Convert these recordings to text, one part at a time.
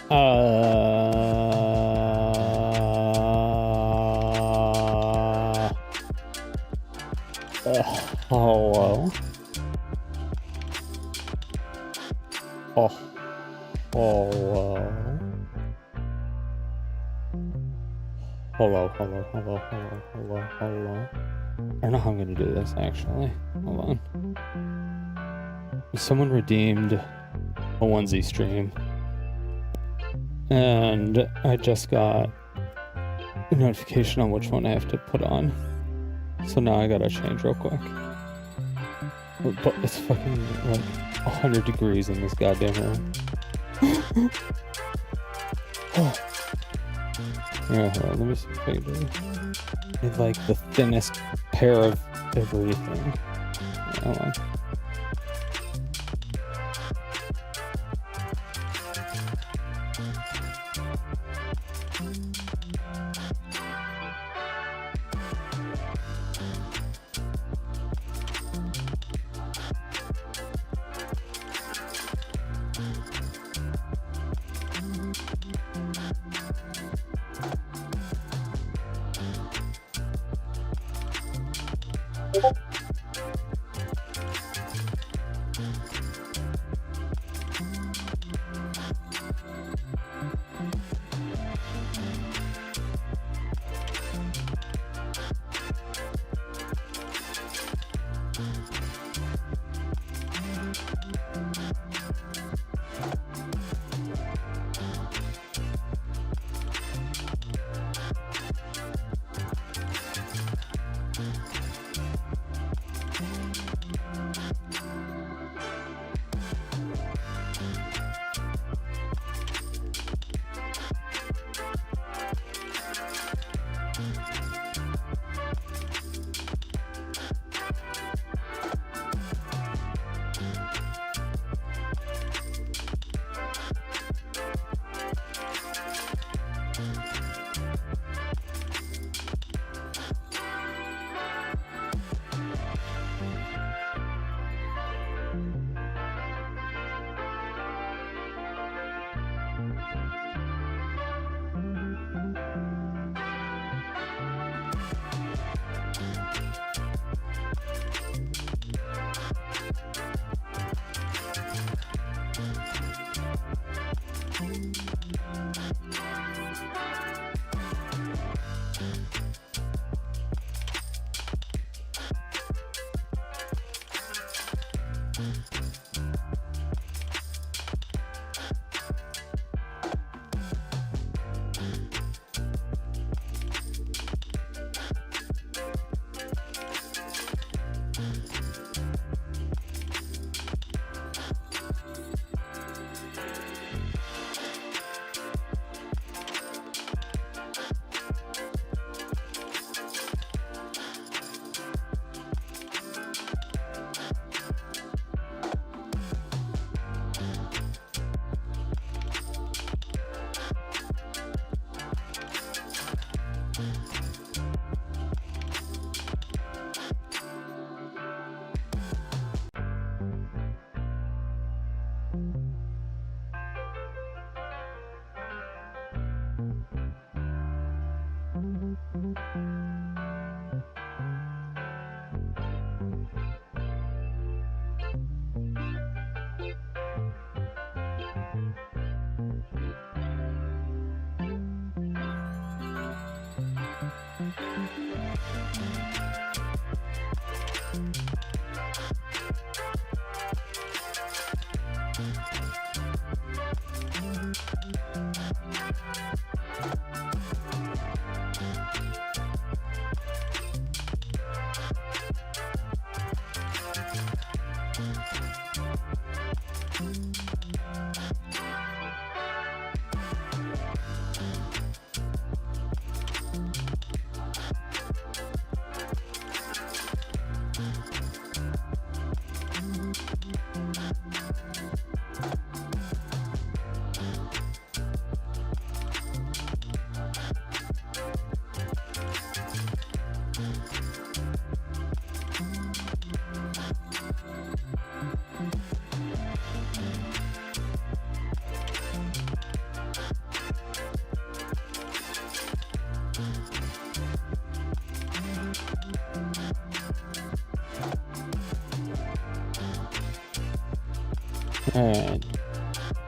Hello. Oh, hello. Hello. I don't know how I'm gonna do this actually. Hold on. Someone redeemed a onesie stream, and I just got a notification on which one I have to put on. So now I gotta change real quick. But it's fucking like 100 degrees in this goddamn room. Yeah, hold on, let me see if I can do this. It's like the thinnest pair of everything. Hold on. Alright.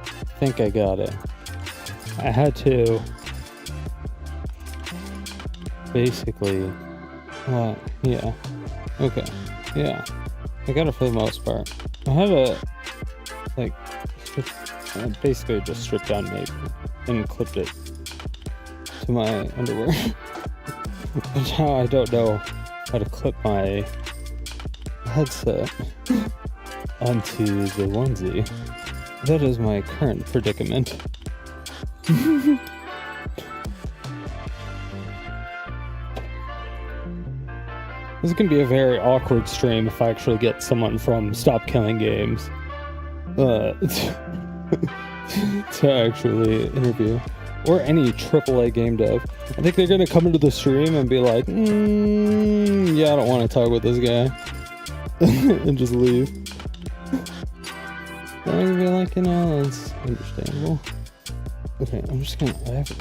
I think I got it. I had to basically, well, yeah. Okay. Yeah. I got it for the most part. I had to, like, basically just stripped down maybe and clipped it to my underwear. But now I don't know how to clip my headset onto the onesie. That is my current predicament. This is gonna be a very awkward stream if I actually get someone from Stop Killing Games to actually interview, or any AAA game dev. I think they're gonna come into the stream and be like, yeah, I don't want to talk with this guy, and just leave. I'm gonna be like, that's understandable. Okay, I'm just gonna,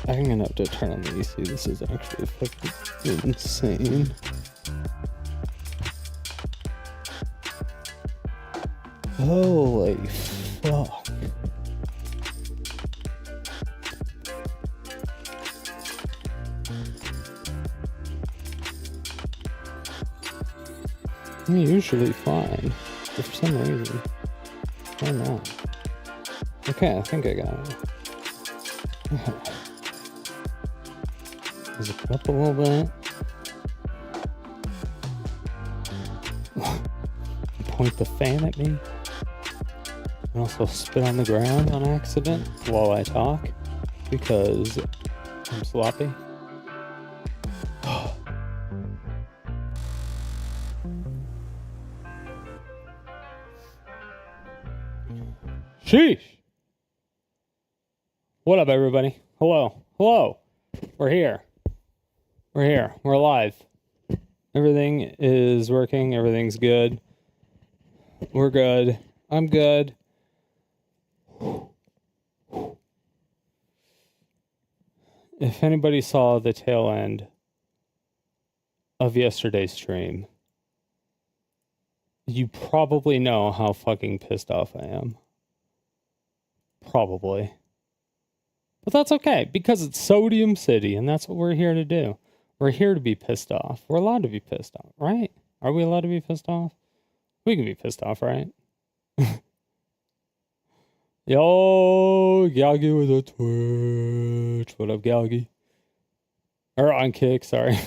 I'm gonna have to turn on the AC. This is actually fucking insane. Holy fuck. I'm usually fine, but for some reason, why not? Okay, I think I got it. Is it up a little bit? Point the fan at me? And also spit on the ground on accident while I talk because I'm sloppy. Sheesh! What up, everybody? Hello. Hello. We're here. We're here. We're alive. Everything is working. Everything's good. We're good. I'm good. If anybody saw the tail end of yesterday's stream, you probably know how fucking pissed off I am. Probably. But that's okay, because it's Sodium City, and that's what we're here to do. We're here to be pissed off. We're allowed to be pissed off, right? Are we allowed to be pissed off? We can be pissed off, right? Yo, Galgi with a Twitch. What up, Galgi? Or on Kick, sorry.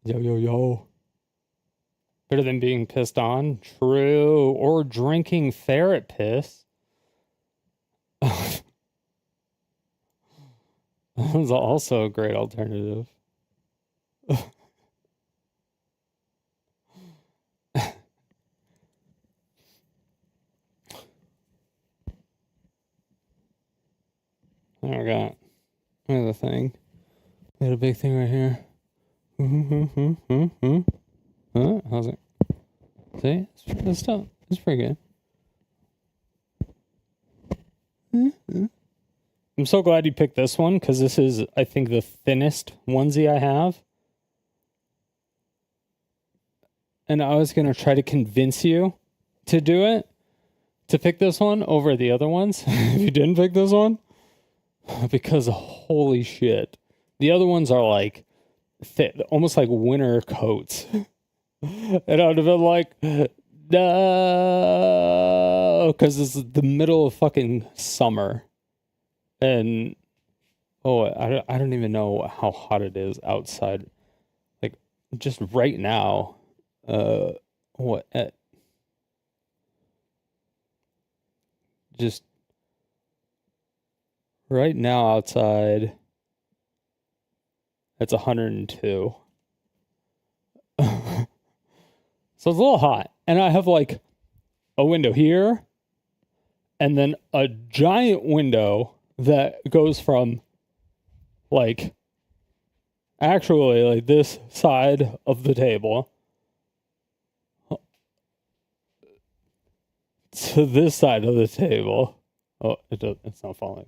Yo. Better than being pissed on. True. Or drinking ferret piss. That's also a great alternative. Oh my god. Look at the thing. We got a big thing right here. Huh? How's it? See? It's still, it's pretty good. I'm so glad you picked this one, because this is, I think, the thinnest onesie I have. And I was going to try to convince you to do it, to pick this one over the other ones, if you didn't pick this one. because holy shit. The other ones are like almost like winter coats. And I would have been like, no, because it's the middle of fucking summer. And I don't even know how hot it is outside. Like just right now, what at just right now outside, it's 102. So it's a little hot. And I have like a window here and then a giant window that goes from like actually like this side of the table to this side of the table. Oh, it's not falling.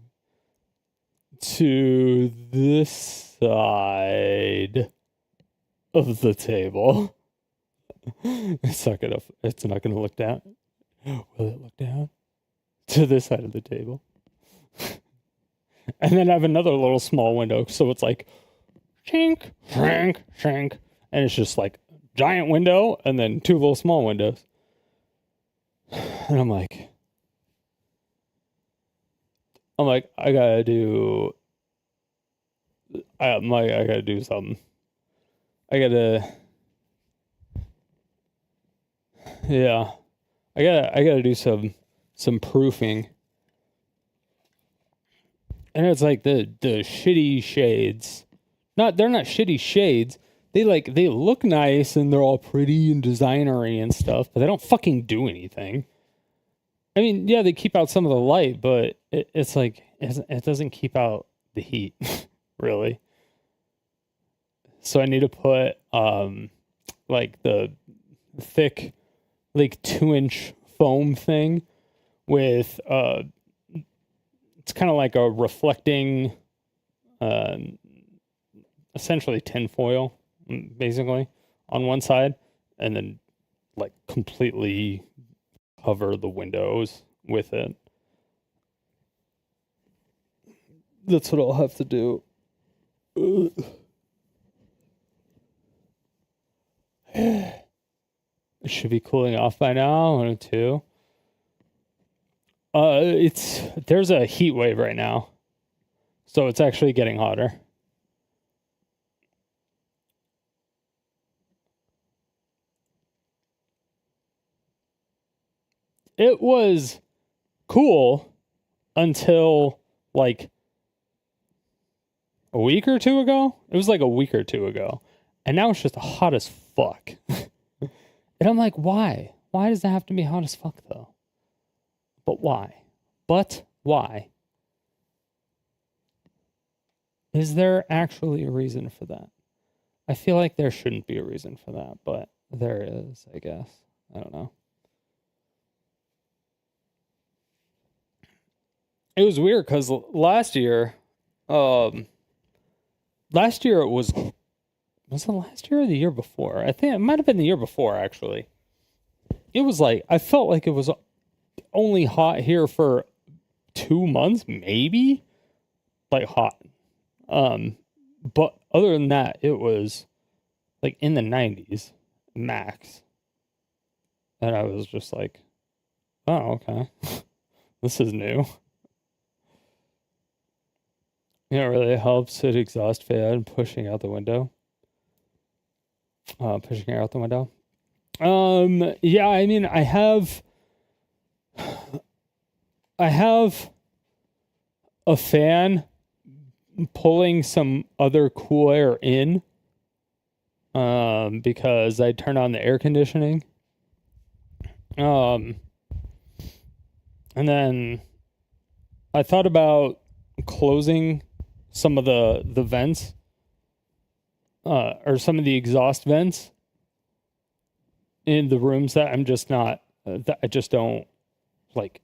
To this side of the table. It's not gonna look down. Will it look down? To this side of the table. And then I have another little small window, so it's like shink, shrink, shrink. And it's just like giant window and then two little small windows. And I'm like, I gotta do something. I gotta do some proofing. And it's like the shitty shades. They're not shitty shades. They look nice and they're all pretty and designery and stuff, but they don't fucking do anything. I mean, yeah, they keep out some of the light, but it's like it doesn't keep out the heat, really. So I need to put like the thick, like 2-inch foam thing with it's kind of like a reflecting, essentially tinfoil, basically, on one side, and then like completely cover the windows with it. That's what I'll have to do. It should be cooling off by now, 102. There's a heat wave right now, so it's actually getting hotter. It was cool until like a week or two ago. It was like a week or two ago, and now it's just hot as fuck. And I'm like, why? Why does it have to be hot as fuck though? But why? Is there actually a reason for that? I feel like there shouldn't be a reason for that, but there is, I guess. I don't know. It was weird because last year it was it last year or the year before? I think it might have been the year before, actually. It was like, I felt like it was only hot here for 2 months, maybe? Like hot. But other than that, it was like in the 90s max. And I was just like, oh, okay. This is new. You know, it really helps an exhaust fan pushing out the window. Pushing air out the window. Yeah, I mean, I have a fan pulling some other cool air in, because I turned on the air conditioning. And then I thought about closing some of the vents, or some of the exhaust vents in the rooms that I'm just not, that I just don't like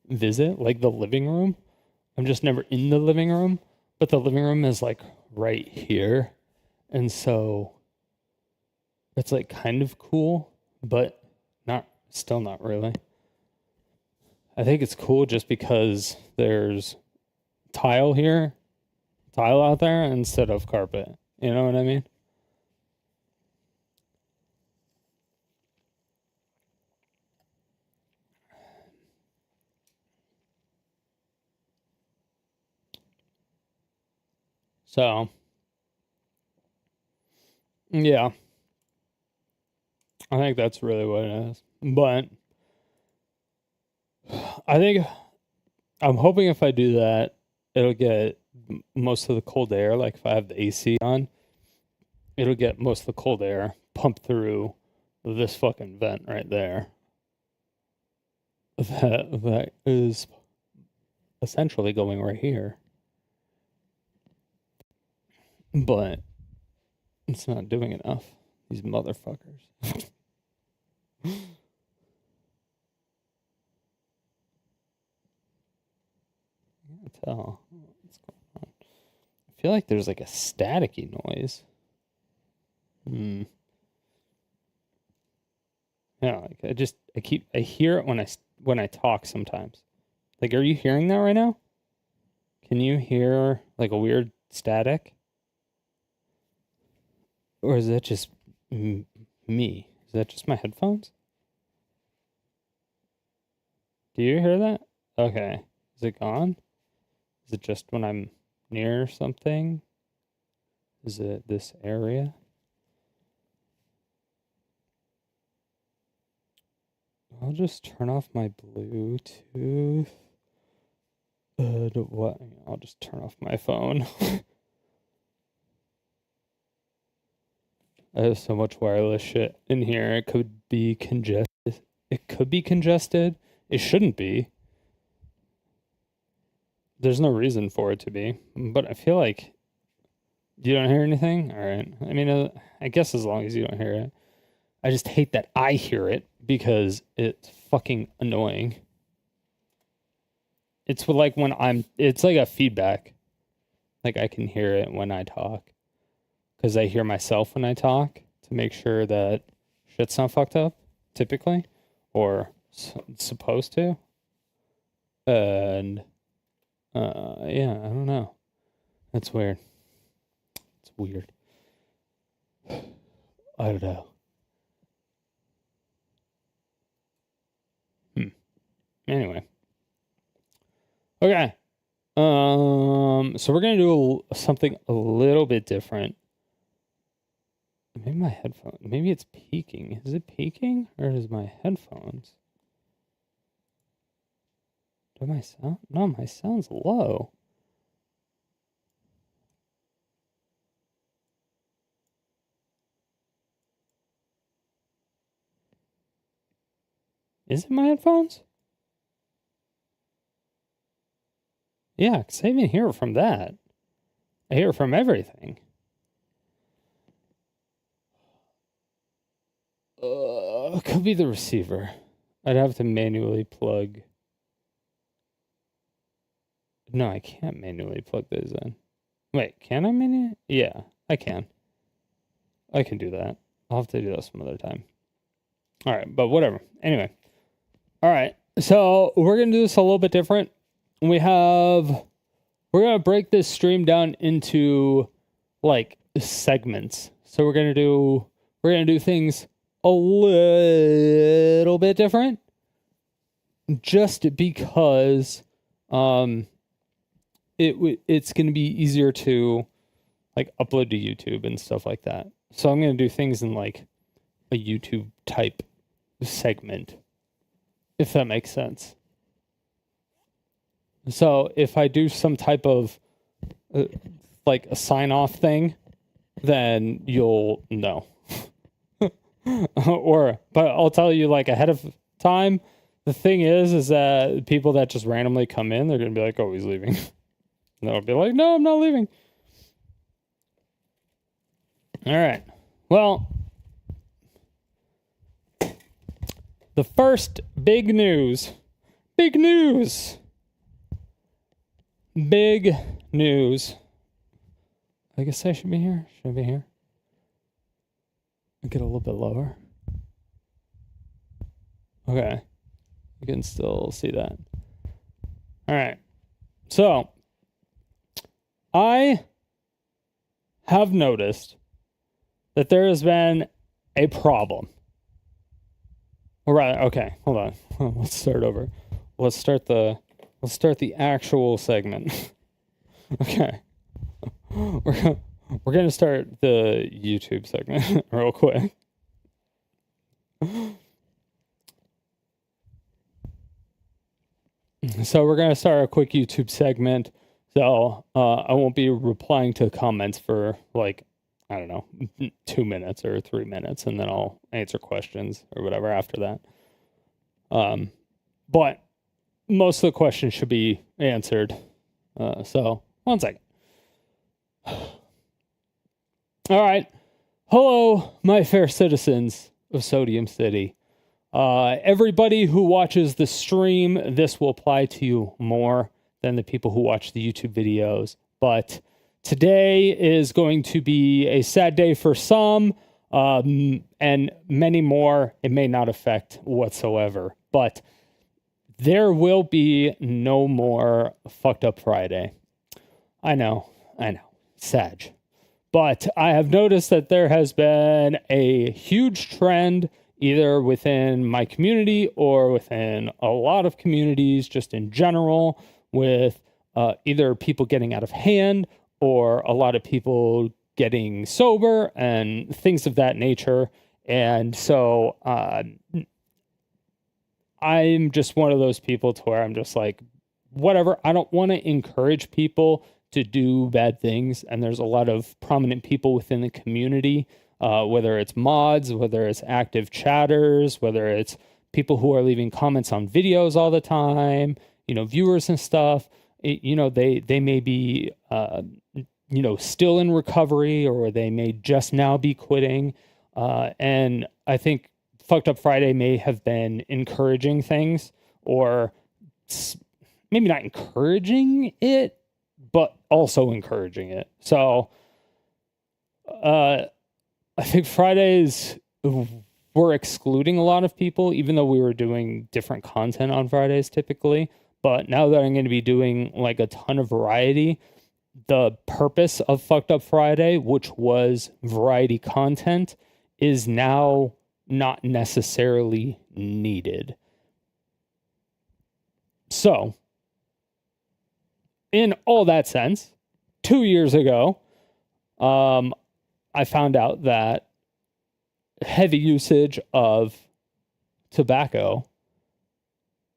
visit, like the living room. I'm just never in the living room, but the living room is like right here. And so it's like kind of cool, but still not really. I think it's cool just because there's tile out there instead of carpet. You know what I mean? So, yeah, I think that's really what it is. But I'm hoping if I do that, it'll get most of the cold air. Like if I have the AC on, it'll get most of the cold air pumped through this fucking vent right there. That is essentially going right here. But it's not doing enough. These motherfuckers. I can't tell what's going on. I feel like there's like a staticky noise. Yeah, like I hear it when I talk sometimes. Like, are you hearing that right now? Can you hear like a weird static? Or is that just me? Is that just my headphones? Do you hear that? Okay. Is it gone? Is it just when I'm near something? Is it this area? I'll just turn off my Bluetooth. What? I'll just turn off my phone. I have so much wireless shit in here. It could be congested. It shouldn't be. There's no reason for it to be. But I feel like you don't hear anything? All right. I mean, I guess as long as you don't hear it. I just hate that I hear it because it's fucking annoying. It's like it's like a feedback. Like I can hear it when I talk. Because I hear myself when I talk to make sure that shit's not fucked up, typically. Or supposed to. And, yeah, I don't know. That's weird. It's weird. I don't know. Anyway. Okay. So we're gonna do something a little bit different. Maybe my headphone. Maybe it's peaking. Is it peaking or is my headphones? Do my sound? No, my sound's low. Is it my headphones? Yeah, because I even hear it from that. I hear it from everything. It could be the receiver. I'd have to manually plug. No, I can't manually plug those in. Wait, can I manually? Yeah, I can. I can do that. I'll have to do that some other time. All right, but whatever. Anyway. All right. So we're going to do this a little bit different. We're going to break this stream down into like segments. So we're going to do things a little bit different just because it's going to be easier to like upload to YouTube and stuff like that. So I'm going to do things in like a YouTube type segment, if that makes sense. So if I do some type of like a sign off thing, then you'll know. But I'll tell you like ahead of time. The thing is that people that just randomly come in, they're going to be like, oh, he's leaving. And I'll be like, no, I'm not leaving. All right. Well, the first big news. I guess I should be here. Should I be here? Get a little bit lower. Okay. You can still see that. All right. So, I have noticed that there has been a problem. All right, okay, hold on. Let's start over. Let's start the actual segment. Okay. We're gonna start the YouTube segment real quick. So we're gonna start a quick YouTube segment. So I won't be replying to comments for like, I don't know, 2 minutes or 3 minutes, and then I'll answer questions or whatever after that. But most of the questions should be answered. So 1 second. All right. Hello, my fair citizens of Sodium City. Everybody who watches the stream, this will apply to you more than the people who watch the YouTube videos. But today is going to be a sad day for some, and many more it may not affect whatsoever. But there will be no more Fucked Up Friday. I know. Sad. But I have noticed that there has been a huge trend either within my community or within a lot of communities just in general with either people getting out of hand or a lot of people getting sober and things of that nature. And so I'm just one of those people to where I'm just like, whatever. I don't want to encourage people to do bad things. And there's a lot of prominent people within the community, whether it's mods, whether it's active chatters, whether it's people who are leaving comments on videos all the time, viewers and stuff. They may be, still in recovery, or they may just now be quitting. And I think Fucked Up Friday may have been encouraging things, or maybe not encouraging it, but also encouraging it. So I think Fridays were excluding a lot of people, even though we were doing different content on Fridays typically. But now that I'm going to be doing like a ton of variety, the purpose of Fucked Up Friday, which was variety content, is now not necessarily needed. So, in all that sense, 2 years ago, I found out that heavy usage of tobacco,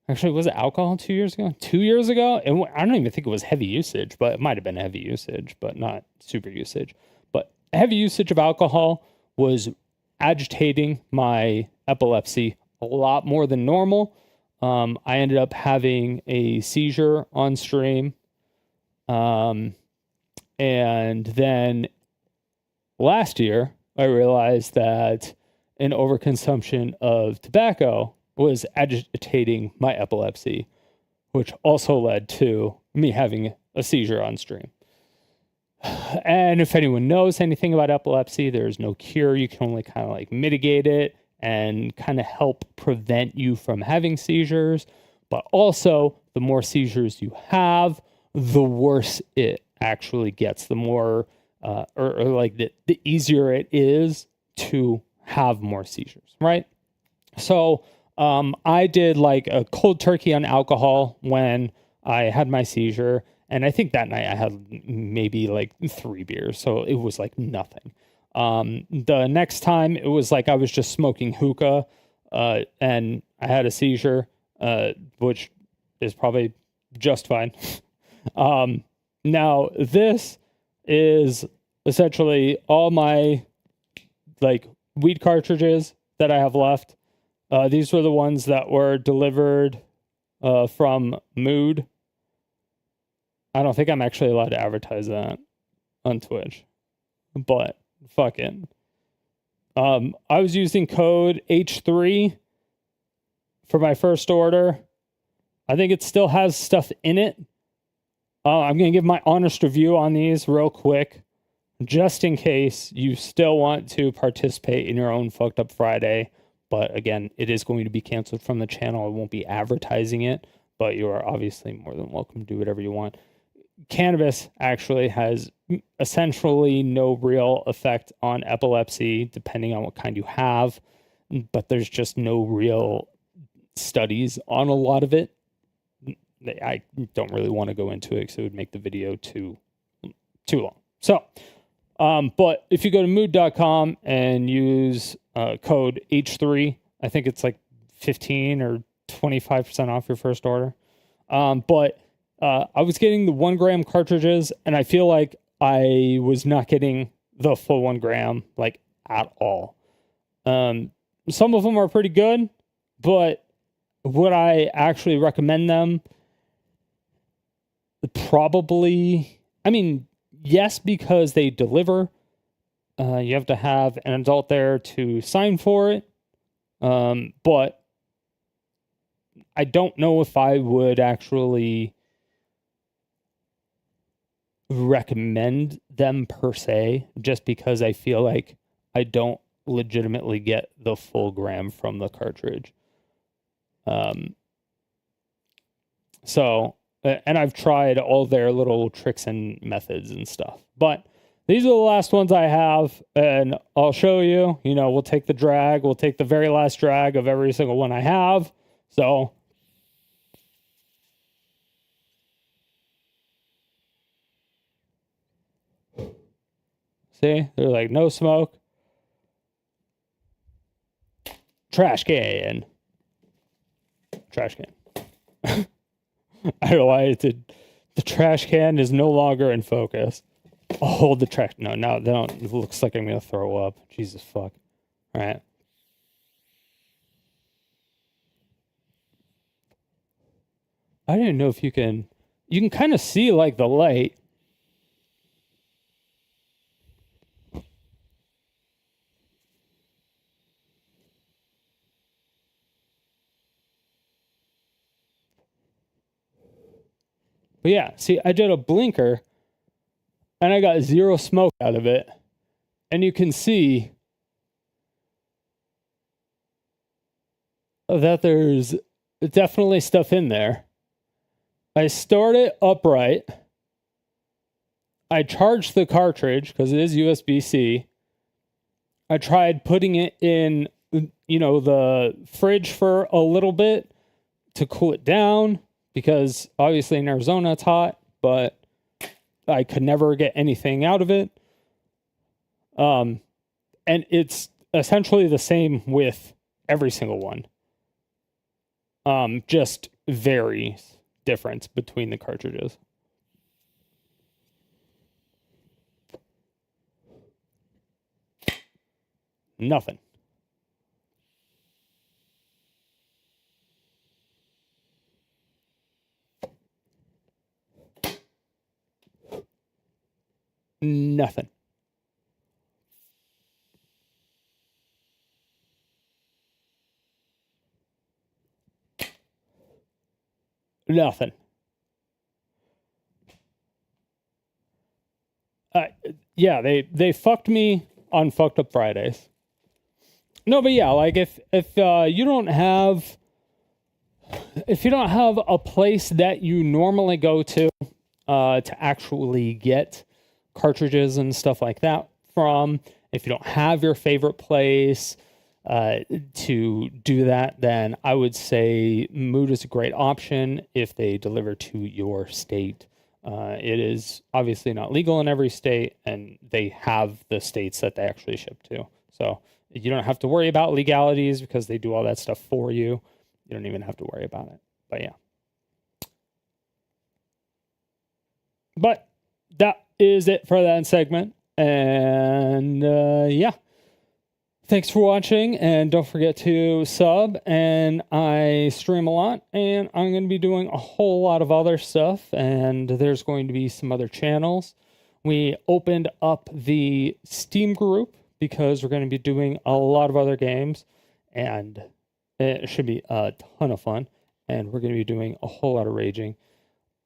actually, was it alcohol 2 years ago? 2 years ago? And I don't even think it was heavy usage, but it might have been heavy usage, but not super usage. But heavy usage of alcohol was agitating my epilepsy a lot more than normal. I ended up having a seizure on stream. And then last year, I realized that an overconsumption of tobacco was agitating my epilepsy, which also led to me having a seizure on stream. And if anyone knows anything about epilepsy, there's no cure. You can only kind of like mitigate it and kind of help prevent you from having seizures. But also, the more seizures you have, the worse it actually gets. The more, the easier it is to have more seizures, right? So I did like a cold turkey on alcohol when I had my seizure. And I think that night I had maybe like 3 beers. So it was like nothing. The next time it was like I was just smoking hookah and I had a seizure, which is probably just fine. Now this is essentially all my like weed cartridges that I have left. These were the ones that were delivered from Mood. I don't think I'm actually allowed to advertise that on Twitch, but fucking. I was using code H3 for my first order. I think it still has stuff in it. I'm going to give my honest review on these real quick, just in case you still want to participate in your own Fucked Up Friday. But again, it is going to be canceled from the channel. I won't be advertising it, but you are obviously more than welcome to do whatever you want. cannabis actually has essentially no real effect on epilepsy, depending on what kind you have, but there's just no real studies on a lot of it. I don't really want to go into it because it would make the video too long. So, but if you go to mood.com and use code H3, I think it's like 15 or 25% off your first order. But I was getting the 1 gram cartridges, and I feel like I was not getting the full 1 gram like at all. Some of them are pretty good, but would I actually recommend them? Probably. I mean, yes, because they deliver. You have to have an adult there to sign for it. But I don't know if I would actually recommend them per se, just because I feel like I don't legitimately get the full gram from the cartridge. So, and I've tried all their little tricks and methods and stuff, but these are the last ones I have, and I'll show you. We'll take the drag. We'll take the very last drag of every single one I have. So, see, they're like no smoke. Trash can. I don't know why the trash can is no longer in focus. I'll hold the trash. No, it looks like I'm going to throw up. Jesus fuck. All right. I didn't know if you can kind of see like the light. But yeah, see, I did a blinker and I got zero smoke out of it. And you can see that there's definitely stuff in there. I start it upright. I charged the cartridge because it is USB-C. I tried putting it in, the fridge for a little bit to cool it down, because obviously in Arizona it's hot, but I could never get anything out of it. And it's essentially the same with every single one. Just varies difference between the cartridges. Nothing. Nothing. Nothing. Yeah, they fucked me on Fucked Up Fridays. No, but yeah, like if you don't have a place that you normally go to actually get cartridges and stuff like that from, if you don't have your favorite place to do that, then I would say Mood is a great option if they deliver to your state. It is obviously not legal in every state, and they have the states that they actually ship to. So you don't have to worry about legalities because they do all that stuff for you. You don't even have to worry about it. But yeah. But that is it for that segment. And yeah. Thanks for watching, and don't forget to sub. And I stream a lot, and I'm going to be doing a whole lot of other stuff, and there's going to be some other channels. We opened up the Steam group because we're going to be doing a lot of other games, and it should be a ton of fun, and we're going to be doing a whole lot of raging.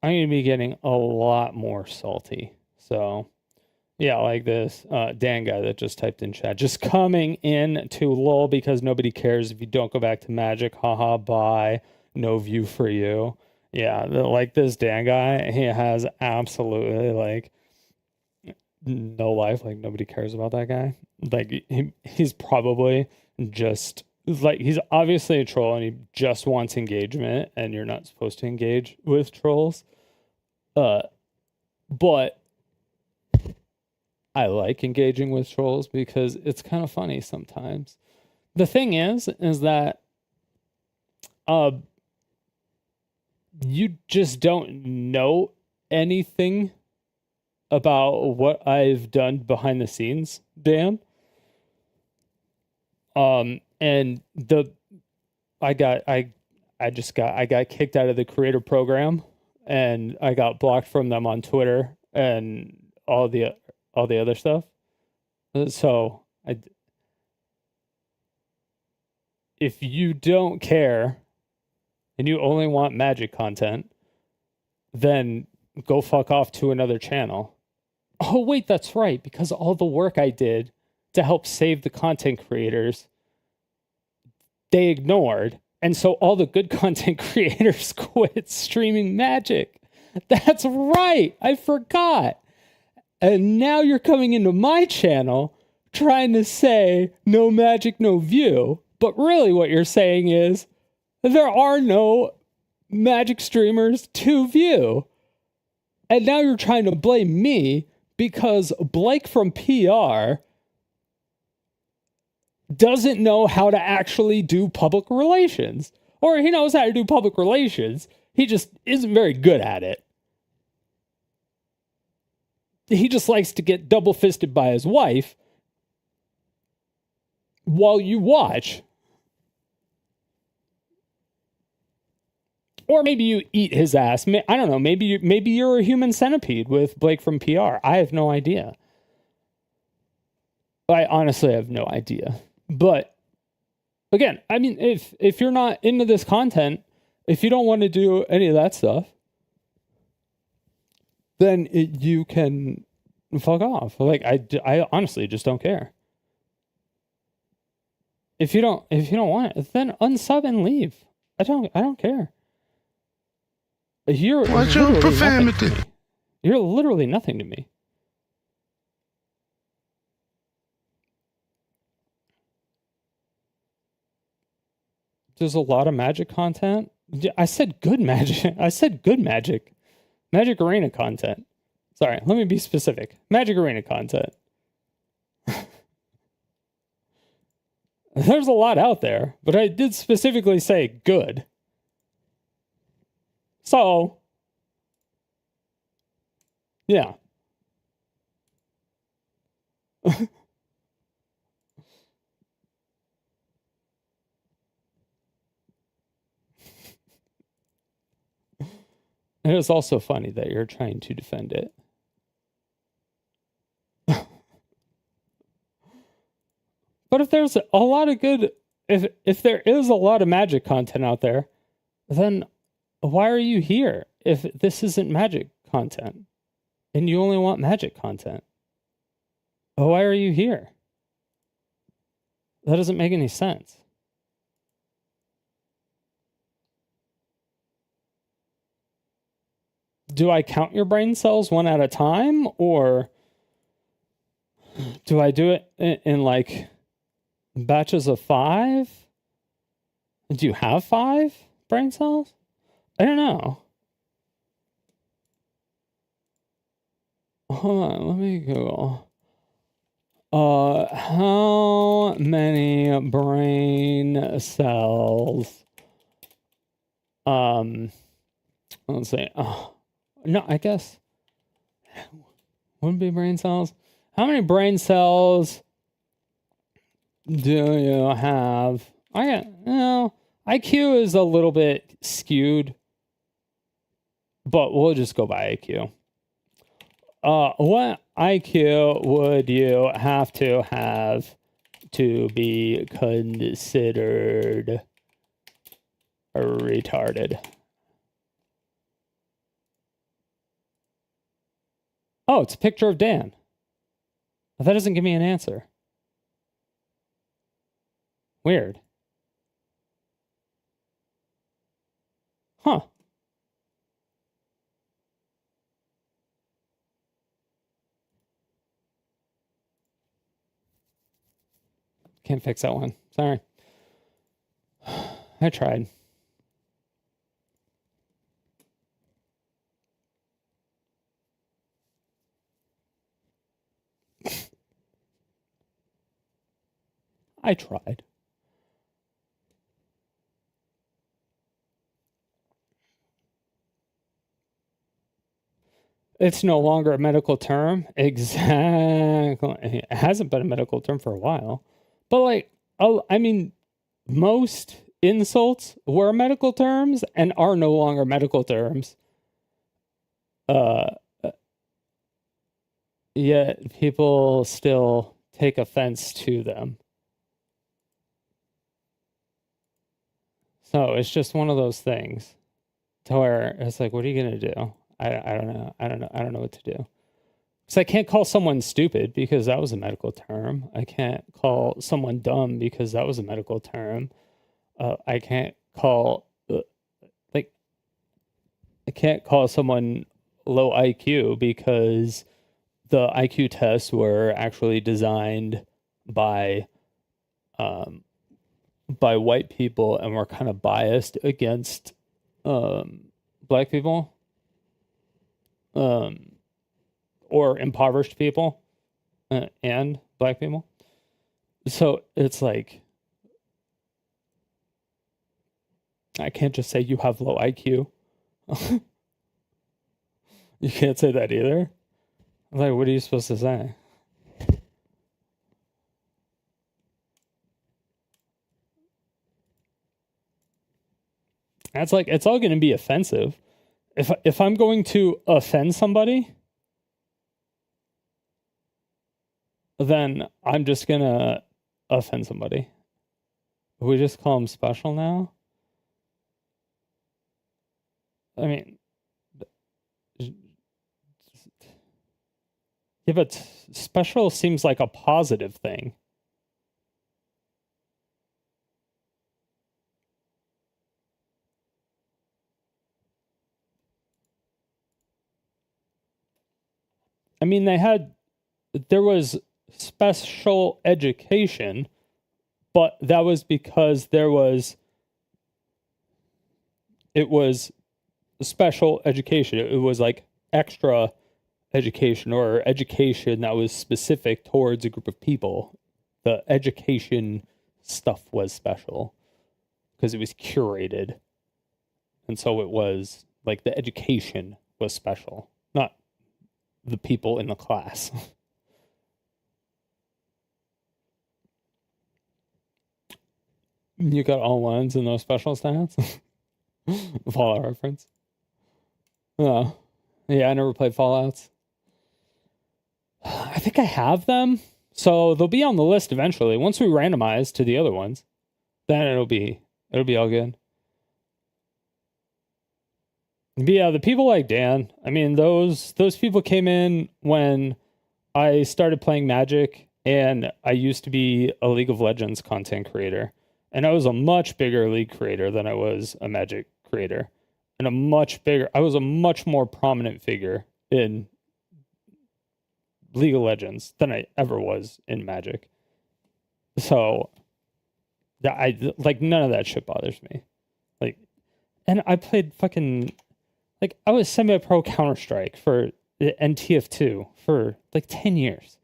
I'm going to be getting a lot more salty, so... yeah, like this Dan guy that just typed in chat. Just coming in to lol because nobody cares if you don't go back to Magic. Haha, bye. No view for you. Yeah, like this Dan guy, he has absolutely like no life. Like nobody cares about that guy. Like he's probably just like he's obviously a troll and he just wants engagement, and you're not supposed to engage with trolls. But I like engaging with trolls because it's kind of funny sometimes. The thing is that you just don't know anything about what I've done behind the scenes, Dan. And I got kicked out of the creator program, and I got blocked from them on Twitter and all the other stuff. So if you don't care and you only want magic content, then go fuck off to another channel. Oh, wait, that's right. Because all the work I did to help save the content creators, they ignored. And so all the good content creators quit streaming magic. That's right. I forgot. And now you're coming into my channel trying to say no magic, no view. But really what you're saying is there are no magic streamers to view. And now you're trying to blame me because Blake from PR doesn't know how to actually do public relations. Or he knows how to do public relations. He just isn't very good at it. He just likes to get double-fisted by his wife while you watch. Or maybe you eat his ass. I don't know. Maybe you're a human centipede with Blake from PR. I have no idea. I honestly have no idea. But again, I mean, if you're not into this content, if you don't want to do any of that stuff, then you can fuck off. Like I honestly just don't care. If you don't want it, then unsub and leave. I don't care. Watch your profanity. You're literally nothing to me. There's a lot of magic content. I said good magic. I said good magic. Magic Arena content. Sorry, let me be specific. Magic Arena content. There's a lot out there, but I did specifically say good. So, yeah. And it's also funny that you're trying to defend it. But if there's a lot of good, if there is a lot of magic content out there, then why are you here if this isn't magic content and you only want magic content? Why are you here? That doesn't make any sense. Do I count your brain cells one at a time, or do I do it in like batches of 5? Do you have 5 brain cells? I don't know. Hold on, let me Google. How many brain cells? Let's see. No, I guess wouldn't be brain cells. How many brain cells do you have? IQ is a little bit skewed, but we'll just go by IQ. What IQ would you have to be considered retarded? Oh, it's a picture of Dan. That doesn't give me an answer. Weird. Huh. Can't fix that one. Sorry. I tried. I tried. It's no longer a medical term. Exactly. It hasn't been a medical term for a while. But like, I mean, most insults were medical terms and are no longer medical terms. Yet people still take offense to them. So it's just one of those things to where it's like, what are you gonna do? I don't know. I don't know what to do. So I can't call someone stupid because that was a medical term. I can't call someone dumb because that was a medical term. I can't call I can't call someone low IQ because the IQ tests were actually designed by white people and were kind of biased against black people or impoverished people and black people. So it's like, I can't just say you have low IQ. You can't say that either. Like, what are you supposed to say? That's like, it's all going to be offensive. If I'm going to offend somebody, then I'm just going to offend somebody. We just call them special now. I mean, yeah, but special seems like a positive thing. I mean, there was special education, but that was because it was special education. It was like extra education or education that was specific towards a group of people. The education stuff was special because it was curated. And so it was like the education was special, not the people in the class. You got all ones in those special stats? Fallout reference. Oh. Yeah, I never played Fallouts. I think I have them. So they'll be on the list eventually. Once we randomize to the other ones, then it'll be all good. But yeah, the people like Dan, I mean, those people came in when I started playing Magic, and I used to be a League of Legends content creator. And I was a much bigger League creator than I was a Magic creator. And I was a much more prominent figure in League of Legends than I ever was in Magic. So I like, none of that shit bothers me. Like, and I played fucking, like, I was semi-pro Counter-Strike for NTF2 for like 10 years.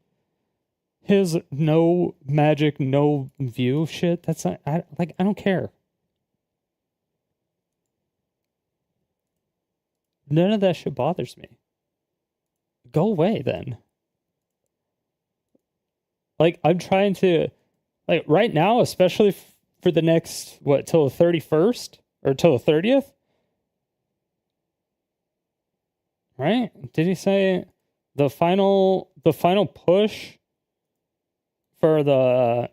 His no Magic, no view shit, that's not, I don't care. None of that shit bothers me. Go away then. Like, I'm trying to, like, right now, especially for the next, till the 31st or till the 30th? Right? Did he say the final push for the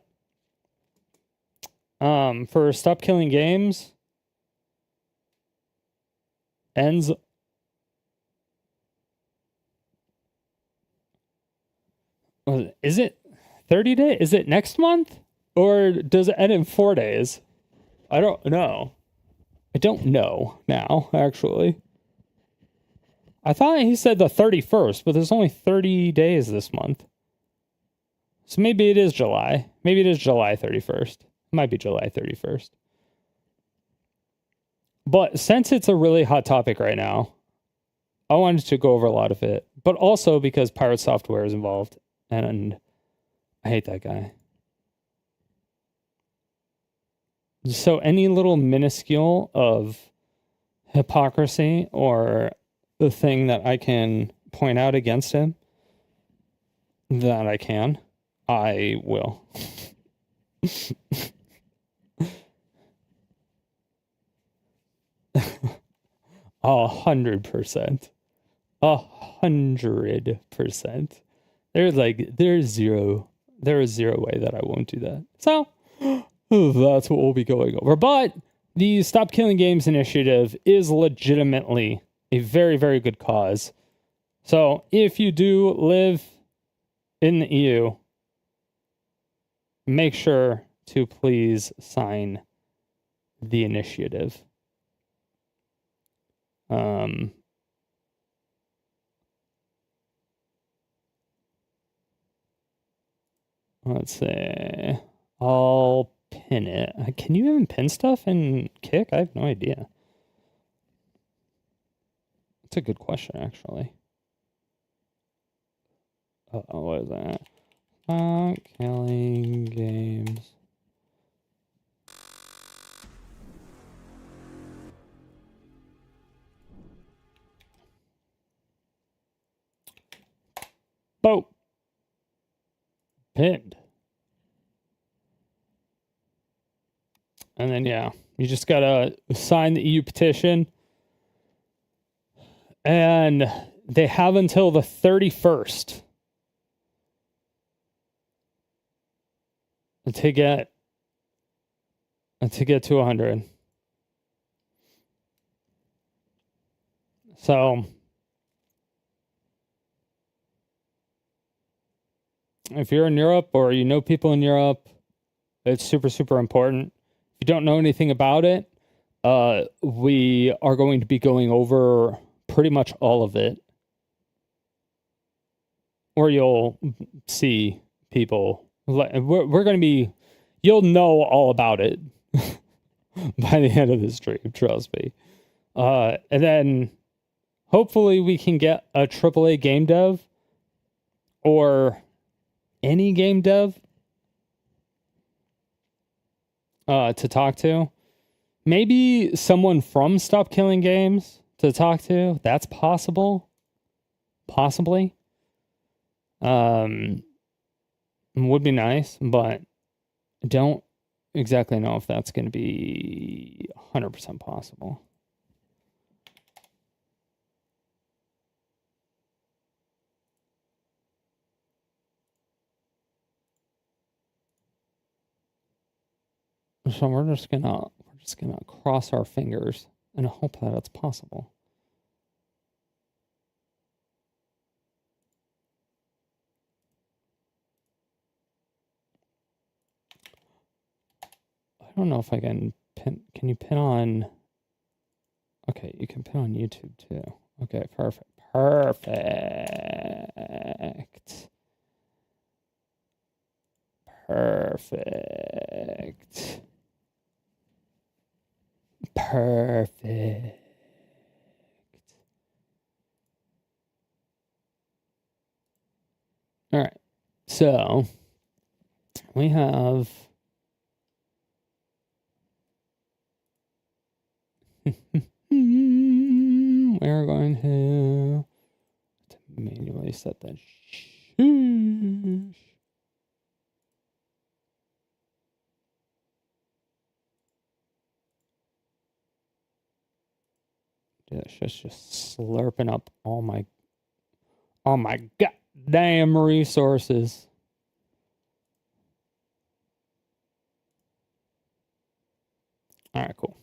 for Stop Killing Games ends? Is it 30 days? Is it next month? Or does it end in 4 days? I don't know. I don't know now, actually. I thought he said the 31st, but there's only 30 days this month. So maybe it is July. Maybe it is July 31st. It might be July 31st. But since it's a really hot topic right now, I wanted to go over a lot of it. But also because Pirate Software is involved. And I hate that guy. So any little minuscule of hypocrisy or the thing that I can point out against him, that I will. 100%. 100%. There is zero way that I won't do that. So that's what we'll be going over. But the Stop Killing Games initiative is legitimately a very, very good cause. So if you do live in the EU, make sure to please sign the initiative. Let's see. I'll pin it. Can you even pin stuff in Kick? I have no idea. That's a good question, actually. What is that? Killing games. Boat. Pinned. And then, yeah, you just gotta sign the EU petition. And they have until the 31st to get to 100. So if you're in Europe or you know people in Europe, it's super, super important. If you don't know anything about it, we are going to be going over pretty much all of it. Or you'll see people. We're going to be, you'll know all about it by the end of the stream, trust me. And then hopefully we can get a AAA game dev or any game dev to talk to. Maybe someone from Stop Killing Games to talk to. That's possible. Possibly. Would be nice, but I don't exactly know if that's going to be 100% possible. So we're just gonna cross our fingers and hope that it's possible. I don't know if I can pin. Can you pin on? Okay, you can pin on YouTube too. Okay, perfect. Perfect. All right. So we have we're going to manually set that. It's just slurping up all my goddamn resources. All right, cool.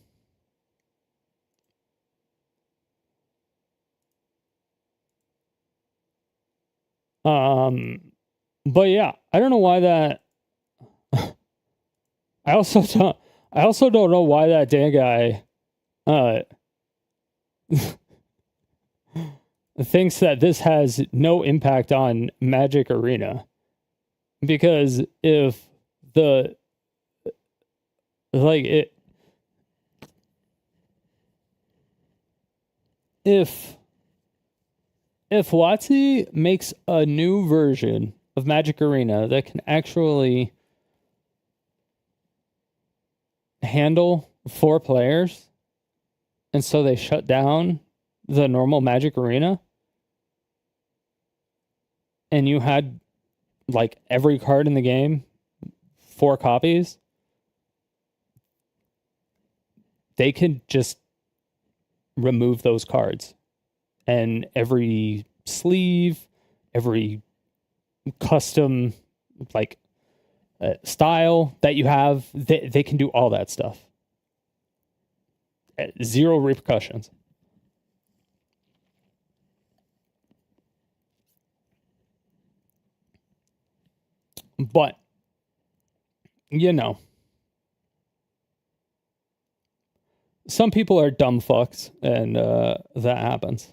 But yeah, I don't know why that. I also don't know why that damn guy thinks that this has no impact on Magic Arena. Because if the like it if WotC makes a new version of Magic Arena that can actually handle 4 players, and so they shut down the normal Magic Arena, and you had like every card in the game 4 copies, they could just remove those cards, and every sleeve, every custom like style that you have, they can do all that stuff. 0 repercussions. But you know, some people are dumb fucks, and that happens.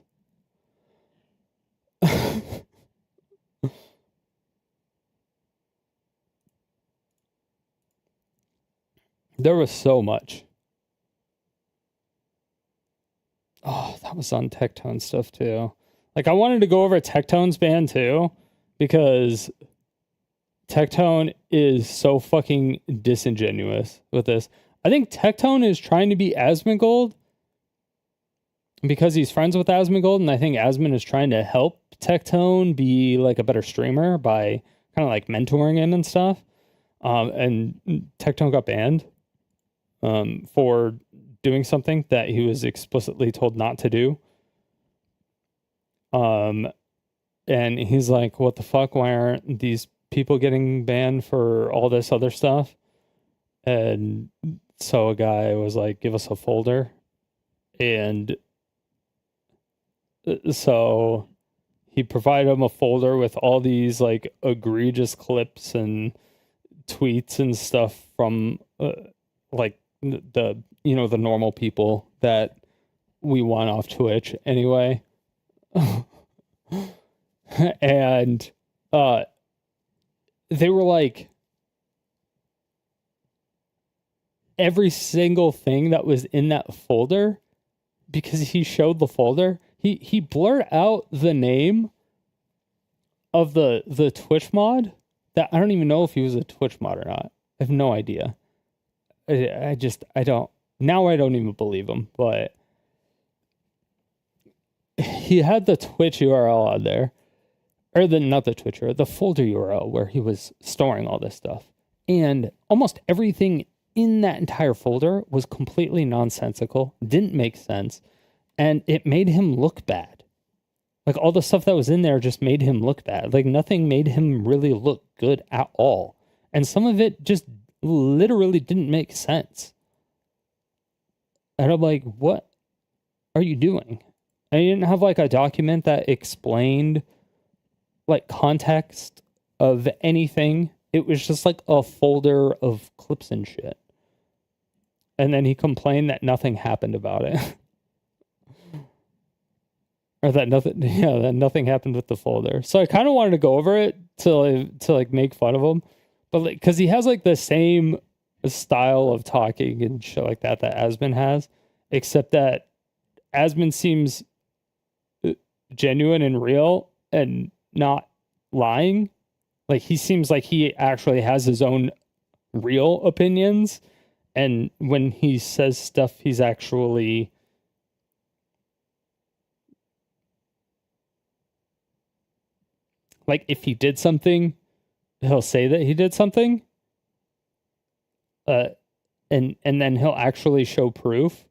There was so much. Oh, that was on Tectone stuff too. Like, I wanted to go over Tectone's ban too, because Tectone is so fucking disingenuous with this. I think Tectone is trying to be Asmongold because he's friends with Asmongold, and I think Asmon is trying to help Tectone be like a better streamer by kind of like mentoring him and stuff. And Tectone got banned for doing something that he was explicitly told not to do. And he's like, what the fuck? Why aren't these people getting banned for all this other stuff? And so a guy was like, give us a folder. And so he provided him a folder with all these like egregious clips and tweets and stuff from like the the normal people that we want off Twitch anyway. And they were like, every single thing that was in that folder, because he showed the folder, he blurred out the name of the Twitch mod that I don't even know if he was a Twitch mod or not. I have no idea. I don't even believe him, but he had the Twitch URL on there, or not the Twitch URL, the folder URL where he was storing all this stuff. And almost everything in that entire folder was completely nonsensical, didn't make sense, and it made him look bad. Like, all the stuff that was in there just made him look bad. Like, nothing made him really look good at all. And some of it just literally didn't make sense. And I'm like, what are you doing? And you didn't have like a document that explained like context of anything. It was just like a folder of clips and shit. And then he complained that nothing happened about it. Or that nothing happened with the folder. So I kind of wanted to go over it to like make fun of him. But like, because he has like the same style of talking and shit like that Asmon has, except that Asmon seems genuine and real and not lying. Like, he seems like he actually has his own real opinions, and when he says stuff, he's actually like, if he did something, he'll say that he did something, and then he'll actually show proof.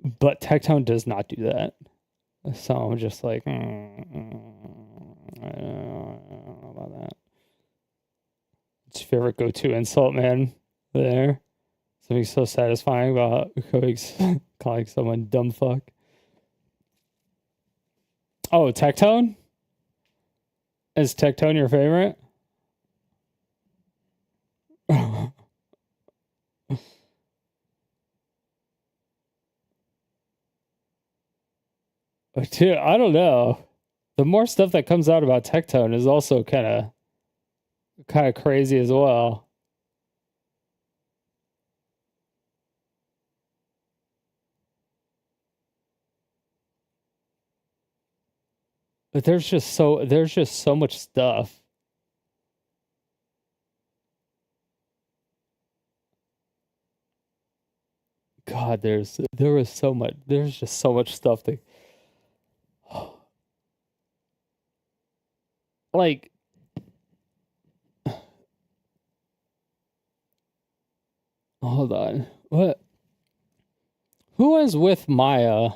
But Tectone does not do that. So I'm just like, I don't know about that. It's your favorite go-to insult, man. There. Something so satisfying about calling someone dumb fuck. Oh, Tectone? Is Tectone your favorite? Dude, I don't know. The more stuff that comes out about Tectone is also kind of crazy as well. But there's just so much stuff. God, there's just so much stuff that like hold on. What? Who was with Maya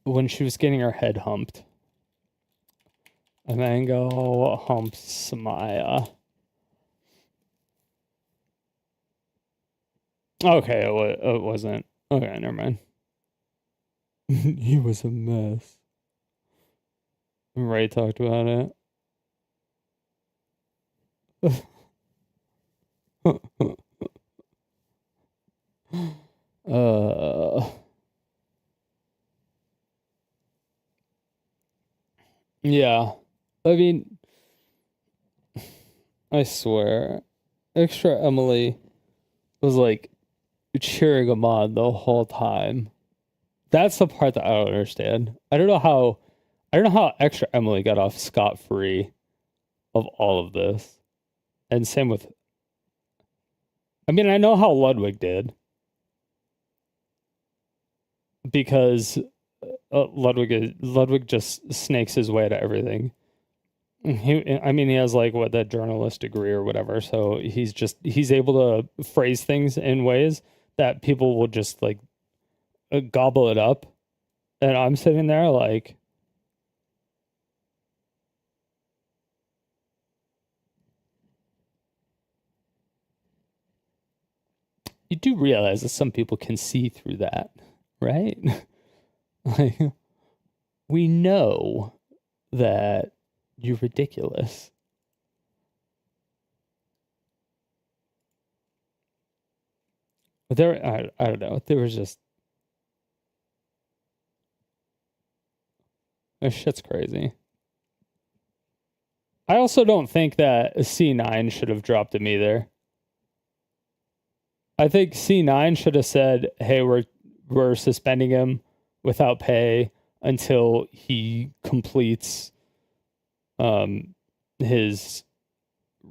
when she was getting her head humped? A mango humps Maya. Okay, it wasn't. Okay, never mind. He was a mess. Ray talked about it. Yeah. I mean, I swear, Extra Emily was like cheering him on the whole time. That's the part that I don't understand. I don't know how Extra Emily got off scot-free of all of this. And same with, I mean, I know how Ludwig did because Ludwig just snakes his way to everything. He has like that journalist degree or whatever, so he's able to phrase things in ways that people will just like gobble it up, and I'm sitting there like, you do realize that some people can see through that, right? Like, we know that you're ridiculous. But I don't know. There was just, this shit's crazy. I also don't think that C9 should have dropped him either. I think C9 should have said, "Hey, we're suspending him without pay until he completes his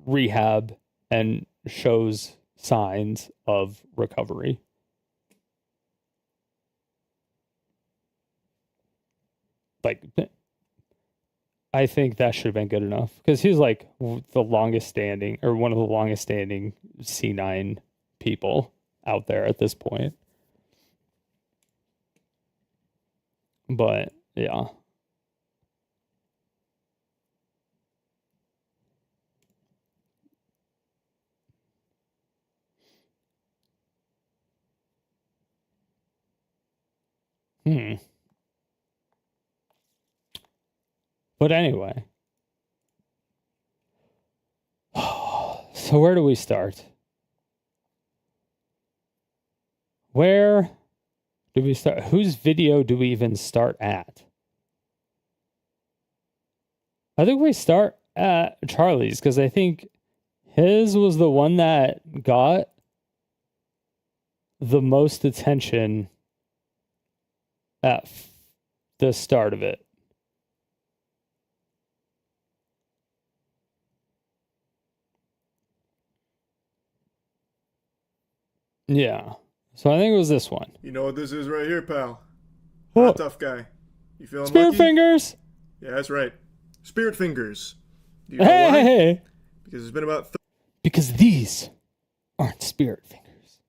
rehab and shows signs of recovery." Like, I think that should have been good enough because he's like the longest standing or one of the longest standing C9 people out there at this point. But yeah. But anyway. So where do we start? Where do we start? Whose video do we even start at? I think we start at Charlie's because I think his was the one that got the most attention at the start of it. Yeah. So I think it was this one. You know what this is right here, pal? Oh. Hot tough guy. You feeling Spirit lucky? fingers? Yeah, that's right. Spirit fingers. Do you know why? Because it's been about... Because these aren't spirit fingers.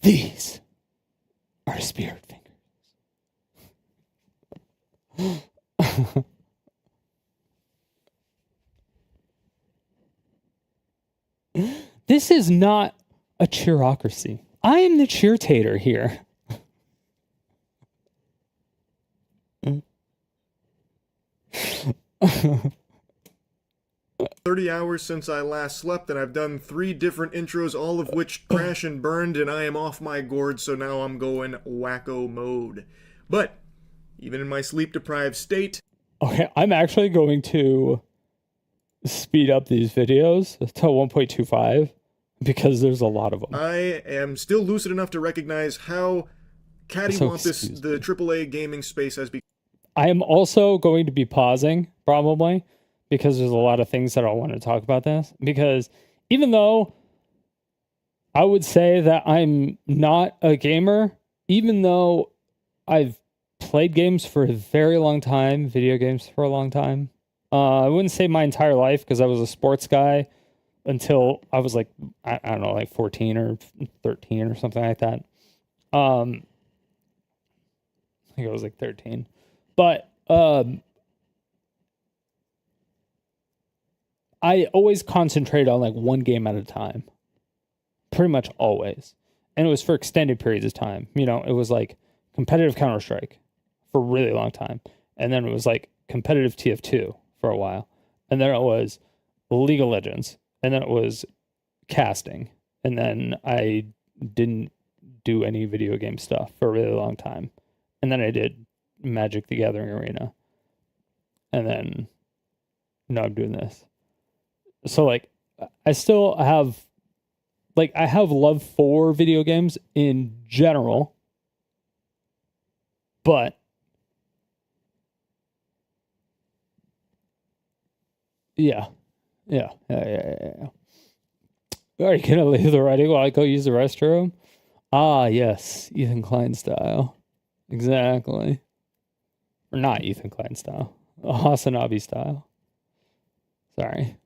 These are spirit fingers. This is not a cheerocracy. I am the cheertator here. 30 hours since I last slept, and I've done 3 different intros, all of which crash and burned, and I am off my gourd, so now I'm going wacko mode. But, even in my sleep-deprived state... Okay, I'm actually going to speed up these videos to 1.25 because there's a lot of them. I am still lucid enough to recognize how cattywampus the AAA gaming space has become. I am also going to be pausing, probably, because there's a lot of things that I want to talk about this. Because even though I would say that I'm not a gamer, even though I've played games for a very long time, video games for a long time, I wouldn't say my entire life, because I was a sports guy until I was like, I don't know, like 14 or 13 or something like that. I think I was like 13. But I always concentrate on like one game at a time. Pretty much always. And it was for extended periods of time. You know, it was like competitive Counter-Strike for a really long time. And then it was like competitive TF2 for a while. And then it was League of Legends. And then it was casting. And then I didn't do any video game stuff for a really long time. And then I did Magic the Gathering Arena. And then now I'm doing this. So like I still have like I have love for video games in general. But yeah. Are you gonna leave the writing while I go use the restroom? Ah, yes, Ethan Klein style. Exactly. Or not Ethan Klein style. Hasanabe style. Sorry.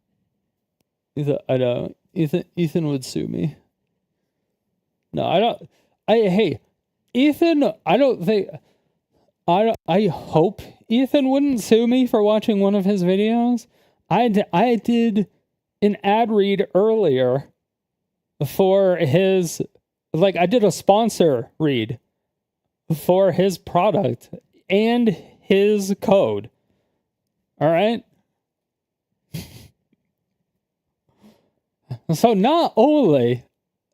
I don't. Ethan would sue me. No, I don't. Hey, Ethan. I don't think. I hope Ethan wouldn't sue me for watching one of his videos. I did an ad read earlier for his. Like, I did a sponsor read for his product and his code. All right. So not only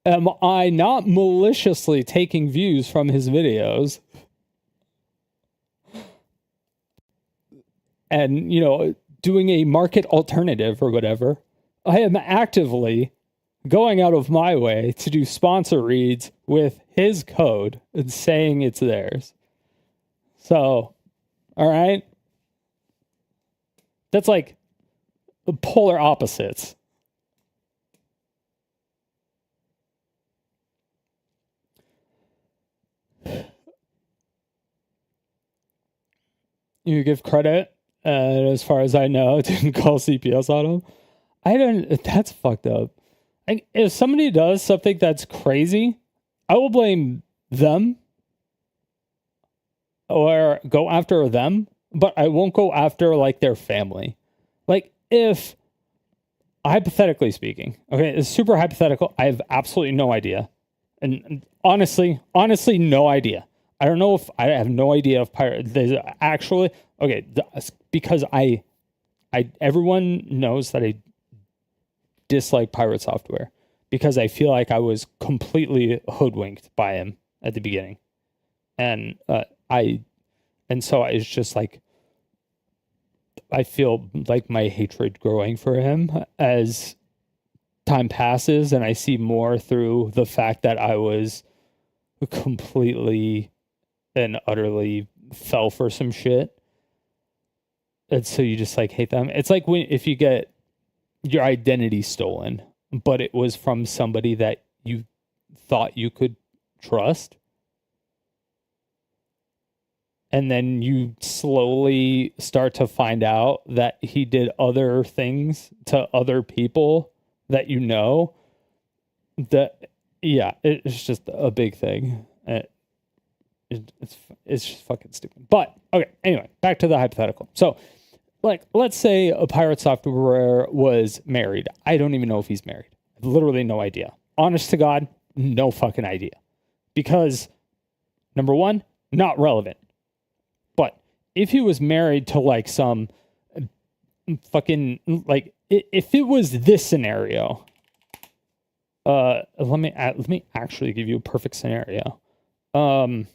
am I not maliciously taking views from his videos and, you know, doing a market alternative or whatever, I am actively going out of my way to do sponsor reads with his code and saying it's theirs. So, all right. That's like the polar opposites. You give credit, as far as I know, didn't call CPS on him. I don't. That's fucked up. Like, if somebody does something that's crazy, I will blame them or go after them, but I won't go after like their family. Like, if hypothetically speaking, okay, it's super hypothetical. I have absolutely no idea, and honestly, no idea. I don't know if I have no idea if pirate. There's actually okay because I everyone knows that I dislike pirate software because I feel like I was completely hoodwinked by him at the beginning, and so it's just like I feel like my hatred growing for him as time passes, and I see more through the fact that I was completely and utterly fell for some shit. And so you just like hate them. It's like if you get your identity stolen, but it was from somebody that you thought you could trust. And then you slowly start to find out that he did other things to other people that you know. That, yeah, it's just a big thing. It's just fucking stupid. But okay, anyway, back to the hypothetical. So, like, let's say a pirate software was married. I don't even know if he's married. Literally no idea. Honest to God, no fucking idea. Because number one, not relevant. But if he was married to like some fucking like if it was this scenario, let me actually give you a perfect scenario. I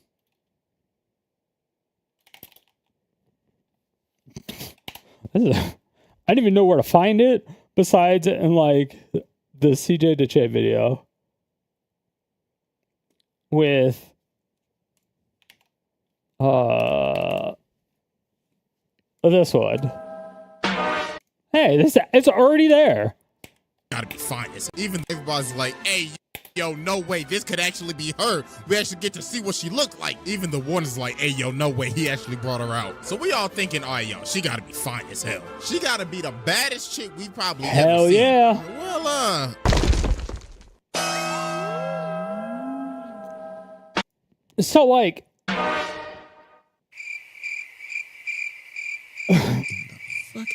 didn't even know where to find it besides in like the CJ Deche video with This one. Hey, it's already there. Gotta be fine. Even everybody's like, hey, yo, no way, this could actually be her. We actually get to see what she looked like. Even the one is like, hey, yo, no way, he actually brought her out. So we all thinking, all right, yo, she gotta be fine as hell. She gotta be the baddest chick we probably hell ever seen. Yeah. Well, So like, fuck,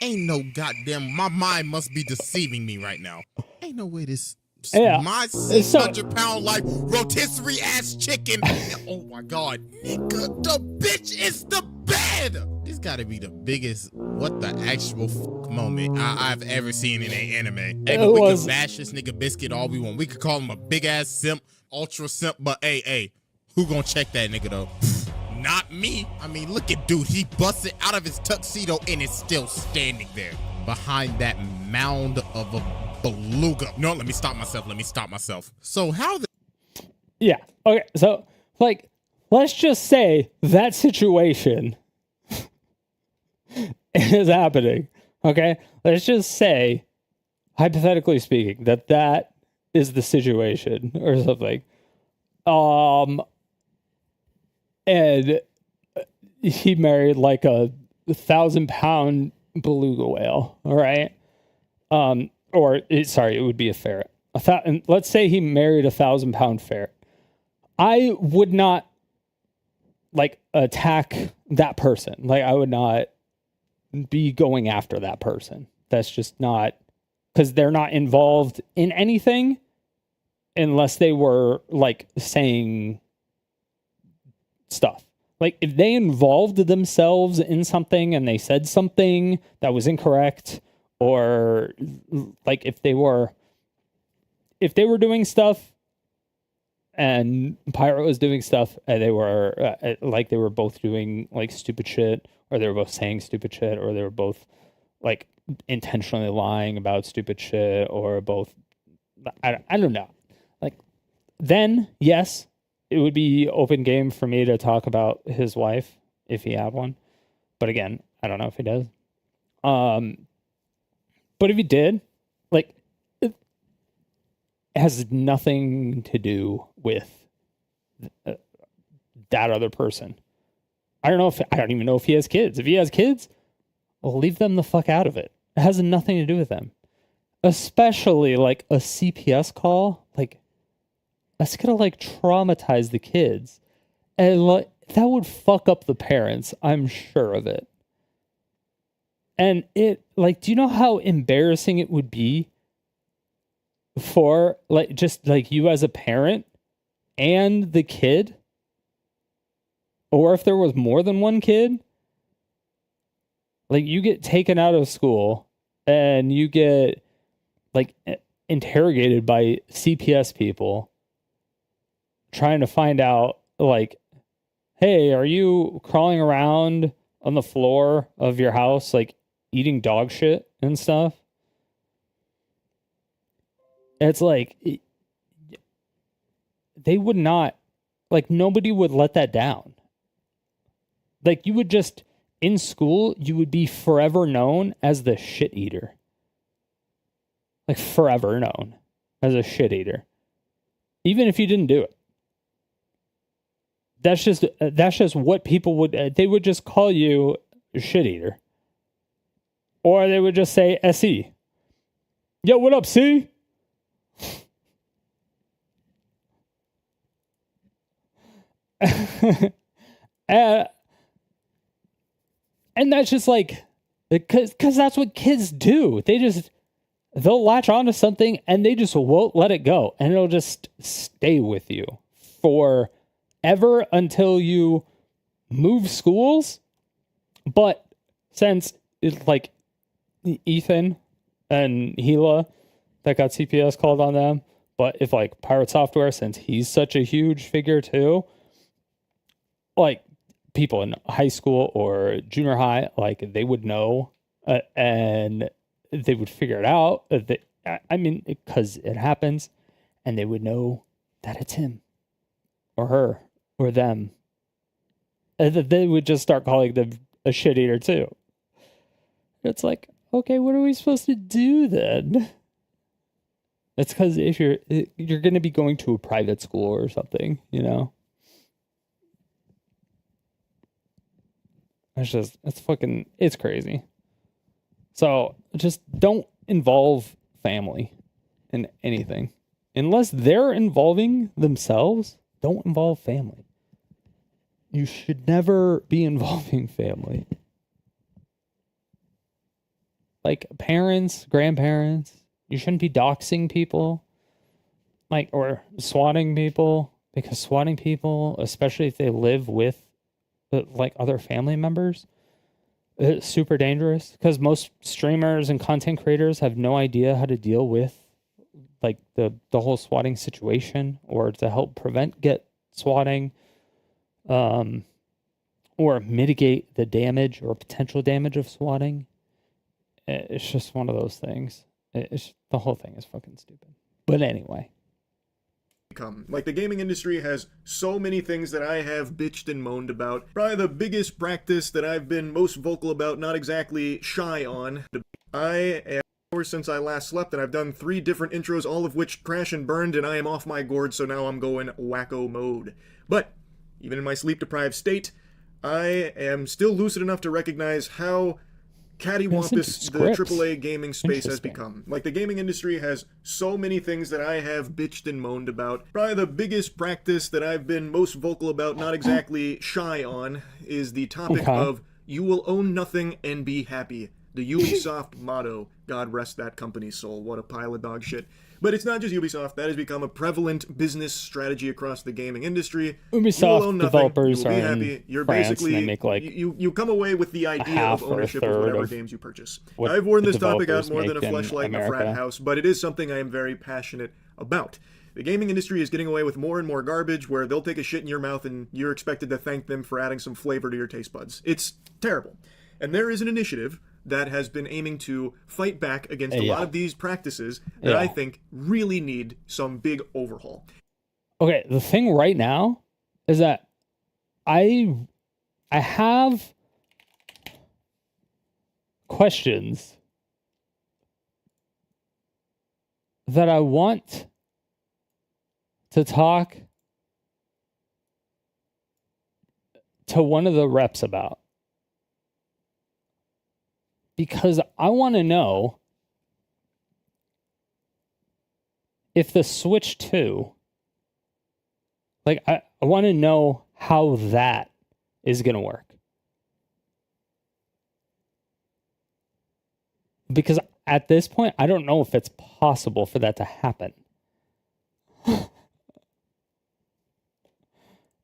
ain't no goddamn, my mind must be deceiving me right now. Ain't no way this, my 600-pound like rotisserie ass chicken. Oh my god, nigga, the bitch is the bed. This gotta be the biggest what the actual moment I've ever seen in an anime. Hey, but we could bash this nigga Biscuit all we want. We could call him a big ass simp, ultra simp, but hey, who gonna check that nigga though? Not me. I mean, look at dude. He busted out of his tuxedo and is still standing there behind that mound of a beluga. No, let me stop myself. So how the... Yeah. Okay. So like, let's just say that situation is happening. Okay. Let's just say, hypothetically speaking, that is the situation or something. And he married like a 1,000-pound beluga whale. All right. It would be a ferret. Let's say he married a 1,000-pound ferret. I would not like attack that person. Like I would not be going after that person. That's just not, because they're not involved in anything unless they were like saying stuff. Like if they involved themselves in something and they said something that was incorrect, or like if they were doing stuff and Pyro was doing stuff and they were both doing like stupid shit, or they were both saying stupid shit, or they were both like intentionally lying about stupid shit, or both, I don't know. Like then yes, it would be open game for me to talk about his wife if he had one. But again, I don't know if he does. But if he did, like, it has nothing to do with that other person. I don't even know if he has kids. If he has kids, well, leave them the fuck out of it. It has nothing to do with them. Especially like a CPS call, like, that's gonna like traumatize the kids, and like that would fuck up the parents. I'm sure of it. And it like, do you know how embarrassing it would be for like just like you as a parent and the kid, or if there was more than one kid? Like you get taken out of school and you get like interrogated by CPS people trying to find out, like, hey, are you crawling around on the floor of your house, like eating dog shit and stuff? It's like, they would not, like, nobody would let that down. Like, you would just, in school, you would be forever known as the shit eater. Like, forever known as a shit eater. Even if you didn't do it. That's just what people would, they would just call you a shit eater. Or they would just say SE. Yo, what up, C? And that's just like, because that's what kids do. They'll latch onto something and they just won't let it go. And it'll just stay with you forever until you move schools. But since it's like Ethan and Gila that got CPS called on them, but if like Pirate Software, since he's such a huge figure too, like people in high school or junior high, like they would know and they would figure it out. I mean, because it happens, and they would know that it's him or her or them. And then they would just start calling them a shit eater too. It's like, okay, what are we supposed to do then? It's because if you're going to be going to a private school or something, you know? It's crazy. So just don't involve family in anything. Unless they're involving themselves, don't involve family. You should never be involving family. Like parents, grandparents, you shouldn't be doxing people, like, or swatting people, because swatting people, especially if they live with like other family members, it's super dangerous, because most streamers and content creators have no idea how to deal with like the whole swatting situation, or to help prevent swatting, or mitigate the damage or potential damage of swatting. It's just one of those things. The whole thing is fucking stupid. But anyway. Like, the gaming industry has so many things that I have bitched and moaned about. Probably the biggest practice that I've been most vocal about, not exactly shy on. I am hours since I last slept, and I've done 3 different intros, all of which crash and burned, and I am off my gourd, so now I'm going wacko mode. But even in my sleep-deprived state, I am still lucid enough to recognize how cattywampus the AAA gaming space has become. Like, the gaming industry has so many things that I have bitched and moaned about. Probably the biggest practice that I've been most vocal about, not exactly shy on, is the topic of "you will own nothing and be happy." The Ubisoft motto. God rest that company's soul. What a pile of dog shit. But it's not just Ubisoft. That has become a prevalent business strategy across the gaming industry. Ubisoft developers are happy. You're France, basically, and they make like you come away with the idea of ownership of whatever games you purchase. What I've worn the this topic out developers more than a make in fleshlight in a frat house, but it is something I am very passionate about. The gaming industry is getting away with more and more garbage, where they'll take a shit in your mouth and you're expected to thank them for adding some flavor to your taste buds. It's terrible. And there is an initiative that has been aiming to fight back against a lot of these practices that I think really need some big overhaul. Okay, the thing right now is that I have questions that I want to talk to one of the reps about. Because I want to know if the Switch 2, like, I want to know how that is going to work. Because at this point, I don't know if it's possible for that to happen.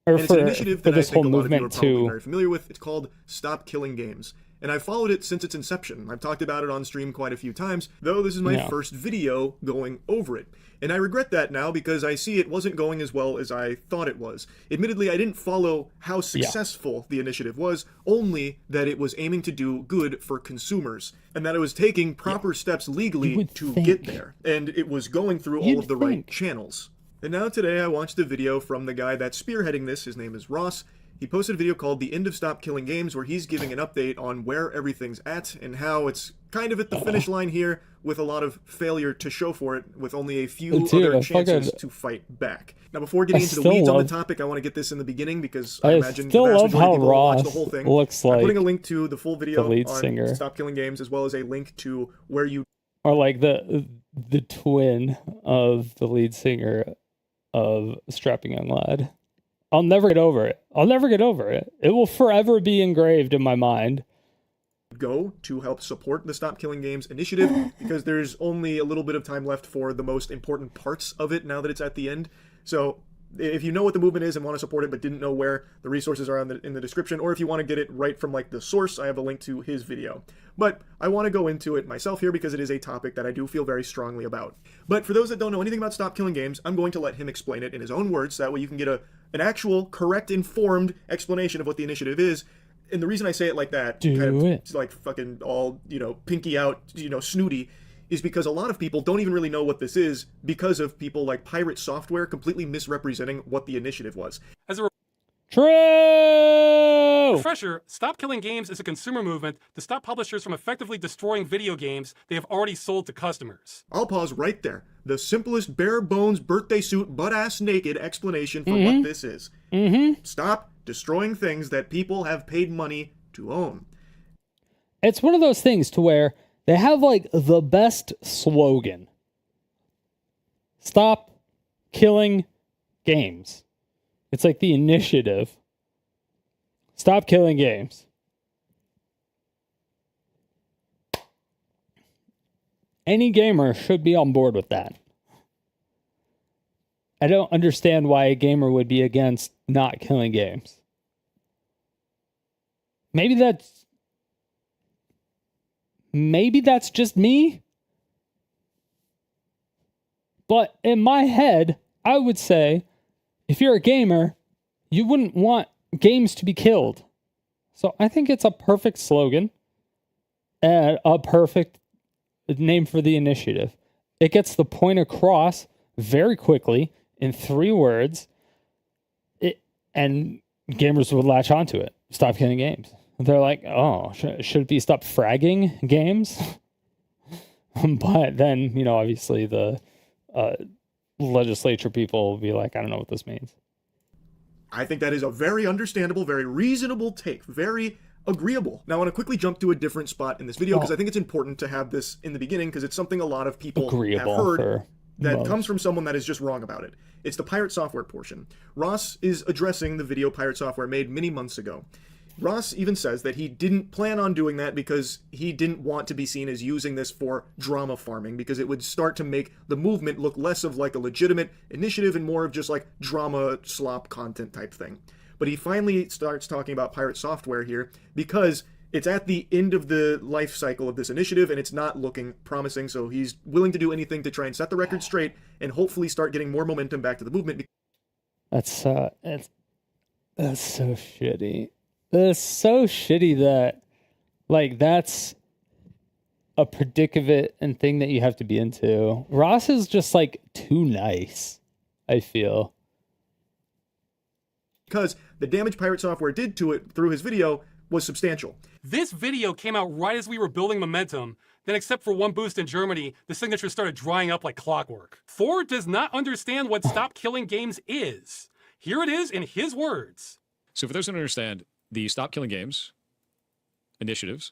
Or it's an initiative that this I think whole a lot of you are movement probably very familiar with. It's called Stop Killing Games. And I've followed it since its inception. I've talked about it on stream quite a few times, though this is my first video going over it. And I regret that now, because I see it wasn't going as well as I thought it was. Admittedly, I didn't follow how successful the initiative was, only that it was aiming to do good for consumers, and that it was taking proper steps legally to get there, and it was going through all of the right channels. And now today I watched a video from the guy that's spearheading this. His name is Ross. He posted a video called The End of Stop Killing Games, where he's giving an update on where everything's at and how it's kind of at the finish line here, with a lot of failure to show for it, with only a few other chances to fight back. Now, before getting into the weeds on the topic, I want to get this in the beginning, because I imagine the vast majority of people watch the whole thing. Looks like I'm putting a link to the full video on Stop Killing Games, as well as a link to where you... Or like the twin of the lead singer of Strapping Young Lad. I'll never get over it. It will forever be engraved in my mind. Go to help support the Stop Killing Games initiative, because there's only a little bit of time left for the most important parts of it now that it's at the end. So if you know what the movement is and want to support it but didn't know where, the resources are in the description, or if you want to get it right from like the source, I have a link to his video. But I want to go into it myself here, because it is a topic that I do feel very strongly about. But for those that don't know anything about Stop Killing Games, I'm going to let him explain it in his own words, so that way you can get an actual, correct, informed explanation of what the initiative is. And the reason I say it like that, like fucking all, pinky out, snooty, is because a lot of people don't even really know what this is, because of people like Pirate Software completely misrepresenting what the initiative was. True! refresher, Stop Killing Games is a consumer movement to stop publishers from effectively destroying video games they have already sold to customers. I'll pause right there. The simplest bare bones birthday suit butt-ass naked explanation for what this is. Stop destroying things that people have paid money to own. It's one of those things to where they have like the best slogan. Stop killing games. It's like the initiative. Stop killing games. Any gamer should be on board with that. I don't understand why a gamer would be against not killing games. Maybe that's just me. But in my head, I would say, if you're a gamer, you wouldn't want games to be killed. So I think it's a perfect slogan and a perfect name for the initiative. It gets the point across very quickly in 3 words, and gamers would latch onto it. Stop killing games. They're like, oh, should it be stop fragging games? But then, obviously the legislature people will be like, I don't know what this means. I think that is a very understandable, very reasonable take, very agreeable. Now I want to quickly jump to a different spot in this video because I think it's important to have this in the beginning because it's something a lot of people have heard that comes from someone that is just wrong about it. It's the pirate software portion. Ross is addressing the video pirate software made many months ago. Ross even says that he didn't plan on doing that because he didn't want to be seen as using this for drama farming because it would start to make the movement look less of like a legitimate initiative and more of just like drama slop content type thing. But he finally starts talking about pirate software here because it's at the end of the life cycle of this initiative and it's not looking promising, so he's willing to do anything to try and set the record straight and hopefully start getting more momentum back to the movement. That's so shitty. It's so shitty that, like, that's a predicament and thing that you have to be into. Ross is just, like, too nice, I feel. Because the damage pirate software did to it through his video was substantial. This video came out right as we were building momentum. Then except for one boost in Germany, the signatures started drying up like clockwork. Ford does not understand what Stop Killing Games is. Here it is in his words. So for those who don't understand, the Stop Killing Games initiatives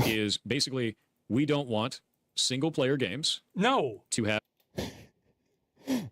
is basically we don't want single-player games to have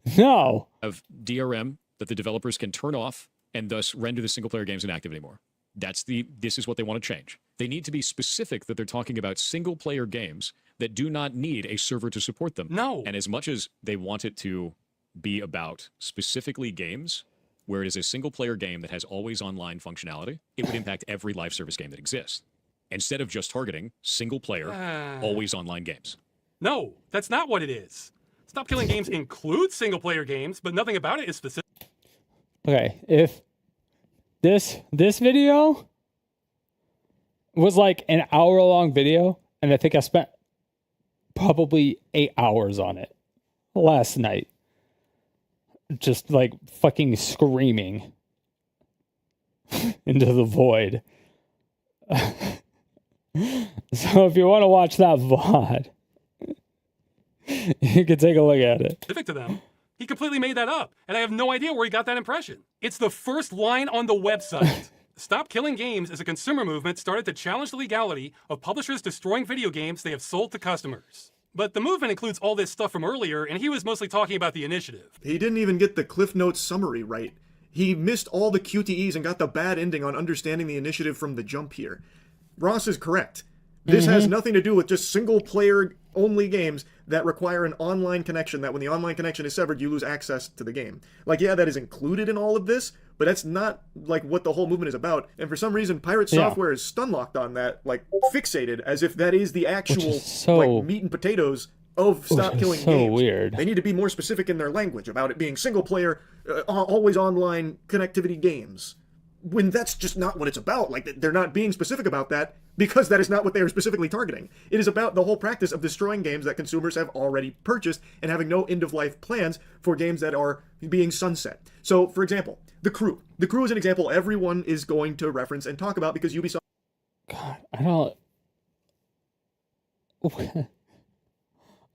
DRM that the developers can turn off and thus render the single-player games inactive anymore. This is what they want to change. They need to be specific that they're talking about single-player games that do not need a server to support them. And as much as they want it to be about specifically games where it is a single-player game that has always online functionality, it would impact every live service game that exists, instead of just targeting single-player, always online games. No, that's not what it is. Stop Killing Games includes single-player games, but nothing about it is specific. Okay, if this video was like an hour-long video, and I think I spent probably 8 hours on it last night, just like fucking screaming into the void. So if you want to watch that VOD, you can take a look at it. Specific to them. He completely made that up, and I have no idea where he got that impression. It's the first line on the website. Stop Killing Games is a consumer movement started to challenge the legality of publishers destroying video games they have sold to customers. But the movement includes all this stuff from earlier, and he was mostly talking about the initiative. He didn't even get the Cliff Notes summary right. He missed all the QTEs and got the bad ending on understanding the initiative from the jump here. Ross is correct. This has nothing to do with just single-player only games that require an online connection, that when the online connection is severed, you lose access to the game. Like, yeah, that is included in all of this, but that's not, like, what the whole movement is about. And for some reason, Pirate Software is stun-locked on that, like, fixated, as if that is the actual, like, meat and potatoes of Stop Killing Games. Weird. They need to be more specific in their language about it being single-player, always online connectivity games. When that's just not what it's about. Like, they're not being specific about that because that is not what they are specifically targeting. It is about the whole practice of destroying games that consumers have already purchased and having no end-of-life plans for games that are being sunset. So, for example, The Crew. The Crew is an example everyone is going to reference and talk about because Ubisoft... God, I don't...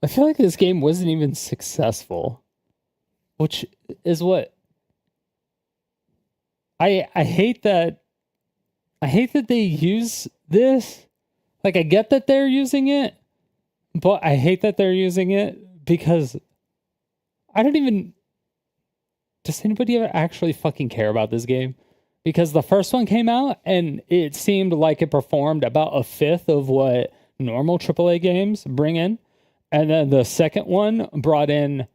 I feel like this game wasn't even successful, which is what... I hate that... I hate that they use this. Like, I get that they're using it, but I hate that they're using it because I don't even... Does anybody ever actually fucking care about this game? Because the first one came out and it seemed like it performed about a fifth of what normal AAA games bring in. And then the second one brought in...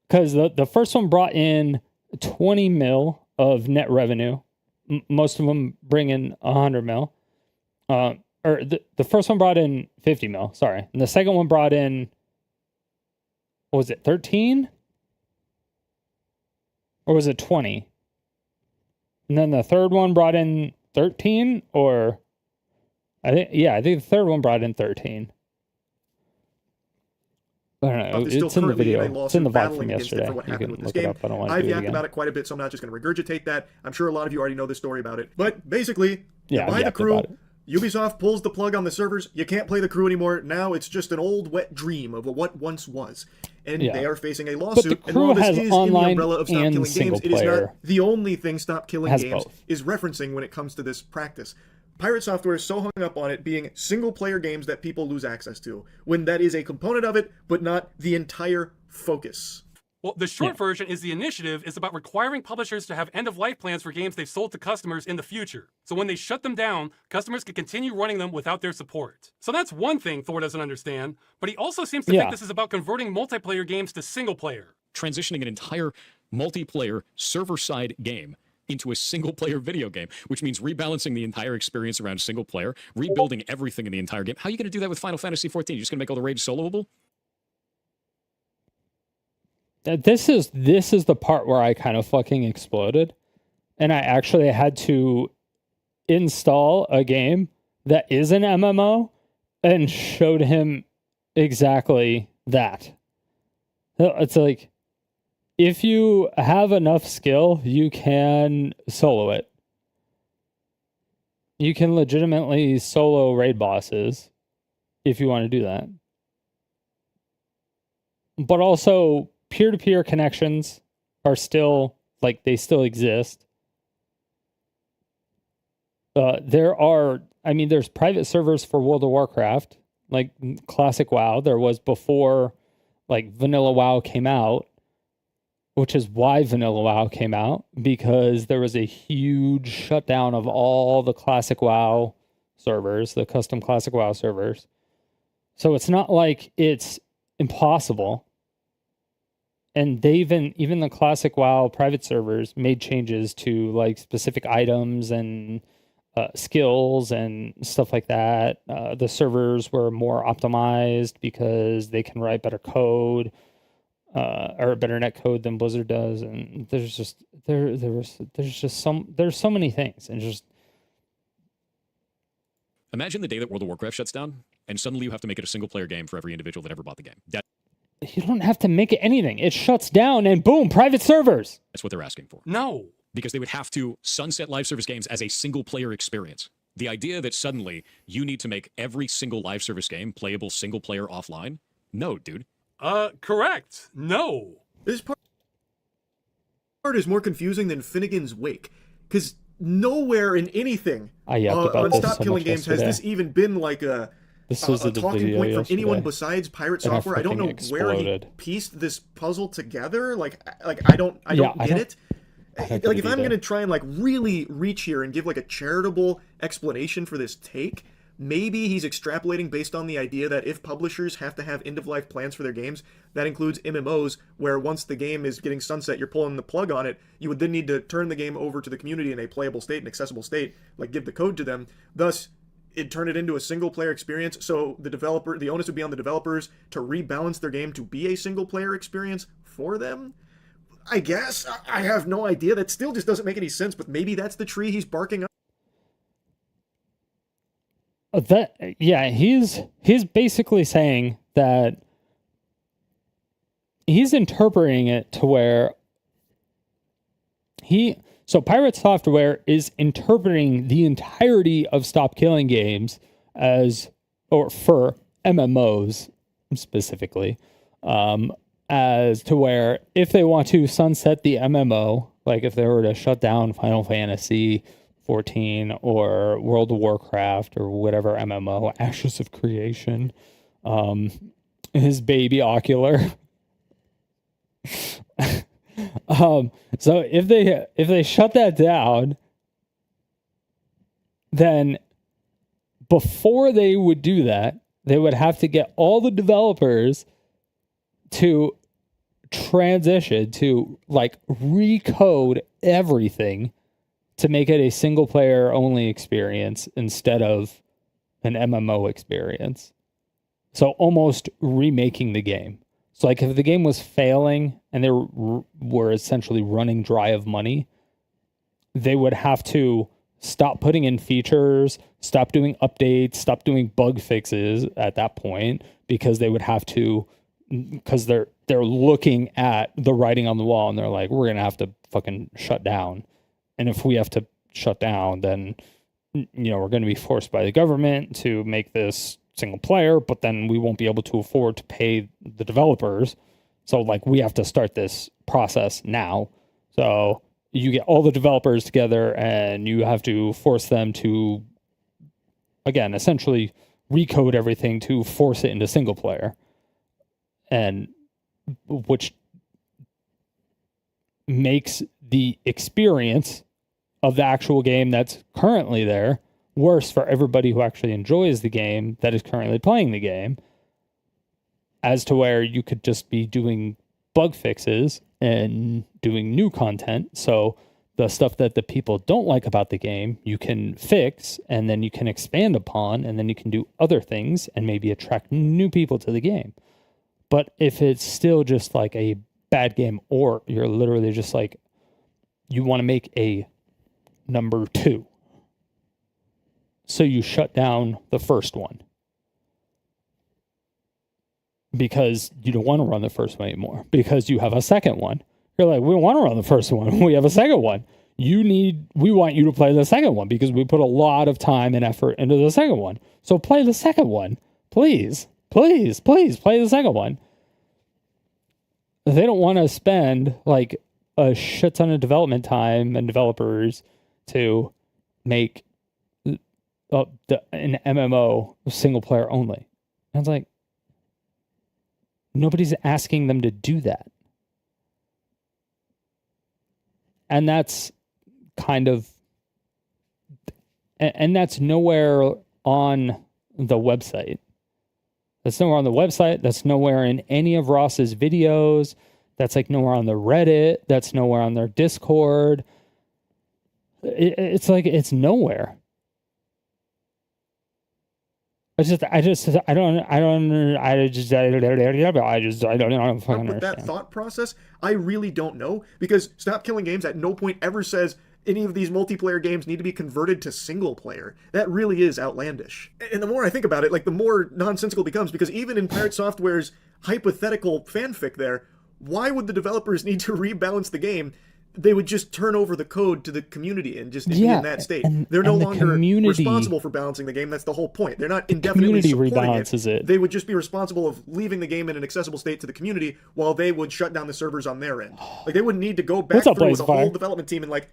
Because the first one brought in 20 mil of net revenue. Most of them bring in 100 mil. Or the first one brought in 50 mil, sorry. And the second one brought in... What was it, 13? Or was it 20? And then the third one brought in 13, or I think the third one brought in 13. I don't know. It's in the video. It's in the VOD from yesterday. You can look it up. I don't want to do it again. I've yacked about it quite a bit, so I'm not just going to regurgitate that. I'm sure a lot of you already know the story about it. But basically, by the Crew, Ubisoft pulls the plug on the servers. You can't play the Crew anymore. Now it's just an old wet dream of what once was. And they are facing a lawsuit. But the Crew has online in the umbrella of Stop Killing Games. It is not the only thing Stop Killing Games both. is referencing when it comes to this practice. Pirate Software is so hung up on it being single-player games that people lose access to, when that is a component of it, but not the entire focus. Well, the short version is the initiative is about requiring publishers to have end-of-life plans for games they've sold to customers in the future. So when they shut them down, customers can continue running them without their support. So that's one thing Thor doesn't understand, but he also seems to think this is about converting multiplayer games to single-player. Transitioning an entire multiplayer server-side game into a single-player video game, which means rebalancing the entire experience around single-player, rebuilding everything in the entire game. How are you going to do that with Final Fantasy XIV? You're just going to make all the raids soloable? This is the part where I kind of fucking exploded, and I actually had to install a game that is an MMO and showed him exactly that. It's like, if you have enough skill, you can solo it. You can legitimately solo raid bosses if you want to do that. But also, peer-to-peer connections are still, like, they still exist. There's private servers for World of Warcraft, like classic WoW. There was before, like, Vanilla WoW came out, which is why Vanilla WoW came out, because there was a huge shutdown of all the classic WoW servers, the custom classic WoW servers. So it's not like it's impossible. And they even the classic WoW private servers made changes to, like, specific items and skills and stuff like that. The servers were more optimized because they can write better code, or better net code than Blizzard does. And there's so many things, and just imagine the day that World of Warcraft shuts down, and suddenly you have to make it a single player game for every individual that ever bought the game. You don't have to make it anything. It shuts down and boom, private servers. That's what they're asking for. No. Because they would have to sunset live service games as a single player experience. The idea that suddenly you need to make every single live service game playable single player offline? No, dude. Correct. No. This part is more confusing than Finnegan's Wake, because nowhere in anything on Stop Killing Games has this even been like a talking point from anyone besides Pirate Software. I don't know where he pieced this puzzle together. Like I don't get it. Like, if I'm gonna try and, like, really reach here and give, like, a charitable explanation for this take, maybe he's extrapolating based on the idea that if publishers have to have end-of-life plans for their games, that includes MMOs, where once the game is getting sunset, you're pulling the plug on it, you would then need to turn the game over to the community in a playable state, an accessible state, like give the code to them. Thus, it'd turn it into a single-player experience, so the onus would be on the developers to rebalance their game to be a single-player experience for them. I guess. I have no idea. That still just doesn't make any sense, but maybe that's the tree he's barking up. He's basically saying that he's interpreting it to where So Pirate Software is interpreting the entirety of Stop Killing Games for MMOs specifically, as to where if they want to sunset the MMO, like if they were to shut down Final Fantasy 14 or World of Warcraft or whatever MMO, Ashes of Creation, his baby Ocular. So if they shut that down, then before they would do that, they would have to get all the developers to transition to like recode everything to make it a single player only experience instead of an MMO experience. So almost remaking the game. So like if the game was failing and they were essentially running dry of money, they would have to stop putting in features, stop doing updates, stop doing bug fixes at that point, because they would have to, because they're looking at the writing on the wall and they're like, we're going to have to fucking shut down. And if we have to shut down, then, we're going to be forced by the government to make this single player, but then we won't be able to afford to pay the developers. So like we have to start this process now. So you get all the developers together and you have to force them to, again, essentially recode everything to force it into single player. And which makes the experience of the actual game that's currently there worse for everybody who actually enjoys the game that is currently playing the game, as to where you could just be doing bug fixes and doing new content. So the stuff that the people don't like about the game, you can fix and then you can expand upon, and then you can do other things and maybe attract new people to the game. But if it's still just like a bad game, or you're literally just like, you want to make a number 2, so you shut down the first one because you don't want to run the first one anymore, because you have a second one. You're like, we don't want to run the first one. We have a second one. We want you to play the second one because we put a lot of time and effort into the second one. So play the second one. Please, please, please play the second one. They don't want to spend like a shit ton of development time and developers to make an MMO single player only. And it's like, nobody's asking them to do that. And that's kind of, and that's nowhere on the website. That's nowhere on the website. That's nowhere in any of Ross's videos. That's like nowhere on the Reddit. That's nowhere on their Discord. It's like, it's nowhere. I don't fucking with that thought process, I really don't know, because Stop Killing Games at no point ever says any of these multiplayer games need to be converted to single player. That really is outlandish. And the more I think about it, like the more nonsensical it becomes, because even in Pirate Software's hypothetical fanfic there, why would the developers need to rebalance the game? They would just turn over the code to the community and just be in that state. They're no longer responsible for balancing the game. That's the whole point. They're not indefinitely supporting it. They would just be responsible of leaving the game in an accessible state to the community while they would shut down the servers on their end. Like they wouldn't need to go back through with a whole development team and like,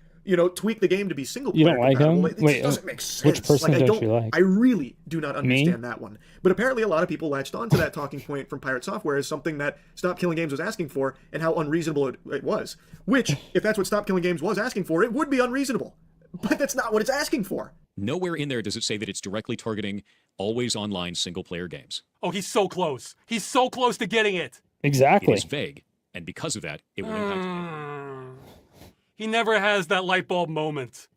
tweak the game to be single player. You don't like him? It doesn't make sense. Which person don't you like? I really do not understand that one. But apparently a lot of people latched onto that talking point from Pirate Software as something that Stop Killing Games was asking for and how unreasonable it was. Which, if that's what Stop Killing Games was asking for, it would be unreasonable. But that's not what it's asking for. Nowhere in there does it say that it's directly targeting always online single player games. Oh, he's so close. He's so close to getting it. Exactly. It is vague, and because of that, it will impact the game. He never has that light bulb moment.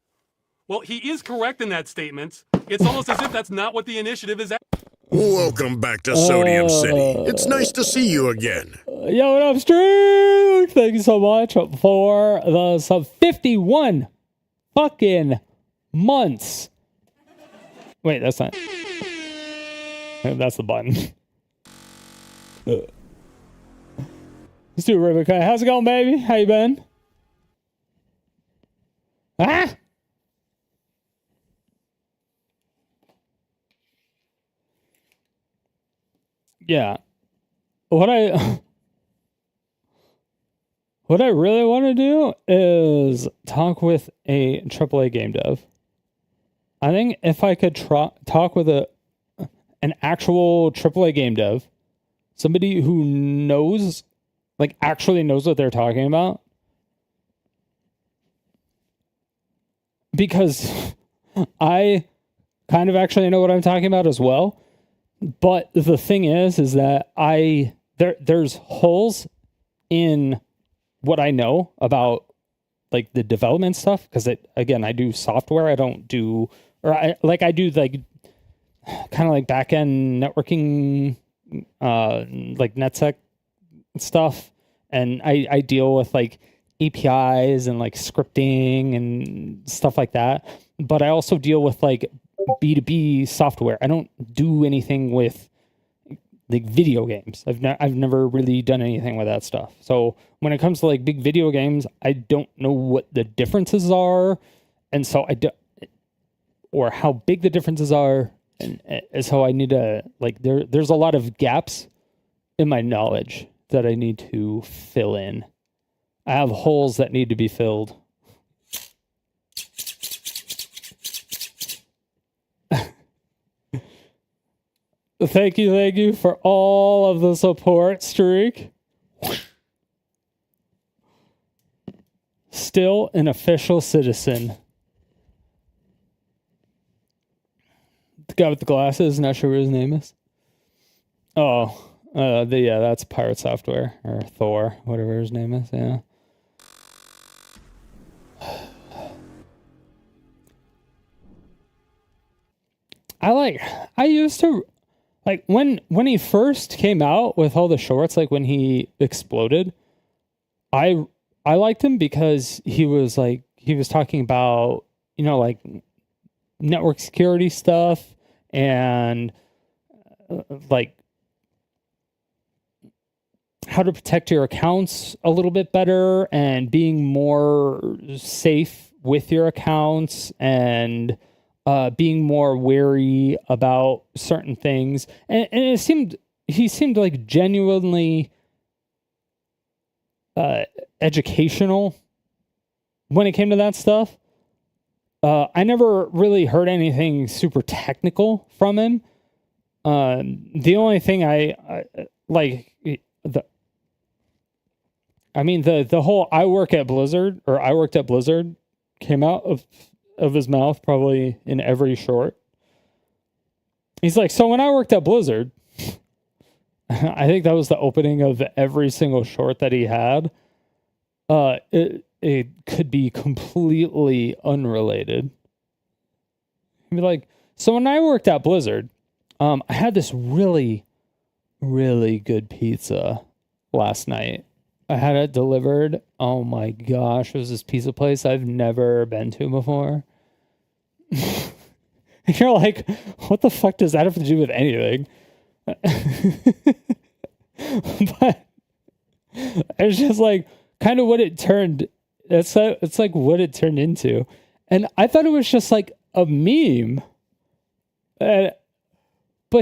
Well, he is correct in that statement. It's almost as if that's not what the initiative is at. Welcome back to Sodium City. It's nice to see you again. Yo, what up, Streak? Thank you so much for the sub 51 fucking months. Wait, that's not. That's the button. Let's do it, Rebecca. How's it going, baby? How you been? Ah! Yeah. What I what I really want to do is talk with a AAA game dev. I think if I could talk with an actual AAA game dev, somebody who knows, like actually knows what they're talking about, because I kind of actually know what I'm talking about as well. But the thing is that there's holes in what I know about like the development stuff, because I do software. I don't do, or I do like kind of like back end networking, like NetSec stuff, and I deal with like APIs and like scripting and stuff like that. But I also deal with like B2B software. I don't do anything with like video games. I've never really done anything with that stuff. So when it comes to like big video games, I don't know what the differences are, and so or how big the differences are, and so I need to like there's a lot of gaps in my knowledge that I need to fill in. I have holes that need to be filled. Thank you for all of the support, Streak. Still an official citizen. The guy with the glasses, not sure what his name is. Oh, yeah, that's Pirate Software, or Thor, whatever his name is, yeah. I used to, like, when he first came out with all the shorts, like when he exploded, I liked him because he was talking about, like network security stuff and like how to protect your accounts a little bit better and being more safe with your accounts and being more wary about certain things. And he seemed like genuinely educational when it came to that stuff. I never really heard anything super technical from him. The only thing the whole I worked at Blizzard came out of his mouth probably in every short. He's like, so when I worked at Blizzard, I think that was the opening of every single short that he had. It could be completely unrelated. He'd be like, so when I worked at Blizzard, I had this really, really good pizza last night. I had it delivered. Oh my gosh, it was this pizza place I've never been to before. And you're like, what the fuck does that have to do with anything? But it's just like kind of what it turned. It's like what it turned into. And I thought it was just like a meme. But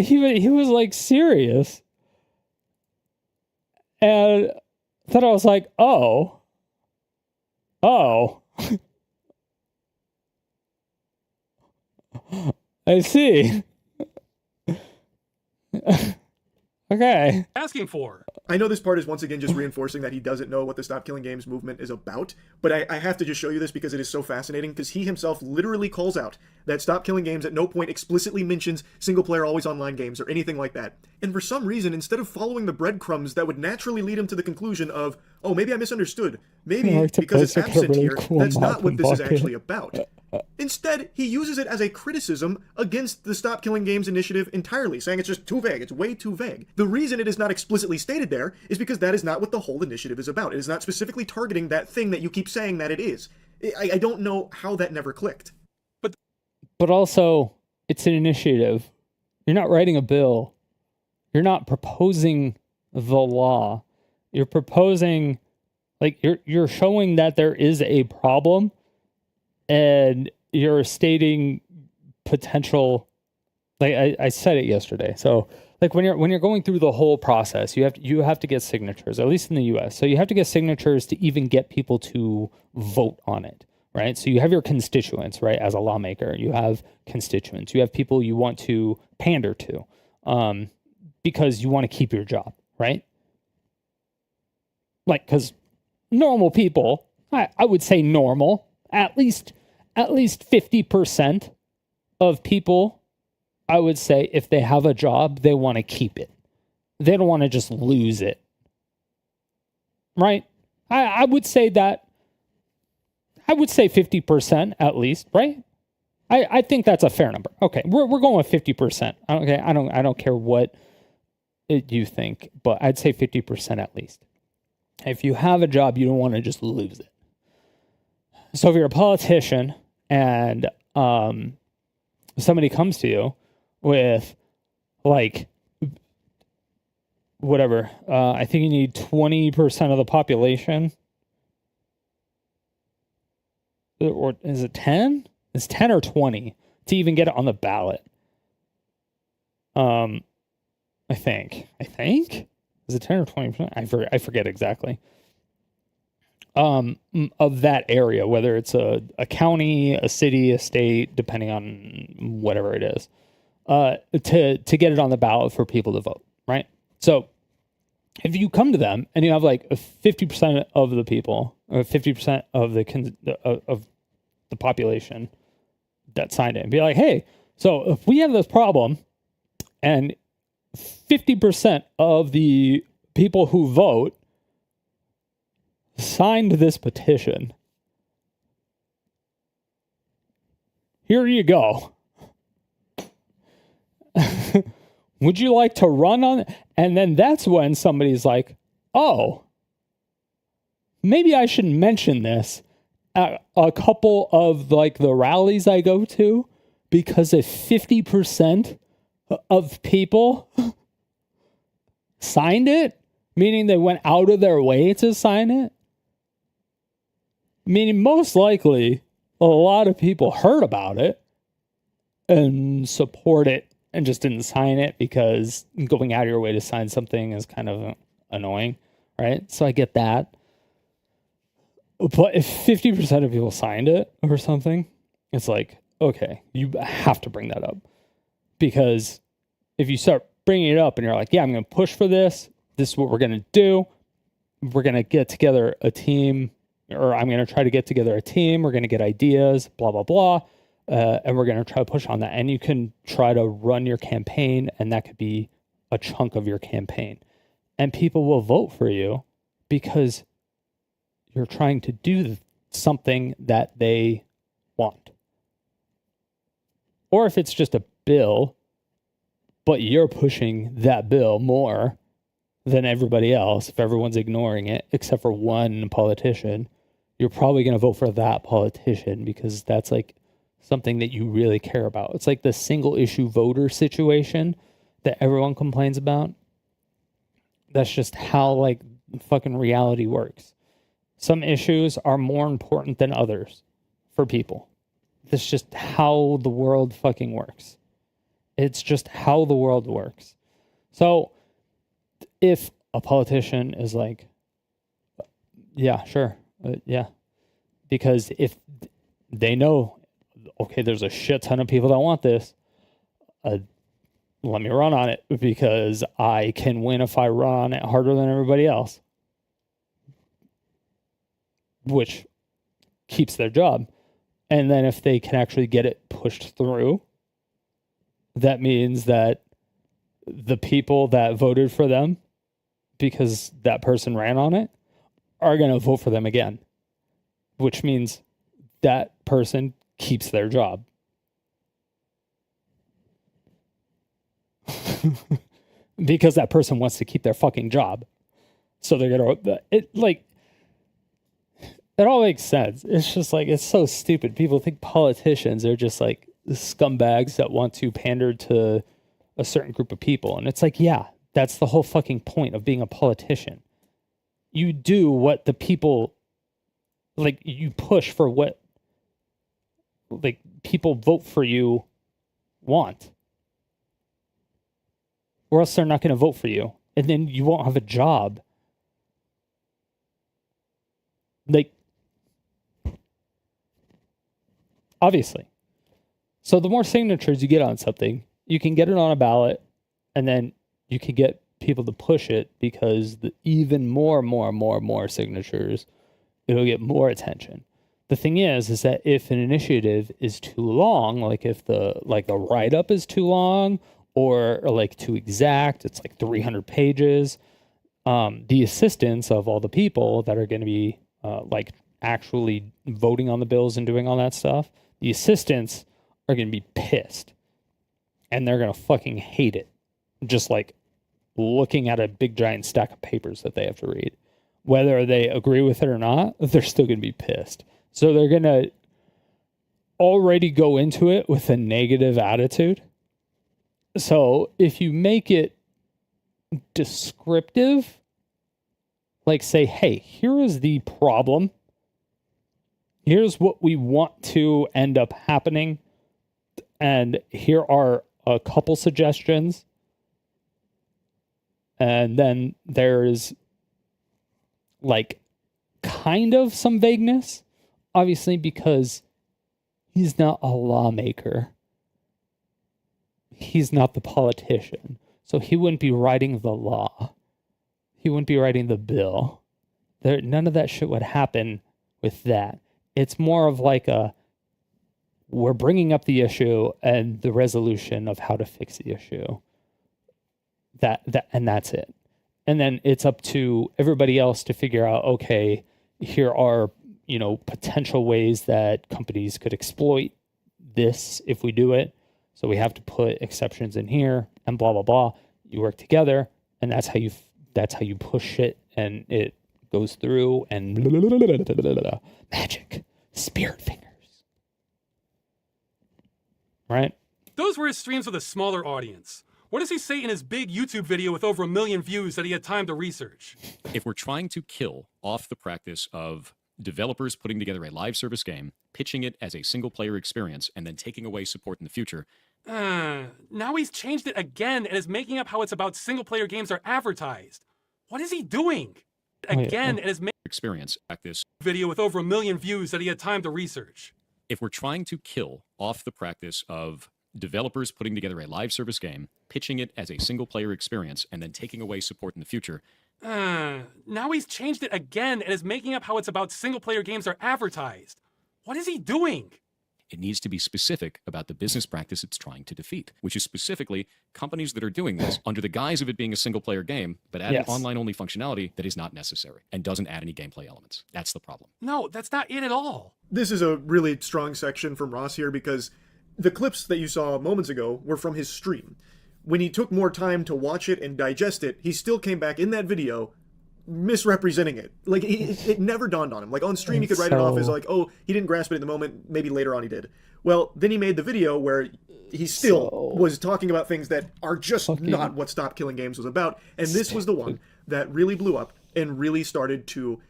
he was like serious. And then I was like, oh. I see. Okay. Asking for. I know this part is once again just reinforcing that he doesn't know what the Stop Killing Games movement is about, but I have to just show you this because it is so fascinating, because he himself literally calls out that Stop Killing Games at no point explicitly mentions single-player always online games or anything like that. And for some reason, instead of following the breadcrumbs that would naturally lead him to the conclusion of, oh, maybe I misunderstood, maybe because it's absent here, that's not what this is actually about. Instead, he uses it as a criticism against the Stop Killing Games initiative entirely, saying it's just too vague, it's way too vague. The reason it is not explicitly stated there is because that is not what the whole initiative is about. It is not specifically targeting that thing that you keep saying that it is. I don't know how that never clicked. But also, it's an initiative. You're not writing a bill. You're not proposing the law. You're proposing, like, you're showing that there is a problem and you're stating potential, like I said it yesterday. So like when you're going through the whole process, you have to get signatures, at least in the US. So you have to get signatures to even get people to vote on it, right? So you have your constituents, right? As a lawmaker, you have constituents, you have people you want to pander to, because you want to keep your job, right? Like, because normal people, I would say normal, at least 50% of people, I would say if they have a job, they want to keep it. They don't want to just lose it. Right? I would say that. I would say 50% at least, right? I think that's a fair number. Okay, we're going with 50%. Okay, I don't care what you think, but I'd say 50% at least. If you have a job, you don't want to just lose it. So if you're a politician and somebody comes to you with like whatever, I think you need 20% of the population, or is it 10? It's 10 or 20 to even get it on the ballot. I think is it 10 or 20%? I forget exactly. Of that area, whether it's a county, a city, a state, depending on whatever it is, to get it on the ballot for people to vote, right? So if you come to them and you have like 50% of the people, or 50% of the population that signed it, and be like, hey, so if we have this problem and 50% of the people who vote signed this petition, here you go. Would you like to run on it? And then that's when somebody's like, oh, maybe I should mention this at a couple of like the rallies I go to, because if 50% of people signed it, meaning they went out of their way to sign it, meaning most likely a lot of people heard about it and support it and just didn't sign it because going out of your way to sign something is kind of annoying, right? So I get that. But if 50% of people signed it or something, it's like, okay, you have to bring that up. Because if you start bringing it up and you're like, yeah, I'm going to push for this. This is what we're going to do. We're going to get together a team, or I'm going to try to get together a team. We're going to get ideas, blah, blah, blah. And we're going to try to push on that. And you can try to run your campaign, and that could be a chunk of your campaign. And people will vote for you because you're trying to do something that they want. Or if it's just a bill, but you're pushing that bill more than everybody else, if everyone's ignoring it, except for one politician, you're probably going to vote for that politician because that's like something that you really care about. It's like the single issue voter situation that everyone complains about. That's just how like fucking reality works. Some issues are more important than others for people. That's just how the world fucking works. It's just how the world works. So if a politician is like, yeah, sure, yeah. Because if they know, okay, there's a shit ton of people that want this, let me run on it because I can win if I run on it harder than everybody else. Which keeps their job. And then if they can actually get it pushed through, that means that the people that voted for them because that person ran on it are going to vote for them again, which means that person keeps their job. Because that person wants to keep their fucking job. So they're going to, it all makes sense. It's just like, it's so stupid. People think politicians are just like scumbags that want to pander to a certain group of people. And it's like, yeah, that's the whole fucking point of being a politician. You do what the people, like, you push for what like people vote for you want. Or else they're not going to vote for you. And then you won't have a job. Like, obviously. So the more signatures you get on something, you can get it on a ballot, and then you can get people to push it, because the even more signatures, it'll get more attention. The thing is that if an initiative is too long, like if the write-up is too long, or like too exact, it's like 300 pages, the assistants of all the people that are going to be like actually voting on the bills and doing all that stuff, the assistants are going to be pissed, and they're going to fucking hate it. Just like looking at a big giant stack of papers that they have to read. Whether they agree with it or not, they're still going to be pissed. So they're going to already go into it with a negative attitude. So if you make it descriptive, like say, hey, here is the problem. Here's what we want to end up happening. And here are a couple suggestions. And then there's like kind of some vagueness, obviously, because he's not a lawmaker. He's not the politician. So he wouldn't be writing the law. He wouldn't be writing the bill. None of that shit would happen with that. It's more of like we're bringing up the issue and the resolution of how to fix the issue. And that's it. And then it's up to everybody else to figure out, okay, here are, potential ways that companies could exploit this if we do it. So we have to put exceptions in here and blah, blah, blah. You work together, and that's how you push it, and it goes through, and magic, spirit fingers. Right? Those were his streams with a smaller audience. What does he say in his big YouTube video with over 1 million views that he had time to research? If we're trying to kill off the practice of developers putting together a live service game, pitching it as a single-player experience, and then taking away support in the future... now he's changed it again and is making up how it's about single-player games are advertised. What is he doing? Again, and is making... experience at this video with over 1 million views that he had time to research. If we're trying to kill off the practice of developers putting together a live service game, pitching it as a single-player experience, and then taking away support in the future... now he's changed it again and is making up how it's about single-player games are advertised. What is he doing? It needs to be specific about the business practice it's trying to defeat, which is specifically companies that are doing this under the guise of it being a single-player game, but adding online-only functionality that is not necessary and doesn't add any gameplay elements. That's the problem. No, that's not it at all. This is a really strong section from Ross here, because the clips that you saw moments ago were from his stream. When he took more time to watch it and digest it, he still came back in that video misrepresenting it. Like, it never dawned on him. Like, on stream, he could write it off as like, oh, he didn't grasp it at the moment, maybe later on he did. Well, then he made the video where he still was talking about things that are just not what Stop Killing Games was about, and this was the one that really blew up and really started to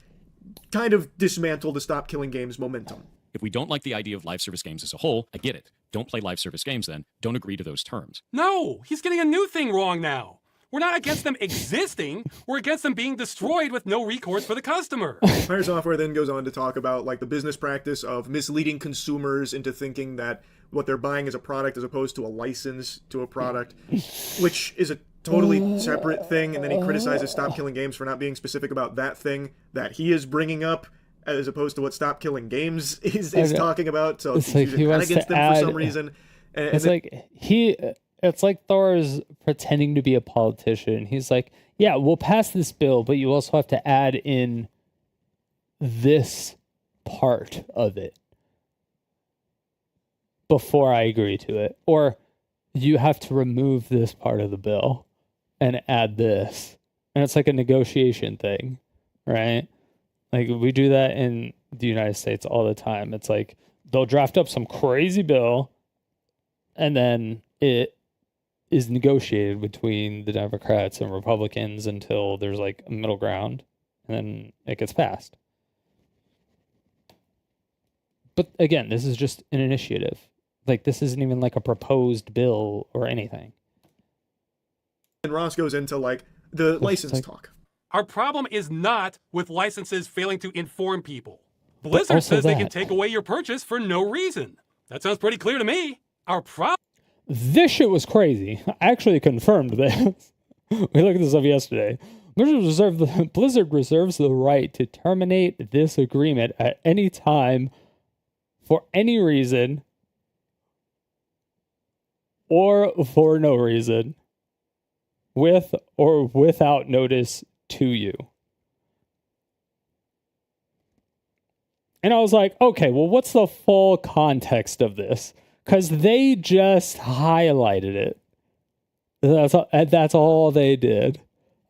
kind of dismantle the Stop Killing Games momentum. If we don't like the idea of live service games as a whole, I get it. Don't play live service games then. Don't agree to those terms. No, he's getting a new thing wrong now. We're not against them existing. We're against them being destroyed with no recourse for the customer. Fire Software then goes on to talk about like the business practice of misleading consumers into thinking that what they're buying is a product as opposed to a license to a product, which is a totally separate thing. And then he criticizes Stop Killing Games for not being specific about that thing that he is bringing up, as opposed to what Stop Killing Games is talking about. So it's like he wants against to them add, for some reason. And it's like it's like Thor is pretending to be a politician. He's like, yeah, we'll pass this bill, but you also have to add in this part of it before I agree to it. Or you have to remove this part of the bill and add this. And it's like a negotiation thing, right? Like, we do that in the United States all the time. It's like they'll draft up some crazy bill, and then it is negotiated between the Democrats and Republicans until there's like a middle ground, and then it gets passed. But again, this is just an initiative. Like, this isn't even like a proposed bill or anything. And Ross goes into like the license talk. Our problem is not with licenses failing to inform people. Blizzard says they can take away your purchase for no reason. That sounds pretty clear to me. Our problem... This shit was crazy. I actually confirmed this. We looked at this up yesterday. Blizzard reserves the right to terminate this agreement at any time for any reason or for no reason, with or without notice to you. And I was like, okay, well, what's the full context of this? Because they just highlighted it. That's all they did.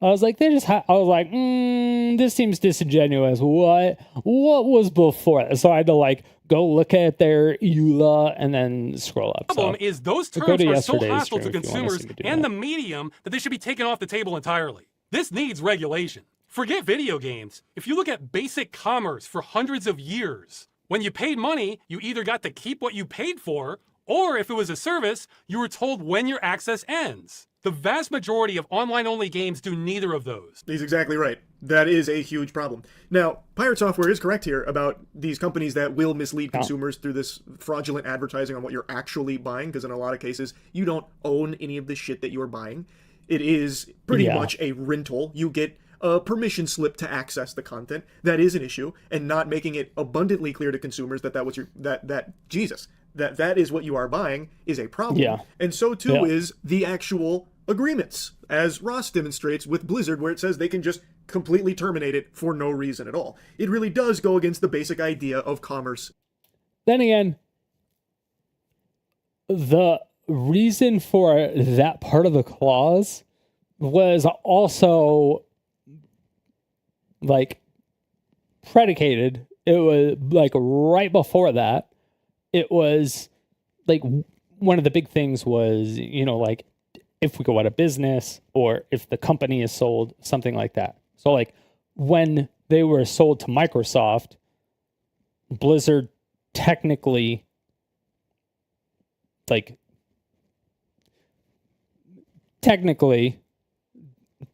I was like, I was like, this seems disingenuous. What was before that? So I had to like go look at their EULA and then scroll up. The problem is those terms are so hostile to consumers and the medium that they should be taken off the table entirely. This needs regulation. Forget video games. If you look at basic commerce for hundreds of years, when you paid money, you either got to keep what you paid for, or if it was a service, you were told when your access ends. The vast majority of online-only games do neither of those. He's exactly right. That is a huge problem. Now, Pirate Software is correct here about these companies that will mislead consumers through this fraudulent advertising on what you're actually buying, because in a lot of cases, you don't own any of the shit that you're buying. It is pretty much a rental. You get a permission slip to access the content. That is an issue, and not making it abundantly clear to consumers that that is what you are buying is a problem. Yeah. And so too is the actual agreements, as Ross demonstrates with Blizzard, where it says they can just completely terminate it for no reason at all. It really does go against the basic idea of commerce. Then again, the reason for that part of the clause was also like predicated. It was like right before that, it was like one of the big things was, like if we go out of business or if the company is sold, something like that. So like when they were sold to Microsoft, Blizzard technically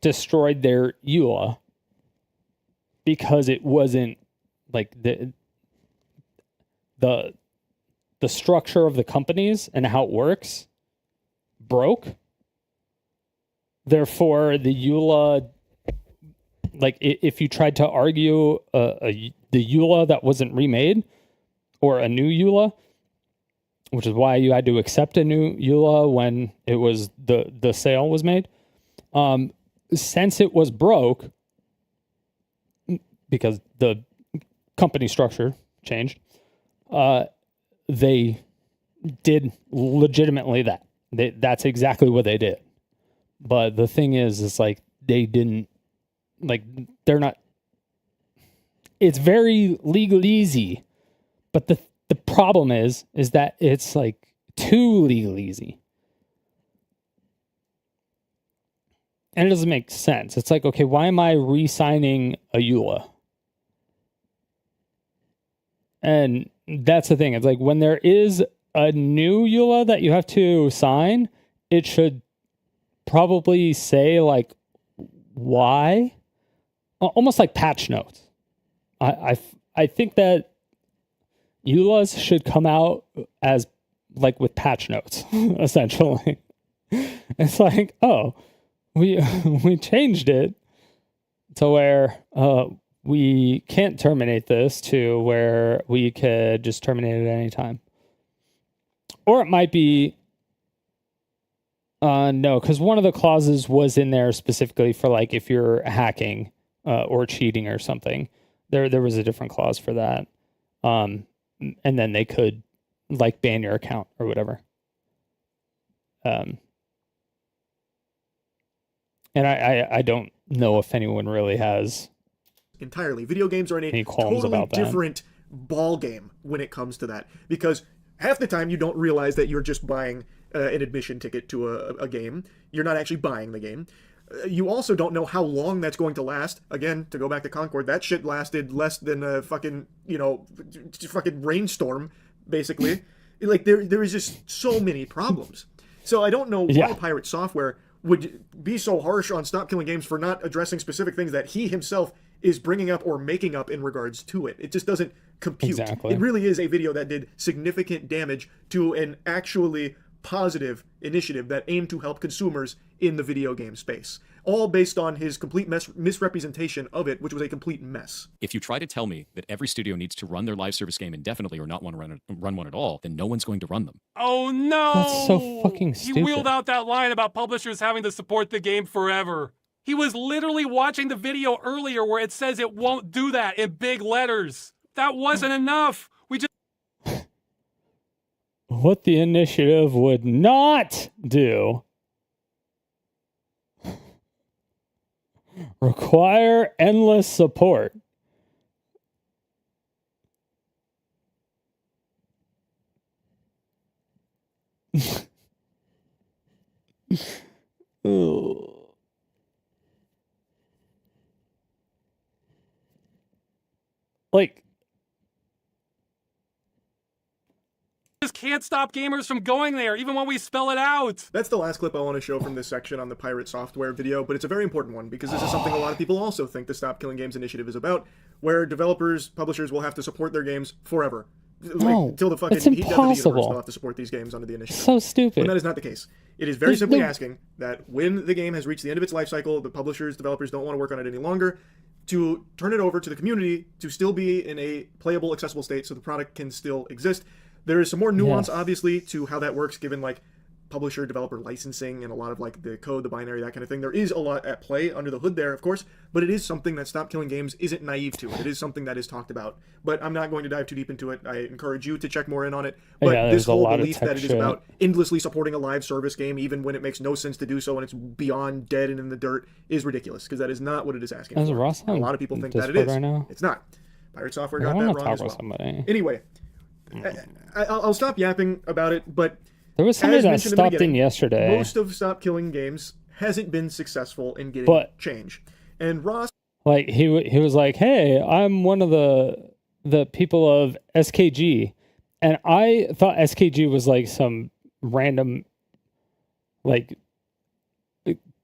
destroyed their EULA because it wasn't like the structure of the companies and how it works broke. Therefore, the EULA, like if you tried to argue the EULA that wasn't remade or a new EULA, which is why you had to accept a new EULA when it was the sale was made, since it was broke because the company structure changed, they did legitimately that. That's exactly what they did. But the thing is like they didn't, like they're not, it's very legal-easy, but the problem is that it's like too legal-easy. And it doesn't make sense. It's like, okay, why am I re-signing a EULA? And that's the thing. It's like when there is a new EULA that you have to sign, it should probably say like why, almost like patch notes. I think that EULAs should come out as like with patch notes essentially. It's like, oh, we changed it to where we can't terminate this to where we could just terminate it at any time. Or it might be no, because one of the clauses was in there specifically for like if you're hacking or cheating or something. There was a different clause for that. And then they could like ban your account or whatever. And I don't know if anyone really has entirely. Video games are in a totally totally different ball game when it comes to that, because half the time you don't realize that you're just buying an admission ticket to a game. You're not actually buying the game. You also don't know how long that's going to last. Again, to go back to Concord, that shit lasted less than a fucking, fucking rainstorm, basically. Like, there is just so many problems. So I don't know why Pirate Software would be so harsh on Stop Killing Games for not addressing specific things that he himself is bringing up or making up in regards to it. It just doesn't compute. Exactly. It really is a video that did significant damage to an actually positive initiative that aimed to help consumers in the video game space, all based on his complete misrepresentation of it, which was a complete mess. If you try to tell me that every studio needs to run their live service game indefinitely or not want to run one at all, then no one's going to run them. Oh no! That's so fucking stupid. He wheeled out that line about publishers having to support the game forever. He was literally watching the video earlier where it says it won't do that in big letters. That wasn't enough. We just... What the initiative would not do. Require endless support. Like, just can't stop gamers from going there, even when we spell it out. That's the last clip I want to show from this section on the Pirate Software video, but it's a very important one because this is something a lot of people also think the Stop Killing Games initiative is about, where developers, publishers will have to support their games forever. No, till the fucking it's heat death of the universe, impossible. they'll have to support these games under the initiative. So stupid. When that is not the case. It is very simply asking that when the game has reached the end of its life cycle, the publishers, developers don't want to work on it any longer, to turn it over to the community to still be in a playable, accessible state so the product can still exist. There is some more nuance, obviously, to how that works, given, like, publisher, developer licensing and a lot of, like, the code, the binary, that kind of thing. There is a lot at play under the hood there, of course, but it is something that Stop Killing Games isn't naive to. It is something that is talked about. But I'm not going to dive too deep into it. I encourage you to check more in on it. But this whole belief that it is about endlessly supporting a live service game, even when it makes no sense to do so and it's beyond dead and in the dirt, is ridiculous, because that is not what it is asking for. A lot of people think that it is. Right now? It's not. Pirate Software got that wrong as well. Somebody. Anyway, I'll stop yapping about it, but there was somebody that stopped in yesterday. Most of Stop Killing Games hasn't been successful in getting change. And Ross, like, he was like, "Hey, I'm one of the people of SKG," and I thought SKG was like some random, like,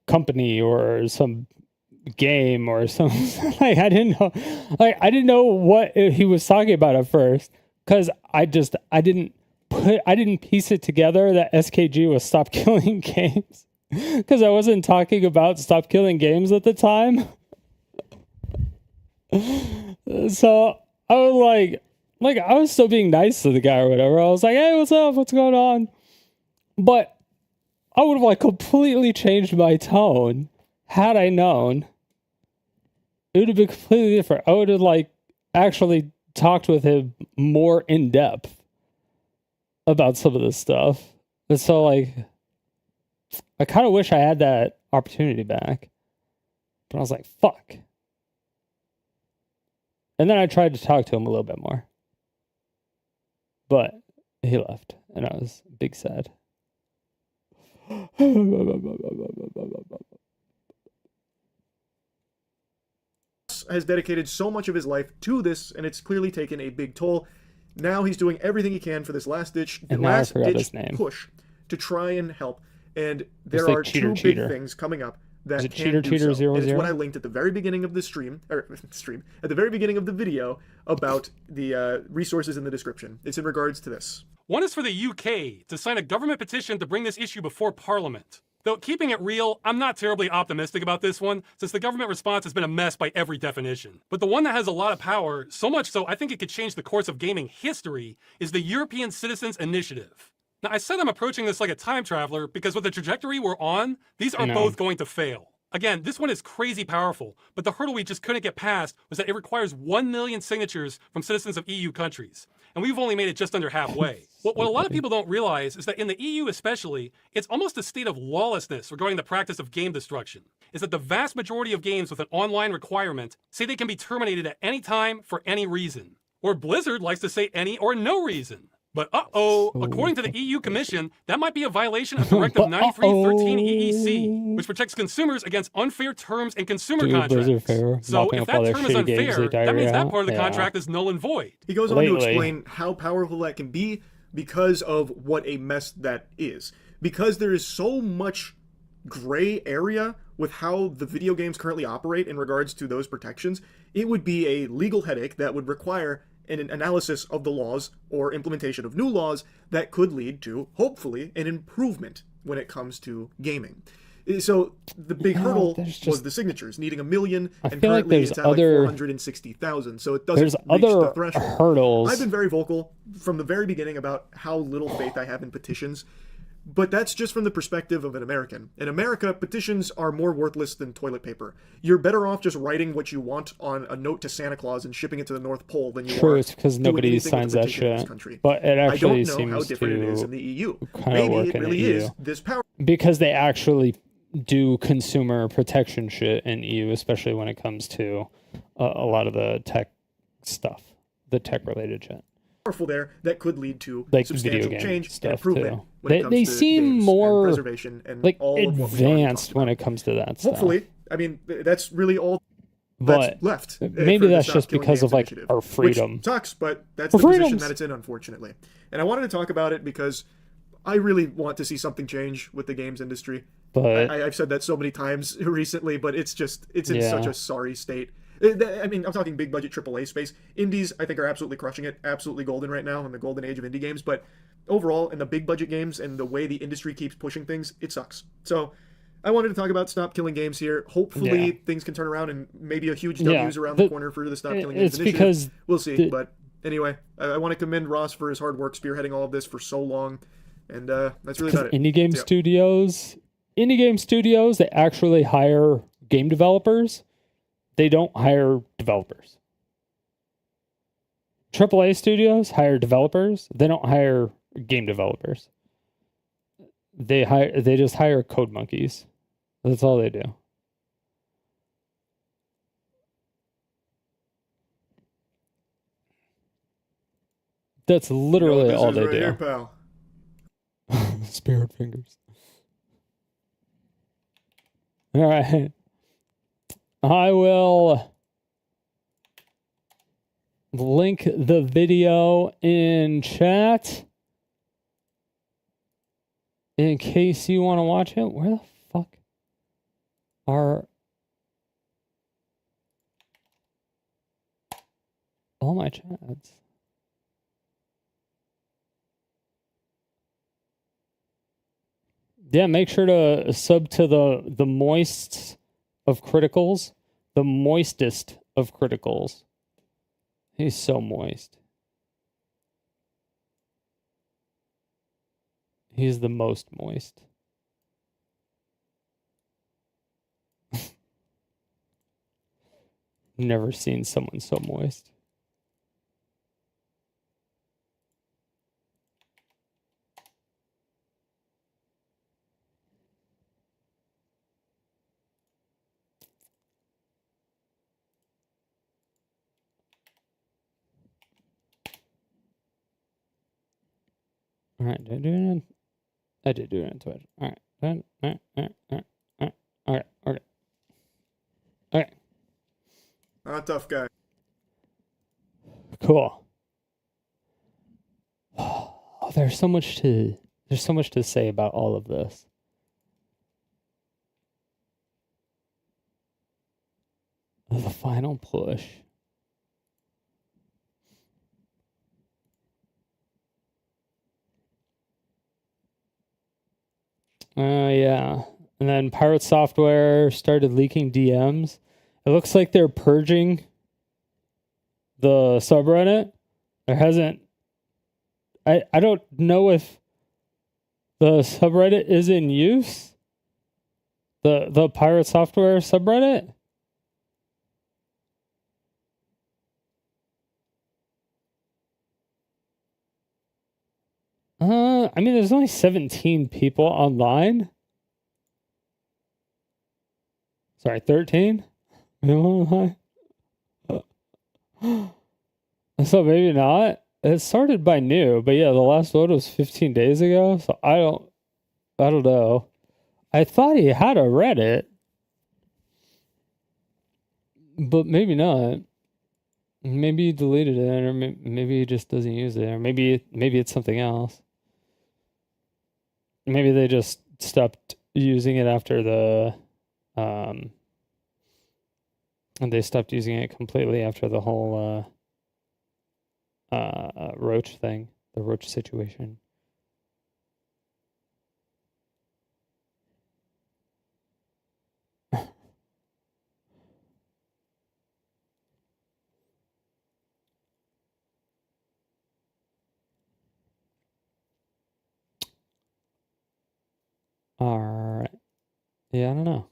company or some game or something. Like, I didn't know what he was talking about at first, because I didn't piece it together that SKG was Stop Killing Games, because I wasn't talking about Stop Killing Games at the time. So I was like I was still being nice to the guy or whatever. I was like, "Hey, what's up? What's going on?" But I would have, like, completely changed my tone had I known. It would have been completely different. I would have, like, actually talked with him more in depth about some of this stuff. And so, like, I kind of wish I had that opportunity back. But I was like, fuck. And then I tried to talk to him a little bit more. But he left, and I was big sad. has dedicated so much of his life to this, and it's clearly taken a big toll. Now he's doing everything he can for this last-ditch push to try and help. And there are two big things coming up that can do so. And it's what I linked at the very beginning of the at the very beginning of the video about the resources in the description. It's in regards to this. One is for the UK to sign a government petition to bring this issue before Parliament. Though, keeping it real, I'm not terribly optimistic about this one, since the government response has been a mess by every definition. But the one that has a lot of power, so much so I think it could change the course of gaming history, is the European Citizens Initiative. Now, I said I'm approaching this like a time traveler because with the trajectory we're on, these are both going to fail. Again, this one is crazy powerful, but the hurdle we just couldn't get past was that it requires 1 million signatures from citizens of EU countries. And we've only made it just under halfway. What a lot of people don't realize is that in the EU especially, it's almost a state of lawlessness regarding the practice of game destruction. Is that the vast majority of games with an online requirement say they can be terminated at any time for any reason. Or Blizzard likes to say any or no reason. But according to the EU Commission, that might be a violation of Directive 9313 EEC, which protects consumers against unfair terms and consumer contracts. So if that term is unfair, that means that part of the contract is null and void. He goes on to explain how powerful that can be because of what a mess that is. Because there is so much gray area with how the video games currently operate in regards to those protections, it would be a legal headache that would require an analysis of the laws or implementation of new laws that could lead to, hopefully, an improvement when it comes to gaming. So the big hurdle was the signatures, needing 1 million, and currently it's at like 460,000, so it doesn't reach the threshold. Hurdles. I've been very vocal from the very beginning about how little faith I have in petitions, but that's just from the perspective of an American. In America, petitions are more worthless than toilet paper. You're better off just writing what you want on a note to Santa Claus and shipping it to the North Pole than you are. It's because nobody signs that shit. But it actually seems how different it is in the EU. Maybe it really is this power. Because they actually do consumer protection shit in EU, especially when it comes to a lot of the tech stuff, the tech related shit. Powerful there that could lead to like substantial change and improvement too. When it comes they to seem more and preservation and like all advanced of when it comes to that stuff. Hopefully, I mean that's really all that's left. Maybe that's just because of like our freedom. Which sucks, but that's the position that it's in, unfortunately. And I wanted to talk about it because I really want to see something change with the games industry. But I've said that so many times recently, but it's in such a sorry state. I mean, I'm talking big budget AAA space. Indies, I think, are absolutely crushing it, absolutely golden right now in the golden age of indie games. But overall, in the big budget games and the way the industry keeps pushing things, it sucks. So I wanted to talk about Stop Killing Games here. Hopefully things can turn around and maybe a huge W's around the corner for the Stop Killing Games initiative. Because we'll see. But anyway, I want to commend Ross for his hard work spearheading all of this for so long. And that's really about it. Indie game studios, they actually hire game developers. They don't hire developers. AAA studios hire developers. They don't hire game developers. They just hire code monkeys. That's all they do. That's literally all they do. Here, pal. Spirit fingers. All right. I will link the video in chat in case you want to watch it. Where the fuck are all my chats? Yeah, make sure to sub to the moist of criticals, the moistest of criticals. He's so moist. He's the most moist. Never seen someone so moist. All right, did I do it on? I did do it on Twitch. All right, okay. Tough guy. Cool. Oh, there's so much to say about all of this. The final push. Yeah. And then Pirate Software started leaking DMs. It looks like they're purging the subreddit. There hasn't... I don't know if the subreddit is in use. The Pirate Software subreddit. I mean, there's only 17 people online. Sorry, 13? So maybe not. It started by new, but yeah, the last vote was 15 days ago, so I don't know. I thought he had a Reddit, but maybe not. Maybe he deleted it, or maybe he just doesn't use it, or maybe it's something else. Maybe they just stopped using it after the and they stopped using it completely after the whole roach thing, the roach situation. All right. Yeah, I don't know.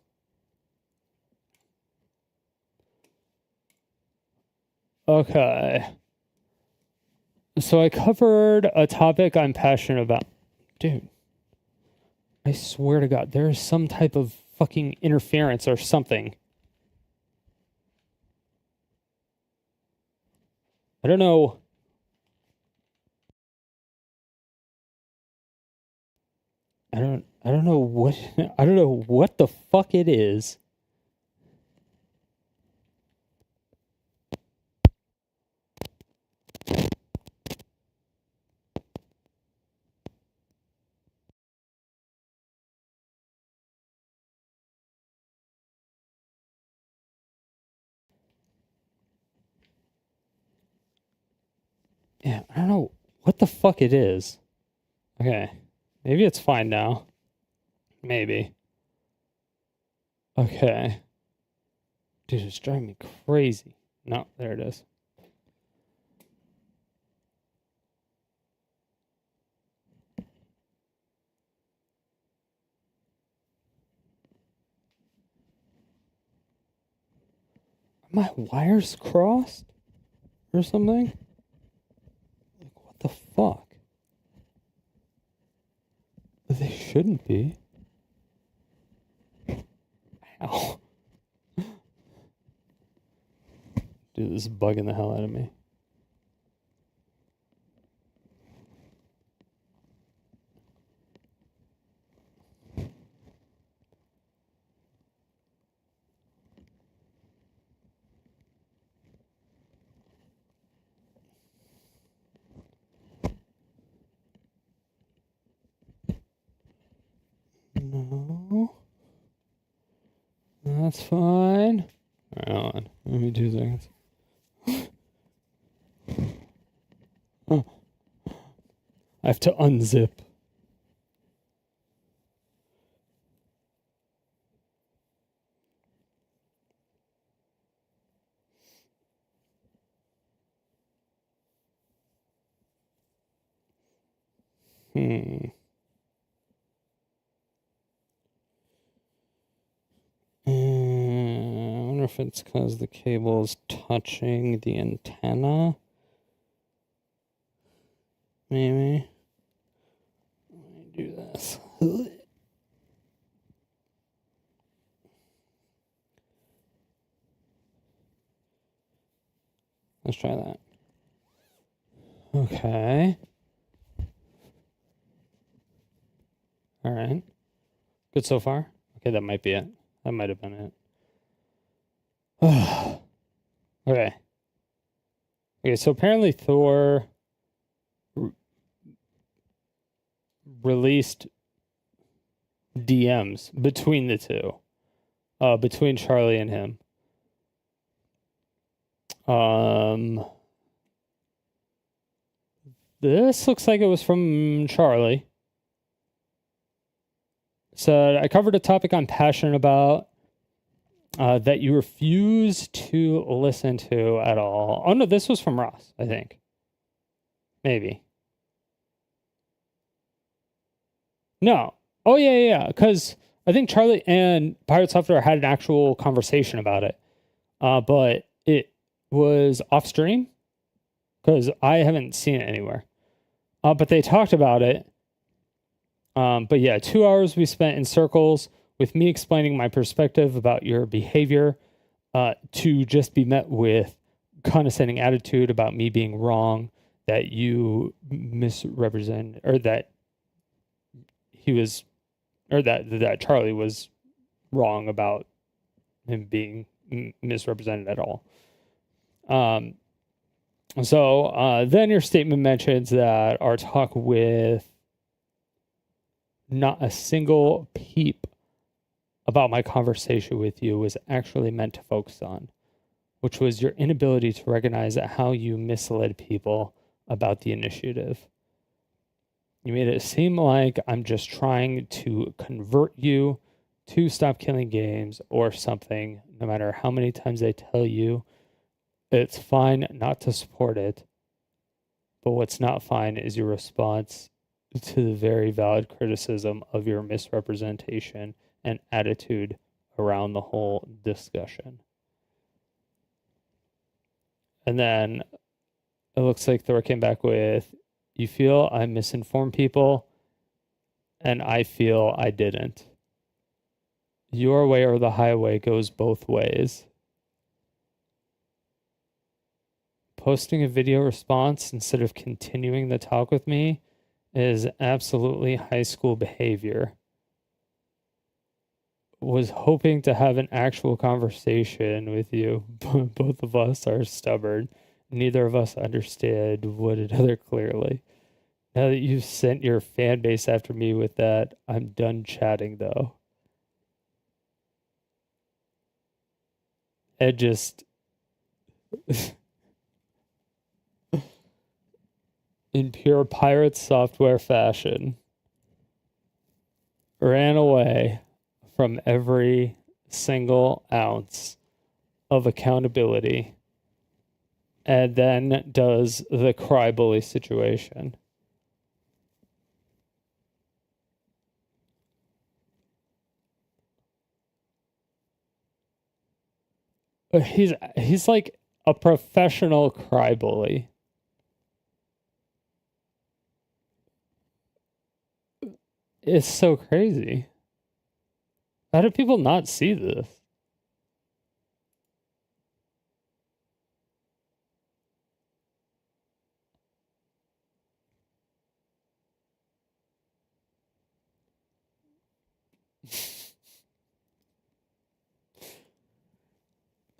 Okay. So I covered a topic I'm passionate about. Dude, I swear to God, there is some type of fucking interference or something. I don't know. I don't know what I don't know what the fuck it is. Yeah, I don't know what the fuck it is. Okay. Maybe it's fine now. Maybe. Okay. Dude, it's driving me crazy. No, there it is. Are my wires crossed? Or something? Like, what the fuck? They shouldn't be. Ow. Dude, this is bugging the hell out of me. No. That's fine. Alright, hold on. Give me 2 seconds. Oh. I have to unzip. I wonder if it's because the cable is touching the antenna. Maybe. Let me do this. Let's try that. Okay. All right. Good so far. Okay, that might be it. That might have been it. Okay. Okay, so apparently Thor released DMs between the two. Between Charlie and him. This looks like it was from Charlie. So I covered a topic I'm passionate about that you refuse to listen to at all. Oh no, this was from Ross, I think. Maybe. No. Oh yeah. Because I think Charlie and Pirate Software had an actual conversation about it. But it was off stream because I haven't seen it anywhere. But they talked about it. But yeah, 2 hours we spent in circles with me explaining my perspective about your behavior to just be met with condescending attitude about me being wrong that you misrepresent, or that he was, or that Charlie was wrong about him being misrepresented at all. So then your statement mentions that our talk with not a single peep about my conversation with you was actually meant to focus on, which was your inability to recognize how you misled people about the initiative. You made it seem like I'm just trying to convert you to stop killing games or something, no matter how many times I tell you it's fine not to support it. But what's not fine is your response to the very valid criticism of your misrepresentation and attitude around the whole discussion. And then it looks like Thor came back with, you feel I misinformed people, and I feel I didn't. Your way or the highway goes both ways. Posting a video response instead of continuing the talk with me is absolutely high school behavior. Was hoping to have an actual conversation with you. Both of us are stubborn. Neither of us understood one another clearly. Now that you've sent your fan base after me with that, I'm done chatting though. And just in pure pirate software fashion, ran away from every single ounce of accountability, and then does the cry bully situation. He's like a professional cry bully. It's so crazy. How do people not see this?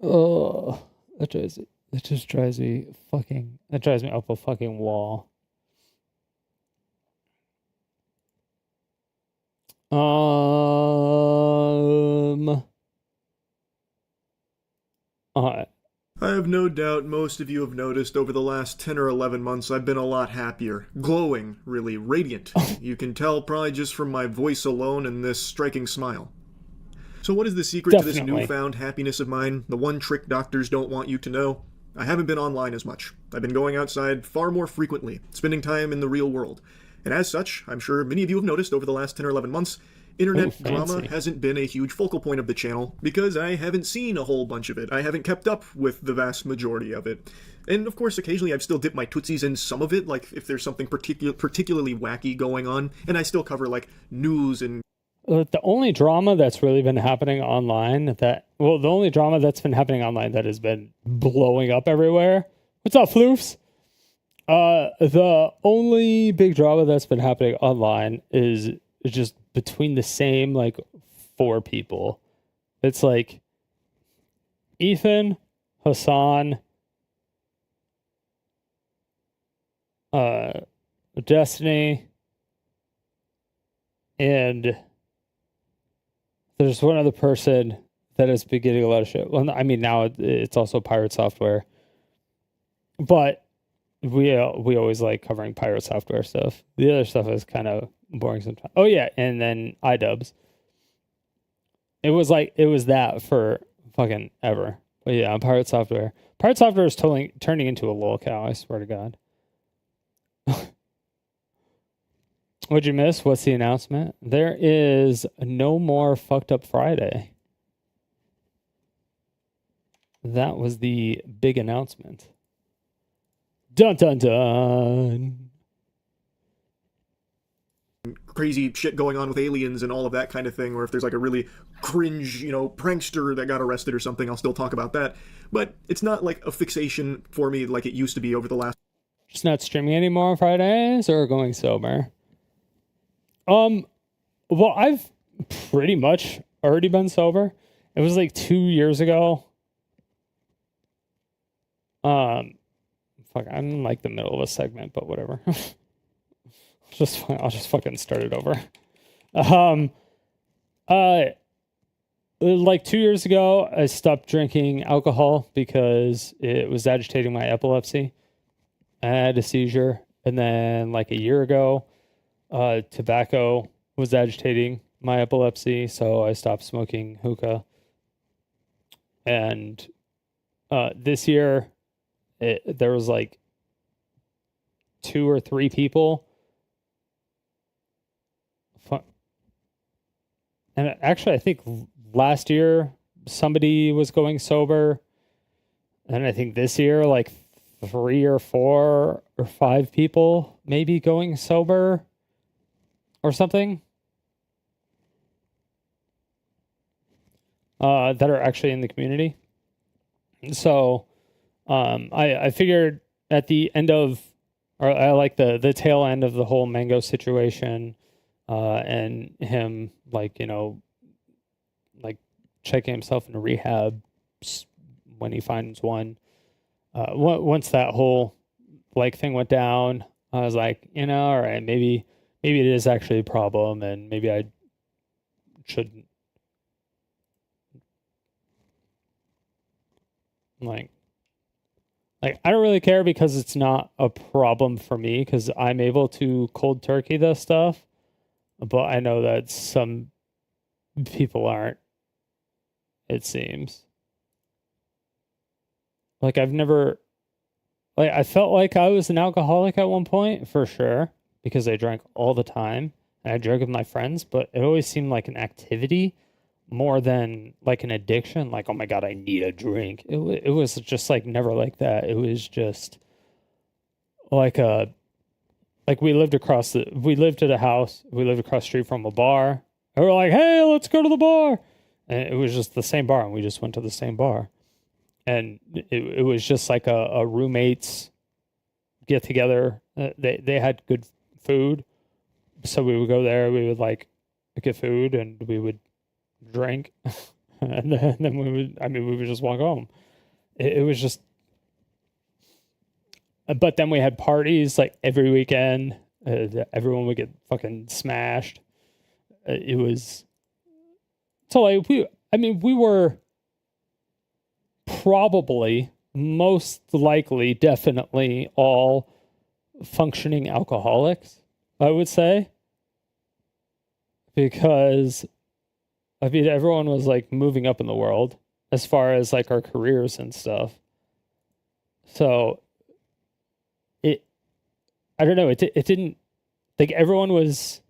Oh, that just drives me up a fucking wall. I have no doubt most of you have noticed over the last 10 or 11 months I've been a lot happier. Glowing, really, radiant. You can tell probably just from my voice alone and this striking smile. So what is the secret to this newfound happiness of mine? The one trick doctors don't want you to know? I haven't been online as much. I've been going outside far more frequently, spending time in the real world. And as such, I'm sure many of you have noticed over the last 10 or 11 months, internet drama hasn't been a huge focal point of the channel because I haven't seen a whole bunch of it. I haven't kept up with the vast majority of it. And of course, occasionally I've still dipped my tootsies in some of it, like if there's something particularly wacky going on, and I still cover like news and... The only drama that's really been happening online the only drama that's been happening online that has been blowing up everywhere. What's up, floofs? The only big drama that's been happening online is just between the same like 4 people. It's like Ethan, Hassan, Destiny, and there's one other person that has been getting a lot of shit. Well, I mean, now it's also Pirate Software, but we always like covering Pirate Software stuff. The other stuff is kind of boring sometimes. Oh yeah, and then iDubbbz. It was that for fucking ever. But yeah, Pirate Software. Pirate Software is turning into a lolcow, I swear to God. What'd you miss? What's the announcement? There is no more Fucked Up Friday. That was the big announcement. Dun dun dun. Crazy shit going on with aliens and all of that kind of thing, or if there's like a really cringe, prankster that got arrested or something, I'll still talk about that. But it's not like a fixation for me like it used to be over the last... Just not streaming anymore on Fridays or going sober? Well, I've pretty much already been sober. It was like 2 years ago. Fuck, I'm in like the middle of a segment, but whatever. I'll just fucking start it over. Like 2 years ago, I stopped drinking alcohol because it was agitating my epilepsy. I had a seizure, and then like a year ago, tobacco was agitating my epilepsy, so I stopped smoking hookah. And this year, there was like 2 or 3 people. And actually, I think last year somebody was going sober, and I think this year like 3 or 4 or 5 people maybe going sober or something. That are actually in the community. So I figured at the end of, or I like the tail end of the whole mango situation, and him like, you know, like checking himself into rehab when he finds one. Once that whole like thing went down, I was like, you know, all right, maybe it is actually a problem, and maybe I shouldn't like I don't really care because it's not a problem for me because I'm able to cold turkey this stuff, but I know that some people aren't, it seems. Like I've never, like I felt like I was an alcoholic at one point for sure because I drank all the time and I drank with my friends, but it always seemed like an activity more than like an addiction. Like, oh my God, I need a drink. It was just like never like that. It was just like we lived at a house. We lived across the street from a bar. And we're like, hey, let's go to the bar. And it was just the same bar, and we just went to the same bar. And it was just like a roommates get together. They had good food, so we would go there. We would like get food, and we would drink, and then we would just walk home. It was just, but then we had parties like every weekend. Everyone would get fucking smashed. It was so like we were probably most likely definitely all functioning alcoholics, I would say, because I mean everyone was like moving up in the world as far as like our careers and stuff. So I don't know, it didn't, like everyone was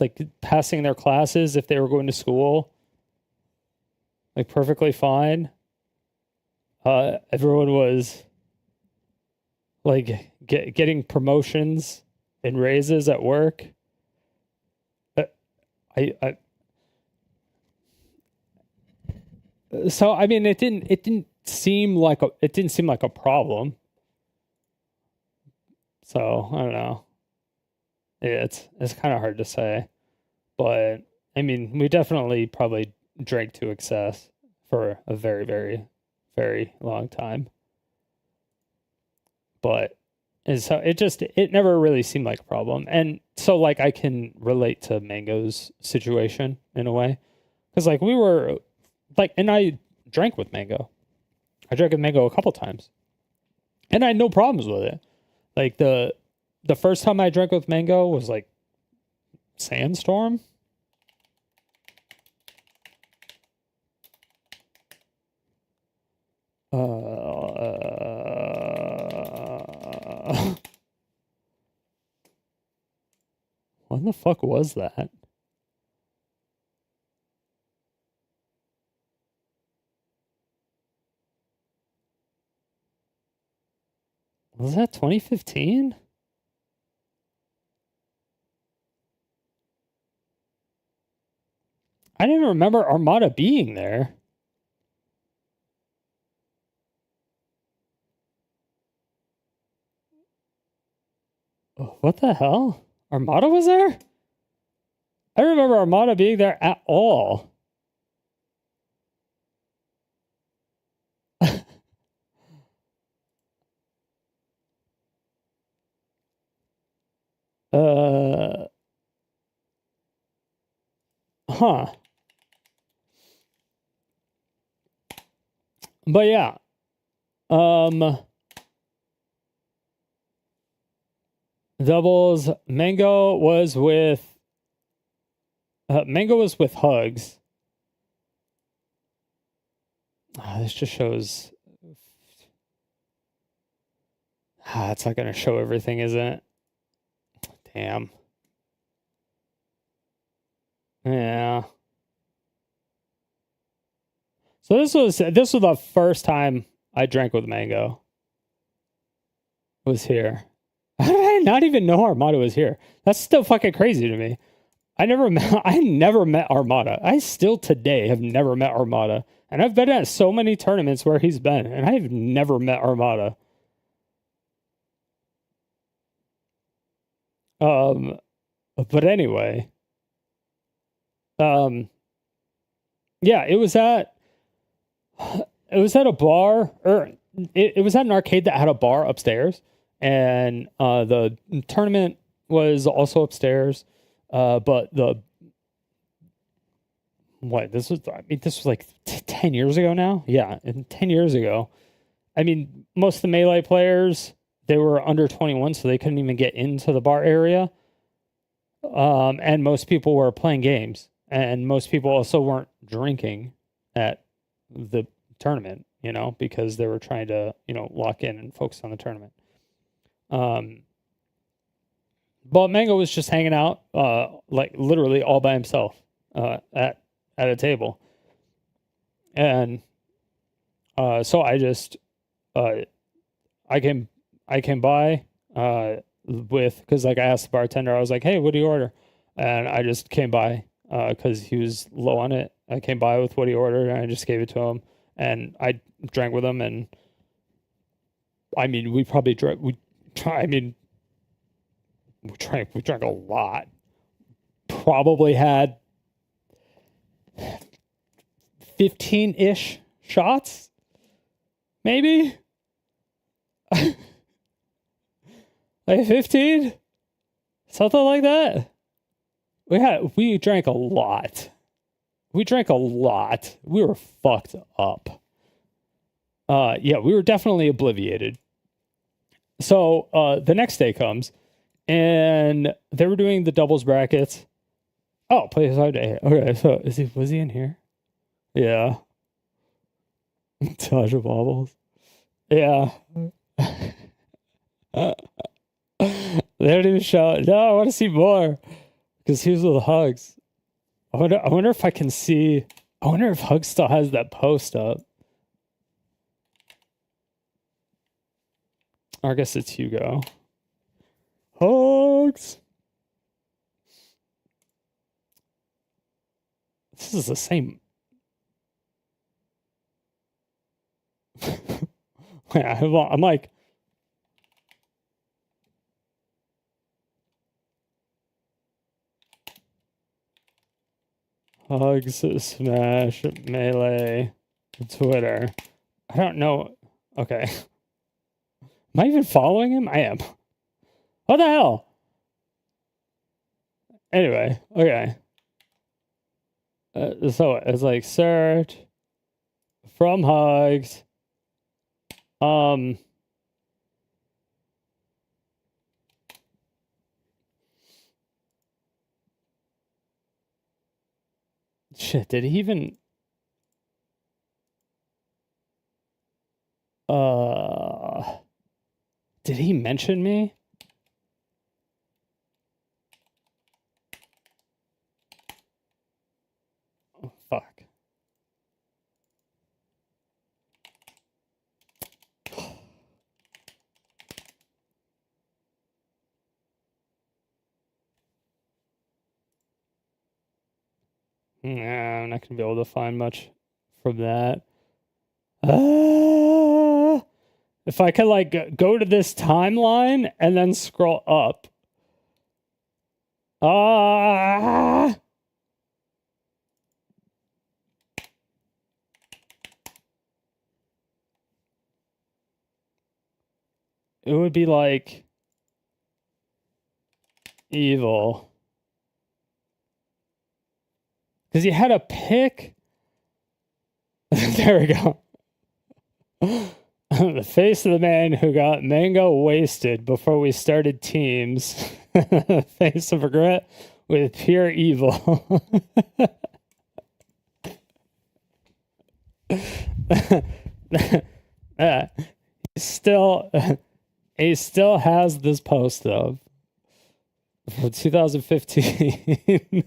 like passing their classes if they were going to school like perfectly fine. Everyone was like getting promotions and raises at work. So I mean it didn't seem like a problem. So I don't know. It's kind of hard to say, but I mean we definitely probably drank to excess for a very, very, very long time. But and so it never really seemed like a problem. And so like I can relate to Mango's situation in a way. Because like we were like, and I drank with Mango. I drank with Mango a couple times. And I had no problems with it. Like the first time I drank with Mango was like Sandstorm. When the fuck was that? Was that 2015? I didn't remember Armada being there. What the hell? Armada was there? I don't remember Armada being there at all. Huh. But yeah. Doubles. Mango was with Hugs. This just shows. It's not going to show everything, is it? Damn. Yeah. So this was the first time I drank with Mango. Was here. How did I not even know Armada was here? That's still fucking crazy to me. I never met Armada. I still today have never met Armada. And I've been at so many tournaments where he's been, and I've never met Armada. But anyway. Yeah, it was at a bar, or it was at an arcade that had a bar upstairs, and the tournament was also upstairs. But this was like 10 years ago now. Yeah, and 10 years ago. I mean, most of the Melee players, they were under 21, so they couldn't even get into the bar area. And most people were playing games, and most people also weren't drinking at the tournament, because they were trying to, lock in and focus on the tournament. But Mango was just hanging out, like literally all by himself, at a table. And so I just I came by because like I asked the bartender, I was like, "Hey, what do you order?" And I just came by because he was low on it. I came by with what he ordered, and I just gave it to him, and I drank with him. And I mean, we probably drank. We drank a lot. Probably had 15-ish shots, maybe. Like 15, something like that. We drank a lot. We were fucked up. Yeah, we were definitely obliviated. So the next day comes, and they were doing the doubles brackets. Oh, play 5 to 8. Okay, so was he in here? Yeah. Tasha Bobbles. Yeah. They don't even show. No, I want to see more because he was with Hugs. I wonder if I can see. I wonder if Hugs still has that post up. Or I guess it's Hugo. Hugs. This is the same. I'm like. Hugs, Smash, Melee, Twitter. I don't know. Okay. Am I even following him? I am. What the hell? Anyway, okay. So it's like search from Hugs. Shit, did he even did he mention me? Oh, fuck. Nah, I'm not gonna be able to find much from that. If I could like go to this timeline and then scroll up, Ah! It would be like evil. Because you had to pick. There we go. The face of the man who got mango wasted before we started teams. Face of regret with pure evil. He still has this post of from 2015.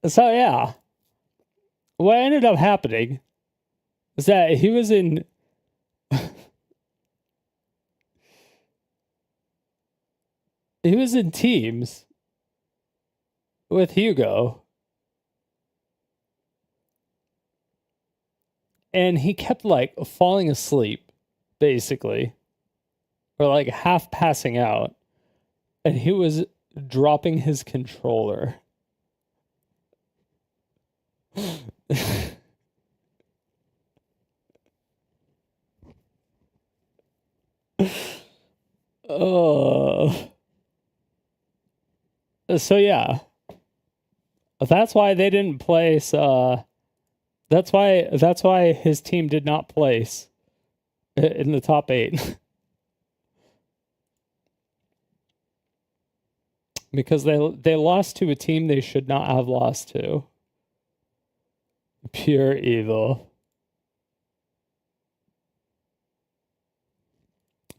So yeah, what ended up happening is that he was in teams with Hugo, and he kept like falling asleep, basically, or like half passing out, and he was dropping his controller. So yeah, that's why they didn't place. That's why his team did not place in the top 8. Because they lost to a team they should not have lost to. Pure evil.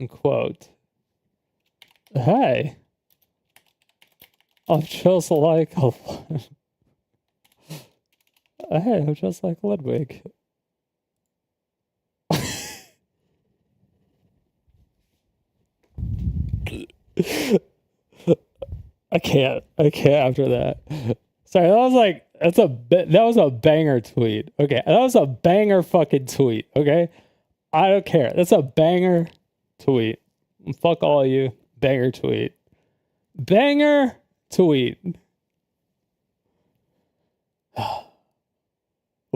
Quote, hey, I'm just like I'm just like Ludwig. I can't after that. Sorry, that was a banger tweet. Okay, that was a banger fucking tweet. Okay, I don't care. That's a banger tweet. Fuck all of you. Banger tweet. Banger tweet.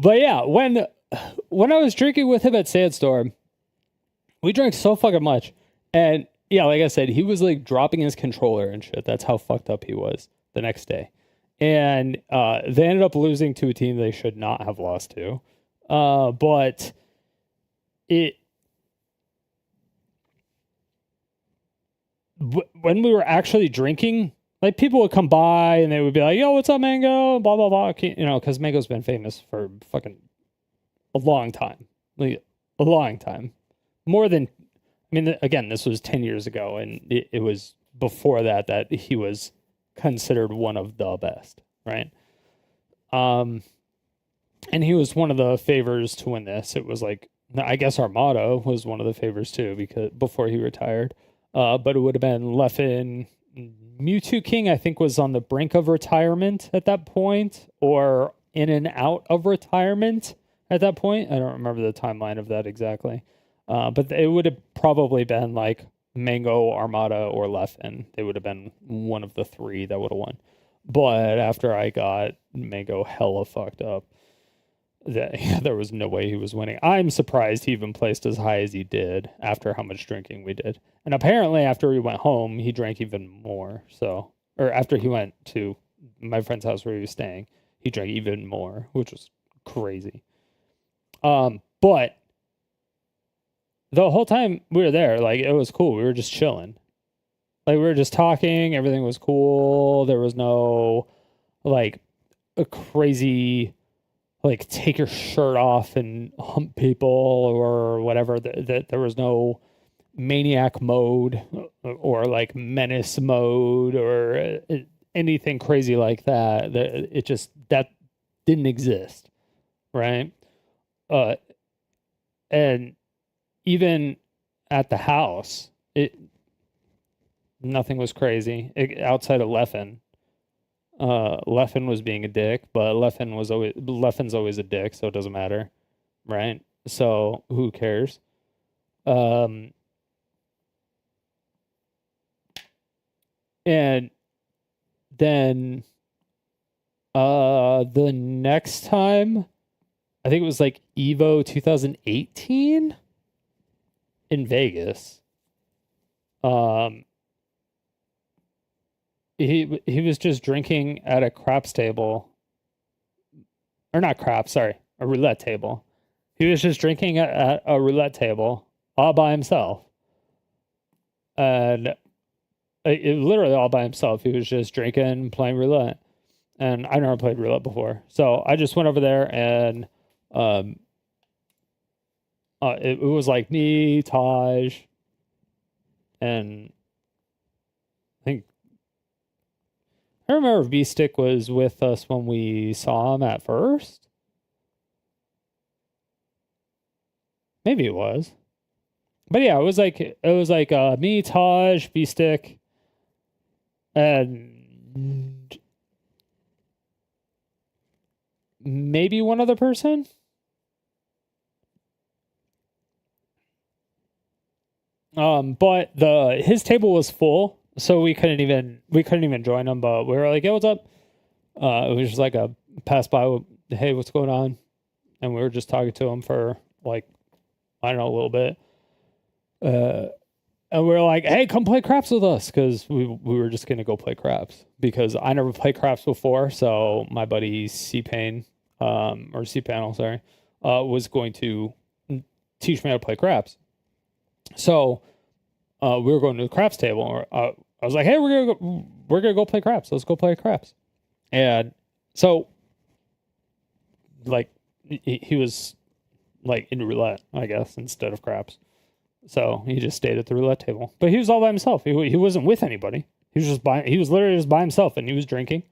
But yeah, when I was drinking with him at Sandstorm, we drank so fucking much, and yeah, like I said, he was like dropping his controller and shit. That's how fucked up he was the next day. And they ended up losing to a team they should not have lost to. But when we were actually drinking, like people would come by and they would be like, yo, what's up, Mango? Blah, blah, blah. You know, because Mango's been famous for fucking a long time. Like, a long time. More than, I mean, again, this was 10 years ago, and it was before that he was considered one of the best, right? And he was one of the favors to win this. It was like, I guess Armada was one of the favors too, because before he retired. But it would have been Leffen. Mewtwo King, I think, was on the brink of retirement at that point, or in and out of retirement at that point. I don't remember the timeline of that exactly. But it would have probably been like Mango, Armada, or Leffen. They would have been one of the 3 that would have won. But after I got Mango hella fucked up, there was no way he was winning. I'm surprised he even placed as high as he did after how much drinking we did. And apparently after he went home, he drank even more. So, or after he went to my friend's house where he was staying, he drank even more, which was crazy. But the whole time we were there, like, it was cool. We were just chilling. Like, we were just talking. Everything was cool. There was no, like, a crazy, like, take your shirt off and hump people or whatever. There was no maniac mode or, like, menace mode or anything crazy like that. That didn't exist, right? And even at the house, Nothing was crazy outside of Leffen. Leffen was being a dick, but Leffen's always a dick, so it doesn't matter, right? So who cares? And then the next time, I think it was like Evo 2018 in Vegas. He was just drinking at a craps table. Or not craps, sorry, a roulette table. He was just drinking at a roulette table all by himself. And it literally all by himself. He was just drinking, playing roulette. And I never played roulette before. So I just went over there and it was like me, Taj, and I remember V-Stick was with us when we saw him at first. Maybe it was. But yeah, it was like me, Taj, V-Stick, and maybe one other person. But his table was full. So we couldn't even join them, but we were like, "Yo, what's up?" It was just like a pass by. Hey, what's going on? And we were just talking to him for like, I don't know, a little bit. And we were like, "Hey, come play craps with us," because we were just gonna go play craps because I never played craps before. So my buddy C-Pain, or C-Panel, sorry, was going to teach me how to play craps. So we were going to the craps table. I was like, "Hey, we're gonna go play craps. Let's go play craps." And so, like, he was like in roulette, I guess, instead of craps. So he just stayed at the roulette table, but he was all by himself. He wasn't with anybody. He was literally just by himself, and he was drinking.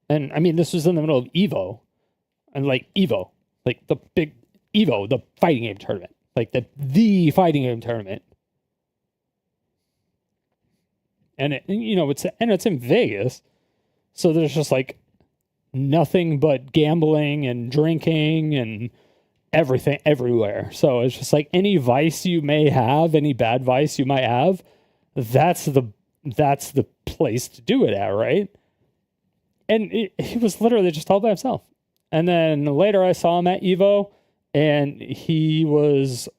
And I mean, this was in the middle of Evo, and like the big Evo, the fighting game tournament, like the fighting game tournament. And it's in Vegas, so there's just like nothing but gambling and drinking and everything everywhere. So it's just like any vice you may have, any bad vice you might have, that's the place to do it at, right? And he was literally just all by himself. And then later I saw him at Evo, and he was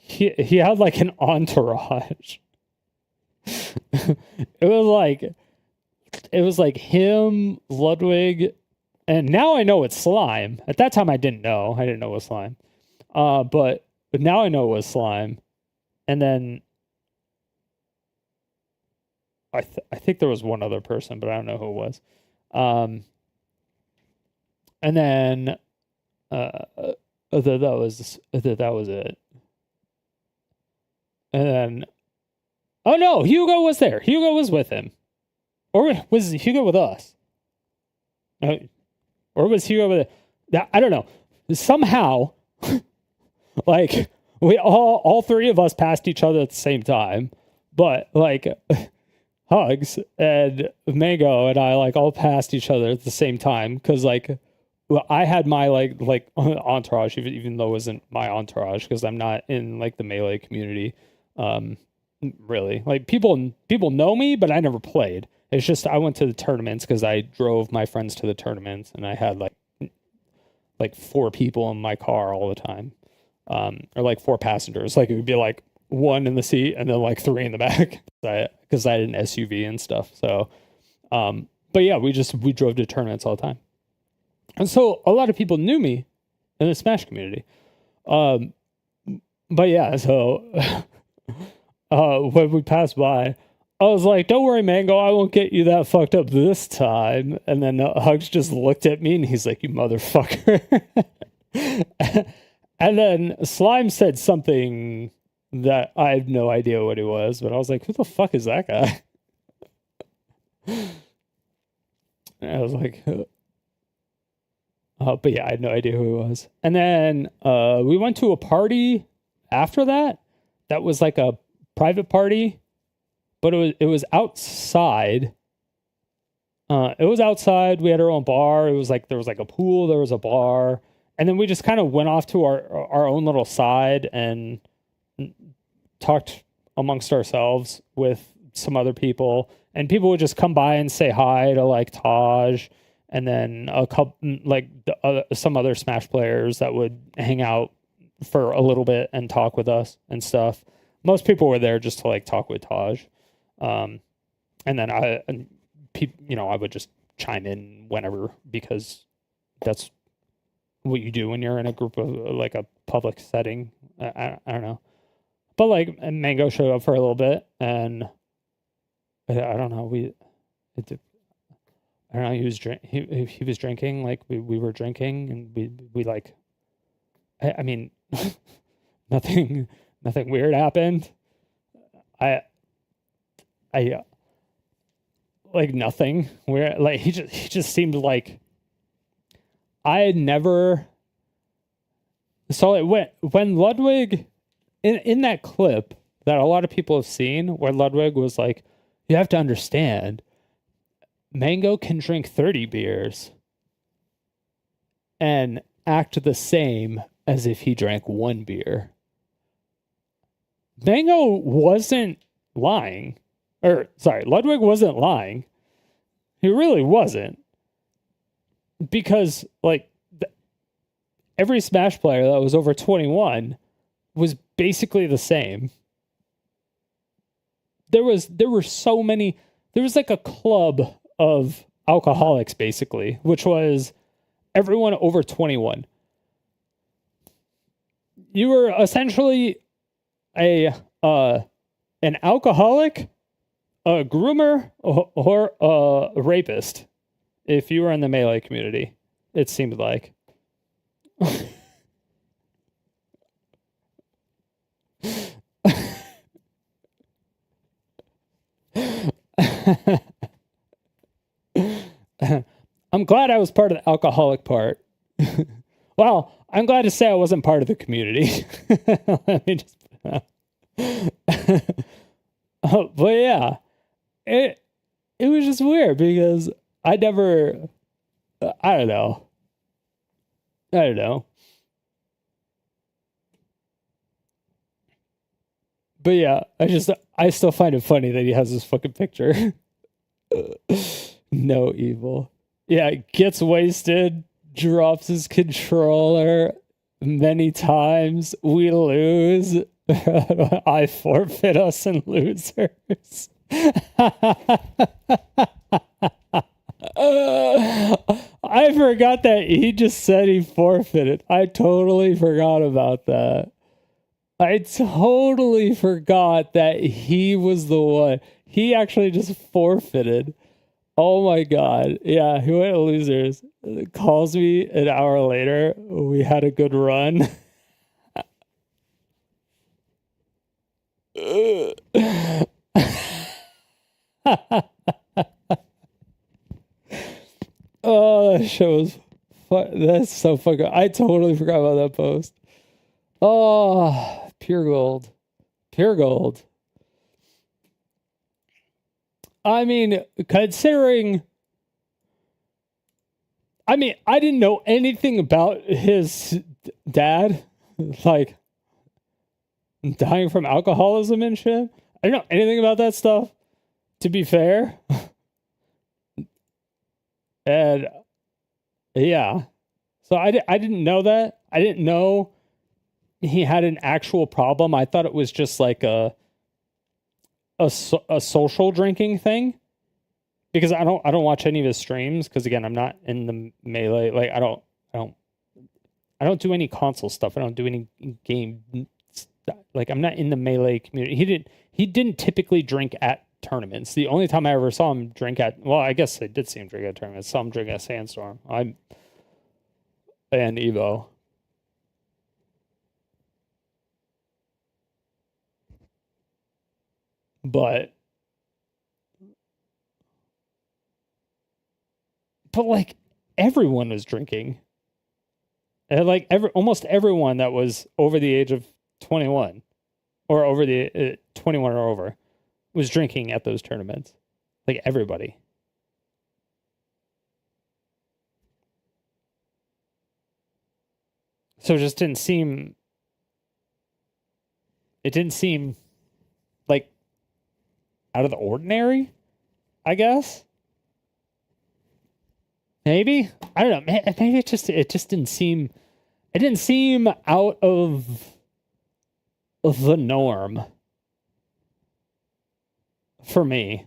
he had like an entourage. It was like him, Ludwig, and now I know it's Slime. At that time I didn't know it was Slime. But now I know it was Slime. And then I think there was one other person, but I don't know who it was. And then that was it. And then oh no, Hugo was there. Hugo was with him. Or was Hugo with us? Or was Hugo with it? I don't know. Somehow, like, we all three of us passed each other at the same time. But, like, Hugs and Mango and I, like, all passed each other at the same time. Because, like, well, I had my, like entourage, even though it wasn't my entourage, because I'm not in, like, the Melee community. Really, like people know me, but I never played. It's just I went to the tournaments because I drove my friends to the tournaments, and I had like 4 people in my car all the time, or like 4 passengers. Like it would be like 1 in the seat and then like 3 in the back because I had an SUV and stuff. So, but yeah, we drove to tournaments all the time, and so a lot of people knew me in the Smash community. But yeah, so. When we passed by, I was like, "Don't worry, Mango, I won't get you that fucked up this time." And then Hugs just looked at me and he's like, "You motherfucker." And then Slime said something that I have no idea what it was, but I was like, "Who the fuck is that guy?" And I was like, but yeah, I had no idea who it was. And then we went to a party after that. That was like a private party but it was outside. It was outside. We had our own bar. It was like there was like a pool. There was a bar, and then we just kind of went off to our own little side and talked amongst ourselves with some other people. And people would just come by and say hi to like Taj, and then a couple like some other Smash players that would hang out for a little bit and talk with us and stuff. Most people were there just to like talk with Taj, and then I would just chime in whenever, because that's what you do when you're in a group of like a public setting. I don't know, but like Mango showed up for a little bit, and I don't know. I don't know. He was drinking. Like we were drinking, and we like. I mean, nothing weird happened. I like nothing weird. Like he just seemed like I had never. So when Ludwig in that clip that a lot of people have seen, where Ludwig was like, "You have to understand, Mango can drink 30 beers and act the same as if he drank 1 beer." Mango wasn't lying. Ludwig wasn't lying. He really wasn't. Because, like, every Smash player that was over 21 was basically the same. There were so many. There was like a club of alcoholics, basically, which was everyone over 21. You were essentially an alcoholic, a groomer, or a rapist if you were in the Melee community, it seemed like. I'm glad I was part of the alcoholic part. Well, I'm glad to say I wasn't part of the community. Let me just but yeah, it was just weird because I don't know. But yeah, I still find it funny that he has this fucking picture. No evil. Yeah, gets wasted, drops his controller many times. We lose. I forfeit us and losers. I forgot that he just said he forfeited. I totally forgot about that. I totally forgot that he was the one. He actually just forfeited. Oh my God. Yeah, he went to losers. Calls me an hour later. We had a good run. Oh, that show was that's so fucking. I totally forgot about that post. Oh, pure gold. Pure gold. I mean, considering. I mean, I didn't know anything about his dad, like dying from alcoholism and shit. I didn't know anything about that stuff, to be fair. And yeah, so I didn't know that. I didn't know he had an actual problem. I thought it was just like a social drinking thing, because I don't watch any of his streams, because again, I'm not in the Melee. Like I don't do any console stuff. I don't do any game stuff. Like I'm not in the Melee community. He didn't typically drink at tournaments. The only time I ever saw him drink I guess I did see him drink at tournaments. I saw him drink at Sandstorm. And Evo. But like everyone was drinking. And like almost everyone that was over the age of 21 or over the 21 or over was drinking at those tournaments. Like everybody. So it just didn't seem like out of the ordinary, I guess. Maybe. I don't know. Maybe it just didn't seem out of the norm for me.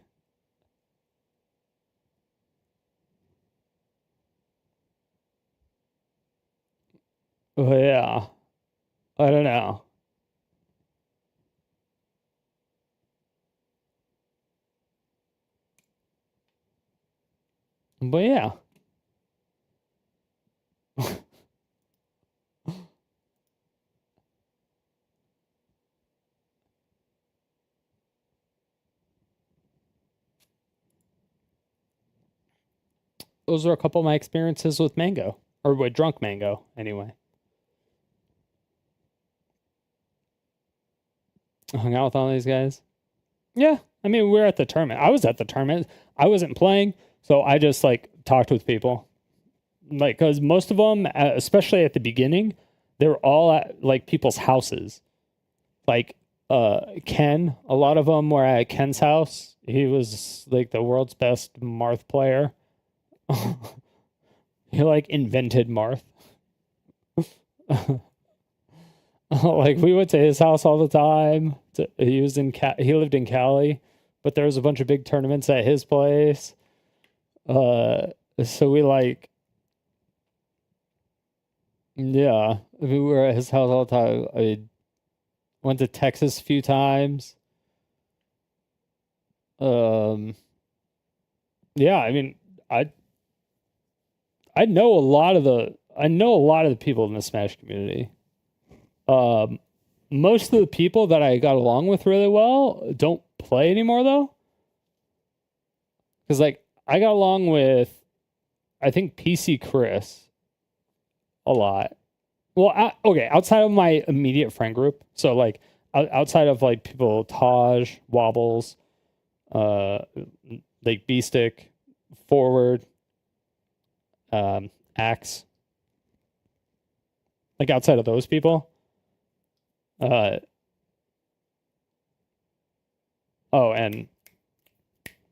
Oh, yeah. I don't know. But yeah. Those are a couple of my experiences with Mango. Or with Drunk Mango, anyway. I hung out with all these guys. Yeah, I mean, we're at the tournament. I was at the tournament. I wasn't playing, so I just, like, talked with people. Like, because most of them, especially at the beginning, they were all at, like, people's houses. Like, Ken, a lot of them were at Ken's house. He was, like, the world's best Marth player. He, like, invented Marth. Like, we went to his house all the time. He lived in Cali, but there was a bunch of big tournaments at his place. So we, like, yeah, we were at his house all the time. I went to Texas a few times. Yeah, I mean, I know a lot of the people in the Smash community. Most of the people that I got along with really well don't play anymore, though. Because, like, I got along with, I think, PC Chris a lot. Well, okay, outside of my immediate friend group. So, like, outside of, like, people, Taj, Wobbles, like, B-Stick, Forward, Axe. Like, outside of those people. Oh, and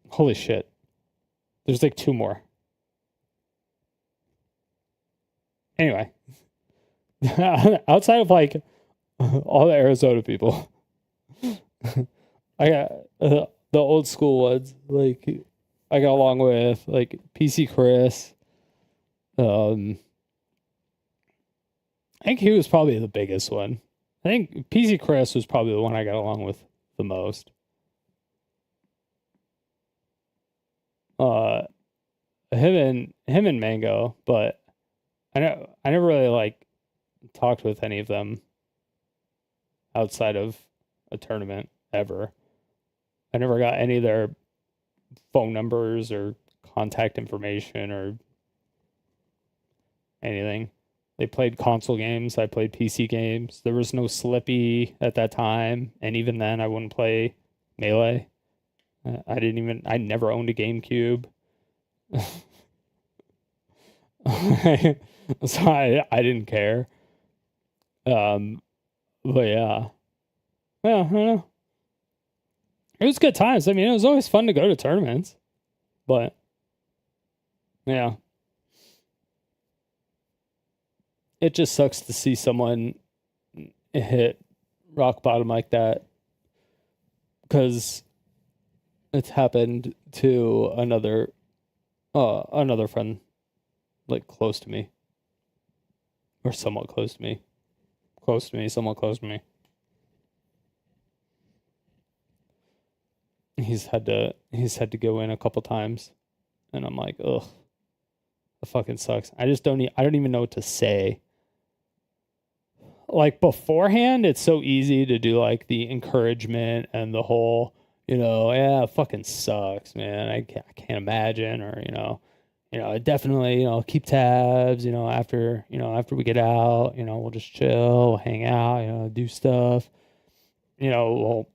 holy shit. There's like 2 more. Anyway. Outside of like all the Arizona people. I got the old school ones. Like I got along with like PC Chris. I think he was probably the biggest one. I think PC Chris was probably the one I got along with the most. Him and Mango, but I never really like talked with any of them outside of a tournament ever. I never got any of their phone numbers or contact information or anything. They played console games. I played PC games. There was no Slippy at that time. And even then, I wouldn't play Melee. I never owned a GameCube. So I didn't care. But yeah. Yeah, I don't know. It was good times. I mean, it was always fun to go to tournaments. But, yeah. It just sucks to see someone hit rock bottom like that, because it's happened to another friend, like close to me, or somewhat close to me, somewhat close to me. He's had to go in a couple times, and I'm like, ugh, it fucking sucks. I don't even know what to say. Like beforehand, it's so easy to do like the encouragement and the whole, yeah, it fucking sucks, man. I can't imagine, or definitely, keep tabs, after we get out, we'll just chill, hang out, do stuff. We'll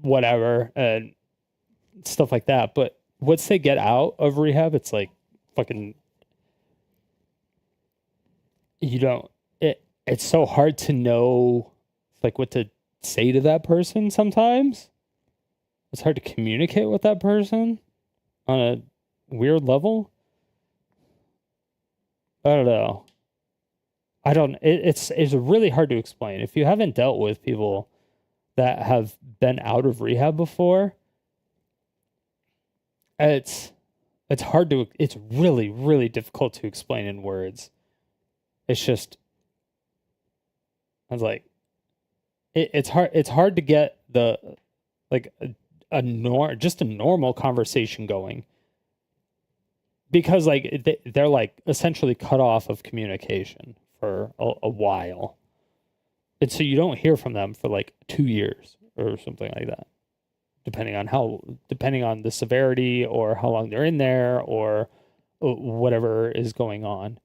whatever and stuff like that. But once they get out of rehab, it's like fucking, it's so hard to know like what to say to that person sometimes. It's hard to communicate with that person on a weird level. I don't know. It's really hard to explain. If you haven't dealt with people that have been out of rehab before, it's really, really difficult to explain in words. It's just, I was like, it's hard to get the, like just a normal conversation going, because like they're like essentially cut off of communication for a while, and so you don't hear from them for like 2 years or something like that, depending on the severity or how long they're in there or whatever is going on,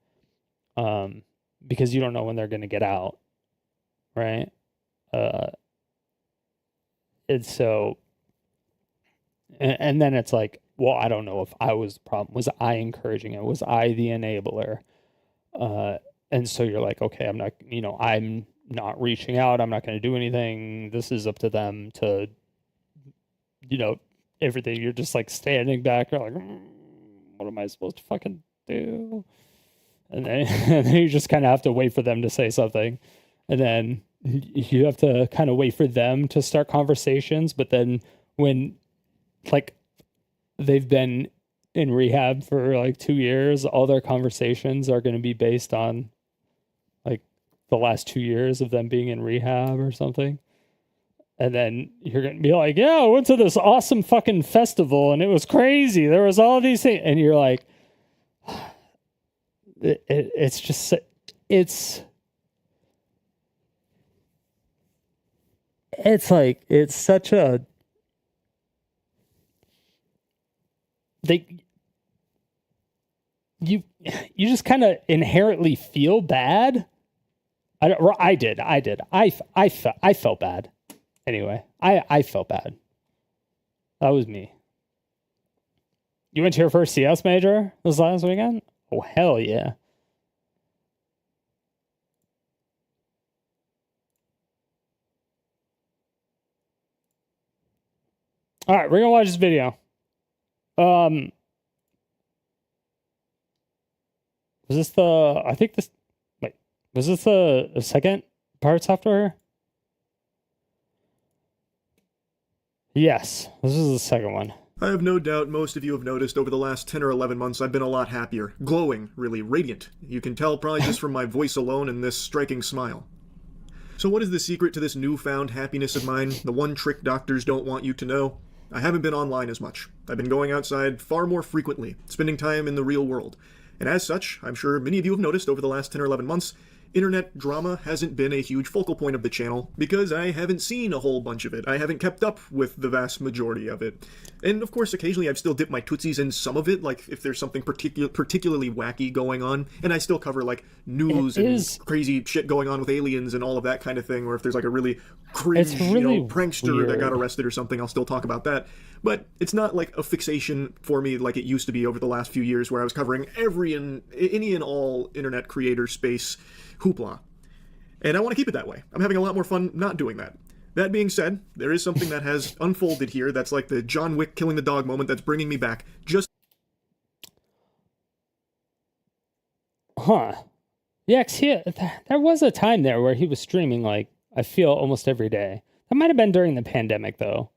because you don't know when they're going to get out, right? And so, and then it's like, well, I don't know if I was the problem. Was I encouraging it? Was I the enabler? And so you're like, okay, I'm not reaching out. I'm not going to do anything. This is up to them to, everything. You're just like standing back. You're like, what am I supposed to fucking do? And then you just kind of have to wait for them to say something. And then you have to kind of wait for them to start conversations. But then when like they've been in rehab for like 2 years, all their conversations are going to be based on like the last 2 years of them being in rehab or something. And then you're going to be like, yeah, I went to this awesome fucking festival and it was crazy. There was all these things. And you're like, it's just, it's like, it's such a, you just kind of inherently feel bad. I did. I felt bad. Anyway, I felt bad. That was me. You went to your first CS major this last weekend? Oh, hell yeah. All right, we're going to watch this video. Was this the second part software? Yes, this is the second one. I have no doubt most of you have noticed over the last 10 or 11 months I've been a lot happier. Glowing, really, radiant. You can tell probably just from my voice alone and this striking smile. So what is the secret to this newfound happiness of mine? The one trick doctors don't want you to know? I haven't been online as much. I've been going outside far more frequently, spending time in the real world. And as such, I'm sure many of you have noticed over the last 10 or 11 months, internet drama hasn't been a huge focal point of the channel because I haven't seen a whole bunch of it. I haven't kept up with the vast majority of it. And of course, occasionally I've still dipped my tootsies in some of it, like if there's something particularly wacky going on, and I still cover like news and crazy shit going on with aliens and all of that kind of thing, or if there's like a really cringe, prankster weird that got arrested or something, I'll still talk about that. But it's not like a fixation for me like it used to be over the last few years where I was covering any and all internet creator space hoopla. And I want to keep it that way. I'm having a lot more fun not doing that. That being said, there is something that has unfolded here that's like the John Wick killing the dog moment that's bringing me back. Yeah, 'cause there was a time there where he was streaming, like, I feel almost every day. That might have been during the pandemic, though.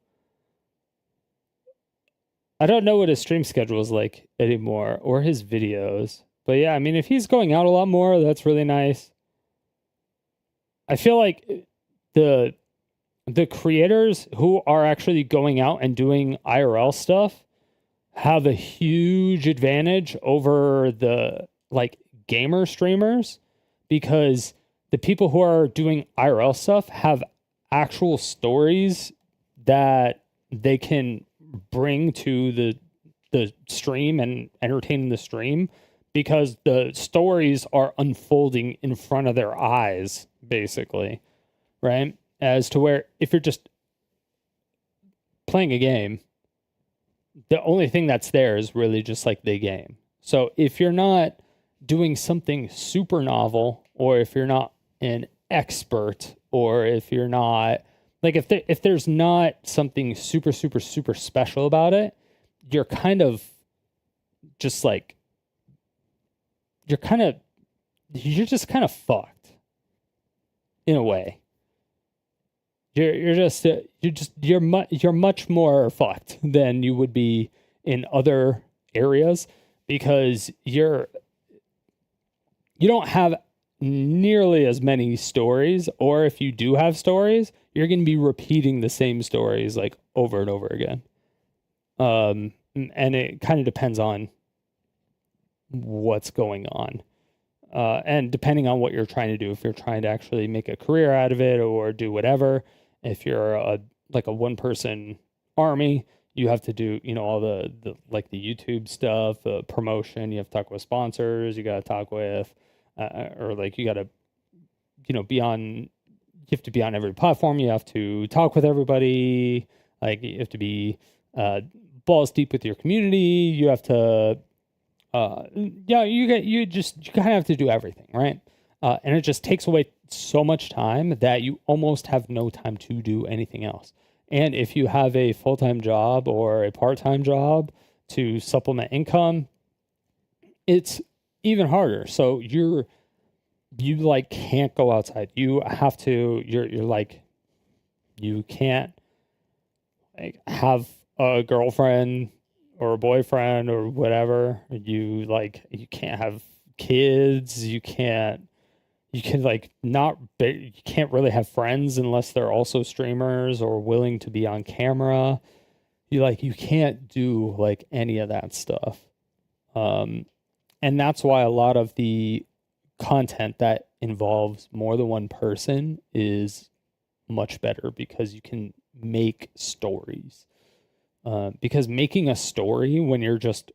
I don't know what his stream schedule is like anymore, or his videos. But yeah, I mean, if he's going out a lot more, that's really nice. I feel like the creators who are actually going out and doing IRL stuff have a huge advantage over the like gamer streamers, because the people who are doing IRL stuff have actual stories that they can bring to the stream and entertain the stream, because the stories are unfolding in front of their eyes, basically, right? As to where if you're just playing a game, the only thing that's there is really just like the game. So if you're not doing something super novel, or if you're not an expert, or if you're not like, if there's not something super, super, super special about it, you're kind of just like, you're just kind of fucked in a way. You're much more fucked than you would be in other areas, because you don't have nearly as many stories, or if you do have stories, you're going to be repeating the same stories like over and over again. And it kind of depends on what's going on. And depending on what you're trying to do, if you're trying to actually make a career out of it or do whatever, if you're a one person army, you have to do, all the like the YouTube stuff, promotion, you have to talk with sponsors, you got to talk with, or like you got to, you have to be on every platform. You have to talk with everybody. Like you have to be, balls deep with your community. You have to, you kind of have to do everything, right? And it just takes away so much time that you almost have no time to do anything else. And if you have a full-time job or a part-time job to supplement income, it's even harder. So you like can't go outside. You have to, you're like, you can't like have a girlfriend or a boyfriend or whatever. You can't have kids. You can't really have friends unless they're also streamers or willing to be on camera. You can't do like any of that stuff. And that's why a lot of the content that involves more than one person is much better, because you can make stories. Because making a story when you're just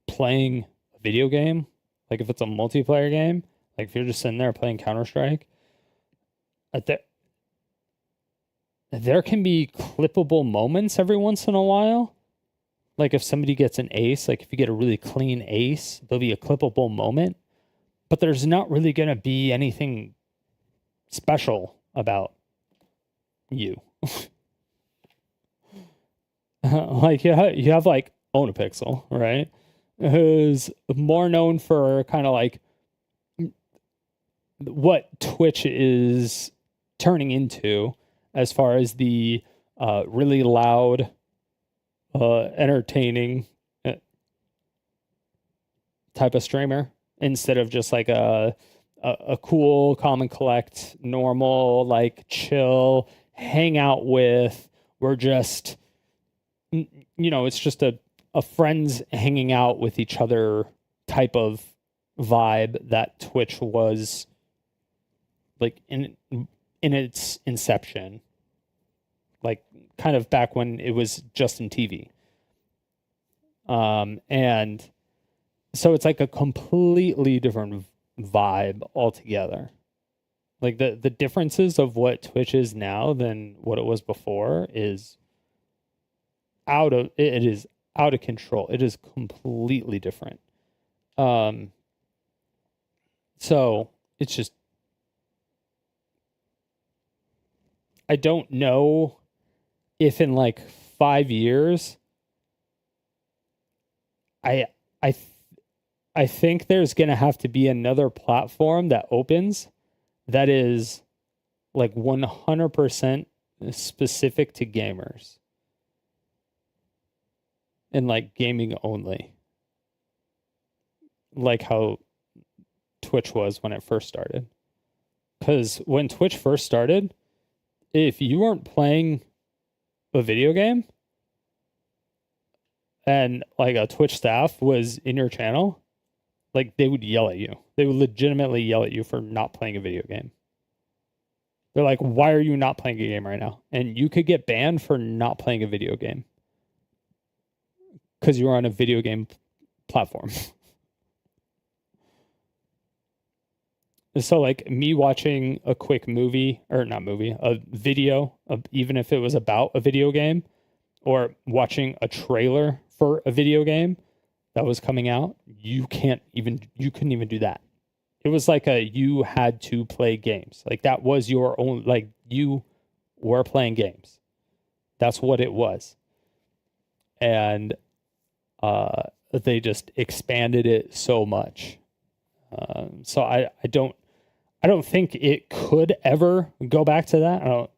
playing a video game, like if it's a multiplayer game, like if you're just sitting there playing Counter-Strike, there can be clippable moments every once in a while. Like if somebody gets an ace, like if you get a really clean ace, there'll be a clippable moment, but there's not really going to be anything special about you. Like you have like Own a Pixel, right? Who's more known for kind of like what Twitch is turning into as far as the really loud, entertaining type of streamer, instead of just like a cool, calm and collect, normal, like chill, hang out with. We're just, it's just a friends hanging out with each other type of vibe that Twitch was like in its inception, like kind of back when it was just in TV. And so it's like a completely different vibe altogether. Like the differences of what Twitch is now than what it was before is out of control. It is completely different. So it's just, I don't know if in like 5 years, I think there's going to have to be another platform that opens that is like 100% specific to gamers and like gaming only, like how Twitch was when it first started. Because when Twitch first started, if you weren't playing a video game and like a Twitch staff was in your channel, like they would yell at you. They would legitimately yell at you for not playing a video game. They're like, why are you not playing a game right now? And you could get banned for not playing a video game because you were on a video game platform. So like me watching a quick movie, or not movie, a video, even if it was about a video game, or watching a trailer for a video game that was coming out, you couldn't even do that. It was like you had to play games. Like that was your own, like you were playing games. That's what it was. And they just expanded it so much. So I don't think it could ever go back to that.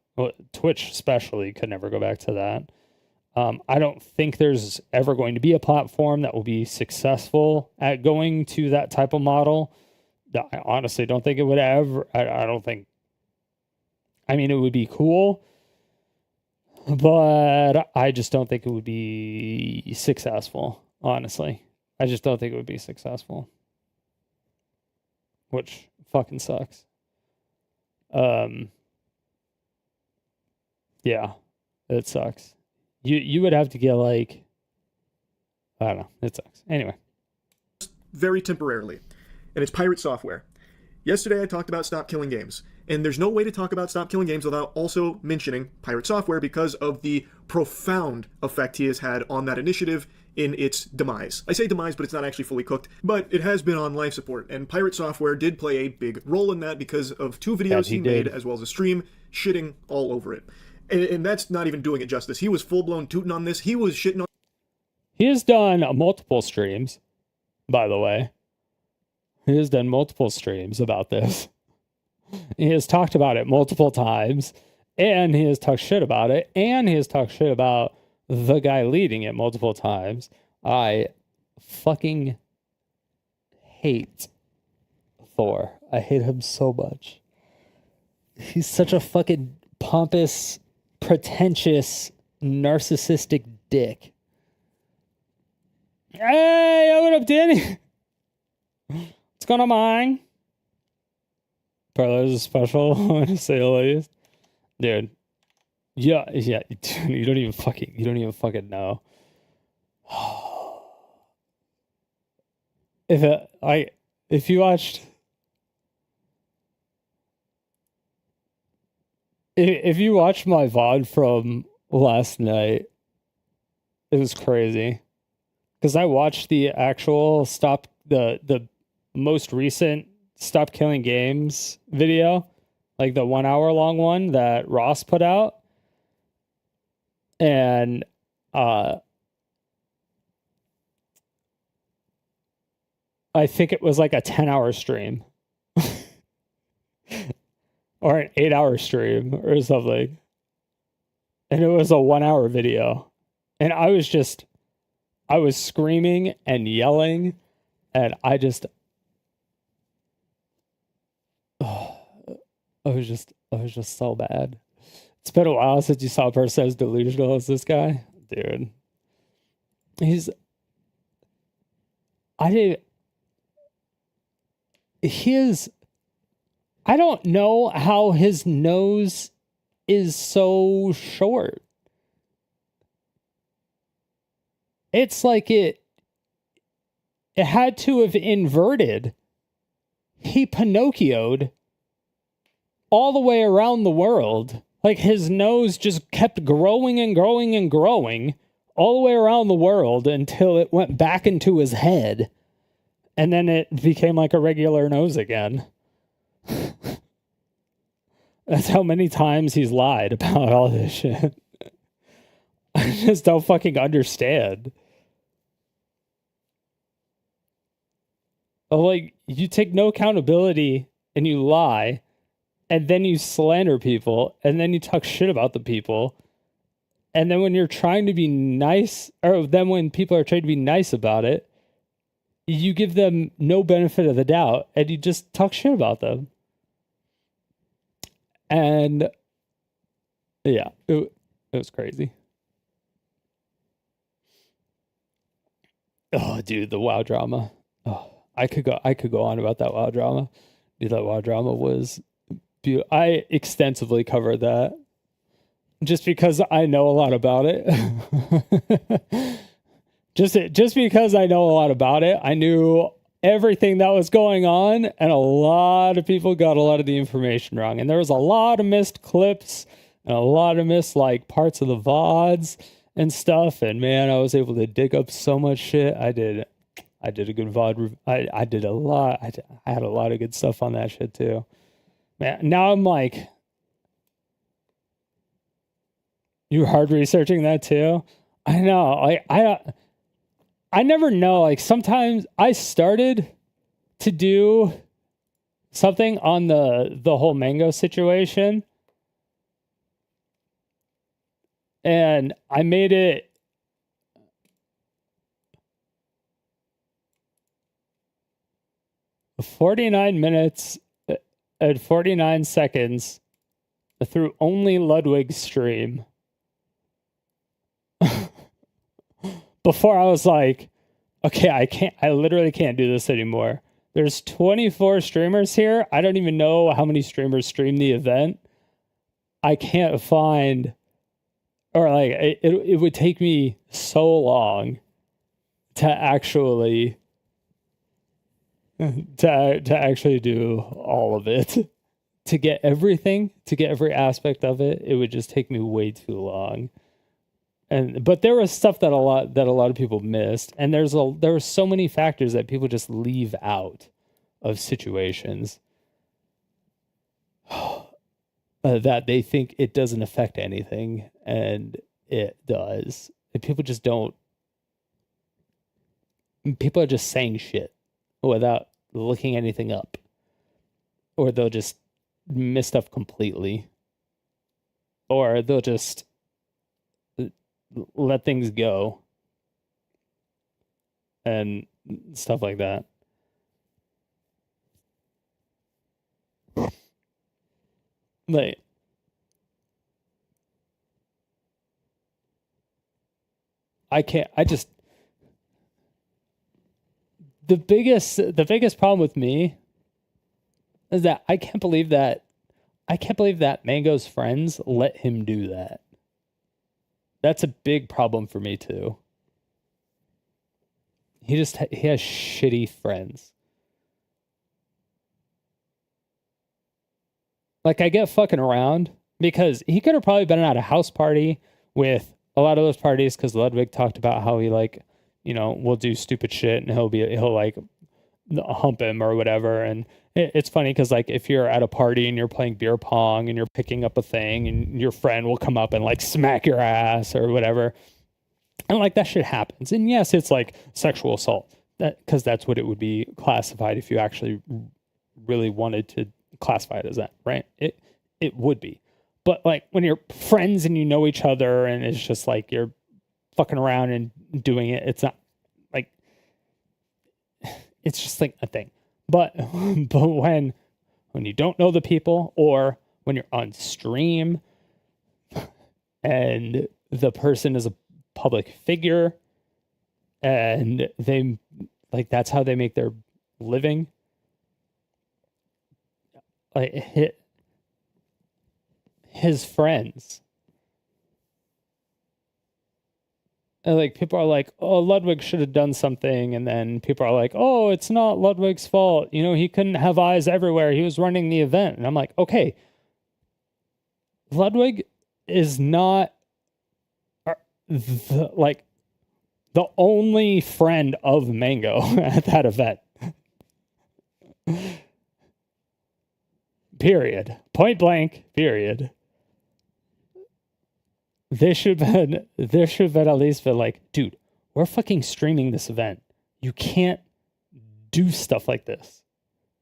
Twitch especially could never go back to that. I don't think there's ever going to be a platform that will be successful at going to that type of model. I honestly don't think it would ever. I don't think. I mean, it would be cool, but I just don't think it would be successful. Honestly, I just don't think it would be successful, which fucking sucks. Yeah, it sucks. You would have to get like, I don't know. It sucks. Anyway. Very temporarily. And it's pirate software. Yesterday I talked about Stop Killing Games. And there's no way to talk about Stop Killing Games without also mentioning pirate software because of the profound effect he has had on that initiative in its demise. I say demise, but it's not actually fully cooked. But it has been on life support. And pirate software did play a big role in that because of 2 videos he made as well as a stream shitting all over it. And that's not even doing it justice. He was full-blown tooting on this. He was shitting on... He has done multiple streams, by the way. He has done multiple streams about this. He has talked about it multiple times, and he has talked shit about it, and he has talked shit about the guy leading it multiple times. I fucking hate Thor. I hate him so much. He's such a fucking pompous, pretentious, narcissistic dick. Hey, what up, Danny? What's going on, man? Probably a special, to say the least. Dude. Yeah, dude, you don't even fucking know. If you watched my VOD from last night, it was crazy. Because I watched the actual the most recent Stop Killing Games video, like the 1 hour long one that Ross put out. And I think it was like a 10-hour stream. Or an 8-hour stream or something. And it was a 1 hour video. And I was screaming and yelling, and I was just so bad. It's been a while since you saw a person as delusional as this guy. Dude. I don't know how his nose is so short. It's like it had to have inverted. He Pinocchio'd all the way around the world. Like his nose just kept growing and growing and growing all the way around the world until it went back into his head. And then it became like a regular nose again. That's how many times he's lied about all this shit. I just don't fucking understand. Like, you take no accountability and you lie, and then you slander people, and then you talk shit about the people. And then when you're trying to be nice, or then when people are trying to be nice about it, you give them no benefit of the doubt, and you just talk shit about them. And yeah, it was crazy. Oh, dude, the WoW drama. Oh, I could go on about that WoW drama. Dude, that WoW drama was beautiful. I extensively covered that just because I know a lot about it. just because I know a lot about it, I knew everything that was going on, and a lot of people got a lot of the information wrong. And there was a lot of missed clips and a lot of missed like parts of the VODs and stuff. And man, I was able to dig up so much shit. I did a good VOD. I did a lot. I had a lot of good stuff on that shit too. Man, now I'm like, you hard researching that too? I know. Like I never know. Like sometimes I started to do something on the whole mango situation, and I made it 49 minutes and 49 seconds through only Ludwig's stream. Before I was like, okay, I literally can't do this anymore. There's 24 streamers here. I don't even know how many streamers stream the event. I can't find, or like, it would take me so long to actually do all of it. To get everything, to get every aspect of it, it would just take me way too long. But there was stuff that a lot of people missed, and there were so many factors that people just leave out of situations that they think it doesn't affect anything, and it does. And people just don't. People are just saying shit without looking anything up, or they'll just miss stuff completely, or they'll just let things go and stuff like that. Like, the biggest problem with me is that I can't believe that Mango's friends let him do that. That's a big problem for me too. He has shitty friends. Like, I get fucking around because he could have probably been at a house party with a lot of those parties, because Ludwig talked about how he, like, you know, will do stupid shit and he'll like hump him or whatever. And it's funny because, like, if you're at a party and you're playing beer pong and you're picking up a thing and your friend will come up and like smack your ass or whatever, and like that shit happens. And yes, it's like sexual assault, because that's what it would be classified if you actually really wanted to classify it as that, right? It would be. But like when you're friends and you know each other and it's just like you're fucking around and doing it, it's not like, it's just like a thing. But when you don't know the people, or when you're on stream and the person is a public figure and they, like, that's how they make their living, like his friends, and like people are like, oh, Ludwig should have done something, and then people are like, oh, it's not Ludwig's fault, you know, he couldn't have eyes everywhere, he was running the event. And I'm like, okay, Ludwig is not the only friend of Mango at that event. Period. Point blank. Period. There should have at least been like, dude, we're fucking streaming this event. You can't do stuff like this.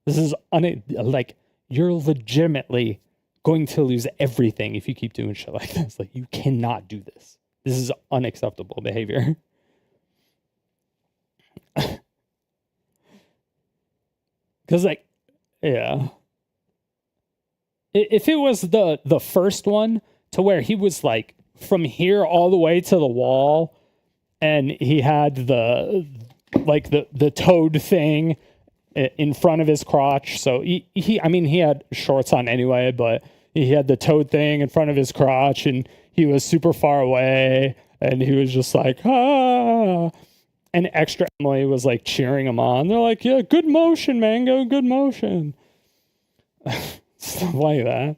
This is like, you're legitimately going to lose everything if you keep doing shit like this. Like, you cannot do this. This is unacceptable behavior. Because, like, yeah. If it was the first one, to where he was like from here all the way to the wall, and he had the toad thing in front of his crotch. So he had shorts on anyway, but he had the toad thing in front of his crotch, and he was super far away, and he was just like, ah. And Extra Emily was like cheering him on. They're like, yeah, good motion, Mango, good motion. Stuff like that.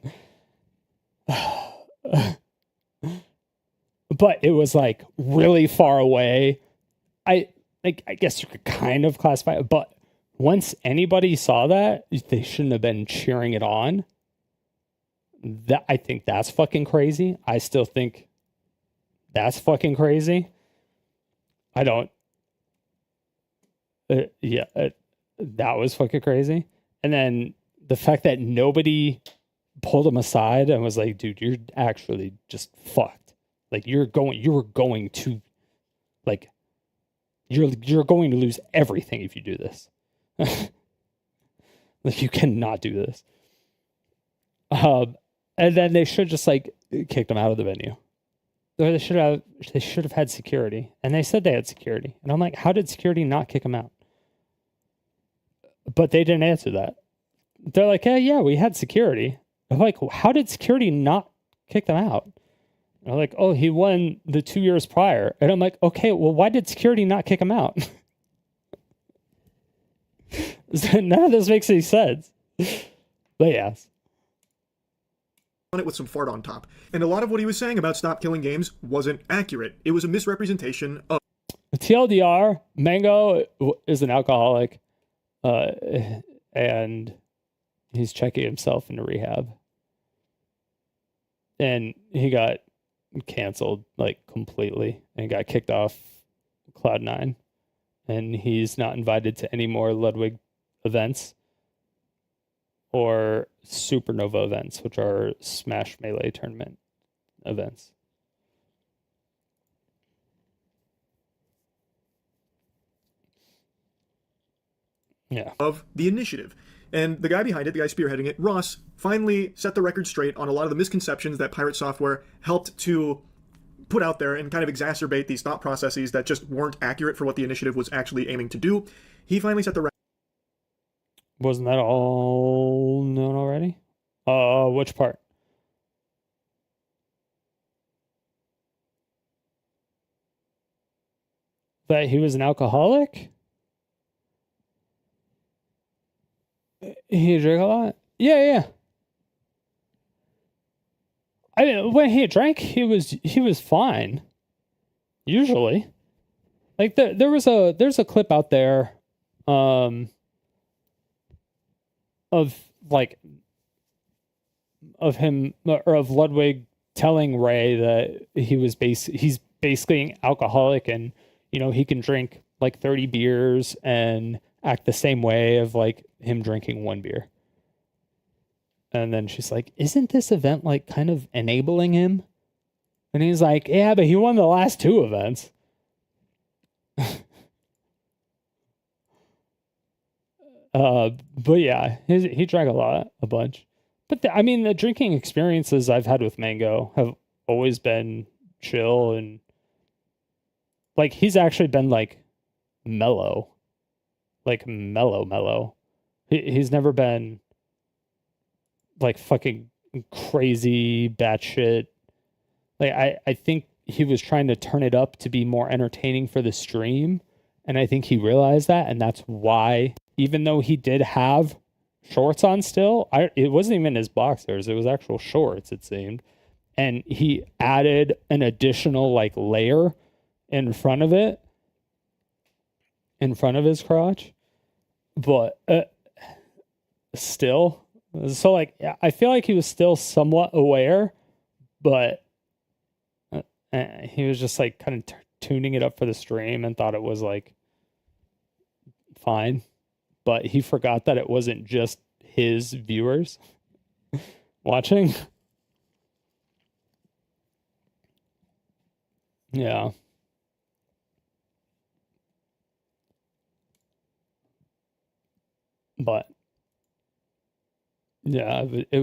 but it was like really far away. I guess you could kind of classify it, but once anybody saw that, they shouldn't have been cheering it on. I think that's fucking crazy. I still think that's fucking crazy. I don't. That was fucking crazy. And then the fact that nobody pulled him aside and was like, dude, you're actually just fucked. Like you're going to lose everything if you do this. Like you cannot do this. And then they should just like kicked him out of the venue. Or they should have had security. And they said they had security. And I'm like, how did security not kick him out? But they didn't answer that. They're like, yeah, we had security. I'm like, how did security not kick them out? They're like, oh, he won the 2 years prior. And I'm like, okay, well, why did security not kick him out? None of this makes any sense. But yes. On it with some fart on top. And a lot of what he was saying about stop killing games wasn't accurate. It was a misrepresentation of TLDR, Mango is an alcoholic. And he's checking himself into rehab. And he got canceled like completely and got kicked off Cloud9. And he's not invited to any more Ludwig events or Supernova events, which are Smash Melee tournament events. Yeah. Of the initiative. And the guy behind it, the guy spearheading it, Ross, finally set the record straight on a lot of the misconceptions that Pirate Software helped to put out there and kind of exacerbate these thought processes that just weren't accurate for what the initiative was actually aiming to do. He finally set the record. Wasn't that all known already? Which part? That he was an alcoholic? He drank a lot? Yeah. I mean, when he drank, he was fine. Usually. Like there's a clip out there of him or of Ludwig telling Ray that he's basically an alcoholic, and he can drink like 30 beers and act the same way of like him drinking one beer. And then she's like, isn't this event like kind of enabling him? And he's like, yeah, but he won the last two events. But yeah, he drank a bunch. But the drinking experiences I've had with Mango have always been chill, and like he's actually been like mellow. Like mellow. He's never been like fucking crazy batshit. Like I think he was trying to turn it up to be more entertaining for the stream, and I think he realized that, and that's why, even though he did have shorts on still, it wasn't even his boxers, it was actual shorts, it seemed, and he added an additional like layer in front of his crotch. But still, so like I feel like he was still somewhat aware, but he was just like kind of tuning it up for the stream and thought it was like fine, but he forgot that it wasn't just his viewers watching. Yeah. But yeah, it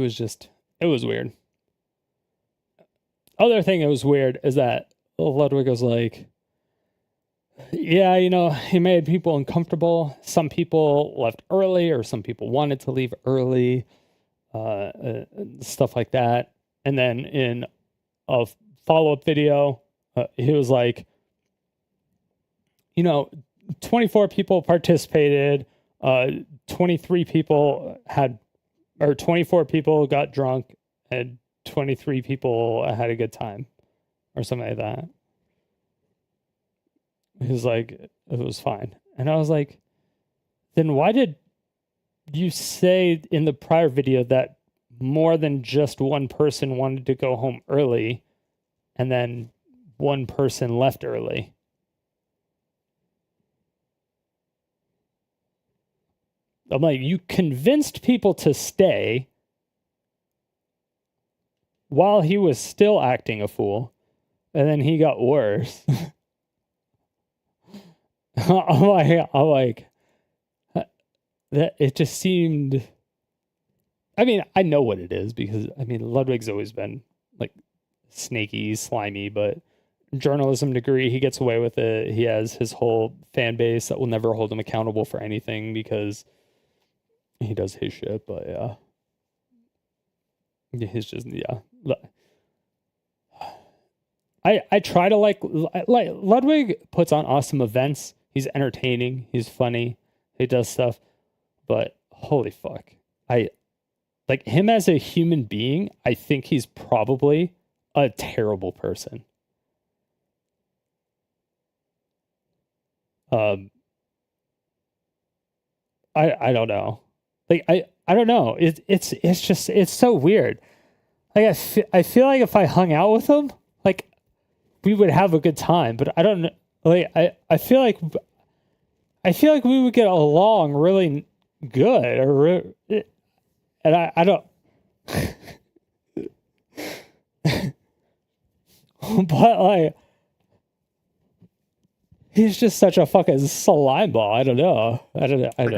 was weird. Other thing that was weird is that Ludwig was like, yeah, he made people uncomfortable. Some people left early, or some people wanted to leave early, stuff like that. And then in a follow-up video, he was like, 24 people participated. 24 people got drunk, and 23 people had a good time, or something like that. He's like, it was fine. And I was like, then why did you say in the prior video that more than just one person wanted to go home early and then one person left early? I'm like, you convinced people to stay while he was still acting a fool, and then he got worse. I'm like, that it just seemed. I mean, I know what it is because Ludwig's always been like snaky, slimy, but journalism degree, he gets away with it. He has his whole fan base that will never hold him accountable for anything because he does his shit. But he's just I try to like Ludwig puts on awesome events. He's entertaining. He's funny. He does stuff. But holy fuck, I like him as a human being. I think he's probably a terrible person. I don't know. Like I don't know. It's just it's so weird. Like I feel like if I hung out with him, like we would have a good time. But I don't know. Like I feel like we would get along really good. And I don't. But like, he's just such a fucking slime ball. I don't know.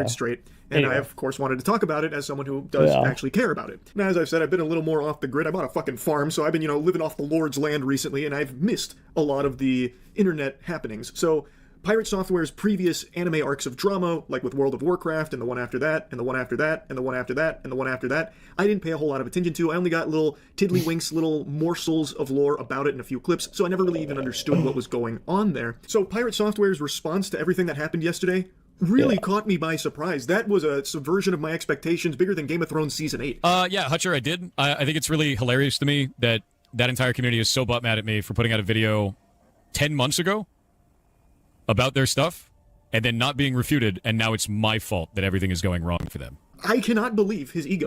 Straight. And anyway. I, of course, wanted to talk about it as someone who does actually care about it. Now, as I've said, I've been a little more off the grid. I bought a fucking farm, so I've been, living off the Lord's land recently, and I've missed a lot of the internet happenings. So, Pirate Software's previous anime arcs of drama, like with World of Warcraft, and the one after that, and the one after that, and the one after that, and the one after that, I didn't pay a whole lot of attention to. I only got little tiddlywinks, little morsels of lore about it in a few clips, so I never really even understood what was going on there. So Pirate Software's response to everything that happened yesterday really caught me by surprise. That was a subversion of my expectations, bigger than Game of Thrones Season 8. Yeah, Hutcher, I did. I think it's really hilarious to me that that entire community is so butt mad at me for putting out a video 10 months ago about their stuff and then not being refuted, and now it's my fault that everything is going wrong for them. I cannot believe his ego.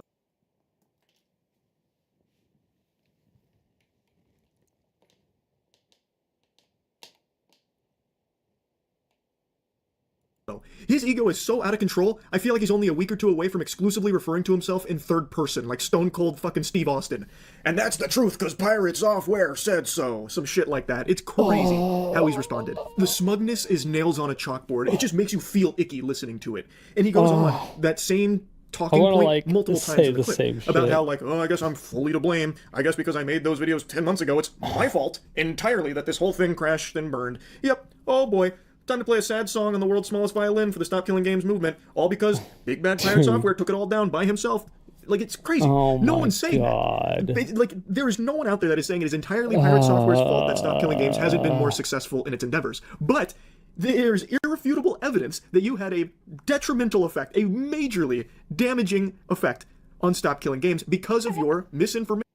His ego is so out of control, I feel like he's only a week or two away from exclusively referring to himself in third person, like Stone Cold fucking Steve Austin. And that's the truth, because Pirate Software said so. Some shit like that. It's crazy how he's responded. The smugness is nails on a chalkboard. It just makes you feel icky listening to it. And he goes on that same talking point multiple times in the clip about how, like, I guess I'm fully to blame. I guess because I made those videos 10 months ago, it's my fault entirely that this whole thing crashed and burned. Yep. Oh boy. Time to play a sad song on the world's smallest violin for the Stop Killing Games movement, all because Big Bad Pirate Software took it all down by himself. Like, it's crazy. No one's saying that. Like, there is no one out there that is saying it is entirely Pirate Software's fault that Stop Killing Games hasn't been more successful in its endeavors. But there's irrefutable evidence that you had a detrimental effect, a majorly damaging effect on Stop Killing Games because of your misinformation.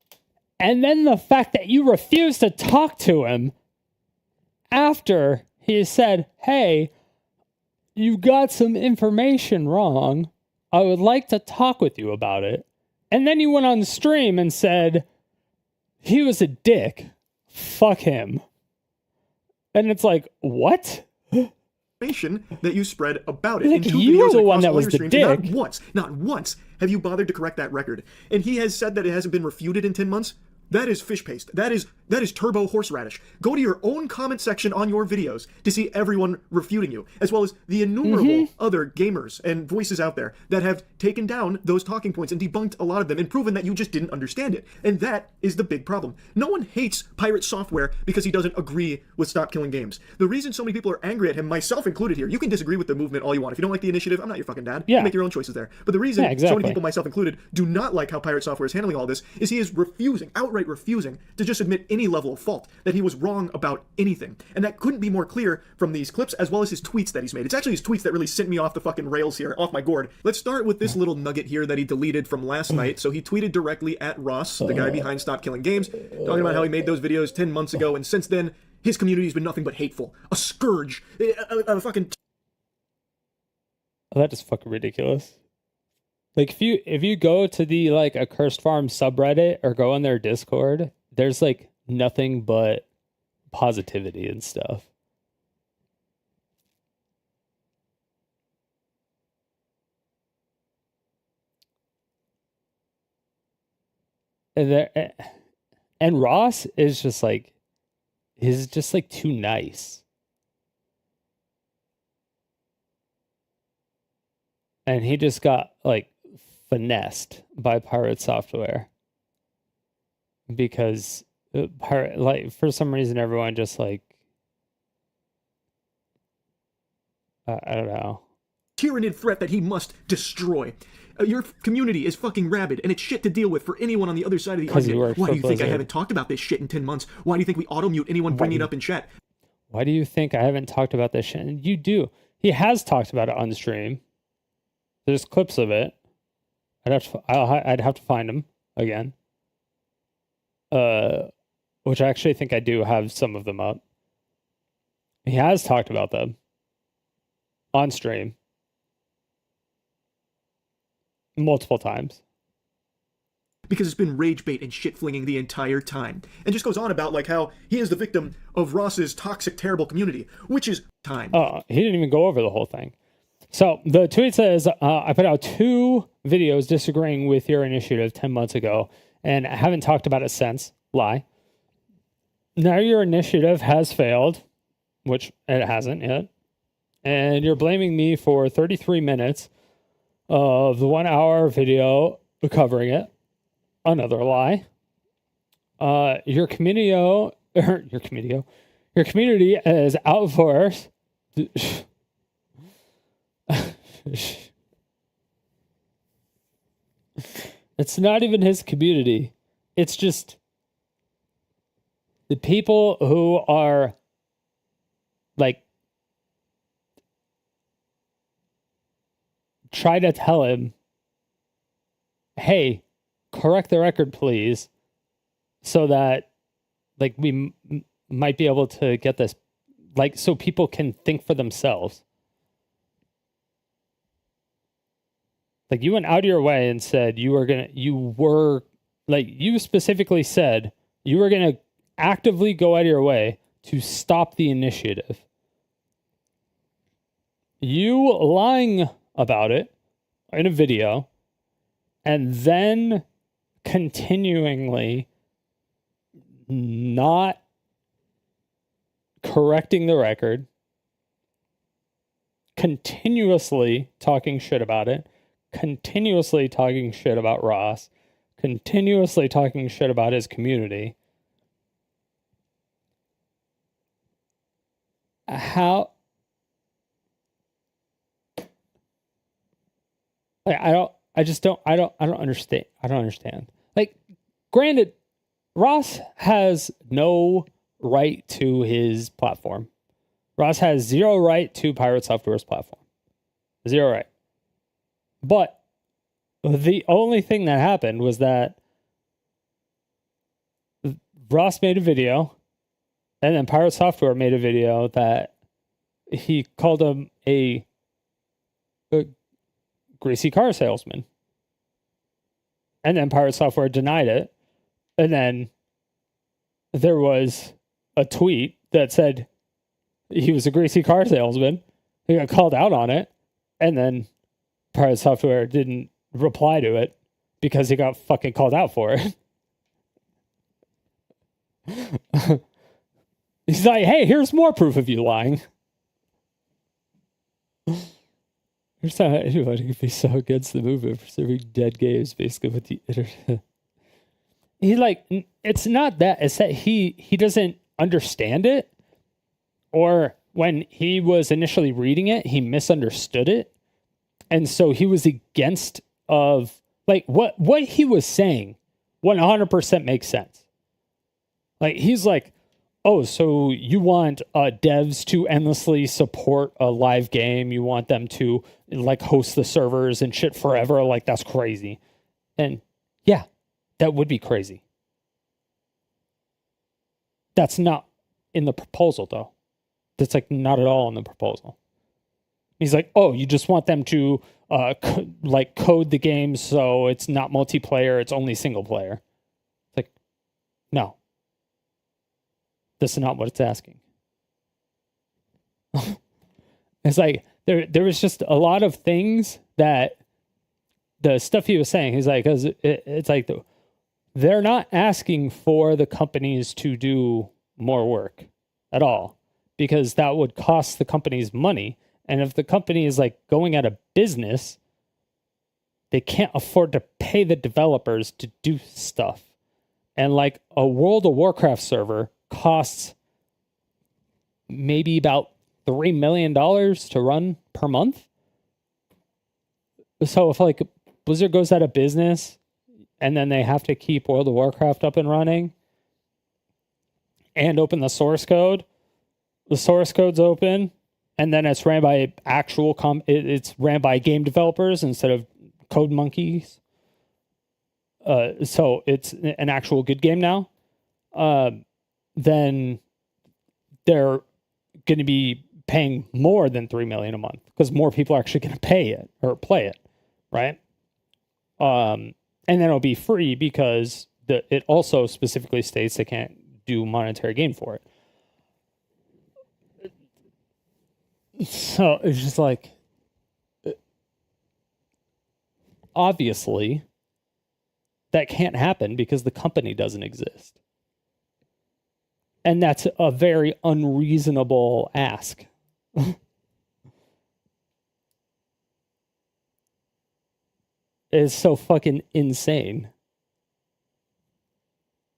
And then the fact that you refused to talk to him after he said, hey, you got some information wrong. I would like to talk with you about it. And then you went on stream and said, he was a dick. Fuck him. And it's like, what? Information that you spread about it. Like, in 2 you were the one that was the streams, dick. Not once have you bothered to correct that record. And he has said that it hasn't been refuted in 10 months. That is fish paste. That is turbo horseradish. Go to your own comment section on your videos to see everyone refuting you, as well as the innumerable other gamers and voices out there that have taken down those talking points and debunked a lot of them and proven that you just didn't understand it. And that is the big problem. No one hates Pirate Software because he doesn't agree with Stop Killing Games. The reason so many people are angry at him, myself included here, you can disagree with the movement all you want. If you don't like the initiative, I'm not your fucking dad. You make your own choices there. But the reason so many people, myself included, do not like how Pirate Software is handling all this is he is outright refusing to just admit any level of fault, that he was wrong about anything. And that couldn't be more clear from these clips as well as his tweets that he's made. It's actually his tweets that really sent me off the fucking rails here, off my gourd. Let's start with this little nugget here that he deleted from last night. So he tweeted directly at Ross, the guy behind Stop Killing Games, talking about how he made those videos 10 months ago, and since then, his community's been nothing but hateful. A scourge. A fucking... Oh, that is fucking ridiculous. Like, if you go to the, like, Accursed Farm subreddit or go on their Discord, there's, like, nothing but positivity and stuff. And Ross is just, like, he's just, like, too nice. And he just got, like, finessed by Pirate Software because for some reason everyone just like I don't know, tyrannid threat that he must destroy. Your community is fucking rabid, and it's shit to deal with for anyone on the other side of the argument. Why do you think I haven't talked about this shit in 10 months? Why do you think we auto-mute anyone bringing it up in chat? Why do you think I haven't talked about this shit? And you do. He has talked about it on stream. There's clips of it. I'd have to find them again. Which I actually think I do have some of them up. He has talked about them on stream multiple times. Because it's been rage bait and shit flinging the entire time. And just goes on about like how he is the victim of Ross's toxic, terrible community, which is time. He didn't even go over the whole thing. So the tweet says, I put out 2 videos disagreeing with your initiative 10 months ago, and I haven't talked about it since. Lie. Now your initiative has failed, which it hasn't yet, and you're blaming me for 33 minutes of the 1-hour video covering it. Another lie. Your community is out for... It's not even his community. It's just the people who are like try to tell him, hey, correct the record, please, so that like we might be able to get this, like, so people can think for themselves. Like, you went out of your way and said you specifically said you were going to actively go out of your way to stop the initiative. You lying about it in a video and then continually not correcting the record, continuously talking shit about it, continuously talking shit about Ross, continuously talking shit about his community. How? Like, I don't understand. Like, granted, Ross has no right to his platform. Ross has zero right to Pirate Software's platform. Zero right. But the only thing that happened was that Ross made a video, and then Pirate Software made a video that he called him a greasy car salesman. And then Pirate Software denied it. And then there was a tweet that said he was a greasy car salesman. He got called out on it. And then Pirate Software didn't reply to it because he got fucking called out for it. He's like, hey, here's more proof of you lying. Here's how anybody could be so against the movement for serving dead games, basically, with the internet. It's not that, it's that he doesn't understand it, or when he was initially reading it, he misunderstood it. And so he was against of, like, what he was saying 100% makes sense. Like, he's like, oh, so you want devs to endlessly support a live game? You want them to like host the servers and shit forever? Like, that's crazy. And yeah, that would be crazy. That's not in the proposal, though. That's like not at all in the proposal. He's like, oh, you just want them to like code the game so it's not multiplayer, it's only single player. It's like, no. This is not what it's asking. It's like there was just a lot of things that the stuff he was saying. He's like, because it's like they're not asking for the companies to do more work at all, because that would cost the companies money. And if the company is like going out of business, they can't afford to pay the developers to do stuff. And like a World of Warcraft server costs maybe about $3 million to run per month. So if like Blizzard goes out of business and then they have to keep World of Warcraft up and running and open the source code's open, and then it's ran by it's ran by game developers instead of code monkeys. So it's an actual good game now. Then they're going to be paying more than $3 million a month because more people are actually going to pay it or play it, right? And then it'll be free because it also specifically states they can't do monetary gain for it. So it's just like, obviously, that can't happen because the company doesn't exist. And that's a very unreasonable ask. It's so fucking insane.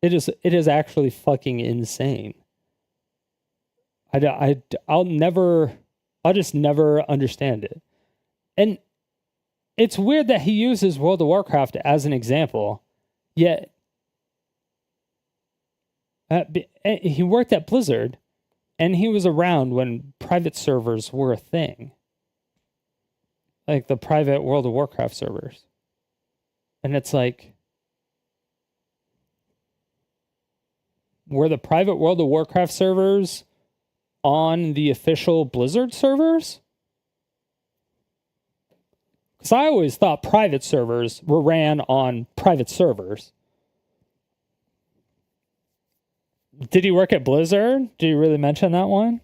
It is actually fucking insane. I'll just never understand it. And it's weird that he uses World of Warcraft as an example, yet he worked at Blizzard, and he was around when private servers were a thing. Like the private World of Warcraft servers. And it's like, were the private World of Warcraft servers on the official Blizzard servers? Because I always thought private servers were ran on private servers. Did he work at Blizzard? Did he really mention that one?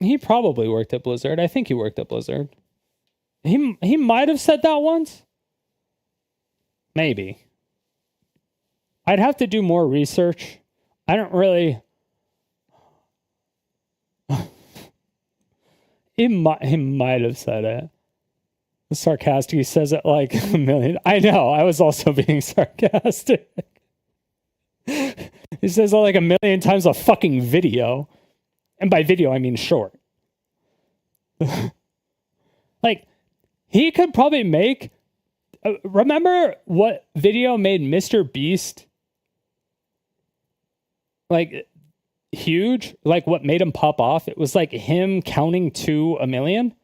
He probably worked at Blizzard. I think he worked at Blizzard. He might have said that once. Maybe. I'd have to do more research. I don't really... He might have said it. Sarcastic. He says it like a million. I know. I was also being sarcastic. He says it like a million times a fucking video. And by video, I mean short. Like, he could probably make... remember what video made Mr. Beast like huge? Like what made him pop off? It was like him counting to 1 million.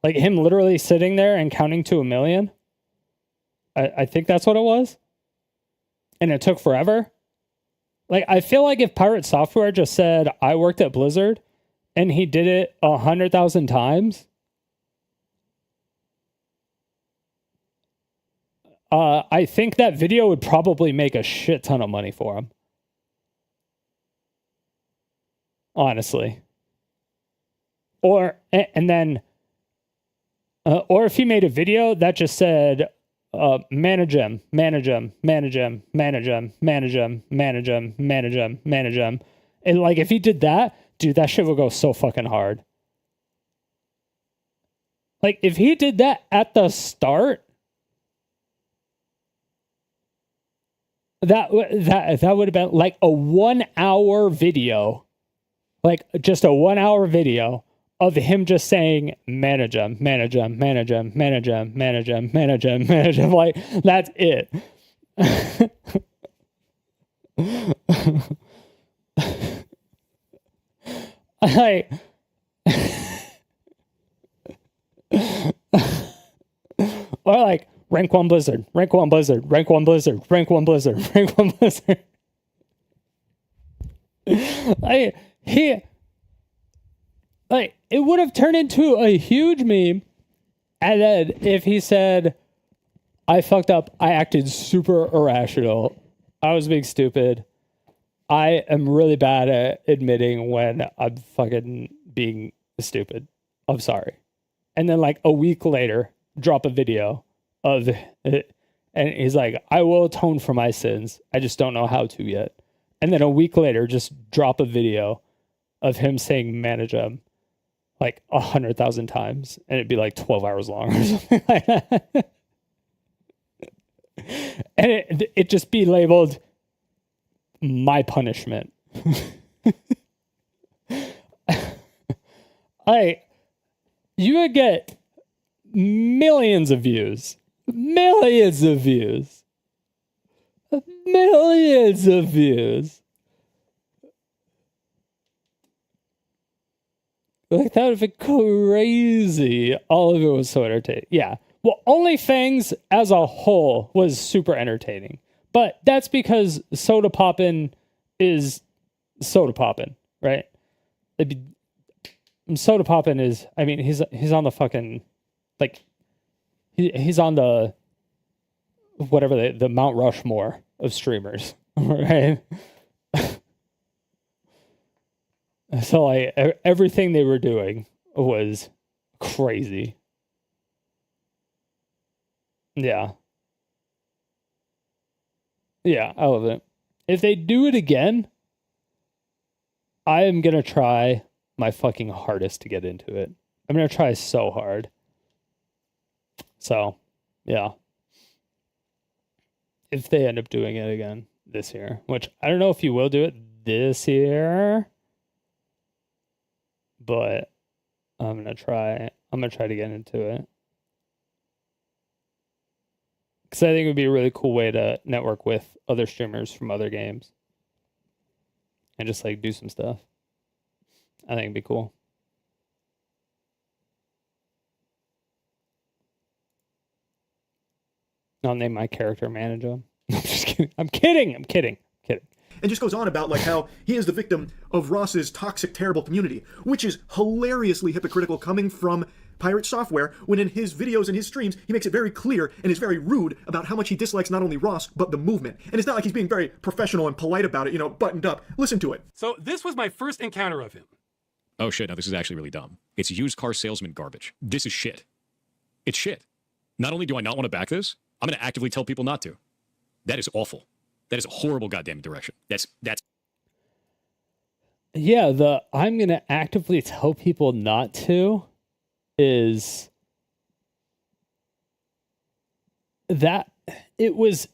Like him literally sitting there and counting to 1 million. I think that's what it was. And it took forever. Like, I feel like if Pirate Software just said, I worked at Blizzard, and he did it 100,000 times, I think that video would probably make a shit ton of money for him. Honestly. Or if he made a video that just said, manage him. And like, if he did that, dude, that shit would go so fucking hard. Like, if he did that at the start, that would have been like a 1 hour video. Like, just a 1 hour video of him just saying, manage him. Like, that's it. I or like rank 1 Blizzard, rank 1 Blizzard, rank 1 Blizzard, rank 1 Blizzard, rank 1 Blizzard. It would have turned into a huge meme, and then if he said, I fucked up, I acted super irrational, I was being stupid, I am really bad at admitting when I'm fucking being stupid, I'm sorry. And then like a week later, drop a video of it, and he's like, I will atone for my sins, I just don't know how to yet. And then a week later, just drop a video of him saying manage him like 100,000 times, and it'd be like 12 hours long or something like that. And it just be labeled my punishment. You would get millions of views. Millions of views. Millions of views. Like, that would be crazy. All of it was so entertaining. Yeah. Well, OnlyFans as a whole was super entertaining. But that's because Soda Poppin' is Soda Poppin', right? Soda Poppin' is, I mean, he's on the fucking, like, he's on the, whatever, the Mount Rushmore of streamers, right? So, like, everything they were doing was crazy. Yeah. Yeah, I love it. If they do it again, I am going to try my fucking hardest to get into it. I'm going to try so hard. So, yeah. If they end up doing it again this year, which I don't know if you will do it this year, but I'm going to try to get into it. Because I think it would be a really cool way to network with other streamers from other games. And just like do some stuff. I think it'd be cool. I'll name my character manager. I'm just kidding. I'm kidding. And just goes on about like how he is the victim of Ross's toxic, terrible community, which is hilariously hypocritical coming from Pirate Software, when in his videos and his streams, he makes it very clear and is very rude about how much he dislikes not only Ross, but the movement. And it's not like he's being very professional and polite about it, you know, buttoned up. Listen to it. So this was my first encounter of him. Oh shit, now this is actually really dumb. It's used car salesman garbage. This is shit. It's shit. Not only do I not want to back this, I'm going to actively tell people not to. That is awful. That is a horrible goddamn direction. That's Yeah, I'm going to actively tell people not to is that it was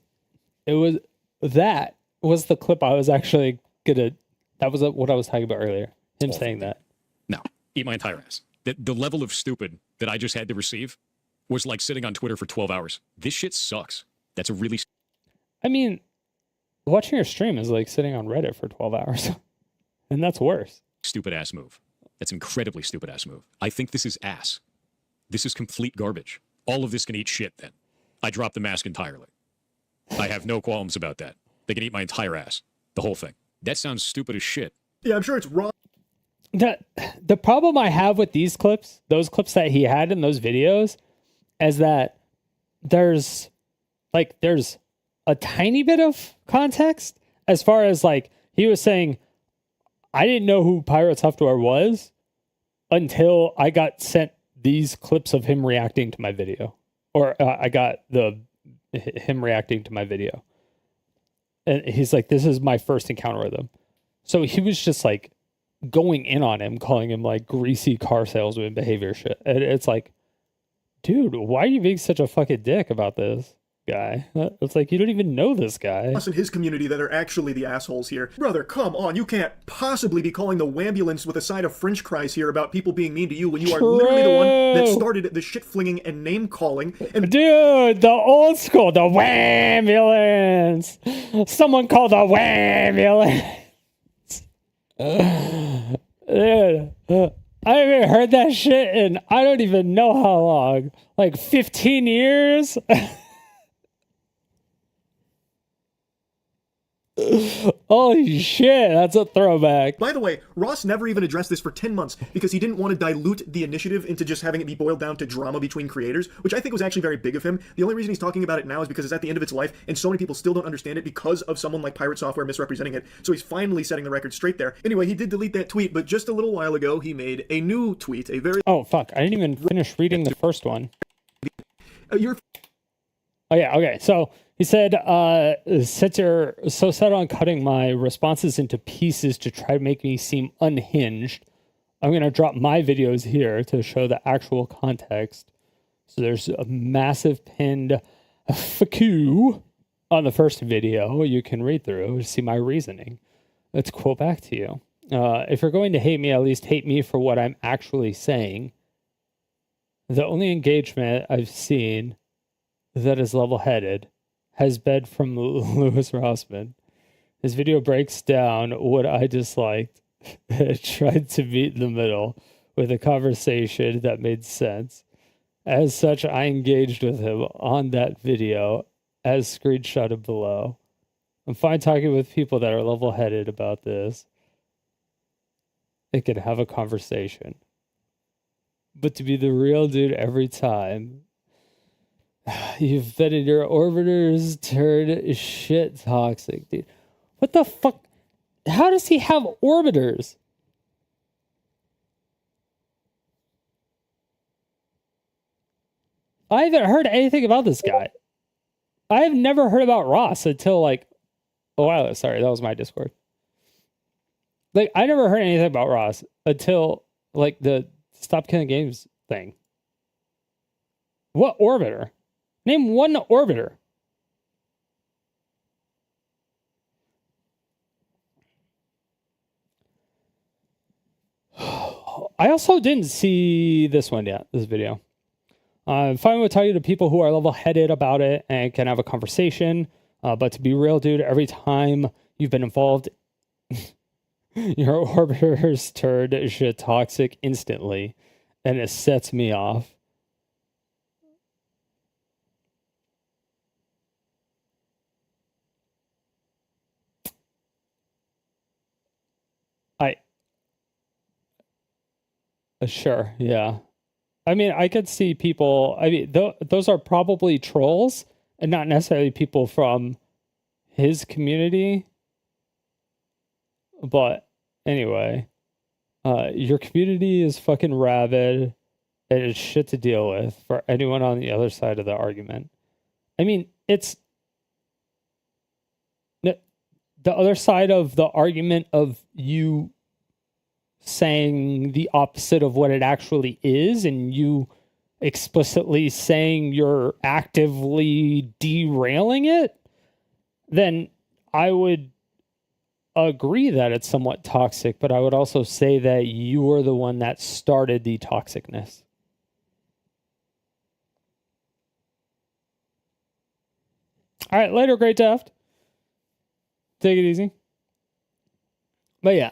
that was the clip I was actually gonna, that was what I was talking about earlier, him awful. Saying that. No, eat my entire ass. The level of stupid that I just had to receive was like sitting on Twitter for 12 hours. This shit sucks. That's a really... I mean, watching your stream is like sitting on Reddit for 12 hours. And that's worse. Stupid ass move. That's an incredibly stupid ass move. I think this is ass. This is complete garbage. All of this can eat shit then. I drop the mask entirely. I have no qualms about that. They can eat my entire ass. The whole thing. That sounds stupid as shit. Yeah, I'm sure it's wrong. The problem I have with these clips, those clips that he had in those videos, is that there's a tiny bit of context as far as like he was saying, I didn't know who Pirate Software was until I got sent these clips of him reacting to my video, or I got him reacting to my video, and he's like, "This is my first encounter with him." So he was just like going in on him, calling him like greasy car salesman behavior shit. And it's like, dude, why are you being such a fucking dick about this? guy. It's like, you don't even know this guy. Us in his community that are actually the assholes here. Brother, come on, you can't possibly be calling the wambulance with a side of french fries here about people being mean to you when you are literally the one that started the shit flinging and name calling. And dude, the old school, the wambulance. Someone called the wambulance. Dude, I haven't heard that shit in I don't even know how long. Like 15 years? Holy shit, that's a throwback. by the way, Ross never even addressed this for 10 months because he didn't want to dilute the initiative into just having it be boiled down to drama between creators, which I think was actually very big of him. The only reason he's talking about it now is because it's at the end of its life, and so many people still don't understand it because of someone like Pirate Software misrepresenting it, so he's finally setting the record straight there. Anyway, he did delete that tweet, but just a little while ago, he made a new tweet, a very... Oh, fuck, I didn't even finish reading the first one. You're... Oh, yeah, okay, so... He said, since you're so set on cutting my responses into pieces to try to make me seem unhinged, I'm going to drop my videos here to show the actual context. So there's a massive pinned FAQ on the first video you can read through to see my reasoning. Let's quote back to you. If you're going to hate me, at least hate me for what I'm actually saying. The only engagement I've seen that is level-headed has been from Louis Rossman. His video breaks down what I disliked and tried to meet in the middle with a conversation that made sense. As such, I engaged with him on that video as screenshotted below. I'm fine talking with people that are level-headed about this. They can have a conversation. But to be the real dude every time, you've been in your orbiters turned shit toxic, dude. What the fuck? How does he have orbiters? I haven't heard anything about this guy. I have never heard about Ross until like a while ago. Sorry, that was my Discord. Like, I never heard anything about Ross until like the Stop Killing Games thing. What orbiter? Name one orbiter. I also didn't see this one yet, this video. I'm fine with talking to people who are level-headed about it and can have a conversation. But to be real, dude, every time you've been involved, your orbiters turned shit toxic instantly, and it sets me off. Sure, yeah. I mean, I could see people, I mean, those are probably trolls and not necessarily people from his community. But anyway, your community is fucking rabid and it's shit to deal with for anyone on the other side of the argument. I mean, it's the other side of the argument of you saying the opposite of what it actually is, and you explicitly saying you're actively derailing it, then I would agree that it's somewhat toxic, but I would also say that you are the one that started the toxicness. All right, later, Great Deft. Take it easy. But yeah,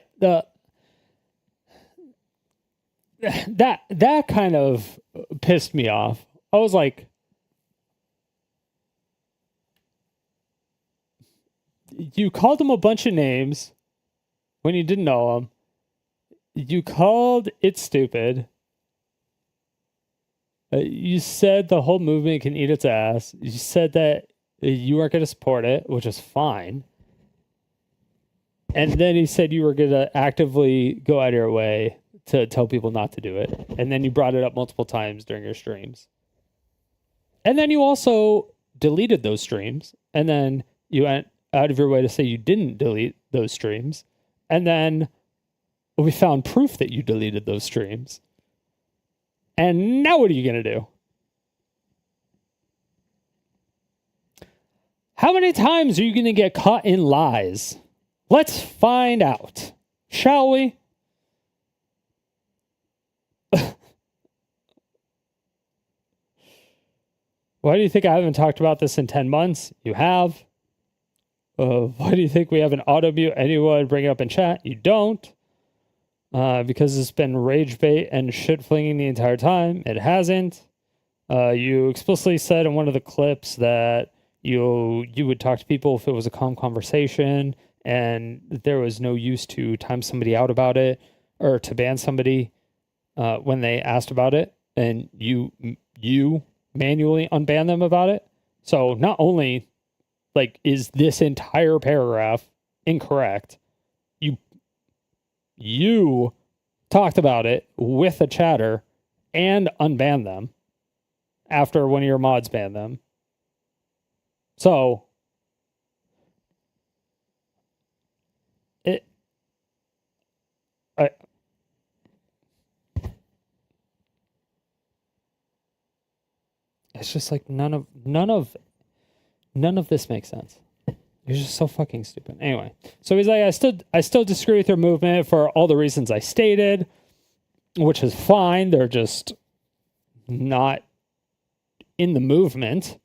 that kind of pissed me off. I was like, you called him a bunch of names when you didn't know him. You called it stupid. You said the whole movement can eat its ass. You said that you weren't going to support it, which is fine. And then he said you were going to actively go out of your way to tell people not to do it. And then you brought it up multiple times during your streams. And then you also deleted those streams. And then you went out of your way to say you didn't delete those streams. And then we found proof that you deleted those streams. And now what are you going to do? How many times are you going to get caught in lies? Let's find out, shall we? Why do you think I haven't talked about this in 10 months? You have. Why do you think we have an auto mute anyone bring it up in chat? You don't. Because it's been rage bait and shit flinging the entire time. It hasn't. You explicitly said in one of the clips that you would talk to people if it was a calm conversation and there was no use to time somebody out about it or to ban somebody when they asked about it, and you manually unban them about it. So not only like is this entire paragraph incorrect, you talked about it with a chatter and unbanned them after one of your mods banned them. So it's just like none of this makes sense. It's just so fucking stupid. Anyway, so he's like, I still disagree with your movement for all the reasons I stated, which is fine. They're just not in the movement.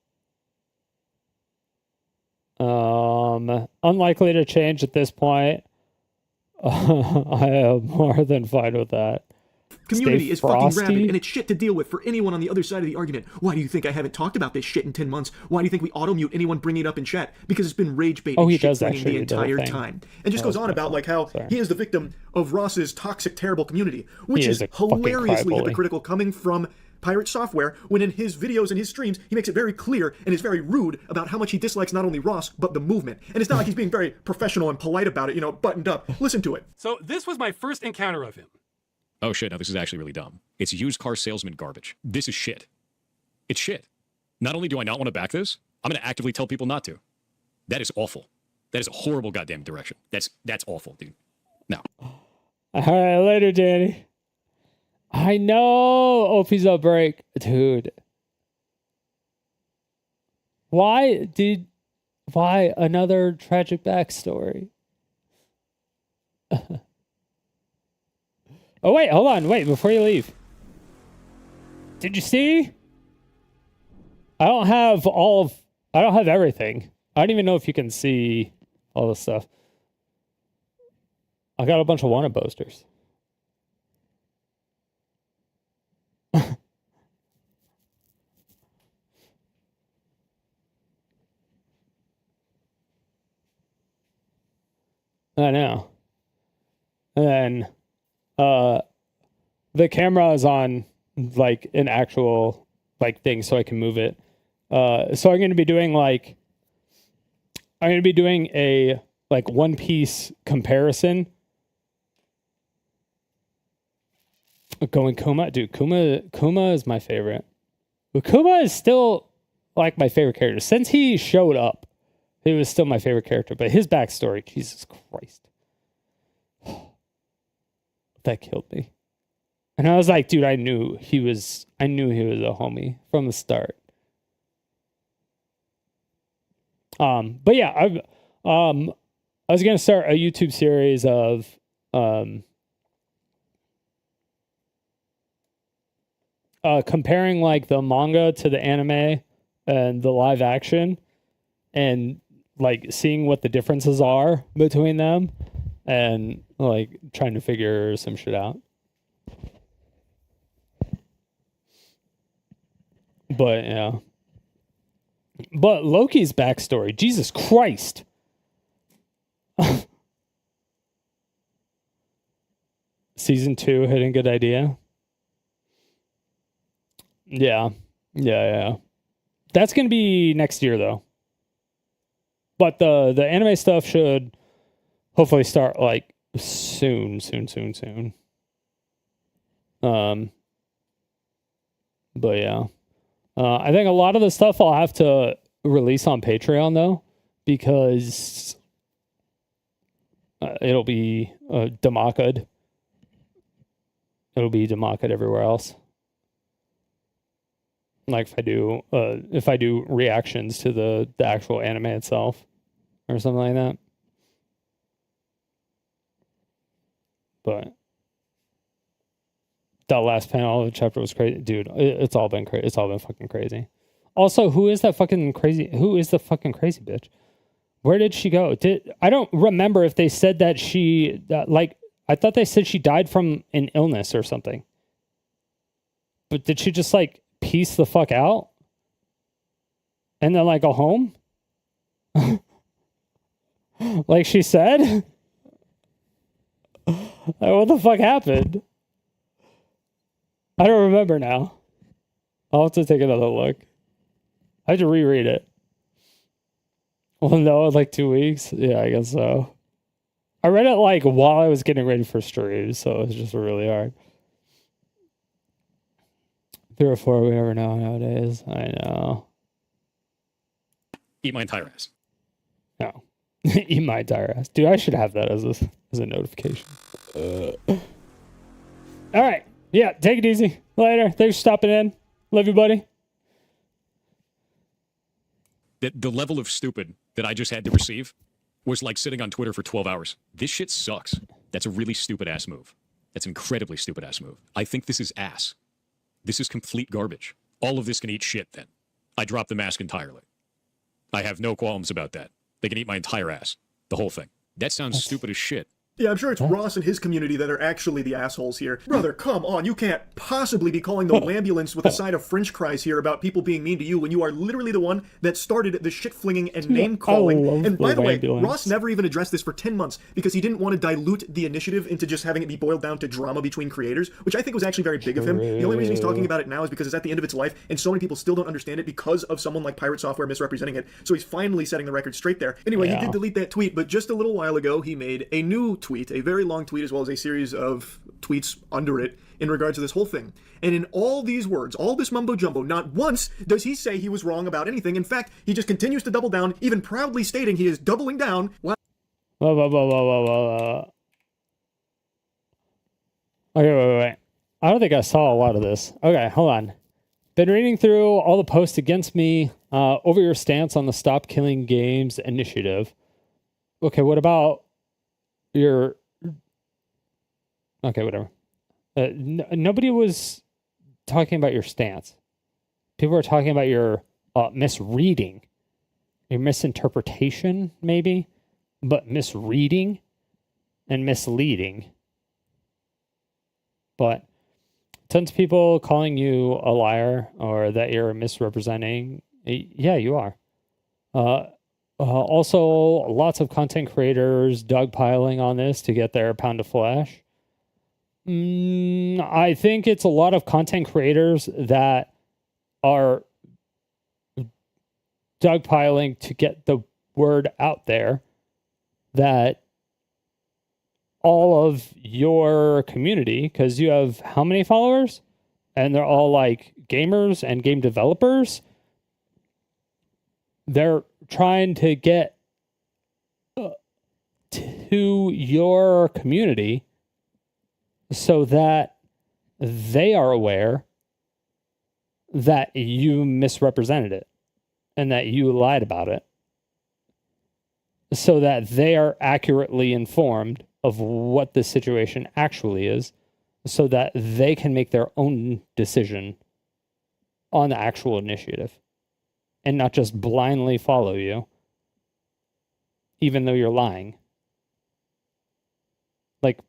Unlikely to change at this point. I am more than fine with that. Community is fucking rabid, and it's shit to deal with for anyone on the other side of the argument. Why do you think I haven't talked about this shit in 10 months? Why do you think we auto-mute anyone bringing it up in chat? Because it's been rage bait and shit flinging the entire time. And just goes on about like how he is the victim of Ross's toxic, terrible community, which is hilariously hypocritical coming from Pirate Software, when in his videos and his streams, he makes it very clear and is very rude about how much he dislikes not only Ross, but the movement. And it's not like he's being very professional and polite about it, you know, buttoned up. Listen to it. So this was my first encounter of him. Oh shit, now this is actually really dumb. It's used car salesman garbage. This is shit. It's shit. Not only do I not want to back this, I'm going to actively tell people not to. That is awful. That is a horrible goddamn direction. That's awful, dude. No. All right, later, Danny. I know OP's up break. Dude. Why another tragic backstory? Oh, wait, hold on. Wait, before you leave. Did you see? I don't have everything. I don't even know if you can see all this stuff. I got a bunch of wanted posters. I know. And then the camera is on like an actual like thing so I can move it. So I'm going to be doing a like One Piece comparison. Going Kuma, dude, Kuma is my favorite. But Kuma is still like my favorite character. Since he showed up, he was still my favorite character. But his backstory, Jesus Christ. That killed me. And I was like, dude, I knew he was a homie from the start. But yeah, I was gonna start a YouTube series of comparing like the manga to the anime and the live action, and like seeing what the differences are between them, and like trying to figure some shit out. But yeah. But Loki's backstory, Jesus Christ. Season 2 hitting good idea. Yeah. That's gonna be next year though. But the anime stuff should hopefully start like soon. But yeah. I think a lot of the stuff I'll have to release on Patreon though, because it'll be demaka'd. It'll be demaka'd everywhere else. Like if I do reactions to the actual anime itself or something like that. But that last panel of the chapter was crazy, dude. It's all been crazy. It's all been fucking crazy. Also, who is the fucking crazy bitch? Where did she go? I don't remember if they said that I thought they said she died from an illness or something. But did she just like piece the fuck out? And then like go home? Like she said? Like, what the fuck happened? I don't remember now. I'll have to take another look. I have to reread it. Well, no, like 2 weeks. Yeah, I guess so. I read it like while I was getting ready for streams, so it was just really hard. 3 or 4 we ever know nowadays. I know. Eat my entire ass. No. Eat my entire ass. Dude, I should have that as a notification. All right. Yeah, take it easy. Later. Thanks for stopping in. Love you, buddy. The level of stupid that I just had to receive was like sitting on Twitter for 12 hours. This shit sucks. That's a really stupid ass move. That's an incredibly stupid ass move. I think this is ass. This is complete garbage. All of this can eat shit then. I drop the mask entirely. I have no qualms about that. They can eat my entire ass. The whole thing. That sounds stupid as shit. Yeah, I'm sure it's Ross and his community that are actually the assholes here. Brother, come on, you can't possibly be calling the ambulance with a side of french fries here about people being mean to you when you are literally the one that started the shit-flinging and name-calling. And by the way, Ross never even addressed this for 10 months because he didn't want to dilute the initiative into just having it be boiled down to drama between creators, which I think was actually very big of him. The only reason he's talking about it now is because it's at the end of its life, and so many people still don't understand it because of someone like Pirate Software misrepresenting it, so he's finally setting the record straight there. Anyway, he did delete that tweet, but just a little while ago, he made a new tweet, a very long tweet as well as a series of tweets under it in regards to this whole thing. And in all these words, all this mumbo jumbo, not once does he say he was wrong about anything. In fact, he just continues to double down, even proudly stating he is doubling down. Okay, wait. I don't think I saw a lot of this. Okay, hold on. Been reading through all the posts against me over your stance on the Stop Killing Games initiative. Okay, what about your... Okay, whatever. Nobody was talking about your stance. People were talking about your misreading, your misinterpretation, maybe, but misreading and misleading. But tons of people calling you a liar or that you're misrepresenting. Yeah, you are. Also, lots of content creators dogpiling on this to get their pound of flesh. I think it's a lot of content creators that are dogpiling to get the word out there that all of your community, because you have how many followers? And they're all like gamers and game developers. They're trying to get to your community so that they are aware that you misrepresented it and that you lied about it, so that they are accurately informed of what the situation actually is, so that they can make their own decision on the actual initiative and not just blindly follow you, even though you're lying. Like,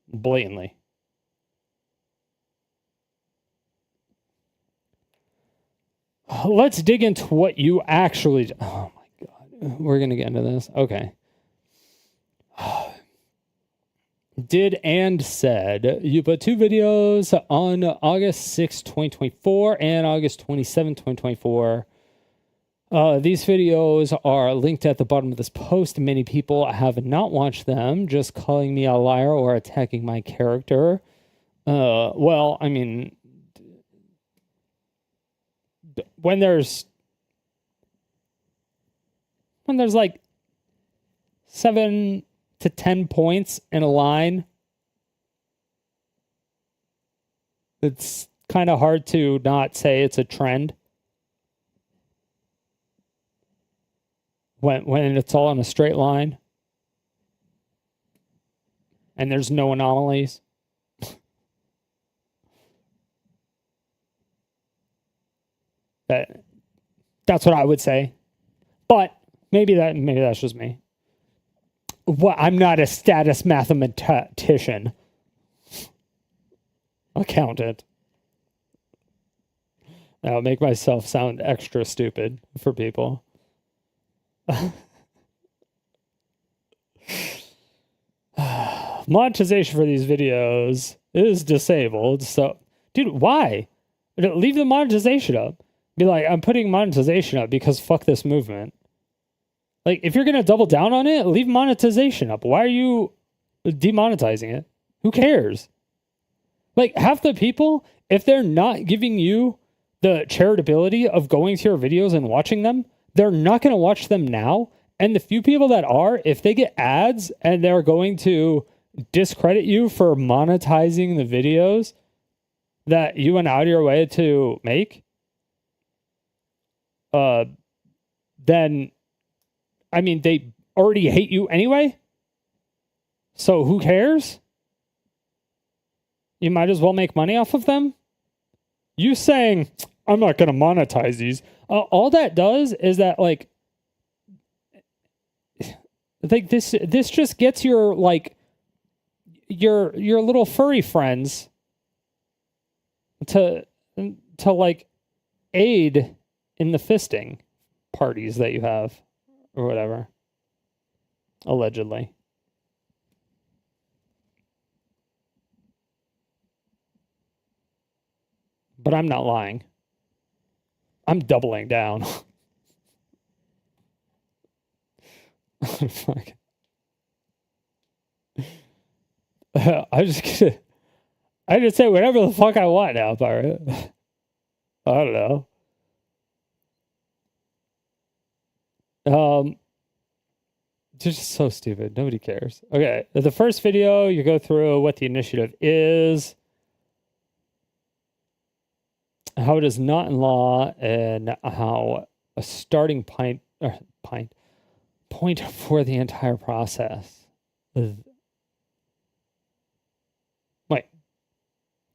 blatantly. Let's dig into what you actually... Oh my God. We're going to get into this. Okay. Did and said, you put 2 videos on August 6, 2024 and August 27, 2024. These videos are linked at the bottom of this post. Many people have not watched them, just calling me a liar or attacking my character. Well, I mean, when there's like 7 to 10 points in a line, it's kind of hard to not say it's a trend. when it's all in a straight line and there's no anomalies. That's what I would say. But maybe that's just me. Well, I'm not a status mathematician. Accountant. I'll make myself sound extra stupid for people. Monetization for these videos is disabled. So, dude, why? Leave the monetization up. Be like, I'm putting monetization up because fuck this movement. Like, if you're going to double down on it, leave monetization up. Why are you demonetizing it? Who cares? Like, half the people, if they're not giving you the charitability of going to your videos and watching them, they're not going to watch them now. And the few people that are, if they get ads and they're going to discredit you for monetizing the videos that you went out of your way to make, then, I mean, they already hate you anyway. So who cares? You might as well make money off of them. You saying, I'm not going to monetize these. All that does is that, like this just gets your, like, your little furry friends to like aid in the fisting parties that you have or whatever, allegedly. But I'm not lying. I'm doubling down. Fuck. I just say whatever the fuck I want now, Pirate. I don't know. It's just so stupid. Nobody cares. Okay, the first video, you go through what the initiative is, how it is not in law, and how a starting point for the entire process.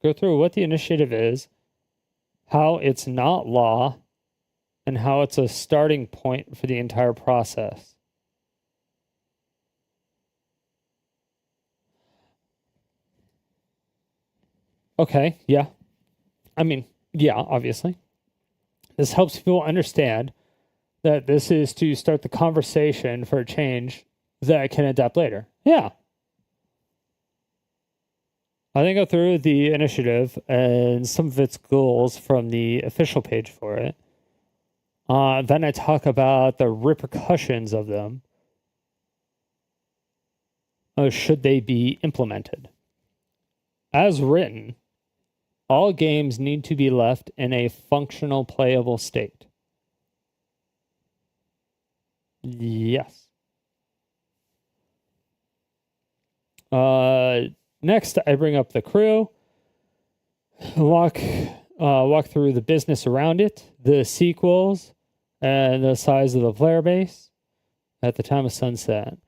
Go through what the initiative is, how it's not law, and how it's a starting point for the entire process. Okay, yeah. I mean, yeah, obviously. This helps people understand that this is to start the conversation for a change that can adapt later. Yeah. I then go through the initiative and some of its goals from the official page for it. Then I talk about the repercussions of them. Should they be implemented? As written, all games need to be left in a functional, playable state. Yes. Next, I bring up the crew, walk through the business around it, the sequels, and the size of the player base at the time of sunset.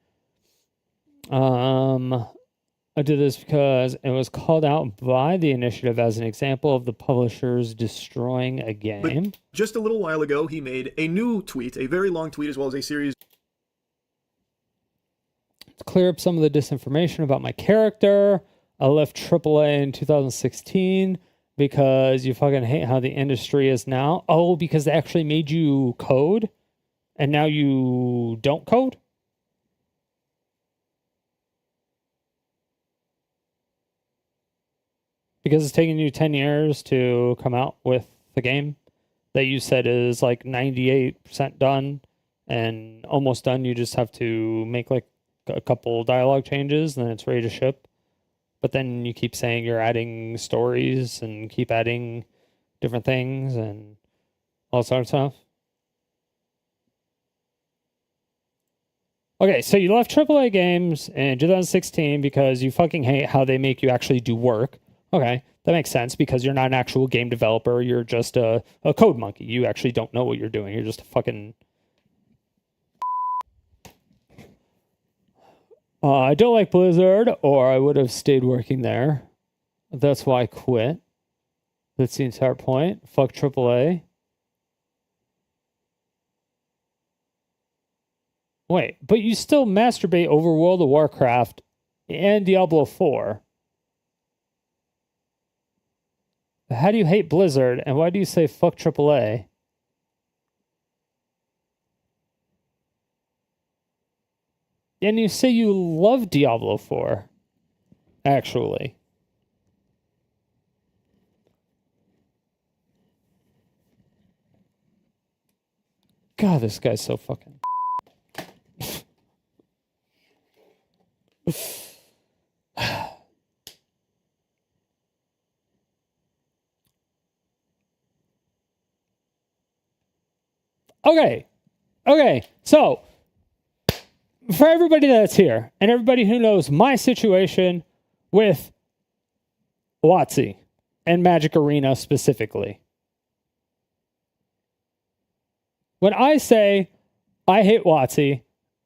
I did this because it was called out by the initiative as an example of the publishers destroying a game. But just a little while ago, he made a new tweet, a very long tweet, as well as a series. To clear up some of the disinformation about my character, I left AAA in 2016 because you fucking hate how the industry is now. Oh, because they actually made you code and now you don't code? Because it's taking you 10 years to come out with the game that you said is like 98% done and almost done. You just have to make like a couple dialogue changes and then it's ready to ship. But then you keep saying you're adding stories and keep adding different things and all sorts of stuff. Okay, so you left AAA games in 2016 because you fucking hate how they make you actually do work. Okay, that makes sense because you're not an actual game developer. You're just a code monkey. You actually don't know what you're doing. You're just a fucking I don't like Blizzard, or I would have stayed working there. That's why I quit. That's the entire point. Fuck AAA. Wait, but you still masturbate over World of Warcraft and Diablo 4. How do you hate Blizzard, and why do you say fuck AAA? And you say you love Diablo 4, actually. God, this guy's so fucking... Okay, so for everybody that's here and everybody who knows my situation with WotC and Magic Arena specifically, when I say I hate WotC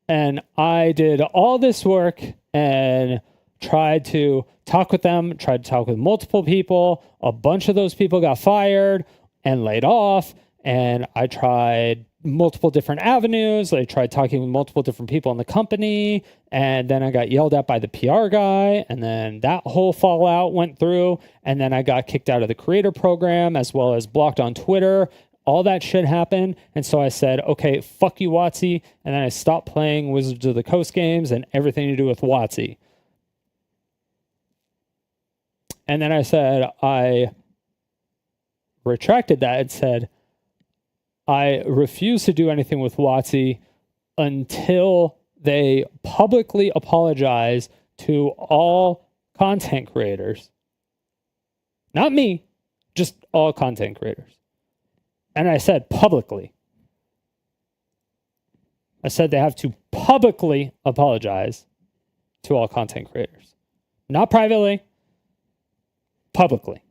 and I did all this work and tried to talk with them, tried to talk with multiple people, a bunch of those people got fired and laid off, and I tried multiple different avenues. I tried talking with multiple different people in the company, and then I got yelled at by the PR guy, and then that whole fallout went through, and then I got kicked out of the creator program as well as blocked on Twitter. All that shit happened, and so I said, okay, fuck you, WotC, and then I stopped playing Wizards of the Coast games and everything to do with WotC. And then I said, I retracted that and said, I refuse to do anything with WotC until they publicly apologize to all content creators. Not me, just all content creators. And I said publicly. I said they have to publicly apologize to all content creators. Not privately, publicly.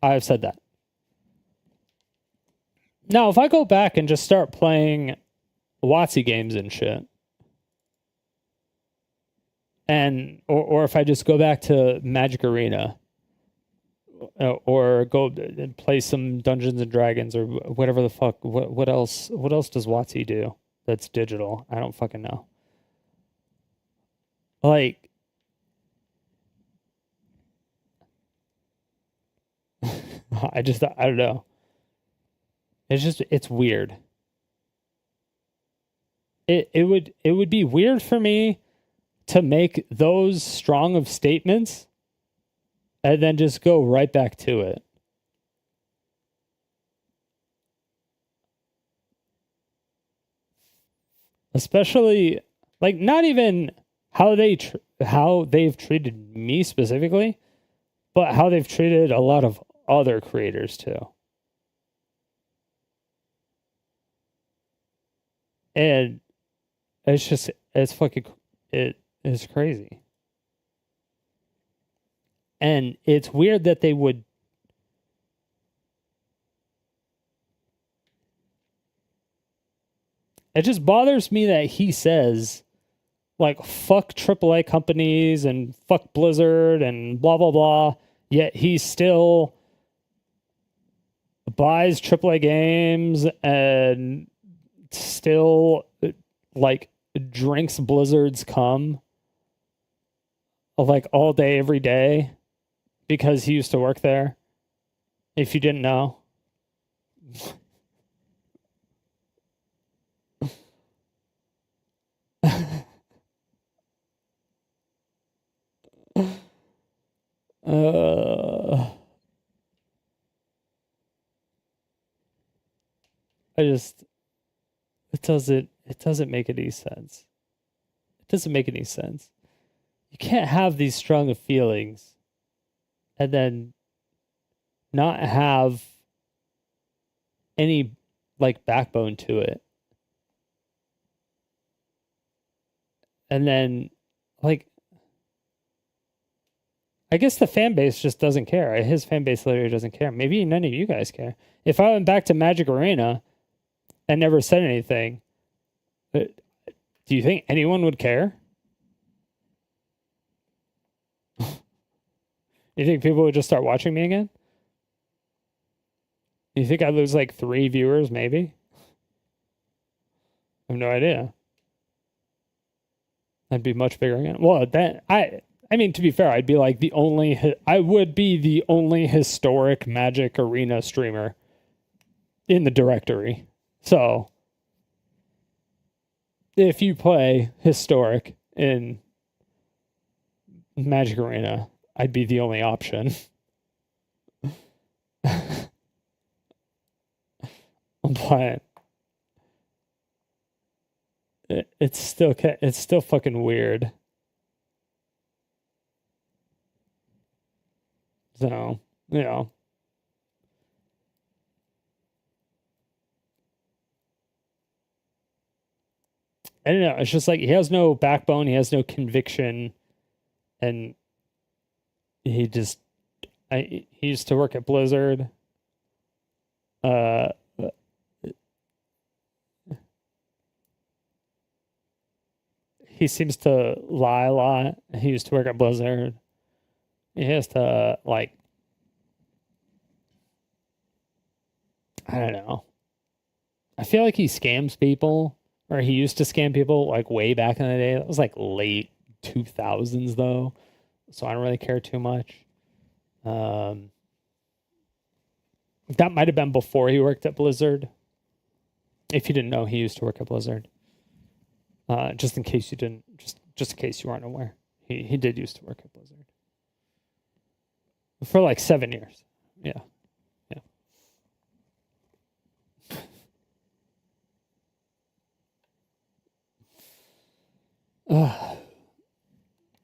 I have said that. Now, if I go back and just start playing WotC games and shit, and or if I just go back to Magic Arena, or go and play some Dungeons and Dragons or whatever the fuck, what else does WotC do that's digital? I don't fucking know. Like, I don't know. It's weird. It would be weird for me to make those strong of statements and then just go right back to it. Especially, like, not even how they've treated me specifically, but how they've treated a lot of other creators too. And it's crazy. And it's weird that they would. It just bothers me that he says, like, fuck AAA companies and fuck Blizzard and blah, blah, blah. Yet he still buys AAA games and still, like, drinks Blizzard's cum, like, all day, every day, because he used to work there. If you didn't know. It doesn't make any sense. It doesn't make any sense. You can't have these strong of feelings and then not have any, like, backbone to it. And then, like, I guess the fan base just doesn't care. His fan base literally doesn't care. Maybe none of you guys care. If I went back to Magic Arena and never said anything, Do you think anyone would care? You think people would just start watching me again? You think I'd lose like 3 viewers, maybe? I have no idea. I'd be much bigger again. Well, I mean, to be fair, I'd be like I would be the only historic Magic Arena streamer in the directory. So, if you play historic in Magic Arena, I'd be the only option. But it's still fucking weird. So, you know. I don't know. It's just like he has no backbone. He has no conviction. And he used to work at Blizzard. He seems to lie a lot. He used to work at Blizzard. He has to, like, I don't know. I feel like he scams people, or he used to scam people, like, way back in the day. That was, like, late 2000s, though. So I don't really care too much. That might have been before he worked at Blizzard. If you didn't know, he used to work at Blizzard. Just in case you didn't, just in case you weren't aware, he did used to work at Blizzard for like 7 years. Yeah.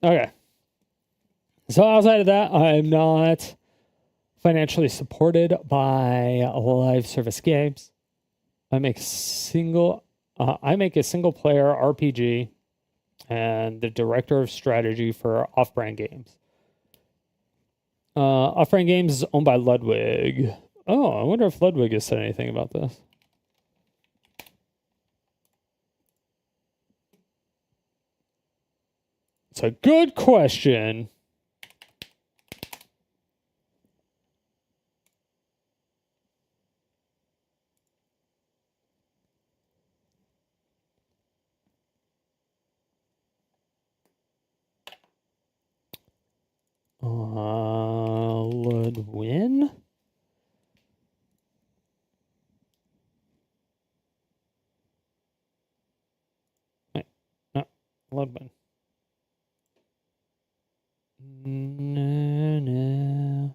Okay. So outside of that, I'm not financially supported by live service games. I make a single player RPG and the director of strategy for Off-Brand Games. Off-Brand Games is owned by Ludwig. Oh, I wonder if Ludwig has said anything about this. It's a good question. Ludwin? Wait, no, Ludwin. No.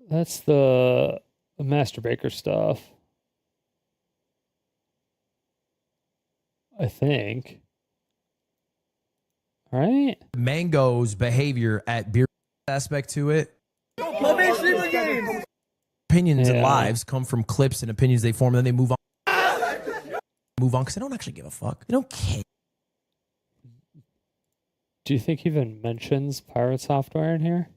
That's the Master Baker stuff. I think. Right? Mango's behavior at Beerio aspect to it. Opinions and lives come from clips and opinions they form, and then they move on. Because they don't actually give a fuck. They don't care. Do you think he even mentions Pirate Software in here?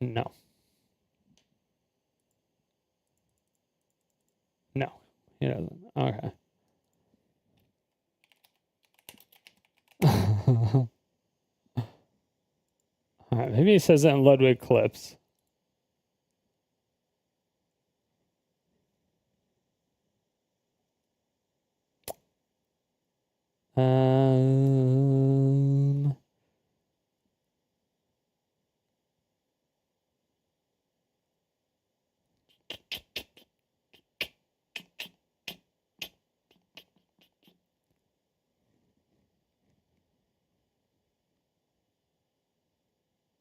No. No, he doesn't. Okay. All right, maybe he says that in Ludwig clips.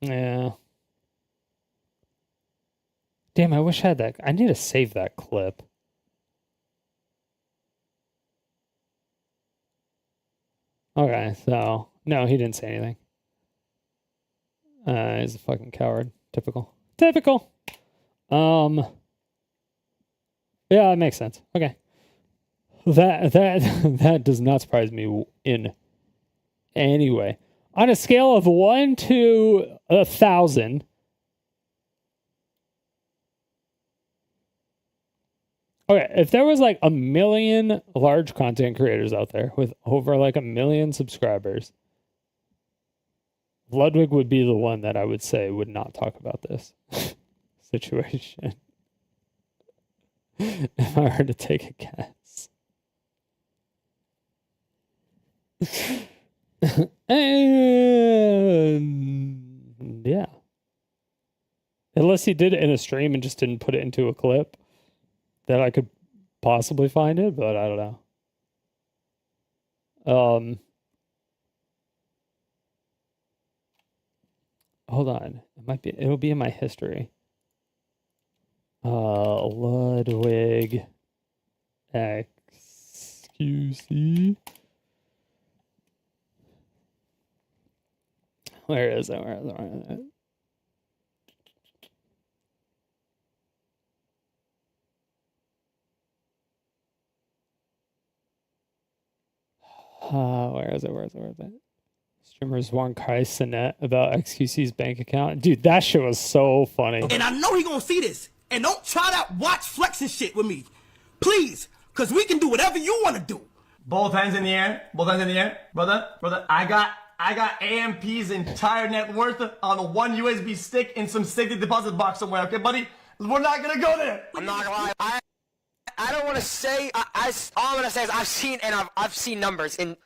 Yeah. Damn, I wish I had that. I need to save that clip. Okay, so no, he didn't say anything. He's a fucking coward. Typical. Yeah, that makes sense. Okay. That does not surprise me in Anyway, on a scale of 1 to 1,000, okay, if there was like 1 million large content creators out there with over like 1 million subscribers, Ludwig would be the one that I would say would not talk about this situation. If I were to take a guess. And yeah. Unless he did it in a stream and just didn't put it into a clip, that I could possibly find it, but I don't know. Hold on. It'll be in my history. Ludwig XQC. Where is it? Where is it? Streamers want Kai Sinet about XQC's bank account. Dude, that shit was so funny. And I know he gonna see this. And don't try to watch flexing shit with me. Please, because we can do whatever you want to do. Both hands in the air. Brother. I got AMP's entire net worth on one USB stick in some safety deposit box somewhere, okay, buddy? We're not gonna go there. I'm not gonna lie. I don't want to say. All I'm gonna say is I've seen numbers in.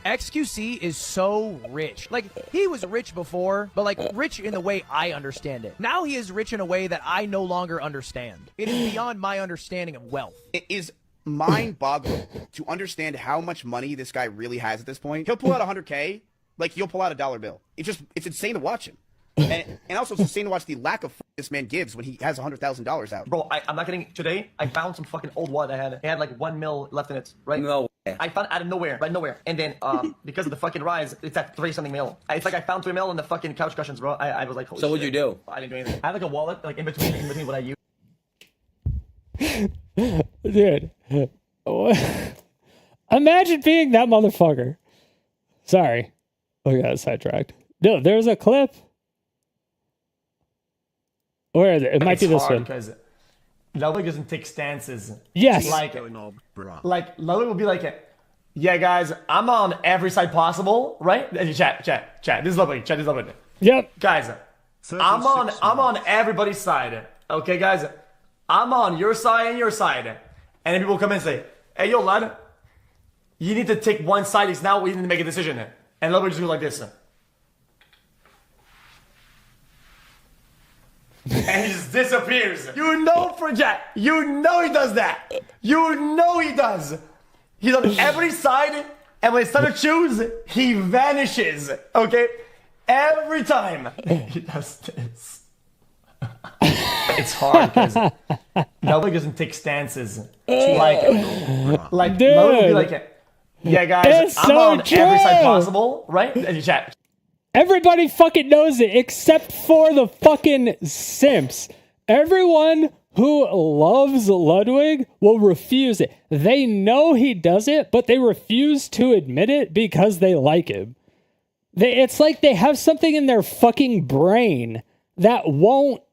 XQC is so rich. Like, he was rich before, but like rich in the way I understand it. Now he is rich in a way that I no longer understand. It is beyond my understanding of wealth. It is mind-boggling to understand how much money this guy really has at this point. He'll pull out 100K like you'll pull out a dollar bill. It's insane to watch him. And also it's insane to watch the lack of this man gives when he has $100,000 out. Bro, I'm not kidding. Today, I found some fucking old wallet I had. It had like 1 mil left in it, right? No way. I found it out of nowhere, right nowhere. And then, because of the fucking rise, it's at 3-something mil. It's like I found 3 mil in the fucking couch cushions, bro. I was like, holy So what'd you do? I didn't do anything. I had like a wallet, like in between what I use. Dude. Imagine being that motherfucker. Sorry. We got sidetracked. No, there's a clip. Where is it? It might be this one. Because Ludwig doesn't take stances. Yes. Like Ludwig will be like, yeah, guys, I'm on every side possible, right? Chat. This is Ludwig. Chat, this is Ludwig. Yep. Guys, I'm on everybody's side. Okay, guys, I'm on your side and your side. And then people come in and say, hey, yo, lad, you need to take one side. It's now we need to make a decision. And Ludwig just goes like this. And he just disappears. You know, Project. You know he does that. You know he does. He's on every side, and when it's time to choose, he vanishes. Okay? Every time he does this. It's hard because nobody doesn't take stances. Like Dude, Ludwig will be like, yeah, guys, I'm on every side possible, right? And you chat. Everybody fucking knows it except for the fucking simps. Everyone who loves Ludwig will refuse it. They know he does it, but they refuse to admit it because they like him. It's like they have something in their fucking brain that won't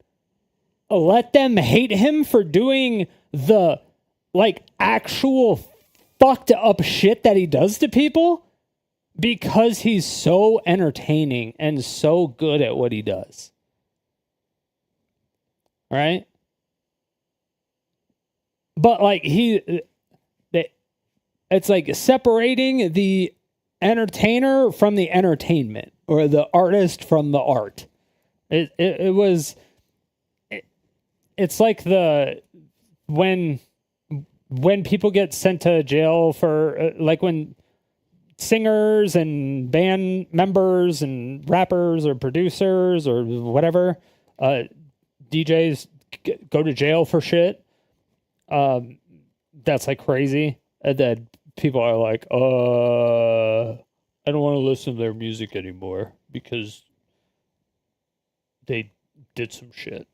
let them hate him for doing the like actual fucked up shit that he does to people. Because he's so entertaining and so good at what he does. Right? But like it's like separating the entertainer from the entertainment or the artist from the art. It's like when people get sent to jail for like when singers and band members and rappers or producers or whatever, DJs go to jail for shit. That's like crazy. And then people are like, I don't want to listen to their music anymore because they did some shit.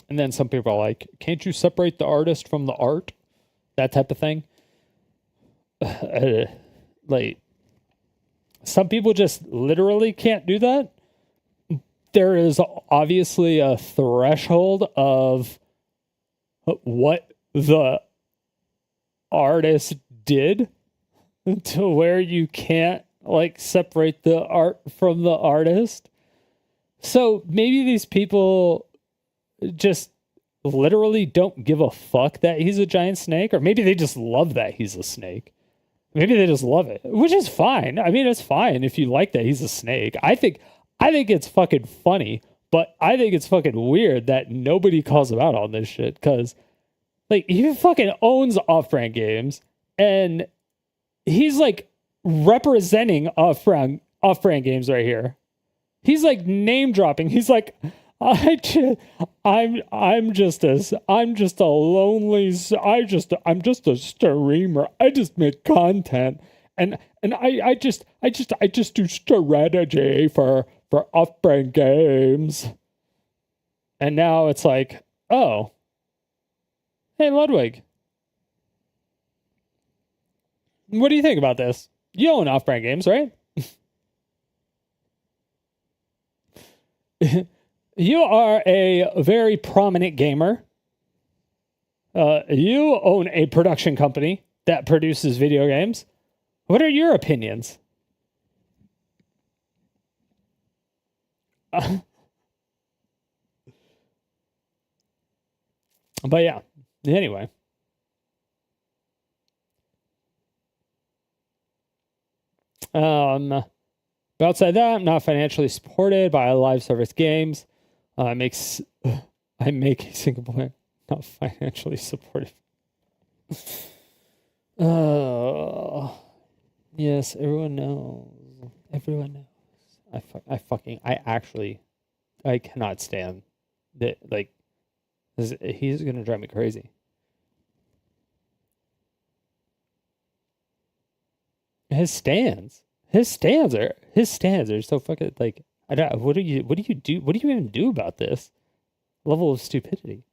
And then some people are like, can't you separate the artist from the art? That type of thing. Like, Some people just literally can't do that. There is obviously a threshold of what the artist did to where you can't like separate the art from the artist. So maybe these people just literally don't give a fuck that he's a giant snake, or maybe they just love that he's a snake. Maybe they just love it, which is fine. I mean, it's fine if you like that he's a snake. I think it's fucking funny, but I think it's fucking weird that nobody calls him out on this shit, because like he fucking owns Off-Brand Games, and he's like representing Off-Brand Games right here. He's like name dropping. He's like, I'm just a streamer. I just make content, and I just do strategy for Off-Brand Games. And now it's like, oh, hey Ludwig, what do you think about this? You own Off-Brand Games, right? You are a very prominent gamer. You own a production company that produces video games. What are your opinions? But yeah, anyway. Outside that, I'm not financially supported by live service games. I make a single player not financially supported. Yes, everyone knows. Everyone knows. I cannot stand that. Like, he's gonna drive me crazy. His stands are so fucking like. What do you do? What do you even do about this level of stupidity?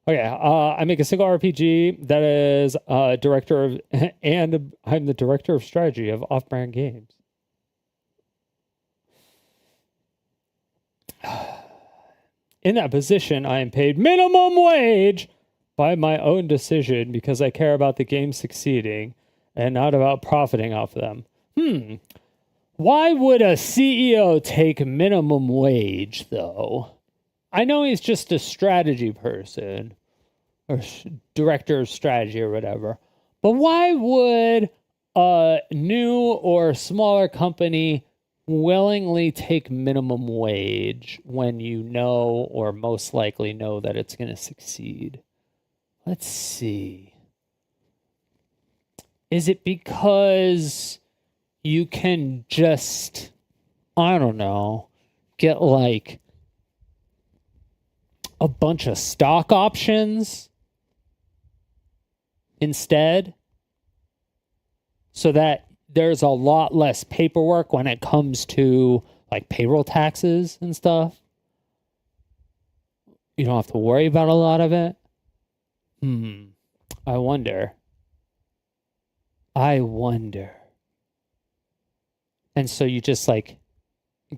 Okay, I make a single RPG that is director of, and I'm the director of strategy of Off-Brand Games. In that position, I am paid minimum wage by my own decision because I care about the game succeeding and not about profiting off them. Why would a CEO take minimum wage, though? I know he's just a strategy person or director of strategy or whatever, but why would a new or smaller company willingly take minimum wage when you know or most likely know that it's going to succeed? Let's see. Is it because you can just, I don't know, get like a bunch of stock options instead, so that there's a lot less paperwork when it comes to like payroll taxes and stuff? You don't have to worry about a lot of it. I wonder. And so you just like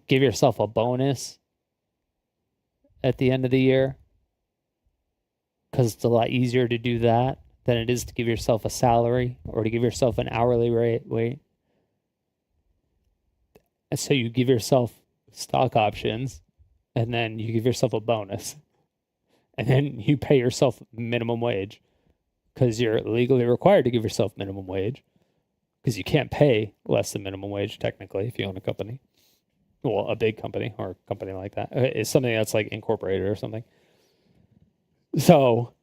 give yourself a bonus at the end of the year, because it's a lot easier to do that than it is to give yourself a salary or to give yourself an hourly rate. And so you give yourself stock options, and then you give yourself a bonus, and then you pay yourself minimum wage because you're legally required to give yourself minimum wage, because you can't pay less than minimum wage technically if you own a company. Well, a big company or a company like that. It's something that's like incorporated or something. So,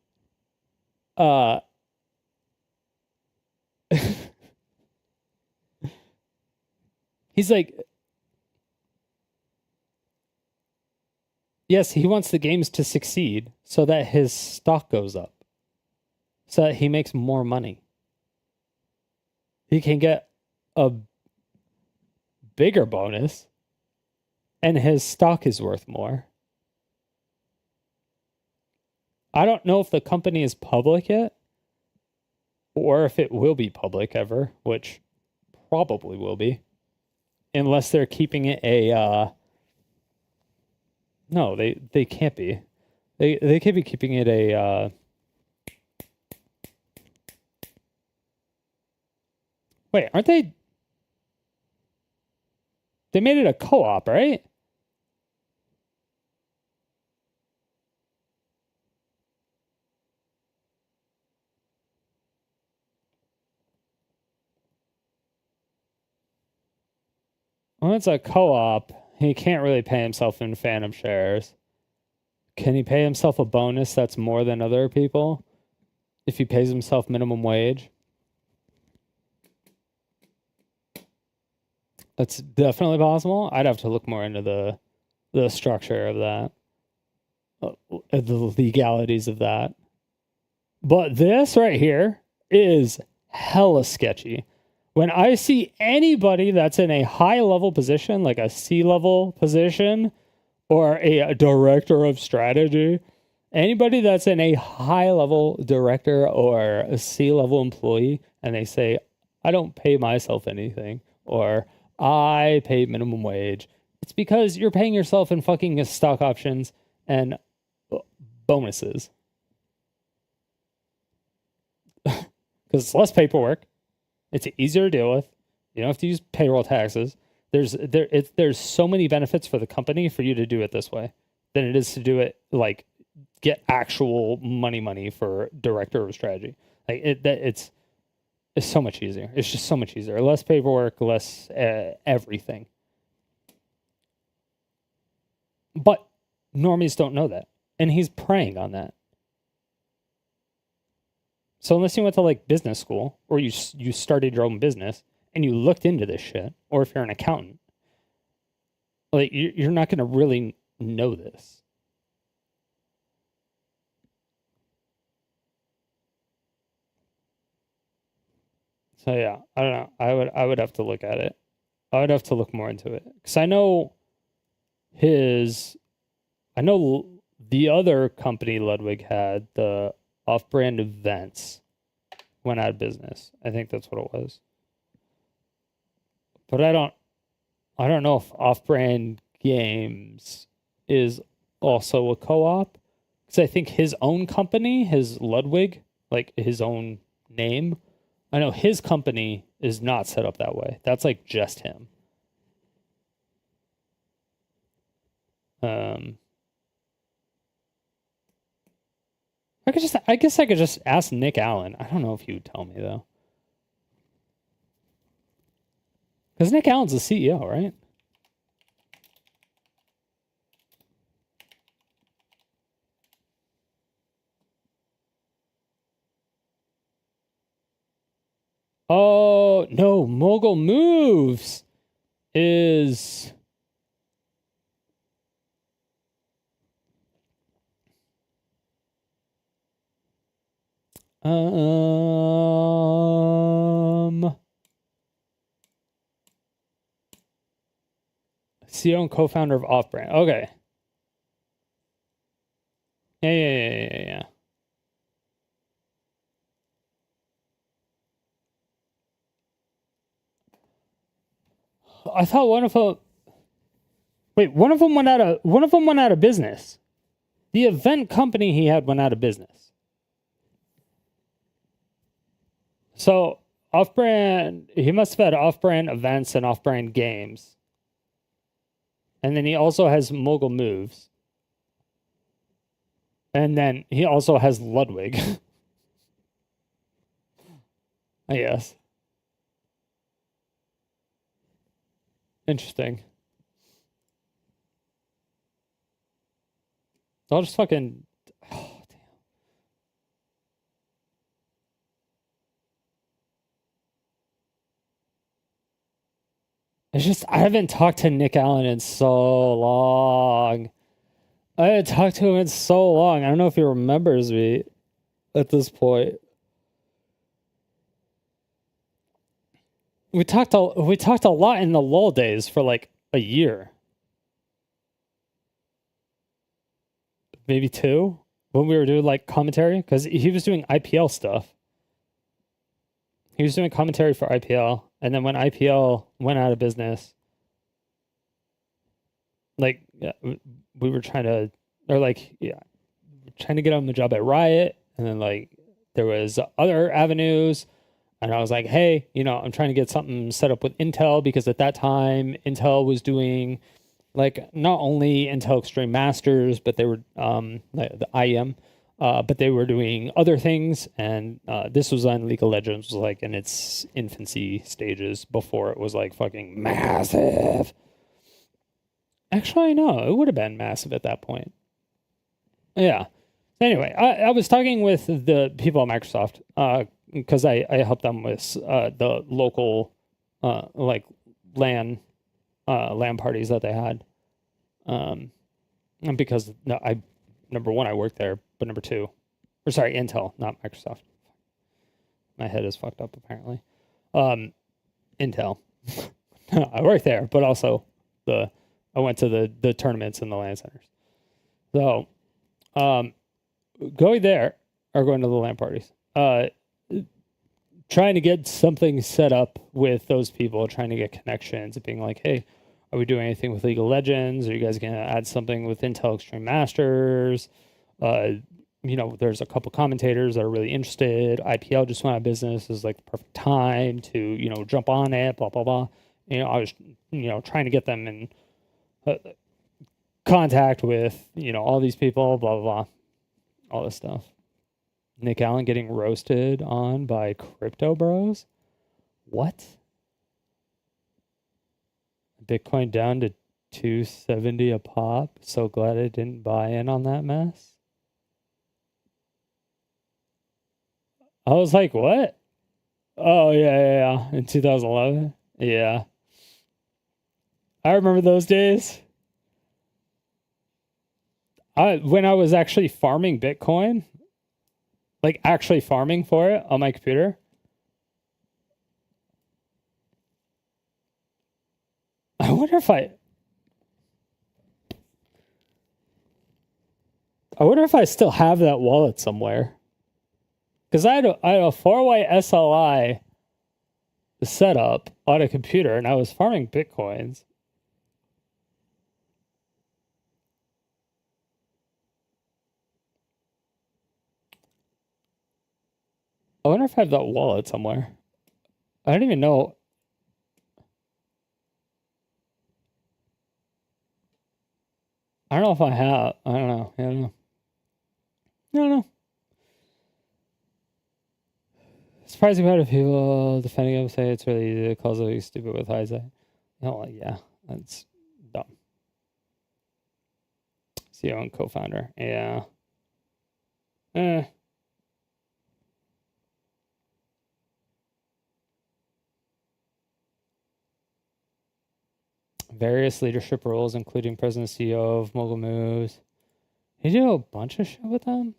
he's like, yes, he wants the games to succeed so that his stock goes up, so that he makes more money. He can get a bigger bonus, and his stock is worth more. I don't know if the company is public yet, or if it will be public ever, which probably will be. unless they're keeping it a no, they can't be. They can't be keeping it a wait, aren't they? They made it a co-op, right? Well, it's a co-op. He can't really pay himself in Phantom shares. Can he pay himself a bonus that's more than other people if he pays himself minimum wage? That's definitely possible. I'd have to look more into the structure of that, the legalities of that. But this right here is hella sketchy. When I see anybody that's in a high-level position, like a C-level position, or a director of strategy, anybody that's in a high-level director or a C-level employee, and they say, I don't pay myself anything, or I pay minimum wage, it's because you're paying yourself in fucking stock options and bonuses. Because it's less paperwork. It's easier to deal with. You don't have to use payroll taxes. There's so many benefits for the company for you to do it this way than it is to do it like get actual money for director of strategy. Like it's so much easier. It's just so much easier. Less paperwork, less everything. But normies don't know that, and he's preying on that. So unless you went to like business school or you started your own business and you looked into this shit, or if you're an accountant, like you're not going to really know this. So yeah, I don't know. I would have to look at it. I would have to look more into it because I know the other company Ludwig had, the off-brand events, went out of business. I think that's what it was. But I don't know if off-brand games is also a co-op, because I think his own company, his Ludwig, like his own name, I know his company is not set up that way. That's like just him. I guess I could just ask Nick Allen. I don't know if he would tell me though. Because Nick Allen's the CEO, right? Oh, no. Mogul Moves is... CEO and co-founder of Off-Brand. Okay. Yeah. I thought one of them... Wait, one of them went out of business. The event company he had went out of business. So, Off-Brand... He must have had Off-Brand events and Off-Brand games. And then he also has Mogul Moves. And then he also has Ludwig. I guess. Interesting. I'll just fucking... Oh, damn. It's just, I haven't talked to Nick Allen in so long. I haven't talked to him in so long. I don't know if he remembers me at this point. We talked a lot in the LOL days for like a year. Maybe 2 when we were doing like commentary, because he was doing IPL stuff. He was doing commentary for IPL, and then when IPL went out of business, like we were trying to, or like trying to get him a job at Riot, and then like there was other avenues, and I was like, hey, I'm trying to get something set up with Intel, because at that time Intel was doing like not only Intel Extreme Masters, but they were the IEM, but they were doing other things, and this was on League of Legends, was like in its infancy stages before it was like fucking massive. Actually, no, it would have been massive at that point. Yeah. Anyway, I was talking with the people at Microsoft because I helped them with the local like LAN parties that they had. And because number one, I worked there, but number two, or sorry, Intel, not Microsoft. My head is fucked up apparently. Intel. I worked there, but also I went to the tournaments and the LAN centers. So, going there or going to the LAN parties, trying to get something set up with those people, trying to get connections, being like, hey, are we doing anything with League of Legends? Are you guys going to add something with Intel Extreme Masters? There's a couple commentators that are really interested. IPL just went out of business. This is like the perfect time to, jump on it, blah, blah, blah. I was, trying to get them in contact with, all these people, blah, blah, blah, all this stuff. Nick Allen getting roasted on by crypto bros? What? Bitcoin down to 270 a pop. So glad I didn't buy in on that mess. I was like, what? Oh, yeah. In 2011? Yeah. I remember those days. When I was actually farming Bitcoin, like actually farming for it on my computer, I wonder if I still have that wallet somewhere. Because I had a 4-way SLI set up on a computer, and I was farming Bitcoins. I wonder if I have that wallet somewhere. I don't even know. I don't know if I have. I don't know. I don't know. Surprising amount of people defending him say it's really easy to call something stupid with hindsight. Yeah, that's dumb. CEO and co-founder. Yeah. Various leadership roles, including president and CEO of Mogul Moves. He did a bunch of shit with them.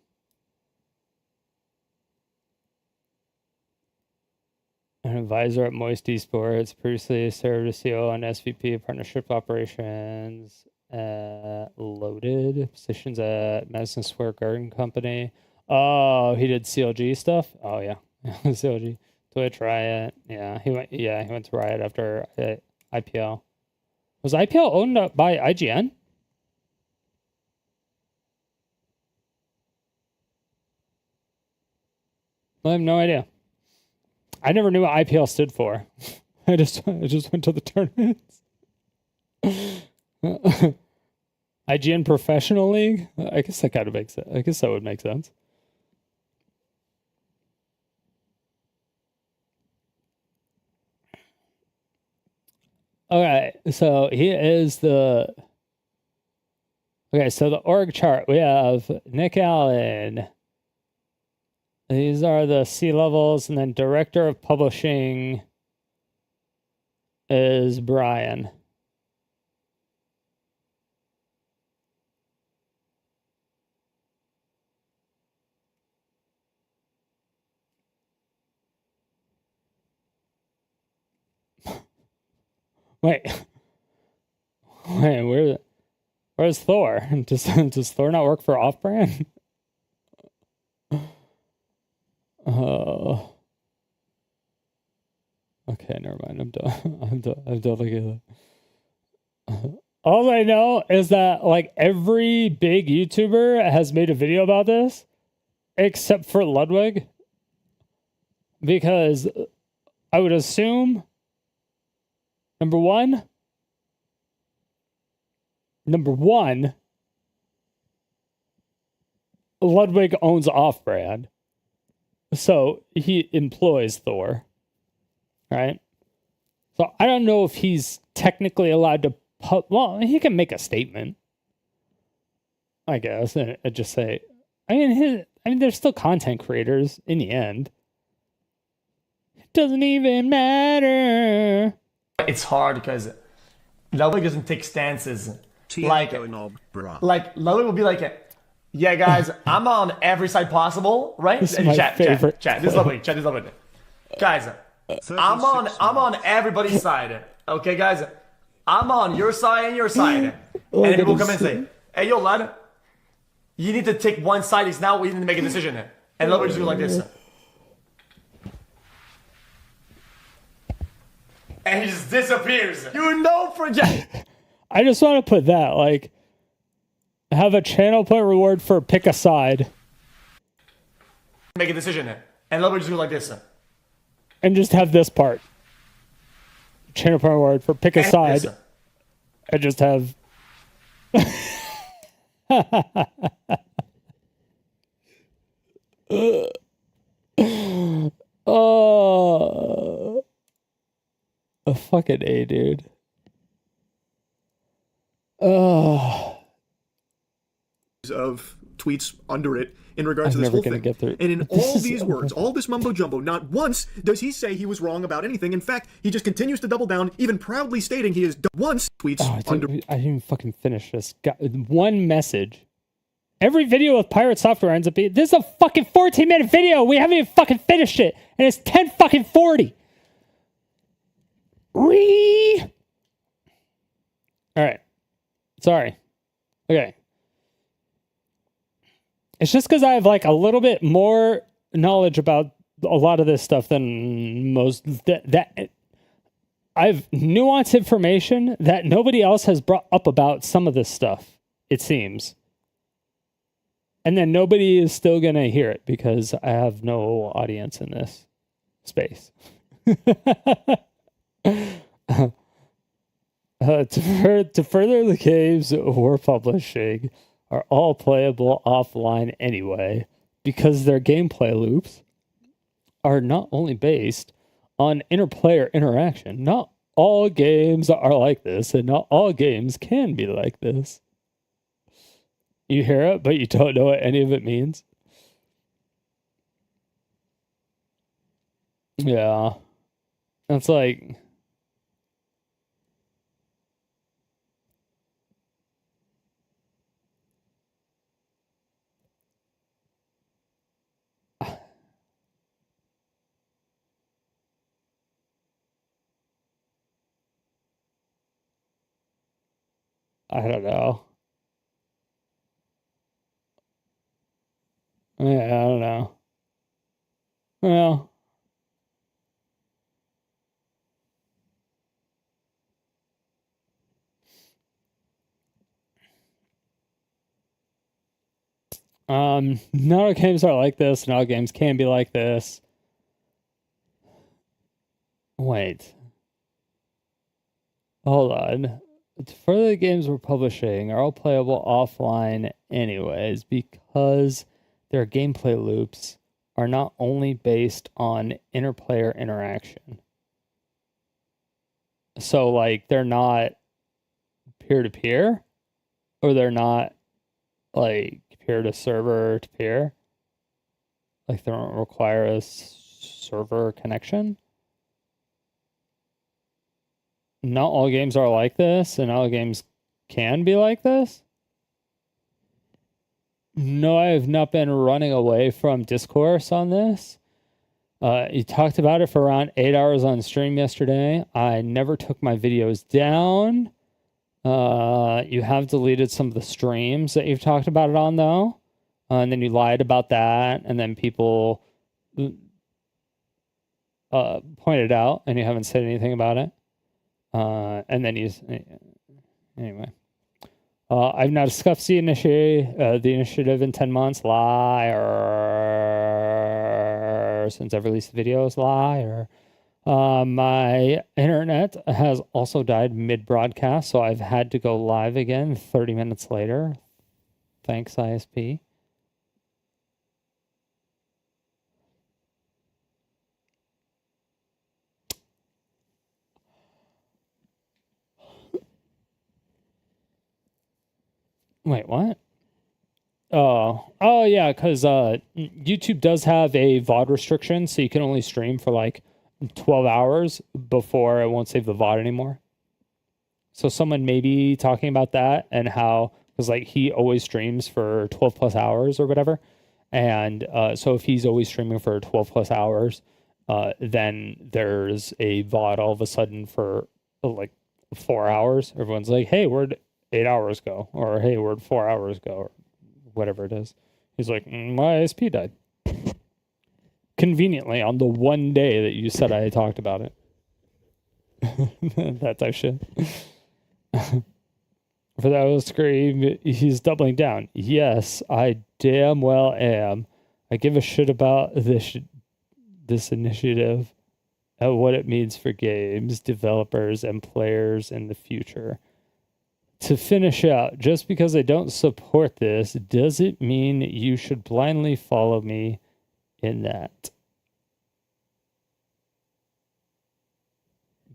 An advisor at Moist Esports, previously served as CEO and SVP of Partnership Operations at Loaded, positions at Madison Square Garden Company. Oh, he did CLG stuff? Oh, yeah. CLG. Twitch, Riot. Yeah, he went to Riot after IPL. Was IPL owned by IGN? I have no idea. I never knew what IPL stood for. I just went to the tournaments. IGN Professional League? I guess that kind of makes sense. I guess that would make sense. Okay, so he is the... Okay, so the org chart, we have Nick Allen. These are the C levels, and then director of publishing is Brian. Wait, where's Thor? Does Thor not work for Off-Brand? Okay, never mind. I'm done. I'm done looking at that. All I know is that like every big YouTuber has made a video about this, except for Ludwig, because I would assume number one, Ludwig owns Off-Brand, so he employs Thor, right? So I don't know if he's technically allowed to. Well, he can make a statement, I guess, and just say, I mean, they're still content creators in the end. It doesn't even matter. It's hard because Ludwig doesn't take stances. Like Ludwig will be like, yeah, guys, I'm on every side possible, right? This is my favorite. Chat. This is Ludwig. Chat, this is Ludwig. Guys, I'm on everybody's side. Okay, guys, I'm on your side and your side. And then people come and say, hey, yo, lad, you need to take one side. It's now we need to make a decision. And Ludwig just goes like this. And he just disappears. You know, project. I just want to put that, like, have a channel point reward for pick a side. Make a decision. And Ludwig just goes like this. And just have this part. Channel point reward for pick a side. And just have... Oh... A fucking A, dude. Of tweets under it in regards to this whole thing. Get through. And in all these words, all this mumbo jumbo, not once does he say he was wrong about anything. In fact, he just continues to double down, even proudly stating he has done once tweets under. I didn't even fucking finish this. One message. Every video with Pirate Software ends up being, this is a fucking 14-minute video. We haven't even fucking finished it. And it's 10 fucking 40. All right. Sorry. Okay. It's just because I have like a little bit more knowledge about a lot of this stuff than most. That I've nuanced information that nobody else has brought up about some of this stuff, it seems. And then nobody is still going to hear it because I have no audience in this space. To further the games we're publishing are all playable offline anyway, because their gameplay loops are not only based on interplayer interaction. Not all games are like this, and not all games can be like this. You hear it, but you don't know what any of it means? Yeah. That's like... I don't know. Yeah, I don't know. Well... Not all games are like this, and all games can be like this. Wait. Hold on. Further, the games we're publishing are all playable offline anyways, because their gameplay loops are not only based on interplayer interaction. So, like, they're not peer-to-peer, or they're not, like, peer-to-server to peer. Like, they don't require a server connection. Not all games are like this, and all games can be like this. No, I have not been running away from discourse on this. You talked about it for around 8 hours on stream yesterday. I never took my videos down. You have deleted some of the streams that you've talked about it on, though. And then you lied about that, and then people pointed out, and you haven't said anything about it. And then you Anyway. I've now discussed the initiative in 10 months. Liar. Since I've released the videos. Liar. My internet has also died mid-broadcast, so I've had to go live again 30 minutes later. Thanks, ISP. Wait, what? Oh yeah, because YouTube does have a VOD restriction, so you can only stream for like 12 hours before it won't save the VOD anymore. So someone may be talking about that and how, because like he always streams for 12 plus hours or whatever. And so if he's always streaming for 12 plus hours, then there's a VOD all of a sudden for like 4 hours. Everyone's like, hey, where'd 8 hours go? Or hey, where'd 4 hours go? Or whatever it is. He's like, my ISP died. Conveniently on the one day that you said I had talked about it. That type of shit. For that was scream, he's doubling down. Yes, I damn well am. I give a shit about this initiative and what it means for games, developers, and players in the future. To finish out, just because I don't support this doesn't mean you should blindly follow me in that.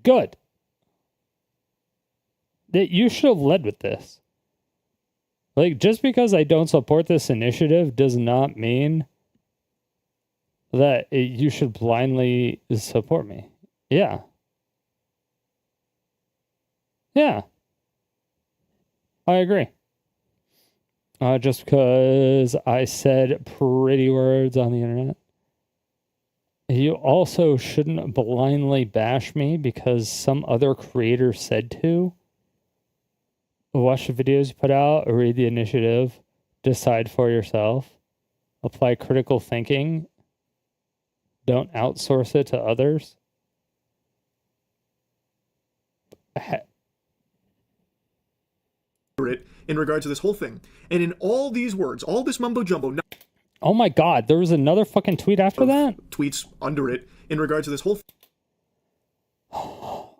Good. That you should have led with this. Like, just because I don't support this initiative does not mean that you should blindly support me. Yeah. Yeah. I agree. Just because I said pretty words on the internet. You also shouldn't blindly bash me because some other creator said to. Watch the videos you put out, read the initiative, decide for yourself, apply critical thinking, don't outsource it to others. In regard to this whole thing. And in all these words, all this mumbo jumbo. Oh my god, there was another fucking tweet after that? Tweets under it in regard to this whole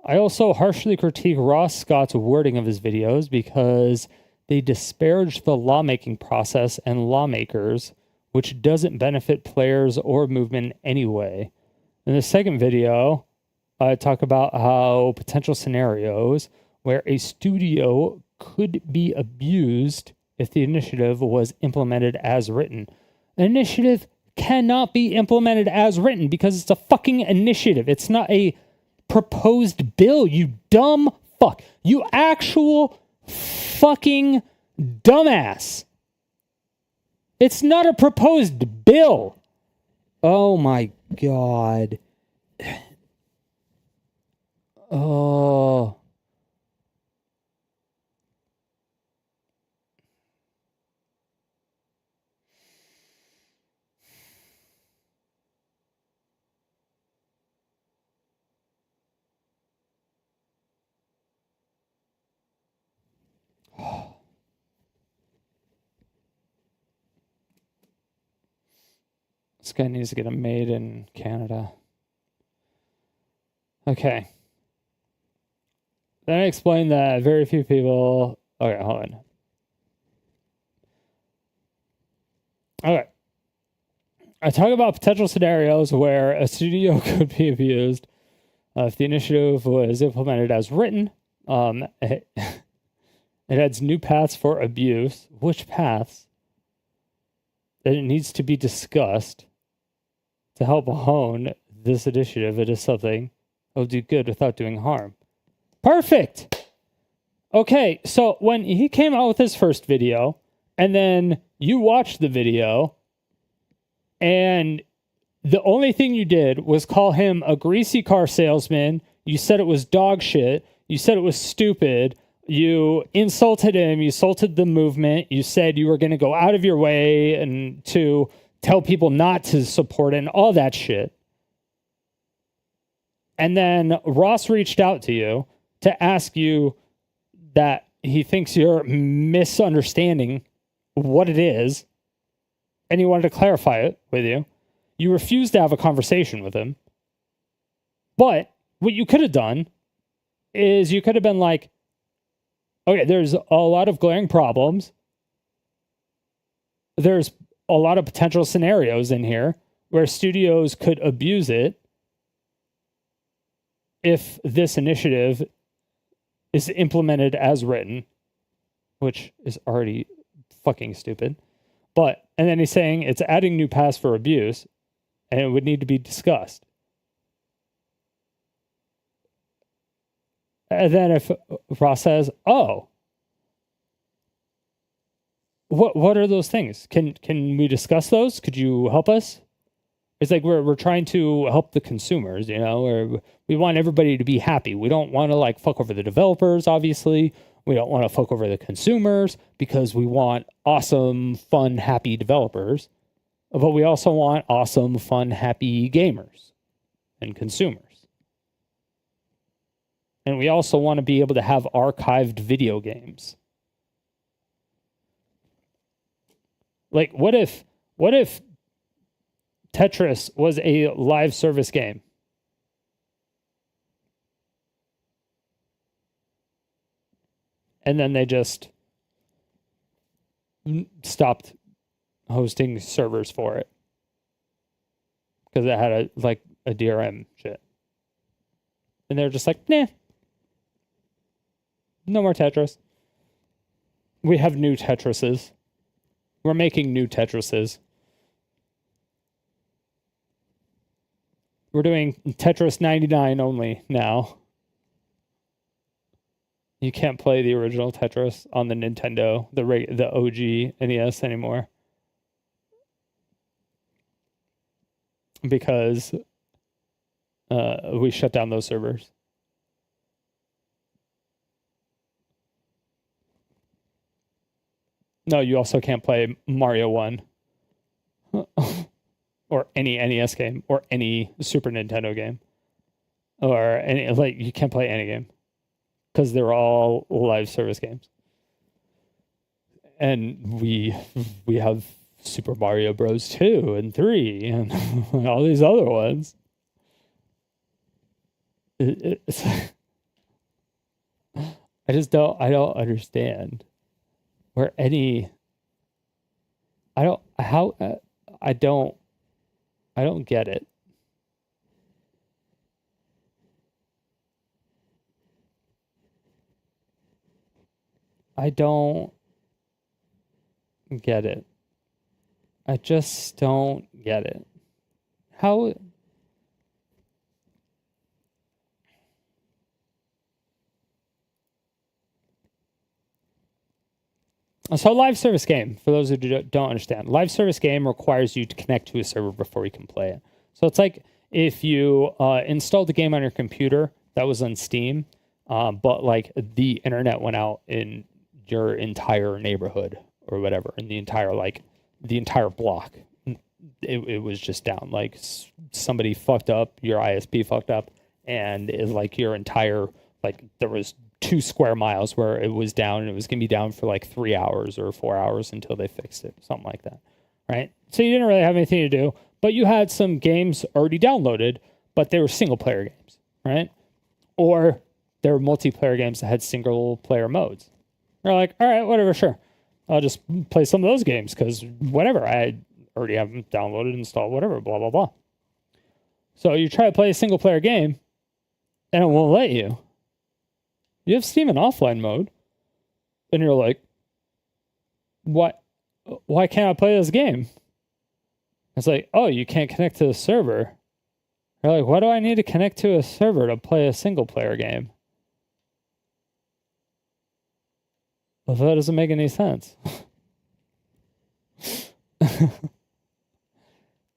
I also harshly critique Ross Scott's wording of his videos because they disparage the lawmaking process and lawmakers, which doesn't benefit players or movement anyway. In the second video, I talk about how potential scenarios where a studio could be abused if the initiative was implemented as written. An initiative cannot be implemented as written because it's a fucking initiative. It's not a proposed bill, you dumb fuck. You actual fucking dumbass. It's not a proposed bill. Oh my god. Oh. This guy needs to get them made in Canada. Okay. Then I explained that very few people... Okay, hold on. Okay. I talk about potential scenarios where a studio could be abused if the initiative was implemented as written. It adds new paths for abuse. Which paths? That it needs to be discussed. To help hone this initiative, it is something that will do good without doing harm. Perfect! Okay, so when he came out with his first video, and then you watched the video, and the only thing you did was call him a greasy car salesman, you said it was dog shit, you said it was stupid, you insulted him, you insulted the movement, you said you were going to go out of your way and to tell people not to support it and all that shit. And then Ross reached out to you to ask you that he thinks you're misunderstanding what it is, and he wanted to clarify it with you. You refused to have a conversation with him. But what you could have done is you could have been like, okay, there's a lot of glaring problems. There's a lot of potential scenarios in here where studios could abuse it if this initiative is implemented as written, which is already fucking stupid. And then he's saying it's adding new paths for abuse, and it would need to be discussed. And then if Ross says, "Oh, what are those things? Can we discuss those? Could you help us?" It's like we're trying to help the consumers, or we want everybody to be happy. We don't want to like fuck over the developers, obviously. We don't want to fuck over the consumers because we want awesome, fun, happy developers. But we also want awesome, fun, happy gamers and consumers. And we also want to be able to have archived video games. Like, what if Tetris was a live service game? And then they just stopped hosting servers for it because it had a DRM shit. And they're just like, nah, no more Tetris. We have new Tetrises. We're making new Tetrises. We're doing Tetris 99 only now. You can't play the original Tetris on the Nintendo, the OG NES anymore. Because we shut down those servers. No, you also can't play Mario 1. Or any NES game. Or any Super Nintendo game. Or any, you can't play any game. Because they're all live service games. And we have Super Mario Bros. 2 and 3 and all these other ones. I don't understand where any I don't get it. I don't get it. I just don't get it. How? So live service game, for those who don't understand, live service game requires you to connect to a server before you can play it. So it's like if you installed the game on your computer that was on Steam, but like the internet went out in your entire neighborhood or whatever, and the entire block, it was just down. Like somebody fucked up, your ISP fucked up, and it's like your entire, like there was 2 square miles where it was down, and it was going to be down for like 3 hours or 4 hours until they fixed it, something like that, right? So you didn't really have anything to do, but you had some games already downloaded, but they were single player games, right? Or there were multiplayer games that had single player modes. You're like, all right, whatever, sure. I'll just play some of those games because whatever, I already have them downloaded, installed, whatever, blah, blah, blah. So you try to play a single player game and it won't let you. You have Steam in offline mode and you're like, what? Why can't I play this game? It's like, oh, you can't connect to the server. You're like, why do I need to connect to a server to play a single player game? Well, that doesn't make any sense.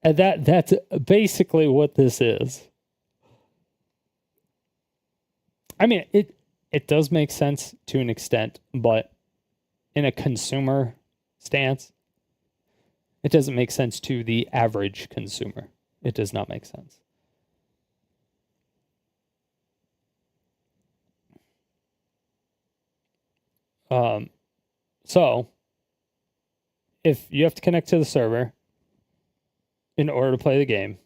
And that's basically what this is. I mean, it does make sense to an extent, but in a consumer stance, it doesn't make sense to the average consumer. It does not make sense. So if you have to connect to the server in order to play the game,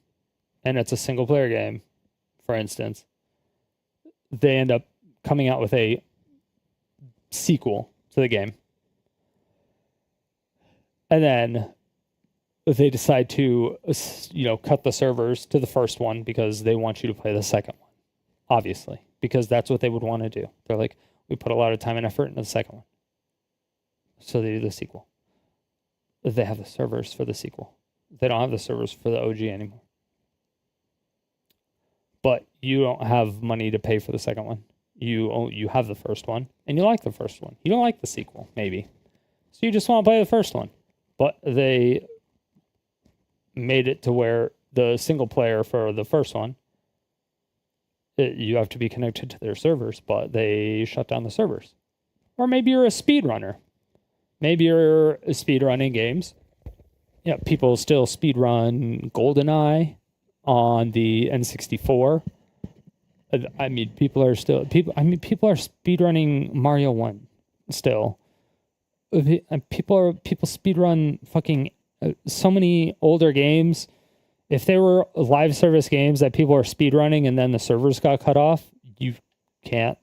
and it's a single player game, for instance, they end up coming out with a sequel to the game. And then they decide to, cut the servers to the first one because they want you to play the second one, obviously, because that's what they would want to do. They're like, we put a lot of time and effort into the second one. So they do the sequel. They have the servers for the sequel. They don't have the servers for the OG anymore. But you don't have money to pay for the second one. You have the first one, and you like the first one. You don't like the sequel, maybe. So you just want to play the first one. But they made it to where the single player for the first one, you have to be connected to their servers, but they shut down the servers. Or maybe you're a speedrunner. Maybe you're speedrunning games. Yeah, people still speedrun GoldenEye on the N64. I mean, people are speedrunning Mario 1 still. People speedrun fucking so many older games. If there were live service games that people are speedrunning and then the servers got cut off, you can't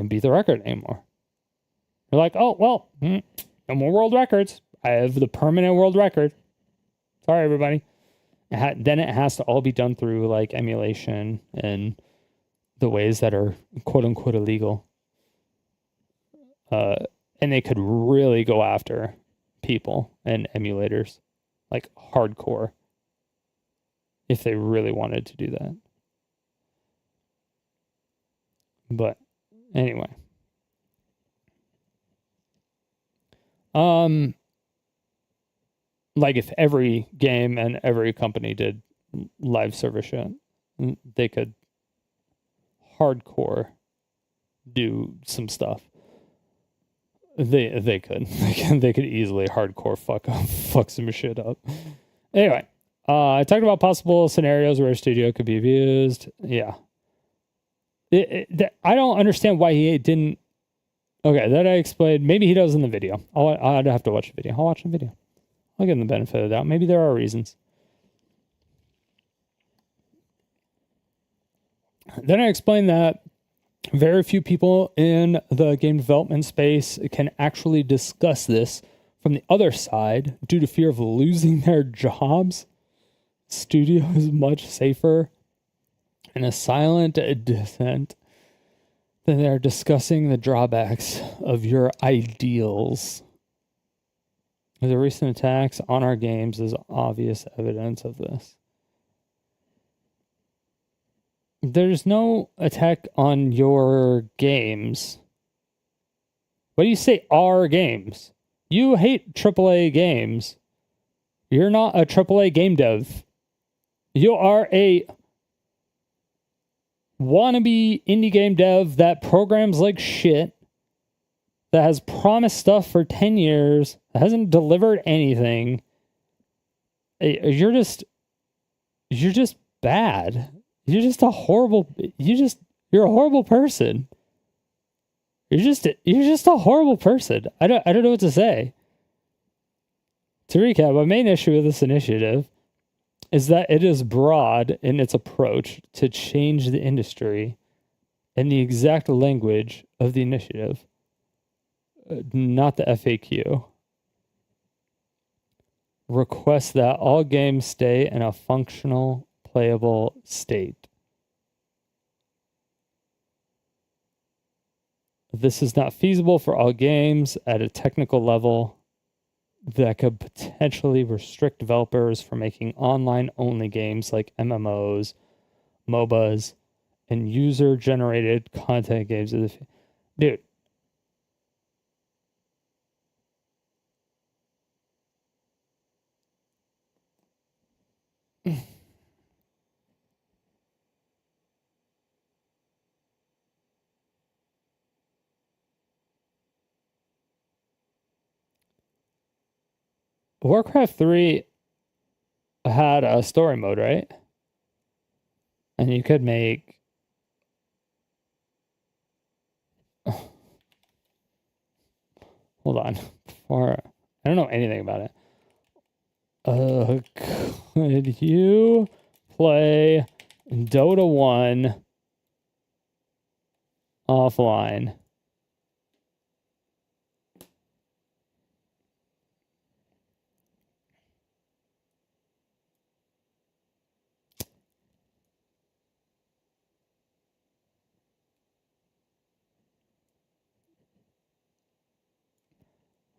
beat the record anymore. You're like, oh, well, no more world records. I have the permanent world record. Sorry, everybody. Then it has to all be done through like emulation and the ways that are quote unquote illegal. And they could really go after people and emulators like hardcore if they really wanted to do that. But anyway. Like if every game and every company did live service shit, they could hardcore do some stuff. They could easily hardcore fuck some shit up. Anyway, I talked about possible scenarios where a studio could be abused. Yeah. I don't understand why he didn't. Okay, that I explained. Maybe he does in the video. I'd have to watch the video. I'll watch the video. I'll give him the benefit of the doubt. Maybe there are reasons. Then I explained that very few people in the game development space can actually discuss this from the other side due to fear of losing their jobs. Studio is much safer in a silent dissent than they're discussing the drawbacks of your ideals. The recent attacks on our games is obvious evidence of this. There's no attack on your games. What do you say, our games? You hate AAA games. You're not a AAA game dev. You are a wannabe indie game dev that programs like shit, that has promised stuff for 10 years, that hasn't delivered anything. You're just bad. You're just a horrible, you're a horrible person. You're just a horrible person. I don't know what to say. To recap, my main issue with this initiative is that it is broad in its approach to change the industry and the exact language of the initiative, not the FAQ. Request that all games stay in a functional, playable state. This is not feasible for all games at a technical level that could potentially restrict developers from making online-only games like MMOs, MOBAs, and user-generated content games. Dude. Warcraft 3 had a story mode, right? And you could make hold on. Before I don't know anything about it. Could you play Dota 1 offline?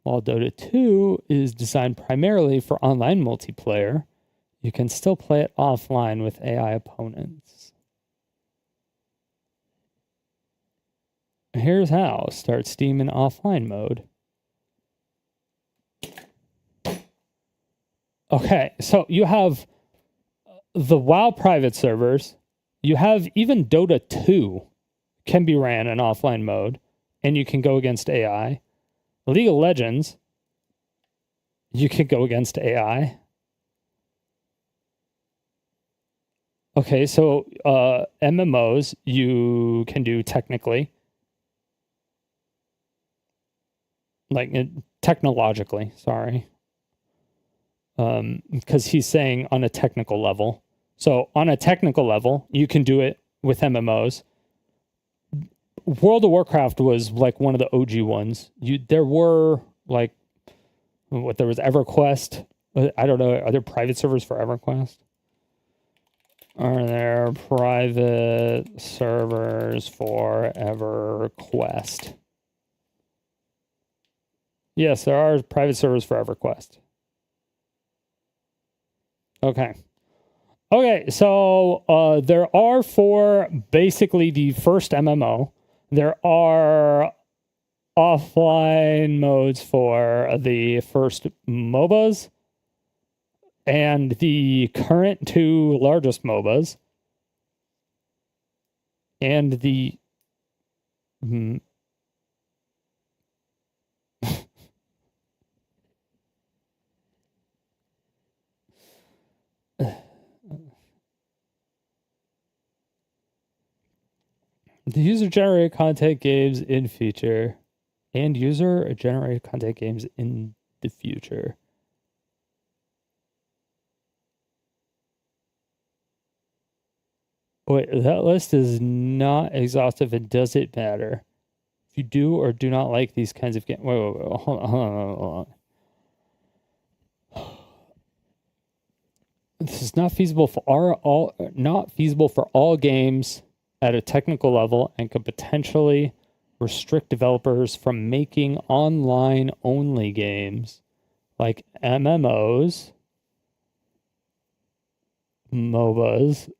While Dota 2 is designed primarily for online multiplayer, you can still play it offline with AI opponents. Here's how. Start Steam in offline mode. Okay, so you have the WoW private servers. You have even Dota 2 can be ran in offline mode, and you can go against AI. League of Legends, you can go against AI. Okay, so MMOs, you can do technically. Like, technologically, sorry. Because he's saying on a technical level. So on a technical level, you can do it with MMOs. World of Warcraft was like one of the OG ones. There were like, there was EverQuest. I don't know. Are there private servers for EverQuest? Are there private servers for EverQuest? Yes, there are private servers for EverQuest. Okay. Okay, so there are for basically the first MMO. There are offline modes for the first MOBAs and the current two largest MOBAs and the the user-generated content games in future and user-generated content games in the future. Wait, that list is not exhaustive and does it matter? If you do or do not like these kinds of games... Wait, hold on. This is not feasible for all games at a technical level and could potentially restrict developers from making online-only games like MMOs, MOBAs,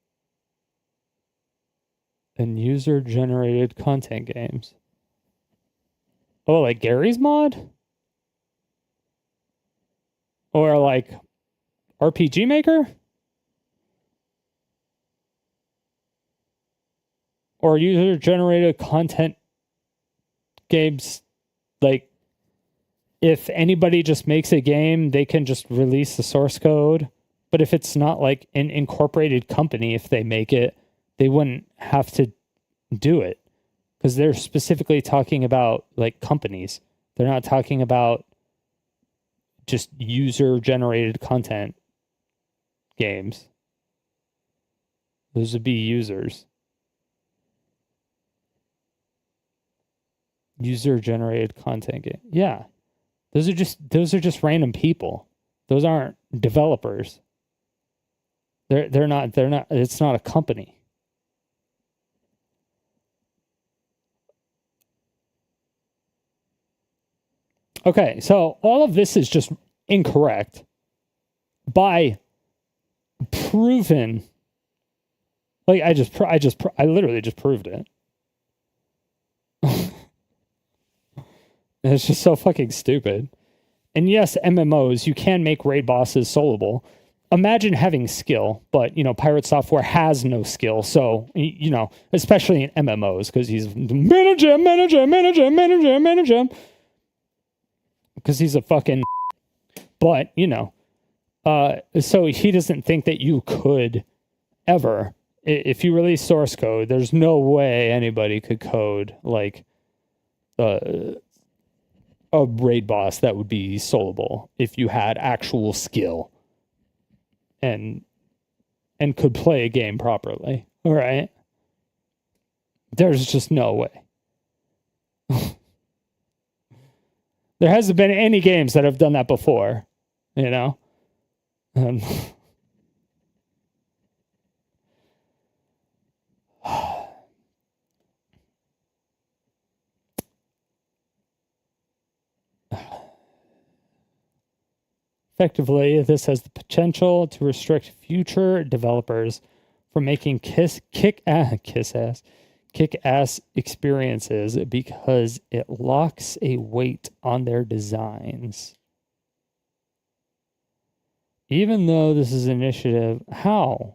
and user-generated content games. Oh, like Gary's Mod? Or like RPG Maker? Or user-generated content games, like if anybody just makes a game, they can just release the source code. But if it's not like an incorporated company, if they make it, they wouldn't have to do it. Because they're specifically talking about like companies. They're not talking about just user-generated content games. Those would be users. User-generated content game. Yeah. Those are just random people. Those aren't developers. They're not it's not a company. Okay, so all of this is just incorrect by proven. Like I literally just proved it. It's just so fucking stupid. And yes, MMOs, you can make raid bosses soloable. Imagine having skill, but, Pirate Software has no skill. So, especially in MMOs, because he's manage him. Because he's a fucking... But, so he doesn't think that you could ever... If you release source code, there's no way anybody could code, like... a raid boss that would be soloable if you had actual skill and could play a game properly. All right. There's just no way. There hasn't been any games that have done that before, you know? Effectively, this has the potential to restrict future developers from making kick-ass experiences because it locks a weight on their designs. Even though this is an initiative, are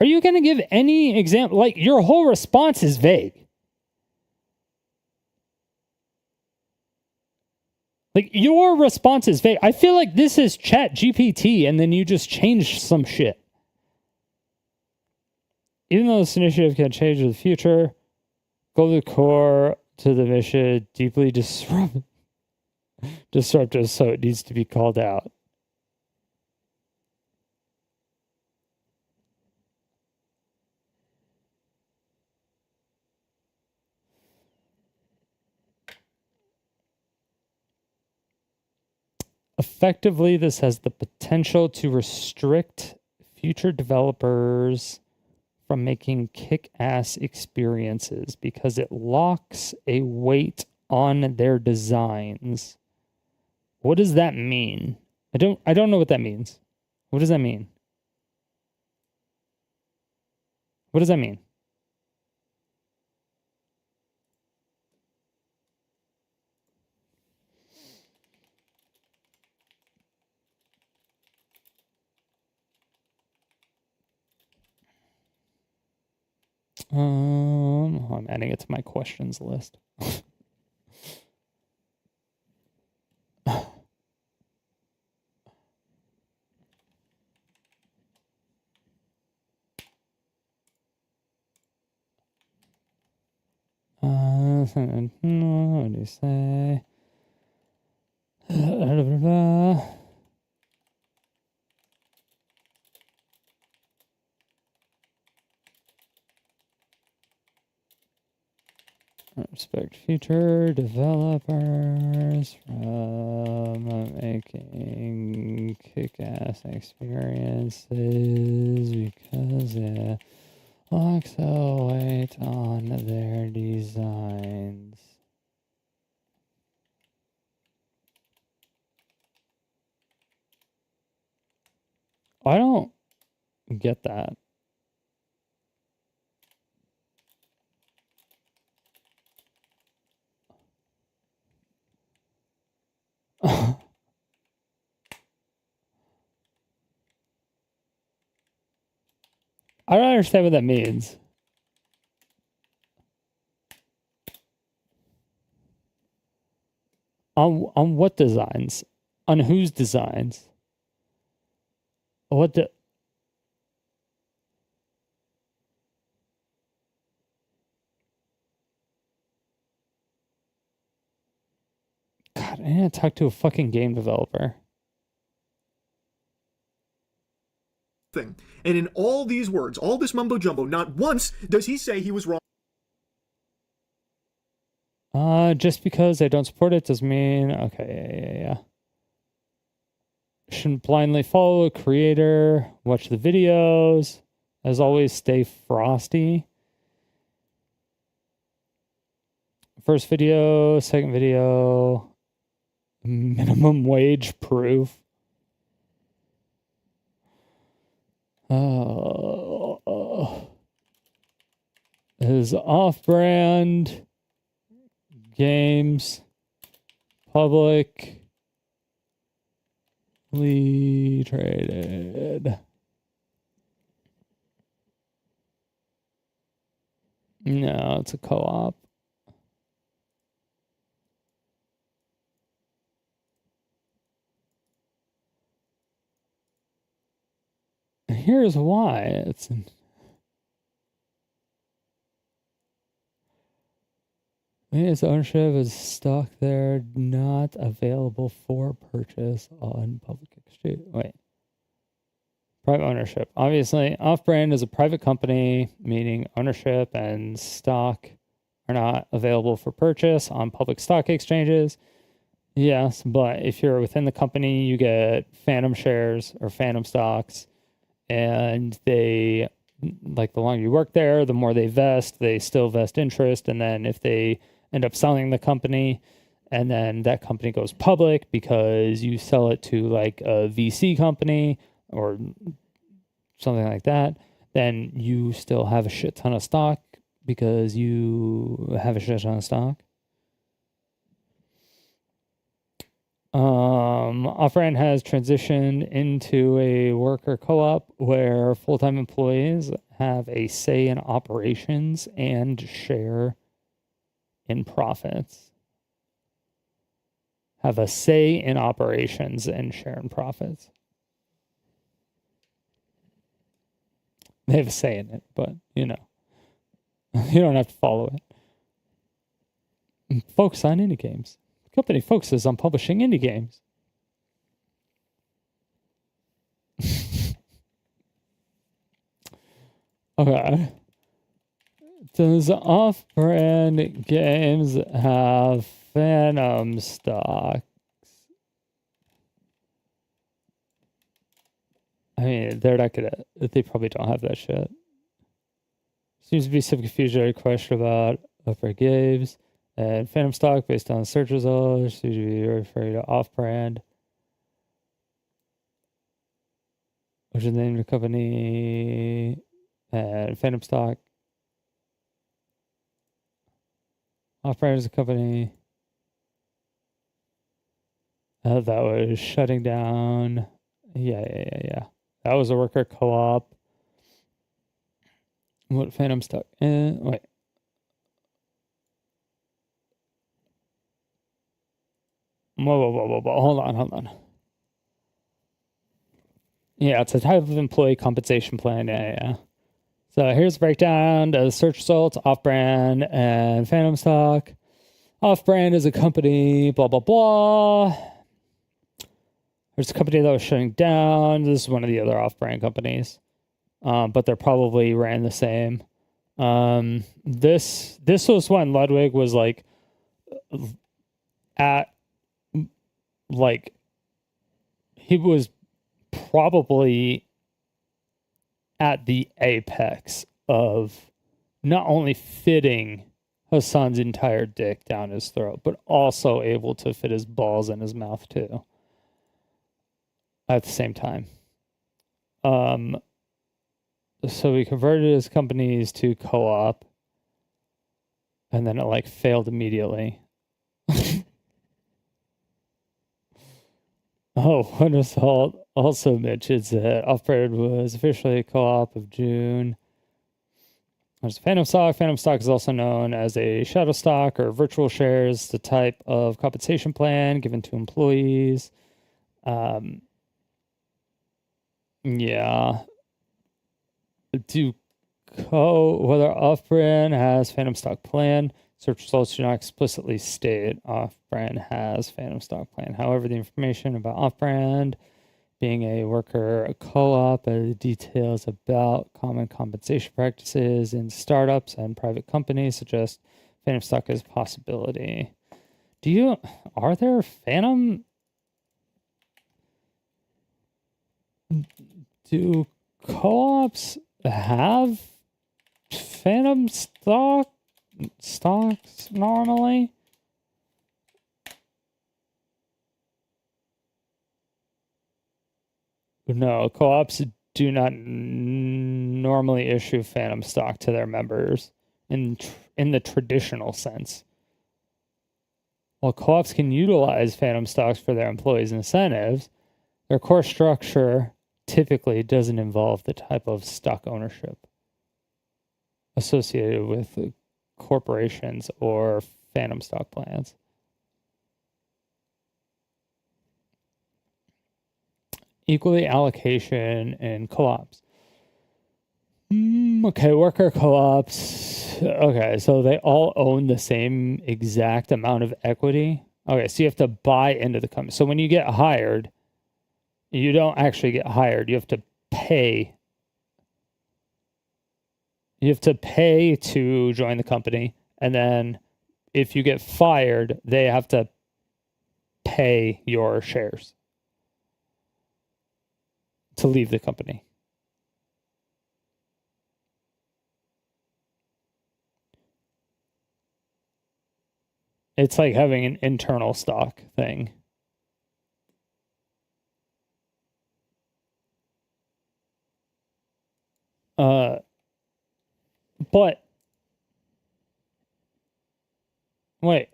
you going to give any example? Like, your whole response is vague. Like, your response is vague. I feel like this is Chat GPT and then you just changed some shit. Even though this initiative can change in the future, go to the core to the mission, deeply disruptive, so it needs to be called out. Effectively, this has the potential to restrict future developers from making kick-ass experiences because it locks a weight on their designs. What does that mean? I don't know what that means. What does that mean? What does that mean? I'm adding it to my questions list. What do you say? Respect future developers from making kick-ass experiences because it locks a weight on their designs. I don't get that. I don't understand what that means. On what designs? On whose designs? What the... God, I need to talk to a fucking game developer. Thing. And in all these words, all this mumbo jumbo, not once does he say he was wrong. Just because I don't support it doesn't mean... Okay, yeah. Shouldn't blindly follow a creator. Watch the videos. As always, stay frosty. First video, second video. Minimum wage proof. Is off-brand games publicly traded. No, it's a co-op. Here's why. It's... Its ownership is stock there, not available for purchase on public exchange. Wait. Private ownership. Obviously, Off-Brand is a private company, meaning ownership and stock are not available for purchase on public stock exchanges. Yes, but if you're within the company, you get phantom shares or phantom stocks, and they, like, the longer you work there, the more they vest, they still vest interest, and then if they end up selling the company, and then that company goes public because you sell it to like a VC company or something like that, then you still have a shit ton of stock because you have a shit ton of stock. Off-Brand has transitioned into a worker co-op where full-time employees have a say in operations and share in profits. Have a say in operations and share in profits. They have a say in it, but, you know, you don't have to follow it. Focus on indie games. The company focuses on publishing indie games. Okay. Does Off-Brand Games have Phantom stocks? I mean, they're not gonna. They probably don't have that shit. Seems to be some confusion or question about Off-Brand Games and Phantom stock based on search results. Seems to be referring to Off-Brand, which is the name of the company, and Phantom stock. Off-Brand is a company that was shutting down. Yeah. That was a worker co-op. What Phantom stock? Wait. Whoa. Hold on. Yeah, it's a type of employee compensation plan. Yeah. So here's a breakdown of the search results, Off-Brand and Phantom stock. Off-Brand is a company, blah, blah, blah. There's a company that was shutting down. This is one of the other Off-Brand companies. But they're probably ran the same. This was when Ludwig was like he was probably at the apex of not only fitting Hassan's entire dick down his throat, but also able to fit his balls in his mouth too. At the same time. So we converted his companies to co-op, and then it failed immediately. One result also mentions that Off-Brand was officially a co-op of June. There's Phantom stock. Phantom stock is also known as a shadow stock or virtual shares, the type of compensation plan given to employees. Yeah. Whether Off-Brand has Phantom stock plan, search results do not explicitly state Off-Brand has Phantom stock plan. However, the information about Off-Brand being a worker co-op details about common compensation practices in startups and private companies suggest Phantom stock is a possibility. Are there Phantom? Do co-ops have Phantom stocks normally? No, co-ops do not normally issue Phantom stock to their members in the traditional sense. While co-ops can utilize Phantom stocks for their employees' incentives, their core structure typically doesn't involve the type of stock ownership associated with corporations or Phantom stock plans. Equally allocation in co-ops. Okay, worker co-ops. Okay, so they all own the same exact amount of equity. Okay, so you have to buy into the company. So when you get hired, you don't actually get hired. You have to pay. You have to pay to join the company. And then if you get fired, they have to pay your shares to leave the company. It's like having an internal stock thing. But wait,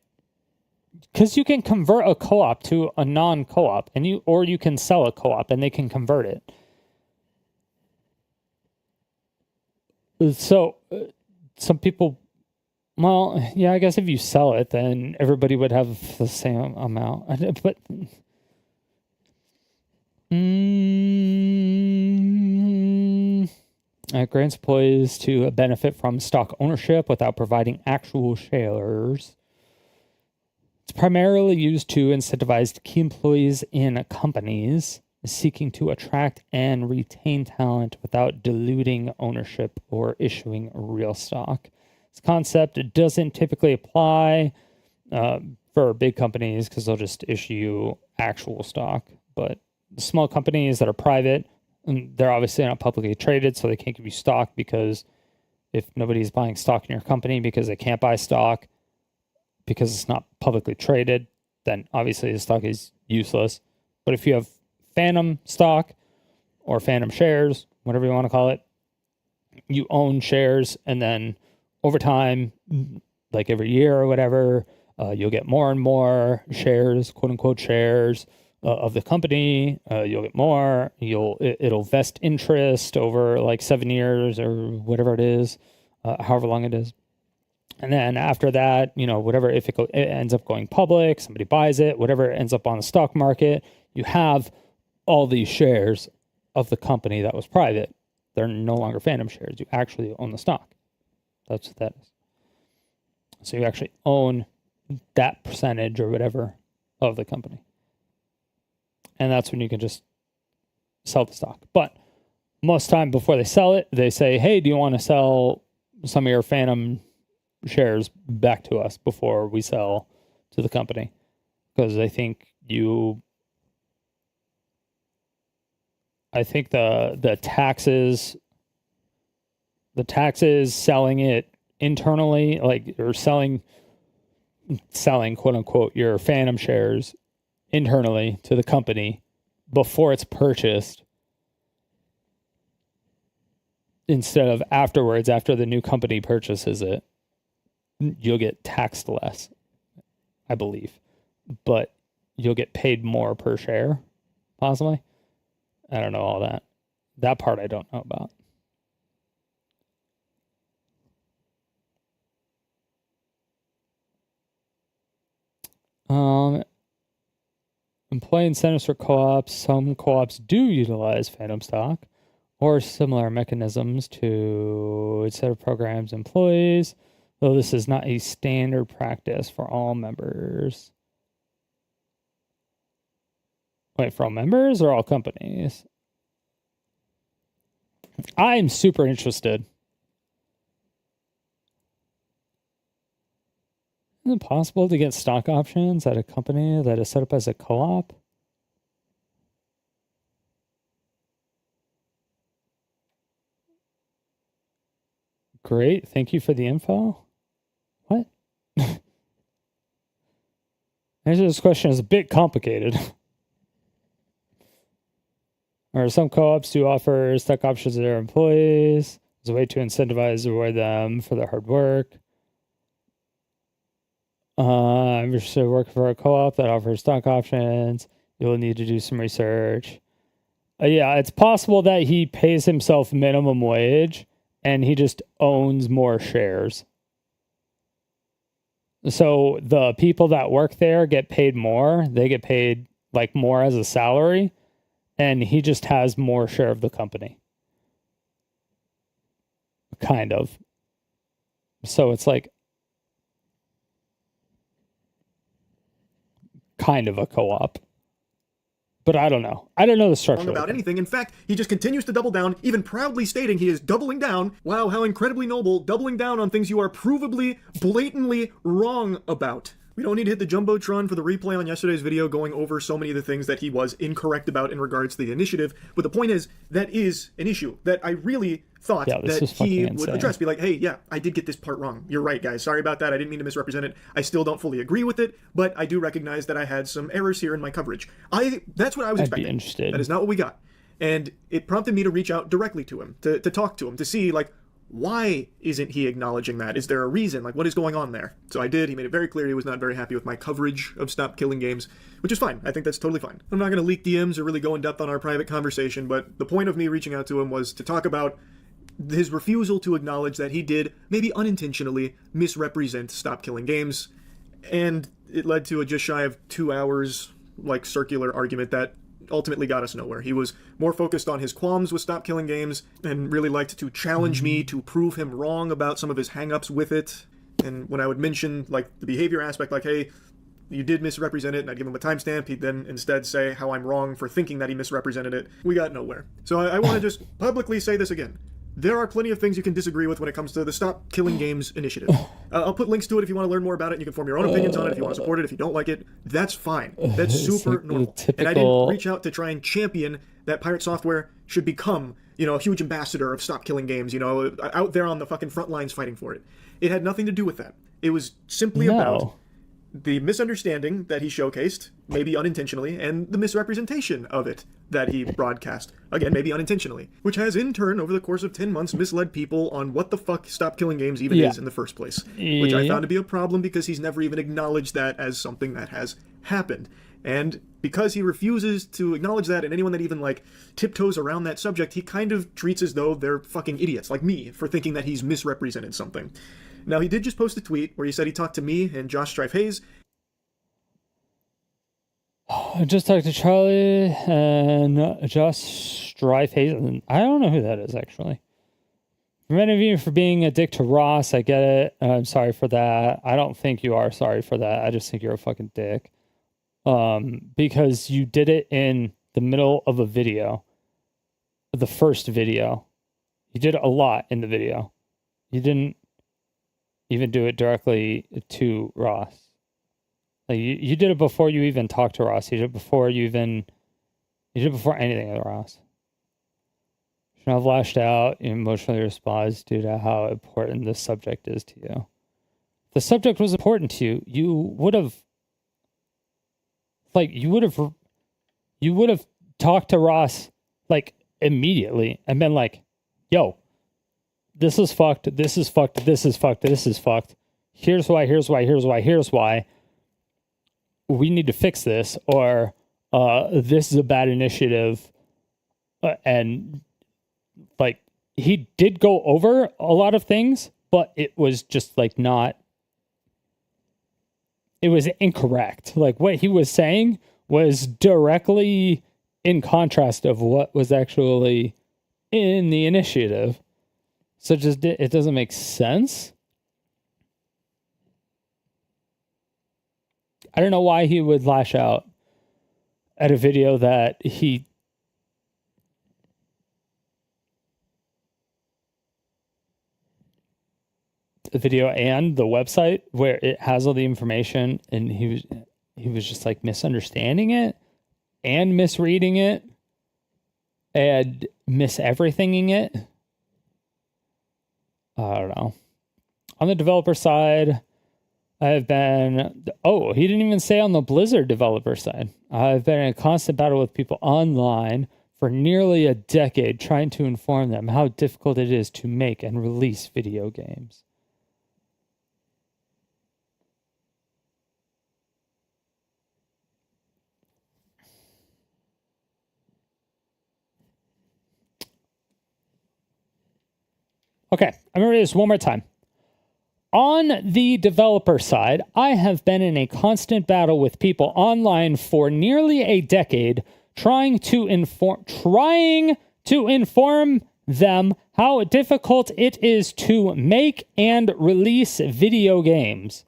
because you can convert a co-op to a non-co-op, and you can sell a co-op and they can convert it. So some people, well, yeah, I guess if you sell it, then everybody would have the same amount. But it grants employees to benefit from stock ownership without providing actual shares. It's primarily used to incentivize key employees in companies seeking to attract and retain talent without diluting ownership or issuing real stock. This concept doesn't typically apply for big companies because they'll just issue actual stock. But the small companies that are private, and they're obviously not publicly traded, so they can't give you stock, because if nobody's buying stock in your company because they can't buy stock because it's not publicly traded, then obviously the stock is useless. But if you have phantom stock or phantom shares, whatever you want to call it, you own shares, and then over time, like every year or whatever, you'll get more and more shares, quote unquote shares of the company. You'll get more. It'll vest interest over like 7 years or whatever it is, however long it is. And then after that, whatever, if it ends up going public, somebody buys it, whatever ends up on the stock market, you have all these shares of the company that was private. They're no longer phantom shares. You actually own the stock. That's what that is. So you actually own that percentage or whatever of the company. And that's when you can just sell the stock. But most time before they sell it, they say, hey, do you want to sell some of your phantom shares back to us before we sell to the company? Because I think the taxes selling it internally, like, or selling quote unquote your phantom shares internally to the company before it's purchased, instead of afterwards, after the new company purchases it, you'll get taxed less, I believe, but you'll get paid more per share, possibly. I don't know all that. That part I don't know about. Employee incentives for co-ops. Some co-ops do utilize phantom stock or similar mechanisms to incentive programs employees, though this is not a standard practice for all members. Wait, for all members or all companies? I'm super interested. Is it possible to get stock options at a company that is set up as a co-op? Great, thank you for the info. What? Answer this question is a bit complicated. Or some co-ops do offer stock options to their employees as a way to incentivize and reward them for their hard work. I'm interested in working for a co-op that offers stock options. You'll need to do some research. Yeah, it's possible that he pays himself minimum wage and he just owns more shares. So the people that work there get paid more. They get paid like more as a salary, and he just has more share of the company. Kind of. So it's like kind of a co-op. But I don't know. I don't know the structure about anything. In fact, he just continues to double down, even proudly stating he is doubling down. Wow, how incredibly noble, doubling down on things you are provably, blatantly wrong about. We don't need to hit the Jumbotron for the replay on yesterday's video going over so many of the things that he was incorrect about in regards to the initiative. But the point is, that is an issue that I really thought that he would address. Be like, hey, yeah, I did get this part wrong. You're right, guys. Sorry about that. I didn't mean to misrepresent it. I still don't fully agree with it, but I do recognize that I had some errors here in my coverage. That's what I was expecting. Be interested. That is not what we got. And it prompted me to reach out directly to him, to talk to him, to see, like, why isn't he acknowledging that? Is there a reason? Like, what is going on there? So I did. He made it very clear he was not very happy with my coverage of Stop Killing Games, which is fine. I think that's totally fine. I'm not going to leak DMs or really go in depth on our private conversation, but the point of me reaching out to him was to talk about his refusal to acknowledge that he did, maybe unintentionally, misrepresent Stop Killing Games. And it led to a just shy of 2 hours, like, circular argument that ultimately got us nowhere. He was more focused on his qualms with Stop Killing Games and really liked to challenge me to prove him wrong about some of his hang-ups with it. And when I would mention, like, the behavior aspect, like, hey, you did misrepresent it, and I'd give him a timestamp, he'd then instead say how I'm wrong for thinking that he misrepresented it. We got nowhere. So I want to just publicly say this again. There are plenty of things you can disagree with when it comes to the Stop Killing Games initiative. I'll put links to it if you want to learn more about it, and you can form your own opinions on it if you want to support it. If you don't like it, that's fine. That's super normal. And I didn't reach out to try and champion that Pirate Software should become, you know, a huge ambassador of Stop Killing Games, you know, out there on the fucking front lines fighting for it. It had nothing to do with that. It was simply about the misunderstanding that he showcased, maybe unintentionally, and the misrepresentation of it that he broadcast, again, maybe unintentionally, which has in turn, over the course of 10 months, misled people on what the fuck Stop Killing Games even is in the first place, which I found to be a problem because he's never even acknowledged that as something that has happened. And because he refuses to acknowledge that, and anyone that even, like, tiptoes around that subject, he kind of treats as though they're fucking idiots, like me, for thinking that he's misrepresented something. Now, he did just post a tweet where he said he talked to me and Josh Strife-Hayes. I just talked to Charlie and Josh Strife-Hayes. I don't know who that is, actually. For many of you for being a dick to Ross, I get it. I'm sorry for that. I don't think you are sorry for that. I just think you're a fucking dick. Because you did it in the middle of a video. The first video. You did a lot in the video. You didn't even do it directly to Ross. Like you did it before you even talked to Ross. You did it before anything with Ross. You should have lashed out and emotionally responds due to how important this subject is to you. If the subject was important to you, you would have talked to Ross like immediately and been like, yo, this is fucked, this is fucked, this is fucked, this is fucked. Here's why. We need to fix this, or this is a bad initiative. And like, he did go over a lot of things, but it was just like it was incorrect. Like, what he was saying was directly in contrast of what was actually in the initiative. So it doesn't make sense. I don't know why he would lash out at a video that the video and the website where it has all the information, and he was just like misunderstanding it and misreading it and everythinging it. I don't know. On the developer side, he didn't even say on the Blizzard developer side. I've been in a constant battle with people online for nearly a decade, trying to inform them how difficult it is to make and release video games. Okay, I'm going to read this one more time. On the developer side, I have been in a constant battle with people online for nearly a decade, trying to inform them how difficult it is to make and release video games.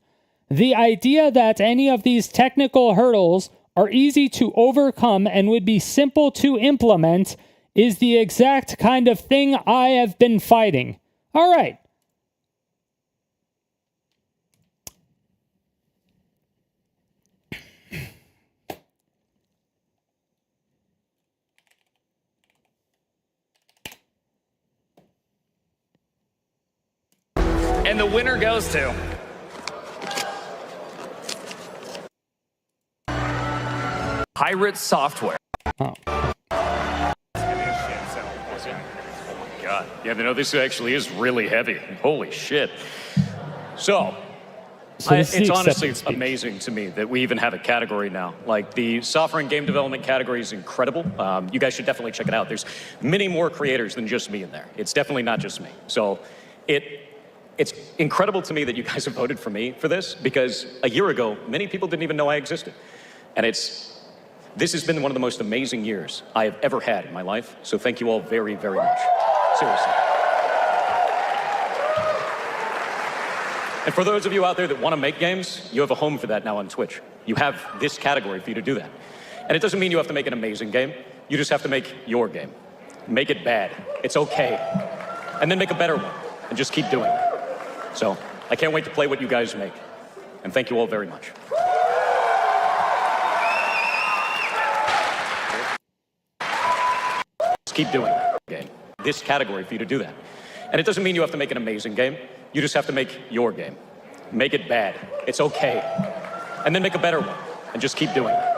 The idea that any of these technical hurdles are easy to overcome and would be simple to implement is the exact kind of thing I have been fighting. All right. And the winner goes to... Pirate Software. Oh. God. Yeah, this actually is really heavy. Holy shit. So it's honestly amazing to me that we even have a category now. Like, the software and game development category is incredible. You guys should definitely check it out. There's many more creators than just me in there. It's definitely not just me. So it's incredible to me that you guys have voted for me for this, because a year ago, many people didn't even know I existed. And this has been one of the most amazing years I have ever had in my life. So thank you all very, very much. Seriously. And for those of you out there that want to make games, you have a home for that now on Twitch. You have this category for you to do that. And it doesn't mean you have to make an amazing game. You just have to make your game. Make it bad. It's okay. And then make a better one. And just keep doing it. So I can't wait to play what you guys make. And thank you all very much. Just keep doing it. This category for you to do that. And it doesn't mean you have to make an amazing game. You just have to make your game. Make it bad. It's okay. And then make a better one. And just keep doing it.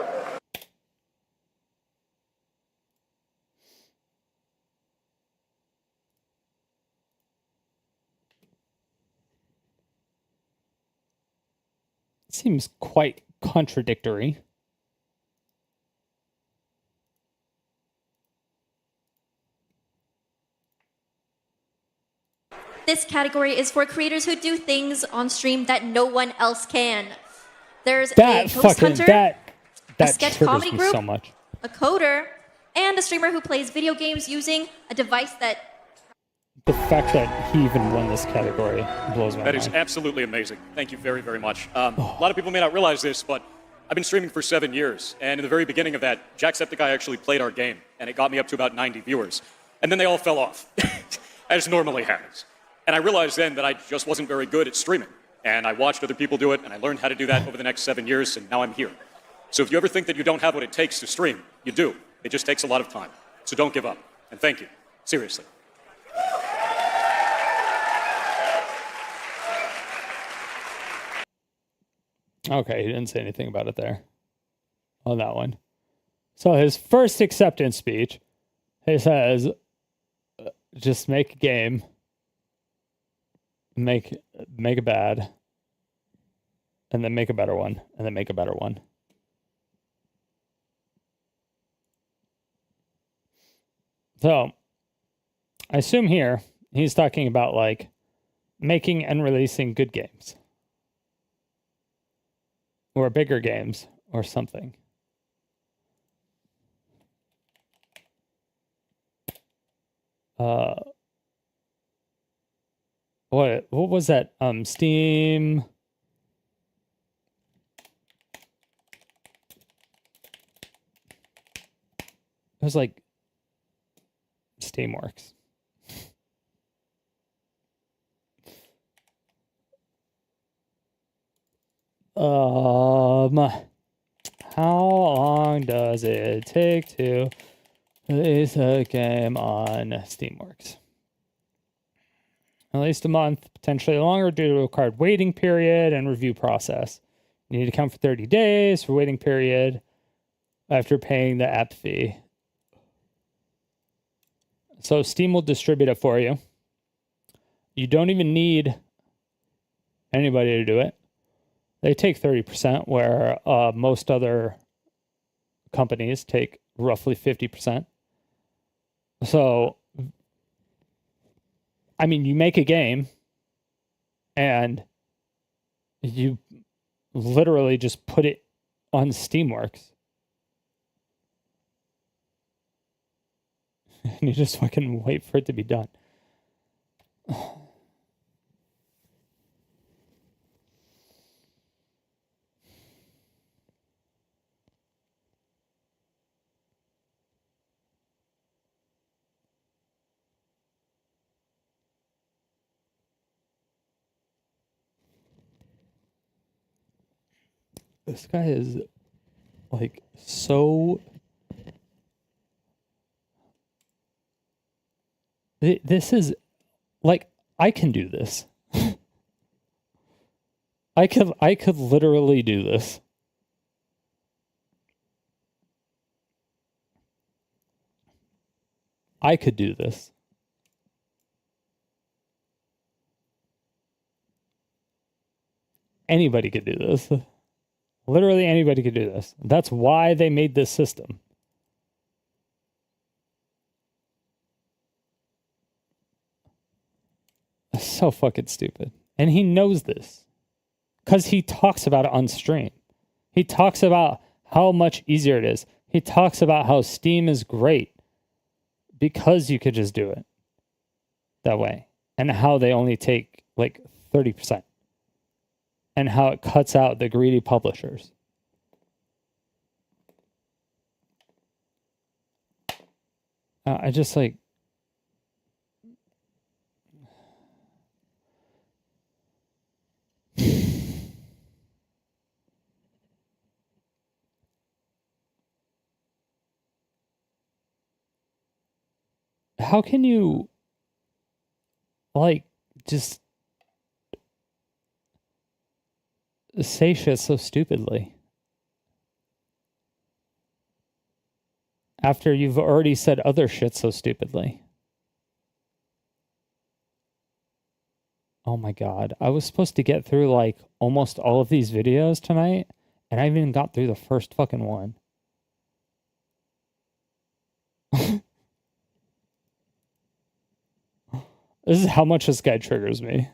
Seems quite contradictory. This category is for creators who do things on stream that no one else can. There's a ghost hunter, a sketch comedy group, so much. a coder, and a streamer who plays video games using a device that... The fact that he even won this category blows my mind. That is absolutely amazing. Thank you very, very much. A lot of people may not realize this, but I've been streaming for 7 years. And in the very beginning of that, Jacksepticeye actually played our game. And it got me up to about 90 viewers. And then they all fell off, as normally happens. And I realized then that I just wasn't very good at streaming. And I watched other people do it, and I learned how to do that over the next 7 years, and now I'm here. So if you ever think that you don't have what it takes to stream, you do. It just takes a lot of time. So don't give up. And thank you. Seriously. Okay, he didn't say anything about it there. On that one. So his first acceptance speech, he says, just make a game. Make a bad, and then make a better one, and then make a better one. So, I assume here he's talking about like making and releasing good games, or bigger games, or something. What was that? Steam. It was like Steamworks. How long does it take to release a game on Steamworks? At least a month, potentially longer due to a required waiting period and review process. You need to count for 30 days for waiting period after paying the app fee. So Steam will distribute it for you. You don't even need anybody to do it. They take 30%, where most other companies take roughly 50%. So, I mean, you make a game and you literally just put it on Steamworks. And you just fucking wait for it to be done. This guy is like so. This is like, I can do this. I could literally do this. I could do this. Anybody could do this. Literally anybody could do this. That's why they made this system. It's so fucking stupid. And he knows this. Because he talks about it on stream. He talks about how much easier it is. He talks about how Steam is great. Because you could just do it that way. And how they only take like 30%. And how it cuts out the greedy publishers. I just like... How can you, like, just say shit so stupidly? After you've already said other shit so stupidly. Oh my god. I was supposed to get through, like, almost all of these videos tonight, and I haven't even got through the first fucking one. This is how much this guy triggers me.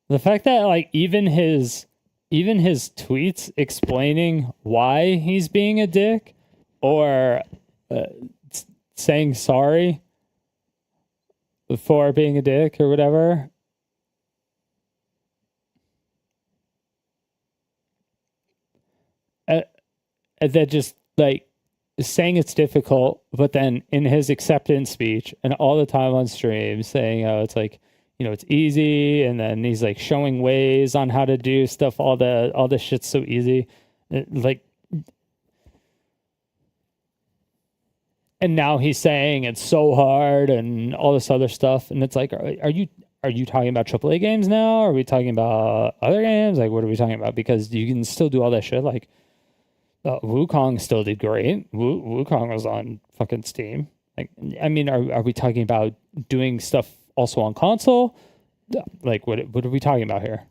The fact that, like, even his tweets explaining why he's being a dick or saying sorry for being a dick or whatever. That just, like, saying it's difficult, but then in his acceptance speech and all the time on stream saying, oh, it's like, you know, it's easy. And then he's like showing ways on how to do stuff. All the shit's so easy. Like, and now he's saying it's so hard and all this other stuff. And it's like, are you talking about AAA games now? Are we talking about other games? Like, what are we talking about? Because you can still do all that shit. Like, Wukong still did great. Wukong was on fucking Steam. Like, I mean, are we talking about doing stuff also on console? Like, what are we talking about here?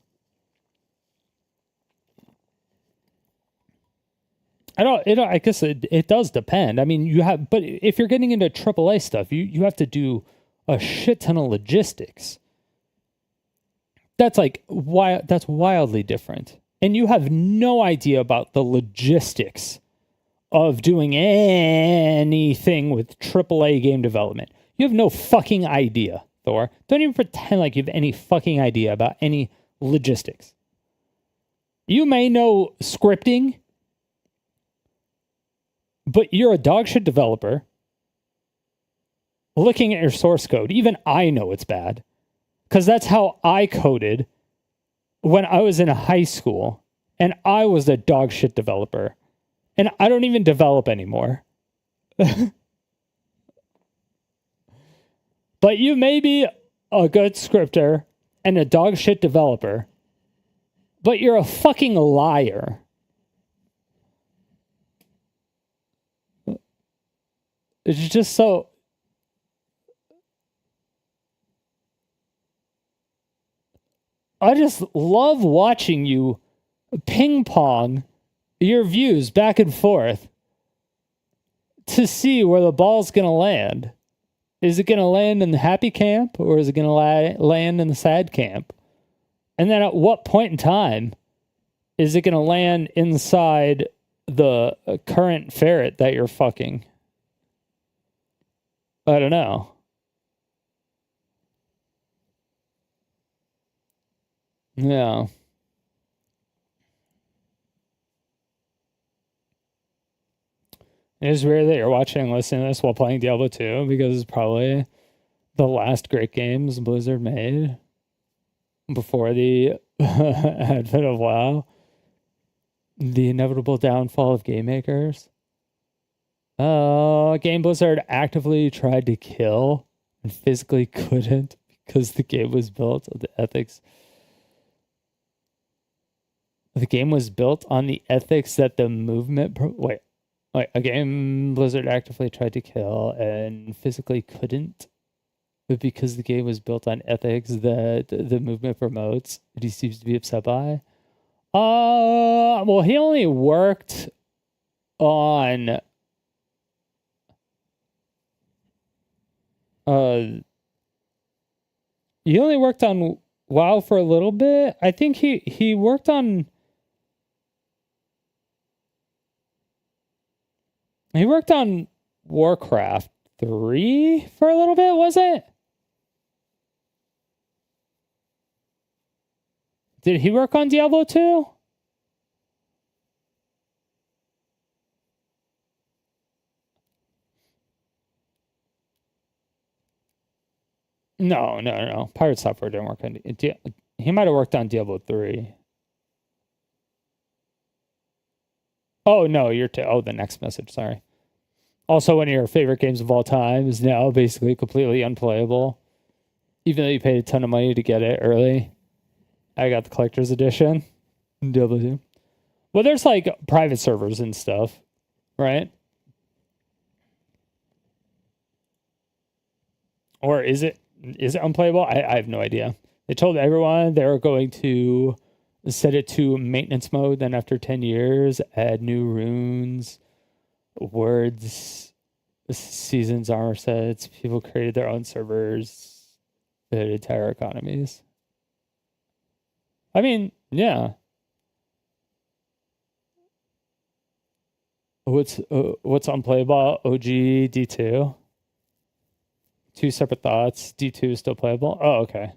I guess it does depend. I mean, but if you're getting into AAA stuff, you have to do a shit ton of logistics. That's like that's wildly different. And you have no idea about the logistics of doing anything with AAA game development. You have no fucking idea, Thor. Don't even pretend like you have any fucking idea about any logistics. You may know scripting, but you're a dogshit developer. Looking at your source code, even I know it's bad. Because that's how I coded when I was in high school, and I was a dog shit developer, and I don't even develop anymore. But you may be a good scripter and a dog shit developer, but you're a fucking liar. It's just so... I just love watching you ping pong your views back and forth to see where the ball's going to land. Is it going to land in the happy camp or is it going to land in the sad camp? And then at what point in time is it going to land inside the current ferret that you're fucking? I don't know. Yeah. It is rare that you're watching and listening to this while playing Diablo 2 because it's probably the last great games Blizzard made before the advent of WoW. The inevitable downfall of game makers. Game Blizzard actively tried to kill and physically couldn't because the game was built on the ethics. The game was built on the ethics that the movement... Wait, a game Blizzard actively tried to kill and physically couldn't, but because the game was built on ethics that the movement promotes, he seems to be upset by. Well, he only worked on he only worked on WoW for a little bit. I think he worked on Warcraft 3 for a little bit, was it? Did he work on Diablo 2? No. Pirate Software didn't work on... He might have worked on Diablo 3. Oh, no, the next message, sorry. Also, one of your favorite games of all time is now basically completely unplayable. Even though you paid a ton of money to get it early. I got the collector's edition. Diablo 2. Well, there's like private servers and stuff, right? Or is it unplayable? I have no idea. They told everyone they were going to set it to maintenance mode. Then after 10 years, add new runes, words, seasons, armor sets. People created their own servers, the entire economies. I mean, yeah. What's unplayable? OG D2. Two separate thoughts. D2 is still playable. Oh, okay.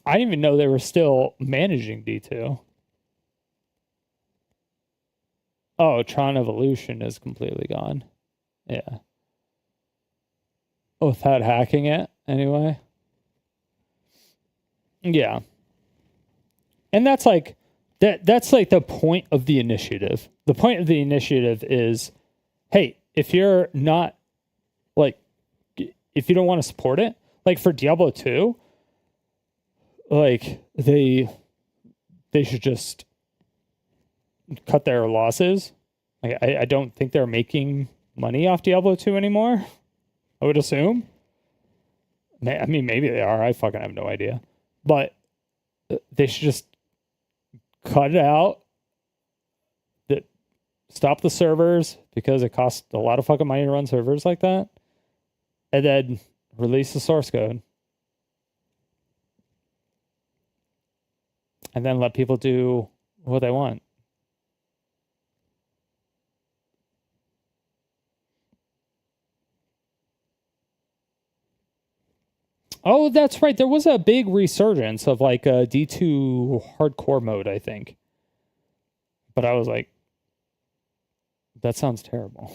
I didn't even know they were still managing D2. Oh, Tron Evolution is completely gone. Yeah. Without hacking it, anyway. Yeah. And that's like that's like the point of the initiative. The point of the initiative is, hey, if you're not like if you don't want to support it, like for Diablo 2, like they should just cut their losses. Like I don't think they're making money off Diablo 2 anymore. I would assume. I mean, maybe they are. I fucking have no idea. But they should just cut it out. Stop the servers because it costs a lot of fucking money to run servers like that. And then release the source code. And then let people do what they want. Oh, that's right. There was a big resurgence of like a D2 hardcore mode, I think. But I was like, that sounds terrible.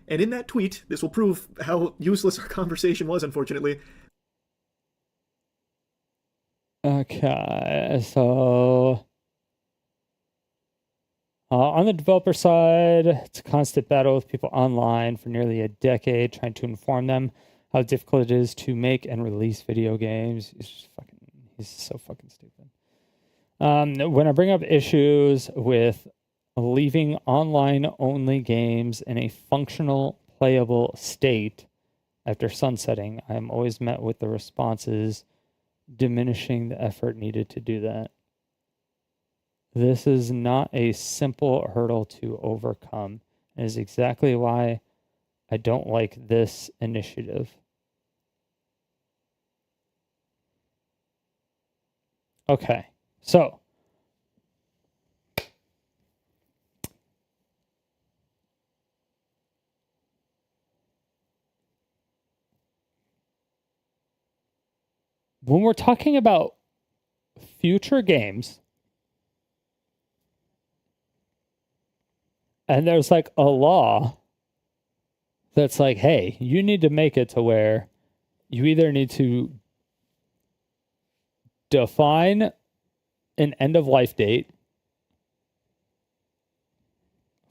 And in that tweet, this will prove how useless our conversation was, unfortunately. Okay, so on the developer side, it's a constant battle with people online for nearly a decade, trying to inform them how difficult it is to make and release video games. He's so fucking stupid. When I bring up issues with leaving online-only games in a functional, playable state after sunsetting, I am always met with the responses diminishing the effort needed to do that. This is not a simple hurdle to overcome. It is exactly why I don't like this initiative. Okay, so when we're talking about future games, and there's like a law that's like, hey, you need to make it to where you either need to define an end of life date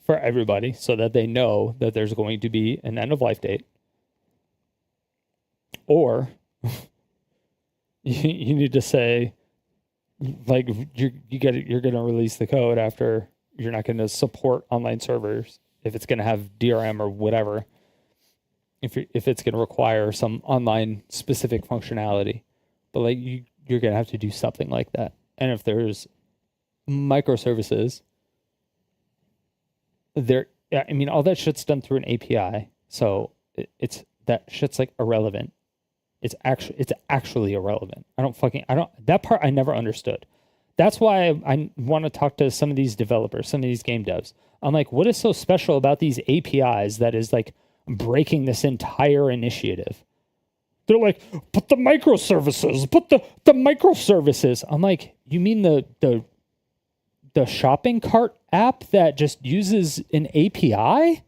for everybody so that they know that there's going to be an end of life date, or you need to say, like, you're going to release the code after you're not going to support online servers if it's going to have DRM or whatever, if it's going to require some online specific functionality. But like you're going to have to do something like that. And if there's microservices, I mean, all that shit's done through an API. So it's that shit's like irrelevant. It's actually irrelevant. That part I never understood. That's why I want to talk to some of these developers, some of these game devs. I'm like, what is so special about these APIs that is like breaking this entire initiative? They're like, but the microservices, the microservices. I'm like, you mean the shopping cart app that just uses an API?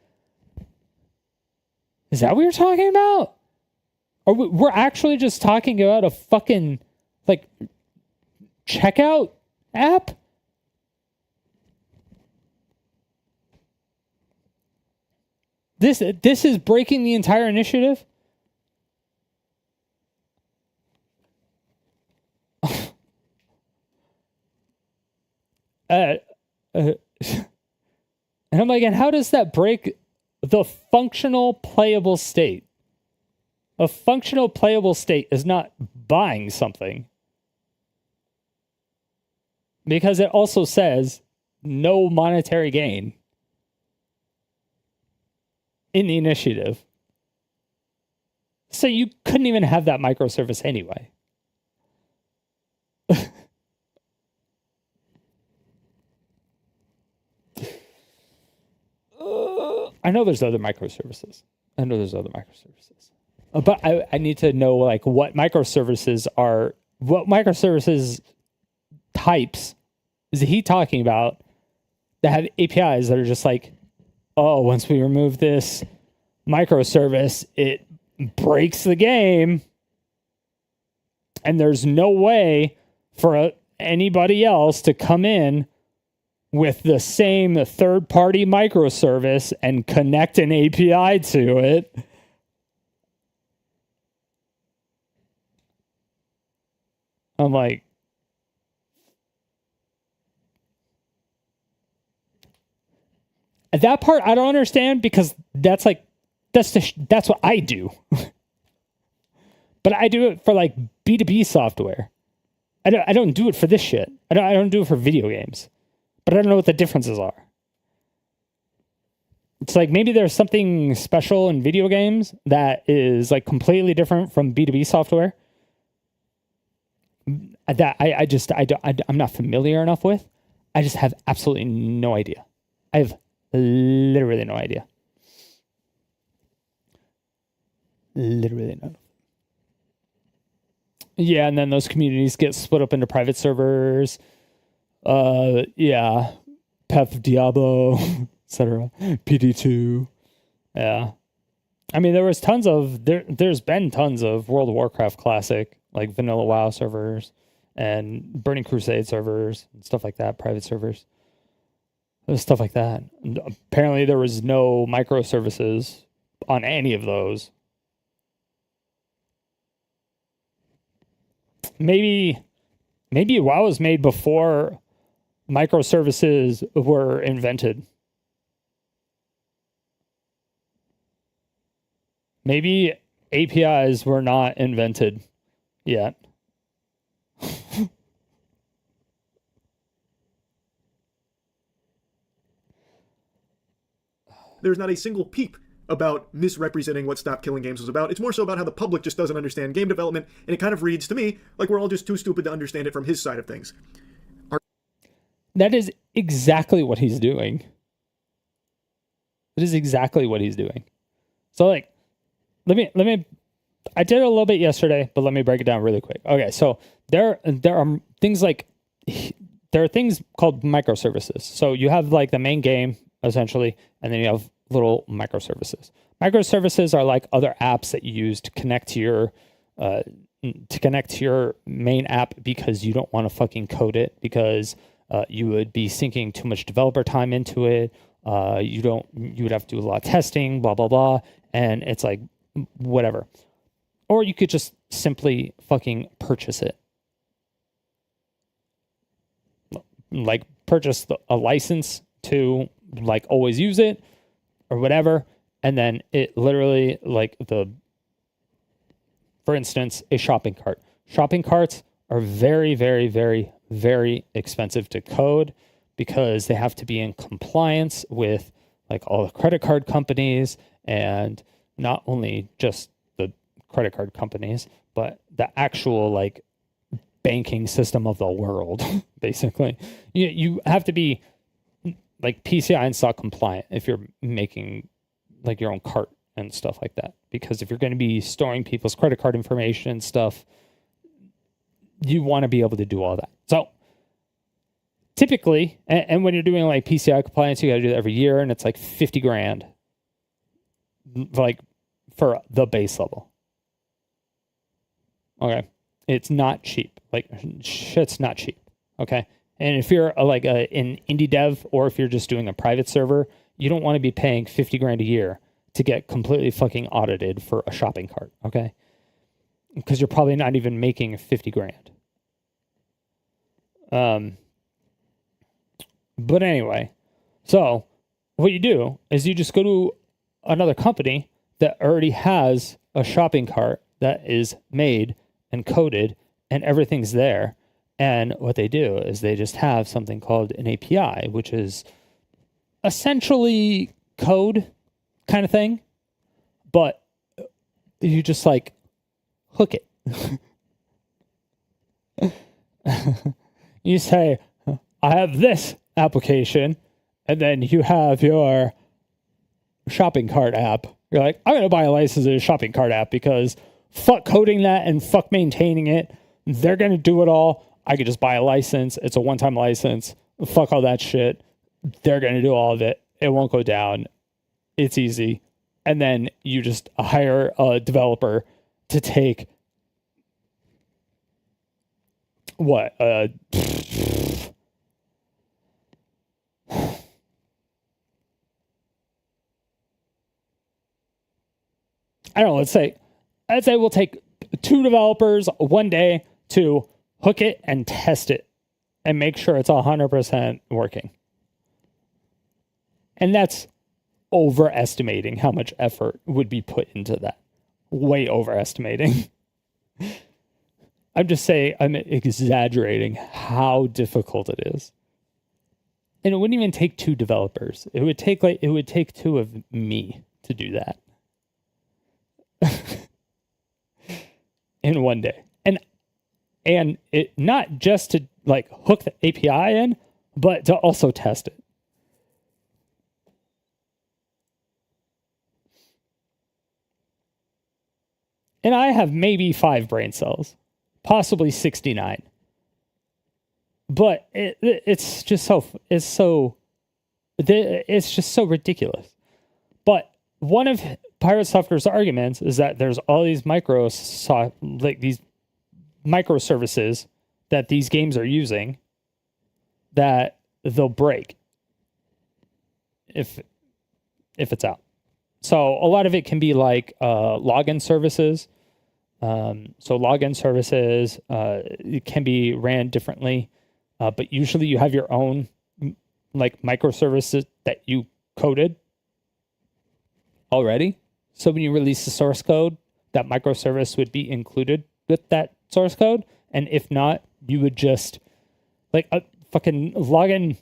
Is that what you're talking about? Or we're actually just talking about a fucking like checkout app? This is breaking the entire initiative? And I'm like, and how does that break the functional playable state? A functional playable state is not buying something, because it also says no monetary gain in the initiative. So you couldn't even have that microservice anyway. I know there's other microservices. But I need to know like what microservices types is he talking about that have APIs that are just like, oh, once we remove this microservice, it breaks the game, and there's no way for anybody else to come in with the same third-party microservice and connect an API to it. I'm like, that part I don't understand, because that's like that's what I do. But I do it for like B2B software. I don't do it for this shit. I don't do it for video games. But I don't know what the differences are. It's like maybe there's something special in video games that is like completely different from B2B software that I'm not familiar enough with. I just have absolutely no idea. I have literally no idea. Literally none. Yeah, and then those communities get split up into private servers. Yeah, Path of Diablo, etc. PD2. Yeah. I mean, there's been tons of World of Warcraft Classic, like vanilla WoW servers and Burning Crusade servers and stuff like that, private servers. Stuff like that. And apparently there was no microservices on any of those. Maybe WoW was made before microservices were invented. Maybe APIs were not invented yet. there's not a single peep about misrepresenting what Stop Killing Games was about. It's more so about how the public just doesn't understand game development, and it kind of reads to me like we're all just too stupid to understand it from his side of things. That is exactly what he's doing. That is exactly what he's doing. So like, let me, I did it a little bit yesterday, but let me break it down really quick. Okay, so there are things like, there are things called microservices. So you have like the main game essentially, and then you have little microservices. Microservices are like other apps that you use to connect to your main app because you don't want to fucking code it, because you would be sinking too much developer time into it. You would have to do a lot of testing, blah, blah, blah. And it's like, whatever. Or you could just simply fucking purchase it. Like purchase a license to like always use it or whatever. And then it literally like for instance, a shopping cart. Shopping carts are very, very, very, very expensive to code because they have to be in compliance with like all the credit card companies, and not only just the credit card companies, but the actual like banking system of the world, basically. You have to be like PCI and SOC compliant if you're making like your own cart and stuff like that. Because if you're going to be storing people's credit card information and stuff, you want to be able to do all that. So typically, and when you're doing like PCI compliance, you got to do that every year, and it's like 50 grand, like for the base level. Okay, it's not cheap. Like shit's not cheap. Okay, and if you're like an indie dev, or if you're just doing a private server, you don't want to be paying 50 grand a year to get completely fucking audited for a shopping cart. Okay, because you're probably not even making 50 grand. But anyway, so what you do is you just go to another company that already has a shopping cart that is made and coded and everything's there. And what they do is they just have something called an API, which is essentially code kind of thing, but you just like hook it. You say, I have this application, and then you have your shopping cart app. You're like, I'm going to buy a license of a shopping cart app because fuck coding that and fuck maintaining it. They're going to do it all. I could just buy a license. It's a one-time license. Fuck all that shit. They're going to do all of it. It won't go down. It's easy. And then you just hire a developer to take what? I don't know. Let's say we'll take 2 developers one day to hook it and test it and make sure it's 100% working. And that's overestimating how much effort would be put into that. Way overestimating. I'm just saying, I'm exaggerating how difficult it is. And it wouldn't even take 2 developers. It would take 2 of me to do that. In one day. And it not just to like hook the API in, but to also test it. And I have maybe 5 brain cells, possibly 69. But it's just so ridiculous. But one of Pirate Software's arguments is that there's all these microservices that these games are using that they'll break if it's out. So a lot of it can be like login services. So login services it can be ran differently, but usually you have your own like microservices that you coded already. So when you release the source code, that microservice would be included with that source code. And if not, you would just like fucking login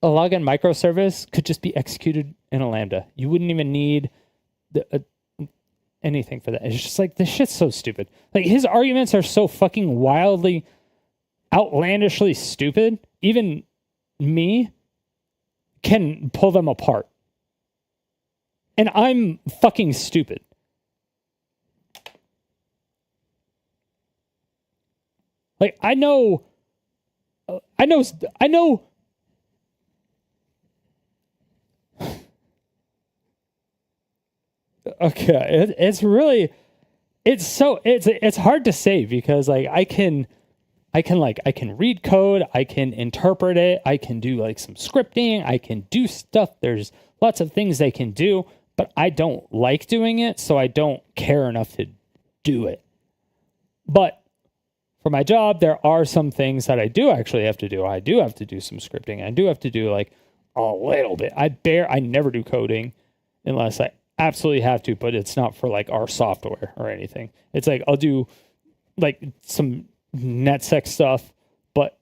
a login microservice could just be executed in a Lambda. You wouldn't even need anything for that. It's just like, this shit's so stupid. Like, his arguments are so fucking wildly, outlandishly stupid. Even me can pull them apart. And I'm fucking stupid. Like, I know. Okay, it's really, it's hard to say because like I can read code, I can interpret it, I can do like some scripting, I can do stuff. There's lots of things I can do, but I don't like doing it, so I don't care enough to do it. But for my job, there are some things that I do actually have to do. I do have to do some scripting. I do have to do like a little bit. I never do coding unless I absolutely have to, but it's not for like our software or anything. It's like I'll do like some NetSec stuff, but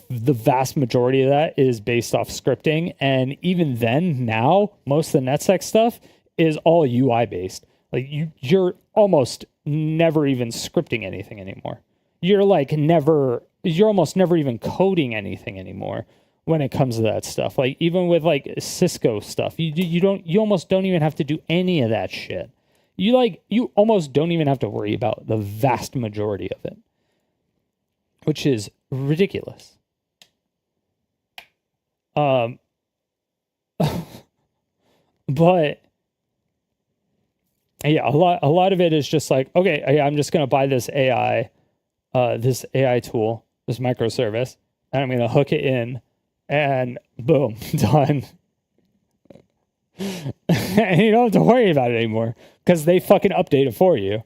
the vast majority of that is based off scripting. And even then, now most of the NetSec stuff is all UI based. Like you're almost never even scripting anything anymore. You're almost never even coding anything anymore when it comes to that stuff. Like even with like Cisco stuff, you almost don't even have to do any of that shit. You almost don't even have to worry about the vast majority of it, which is ridiculous. But yeah, a lot of it is just like, okay, I'm just gonna buy this AI tool, this microservice, and I'm gonna hook it in. And boom, done. And you don't have to worry about it anymore because they fucking update it for you.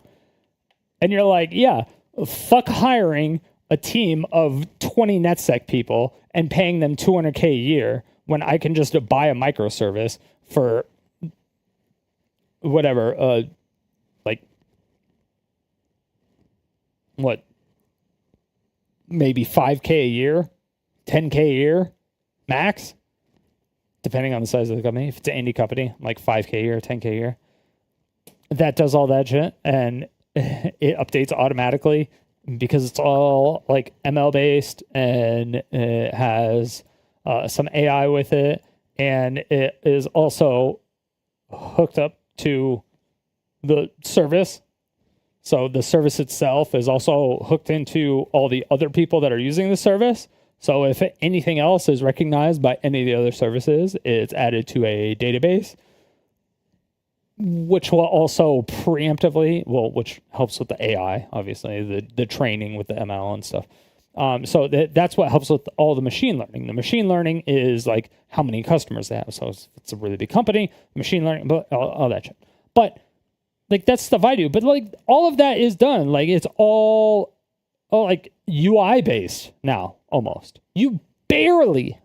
And you're like, yeah, fuck hiring a team of 20 NetSec people and paying them $200K a year when I can just buy a microservice for whatever, like, what, maybe 5K a year, 10K a year. Max, depending on the size of the company. If it's an indie company, like 5K a year, 10K a year, that does all that shit, and it updates automatically because it's all like ML based, and it has some AI with it, and it is also hooked up to the service. So the service itself is also hooked into all the other people that are using the service. So if anything else is recognized by any of the other services, it's added to a database, which will also preemptively, which helps with the AI, obviously, the training with the ML and stuff. So that's what helps with all the machine learning. The machine learning is like how many customers they have. So it's a really big company, machine learning, but all that shit. But like that's stuff I do. But like all of that is done. Like it's all like UI based now. Almost. You barely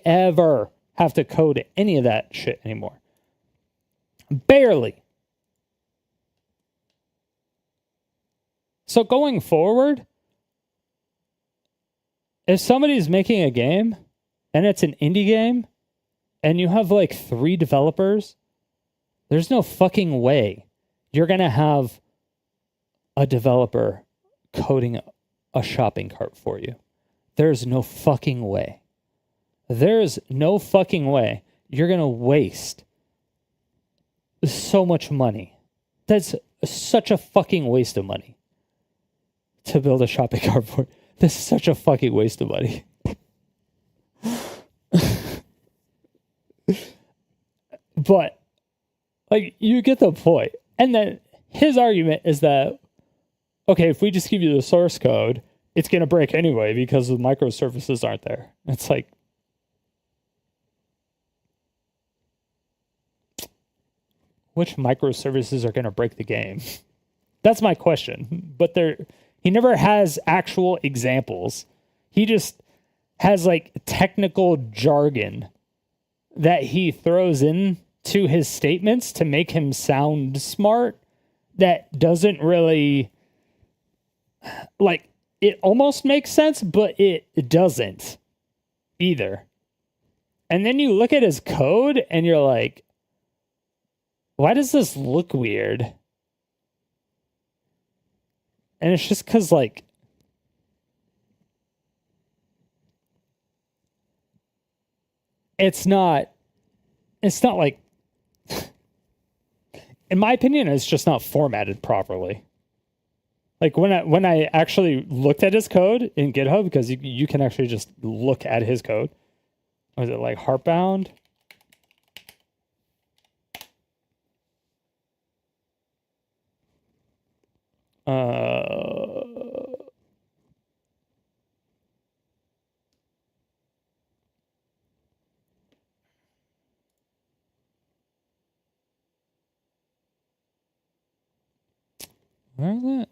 ever have to code any of that shit anymore. Barely. So going forward, if somebody's making a game and it's an indie game and you have like 3 developers, there's no fucking way you're going to have a developer coding a shopping cart for you. There's no fucking way. There's no fucking way you're going to waste so much money. That's such a fucking waste of money to build a shopping cart for. This is such a fucking waste of money. But like you get the point. And then his argument is that okay, if we just give you the source code, it's going to break anyway because the microservices aren't there. It's like, which microservices are going to break the game? That's my question. But he never has actual examples. He just has like technical jargon that he throws in to his statements to make him sound smart that doesn't really... like it almost makes sense, but it doesn't. either. And then you look at his code and you're like, why does this look weird? And it's just because, like, it's not like, in my opinion, it's just not formatted properly. Like when I actually looked at his code in GitHub, because you can actually just look at his code. Was it like Heartbound? Where is it?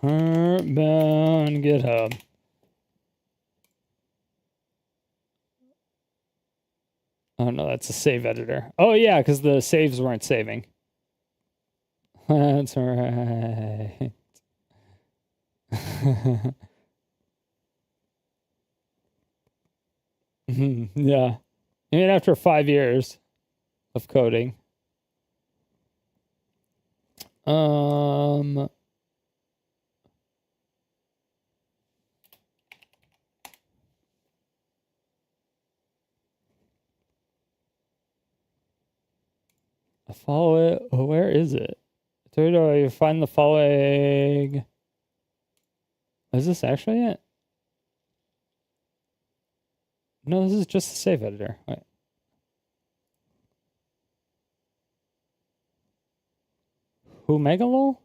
Heartbound GitHub. Oh no, that's a save editor. Oh yeah, because the saves weren't saving. That's right. Yeah. I mean, after 5 years of coding. I follow it. Oh, where is it? Where do I find the following? Is this actually it? No, this is just a save editor. Wait. Who, Megalol?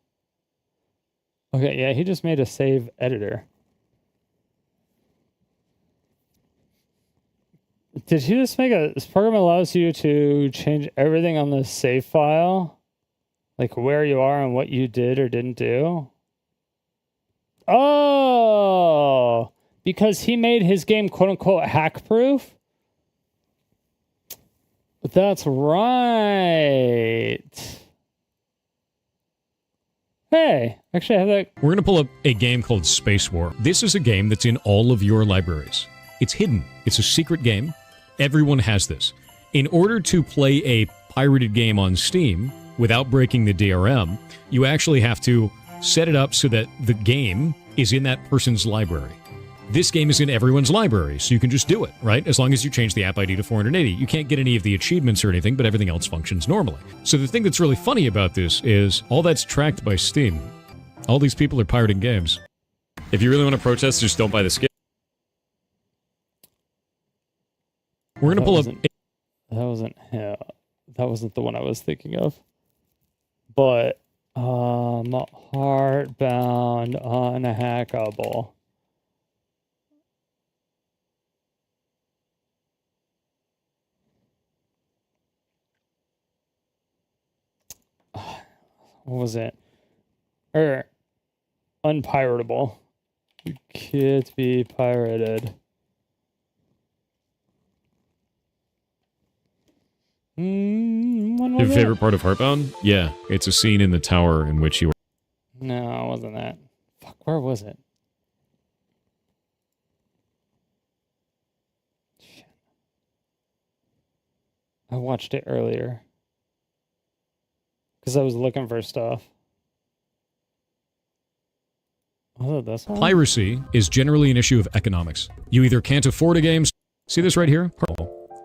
Okay, yeah, he just made a save editor. Did he just make this program allows you to change everything on the save file? Like where you are and what you did or didn't do? Oh, because he made his game quote unquote hack proof? That's right. Hey, actually I have that. We're going to pull up a game called Space War. This is a game that's in all of your libraries. It's hidden. It's a secret game. Everyone has this. In order to play a pirated game on Steam without breaking the DRM, you actually have to set it up so that the game is in that person's library. This game is in everyone's library, so you can just do it, right? As long as you change the app ID to 480. You can't get any of the achievements or anything, but everything else functions normally. So the thing that's really funny about this is all that's tracked by Steam. All these people are pirating games. If you really want to protest, just don't buy the skin. We're going to pull up... That wasn't the one I was thinking of. But, Heartbound Unhackable. What was it? Unpiratable. You can't be pirated. Your favorite part of Heartbound? Yeah, it's a scene in the tower in which you were... No, it wasn't that. Fuck, where was it? Shit. I watched it earlier. Because I was looking for stuff. Was it this one? Piracy is generally an issue of economics. You either can't afford a game... See this right here?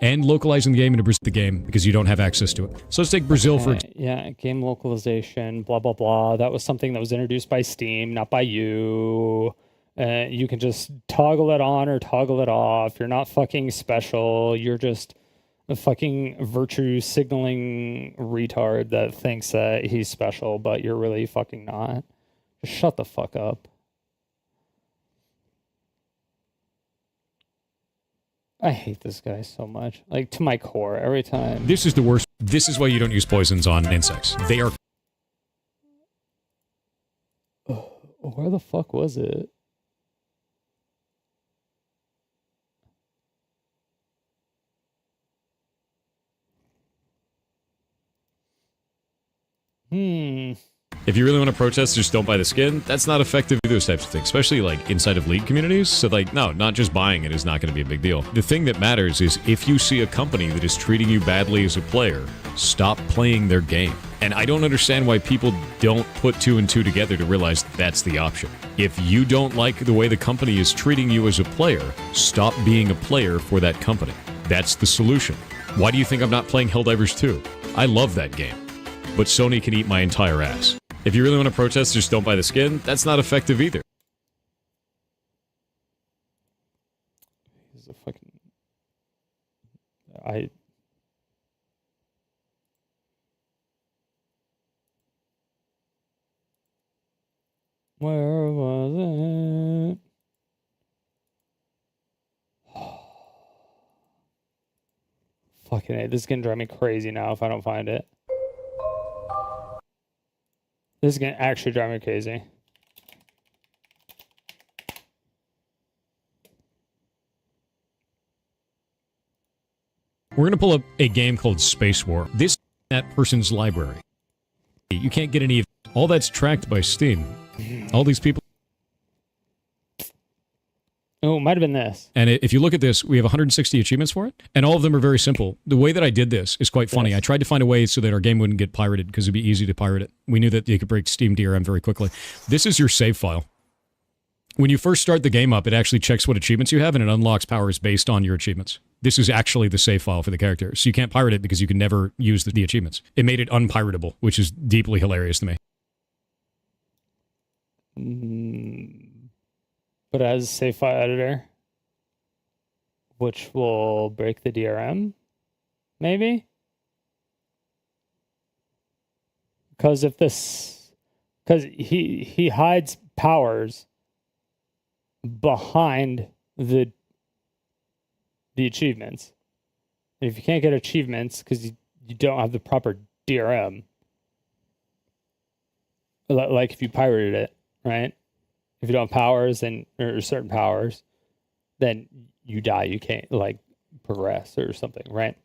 And localizing the game into the game because you don't have access to it. So let's take Brazil for example. Yeah, game localization, blah, blah, blah. That was something that was introduced by Steam, not by you. You can just toggle it on or toggle it off. You're not fucking special. You're just a fucking virtue signaling retard that thinks that he's special, but you're really fucking not. Just shut the fuck up. I hate this guy so much. Like, to my core, every time. This is the worst. This is why you don't use poisons on insects. They are... Where the fuck was it? If you really want to protest, just don't buy the skin. That's not effective either, those types of things, especially like inside of League communities. So like, no, not just buying it is not going to be a big deal. The thing that matters is if you see a company that is treating you badly as a player, stop playing their game. And I don't understand why people don't put 2 and 2 together to realize that's the option. If you don't like the way the company is treating you as a player, stop being a player for that company. That's the solution. Why do you think I'm not playing Helldivers 2? I love that game. But Sony can eat my entire ass. If you really want to protest, just don't buy the skin. That's not effective either. He's a fucking... Where was it? Fucking A. This is gonna drive me crazy now if I don't find it. This is gonna actually drive me crazy. We're going to pull up a game called Space War. This is that person's library. You can't get any of... All that's tracked by Steam. All these people... Oh, it might have been this. And if you look at this, we have 160 achievements for it, and all of them are very simple. The way that I did this is quite funny. I tried to find a way so that our game wouldn't get pirated, because it'd be easy to pirate it. We knew that you could break Steam DRM very quickly. This is your save file. When you first start the game up, it actually checks what achievements you have, and it unlocks powers based on your achievements. This is actually the save file for the character, so you can't pirate it because you can never use the achievements. It made it unpiratable, which is deeply hilarious to me. But as a save file editor, which will break the DRM, maybe? Because if this... Because he hides powers behind the achievements. And if you can't get achievements because you don't have the proper DRM, like if you pirated it, right? If you don't have powers or certain powers, then you die. You can't like progress or something, right?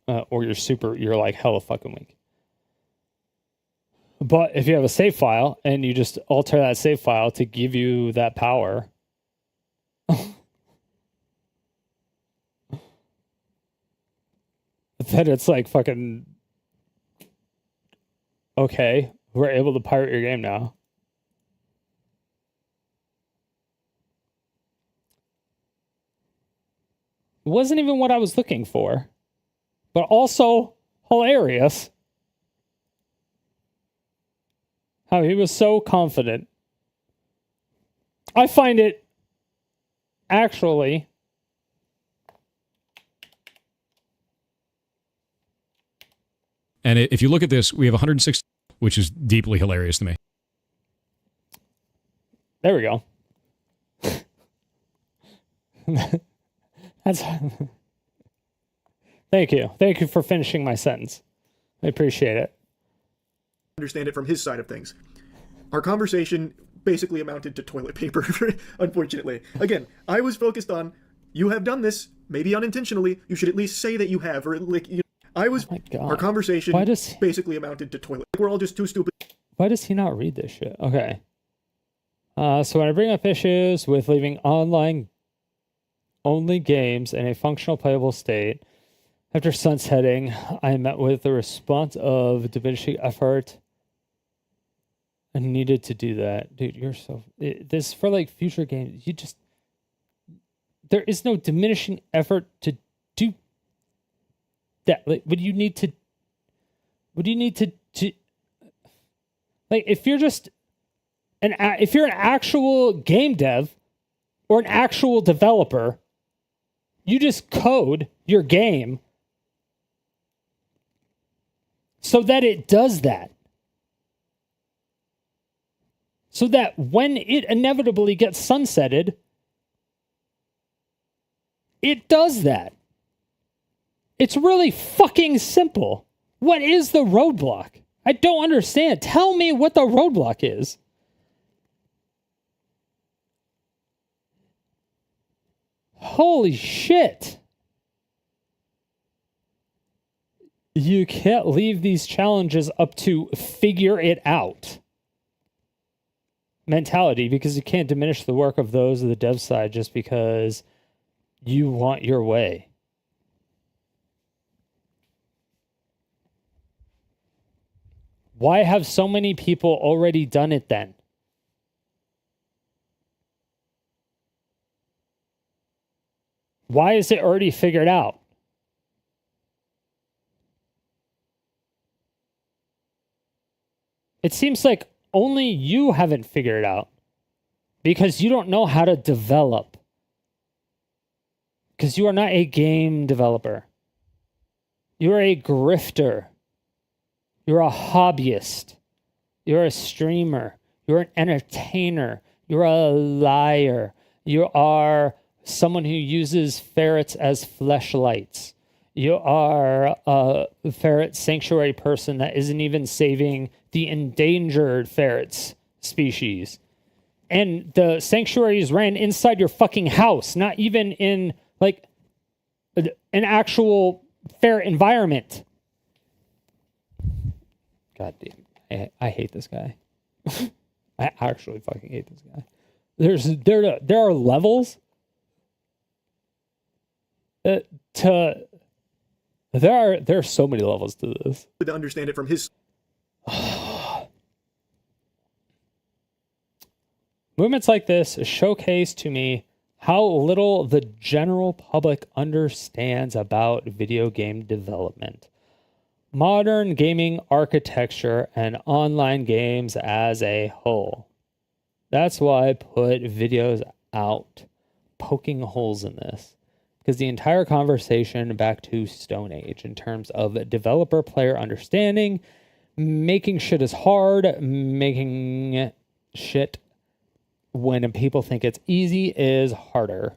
Or you're like hella fucking weak. But if you have a save file and you just alter that save file to give you that power, then it's like fucking okay, we're able to pirate your game now. It wasn't even what I was looking for, but also hilarious. How he was so confident. I find it actually And if you look at this, we have 160, which is deeply hilarious to me. There we go. That's Thank you. Thank you for finishing my sentence. I appreciate it. Understand it from his side of things. Our conversation basically amounted to toilet paper, unfortunately. Again, I was focused on, you have done this, maybe unintentionally, you should at least say that you have, or like, you know, I was, our conversation basically amounted to toilet. Like, we're all just too stupid. Why does he not read this shit? Okay. So when I bring up issues with leaving online only games in a functional playable state, after sunsetting, I met with the response of diminishing effort. I needed to do that. Dude, you're so... This for like future games. You just... There is no diminishing effort to do that. Like, would you need to... Like, if you're just... If you're an actual game dev or an actual developer, you just code your game so that it does that. So that when it inevitably gets sunsetted, it does that. It's really fucking simple. What is the roadblock? I don't understand. Tell me what the roadblock is. Holy shit. You can't leave these challenges up to figure it out mentality, because you can't diminish the work of those of the dev side just because you want your way. Why have so many people already done it then? Why is it already figured out? It seems like only you haven't figured it out because you don't know how to develop. Because you are not a game developer. You are a grifter. You're a hobbyist. You're a streamer. You're an entertainer. You're a liar. You are someone who uses ferrets as fleshlights. You are a ferret sanctuary person that isn't even saving the endangered ferrets species. And the sanctuaries ran inside your fucking house, not even in like an actual ferret environment. God damn, I hate this guy. I actually fucking hate this guy. There are levels there are so many levels to this. To understand it from his movements like this showcase to me how little the general public understands about video game development, modern gaming architecture, and online games as a whole. That's why I put videos out poking holes in this. Because the entire conversation back to Stone Age in terms of developer player understanding, making shit is hard, making shit when people think it's easy is harder.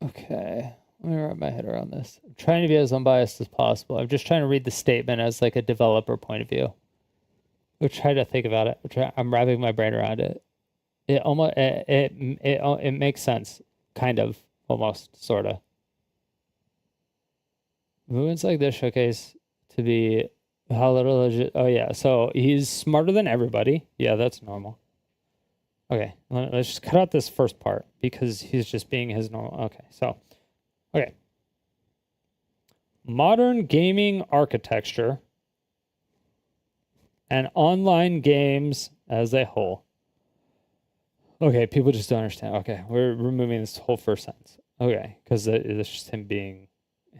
Okay, let me wrap my head around this. I'm trying to be as unbiased as possible. I'm just trying to read the statement as like a developer point of view. I'm trying to think about it. I'm wrapping my brain around it. It almost it makes sense, kind of, almost, sorta. Movements like this showcase to be how little legit. Oh yeah, so he's smarter than everybody. Yeah, that's normal. Okay, let's just cut out this first part because he's just being his normal. Okay, so, okay. Modern gaming architecture and online games as a whole. Okay, people just don't understand. Okay, we're removing this whole first sentence. Okay, because it's just him being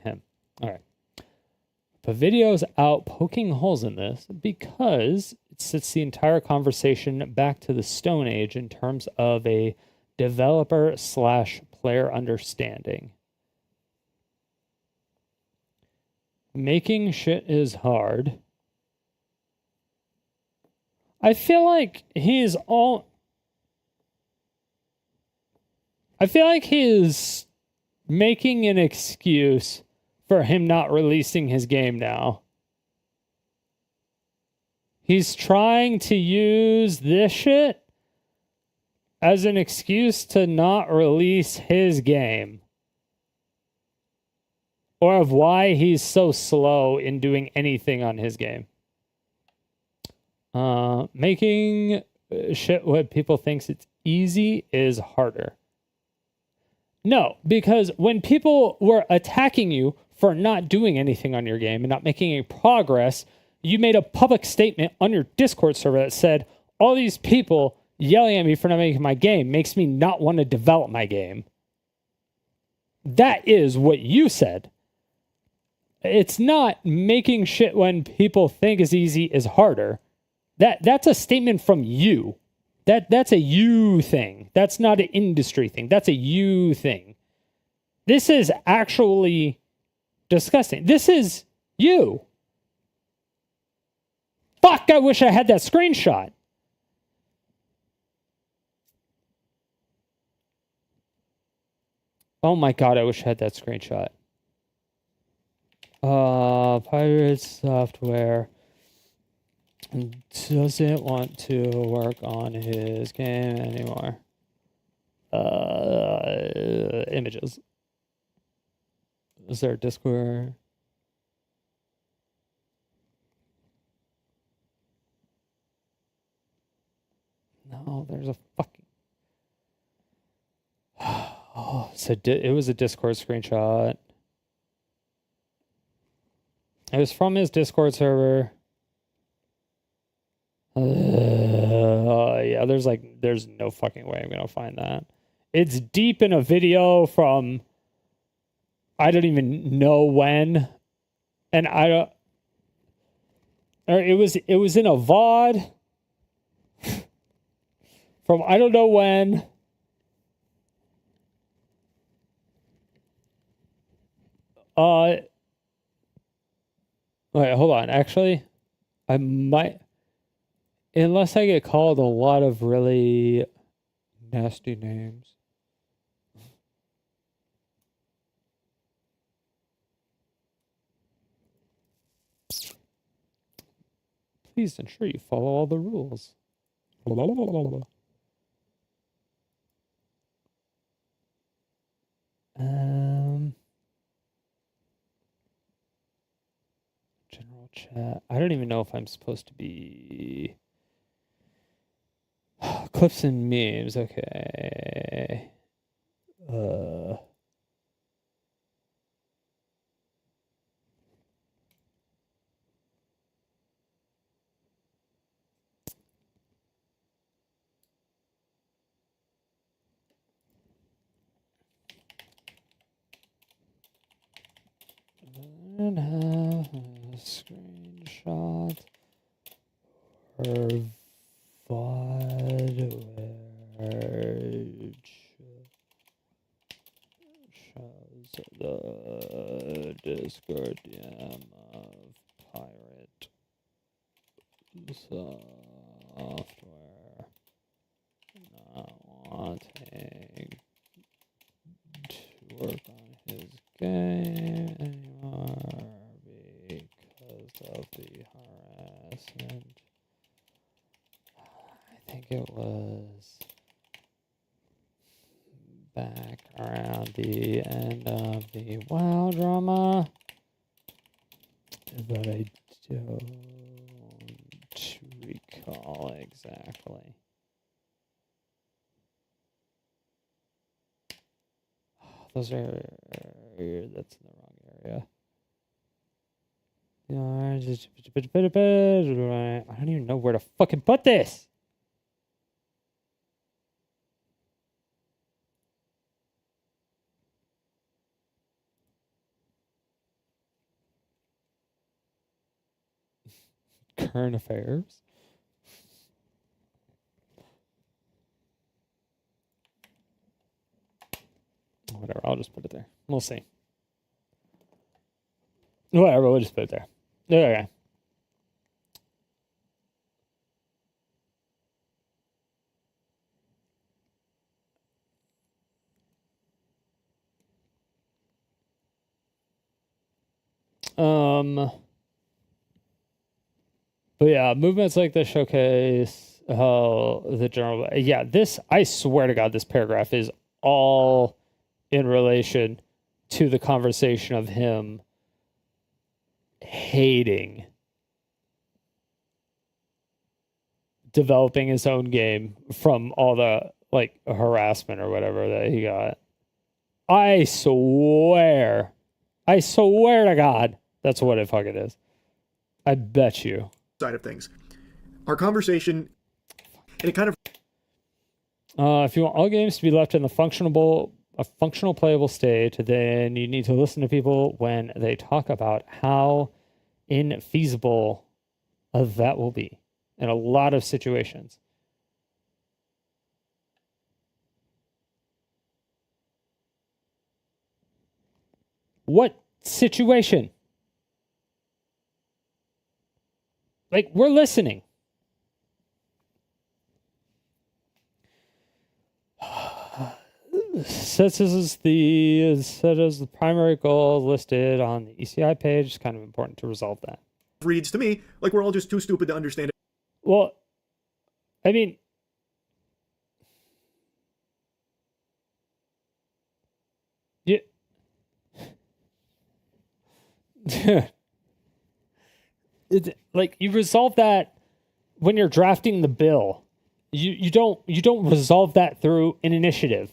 him. All right. But video's out poking holes in this because it sets the entire conversation back to the Stone Age in terms of a developer/player understanding. Making shit is hard. I feel like he's making an excuse for him not releasing his game now. He's trying to use this shit as an excuse to not release his game. Or of why he's so slow in doing anything on his game. Making shit what people thinks it's easy is harder. No, because when people were attacking you for not doing anything on your game and not making any progress, you made a public statement on your Discord server that said, all these people yelling at me for not making my game makes me not want to develop my game. That is what you said. It's not making shit when people think is easy is harder. That's a statement from you. That's a you thing. That's not an industry thing. That's a you thing. This is actually disgusting. This is you. Fuck, I wish I had that screenshot. Oh my god, I wish I had that screenshot. Pirate Software doesn't want to work on his game anymore. Images. Is there a Discord? No, there's a fucking... Oh, so it was a Discord screenshot. It was from his Discord server. Yeah, there's no fucking way I'm gonna find that. It's deep in a video from I don't even know when, and I don't. Or it was in a VOD from I don't know when. Wait, hold on. Actually, I might, unless I get called a lot of really nasty names. Please ensure you follow all the rules. General chat. I don't even know if I'm supposed to be... Clips and memes, okay. And have a screenshot or VOD where shows the Discord DM of Pirate Software not wanting to work on his game anymore because of the harassment. I think it was back around the end of the WoW drama, but I don't recall exactly. Those are... That's in the wrong area. I don't even know where to fucking put this. Current affairs. Whatever, I'll just put it there. We'll see. Whatever, we'll just put it there. Okay. But yeah, movements like this showcase how the general... Yeah, this, I swear to God, this paragraph is all in relation to the conversation of him hating developing his own game from all the, like, harassment or whatever that he got. I swear to God, that's what it fucking is. I bet you. Side of things. Our conversation, and it kind of... if you want all games to be left in a functional, playable state, then you need to listen to people when they talk about how infeasible that will be in a lot of situations. What situation? Like, we're listening. This is the primary goal listed on the ECI page. It's kind of important to resolve that. Reads to me like we're all just too stupid to understand it. Well, I mean, yeah. Like, you resolve that when you're drafting the bill. You don't resolve that through an initiative.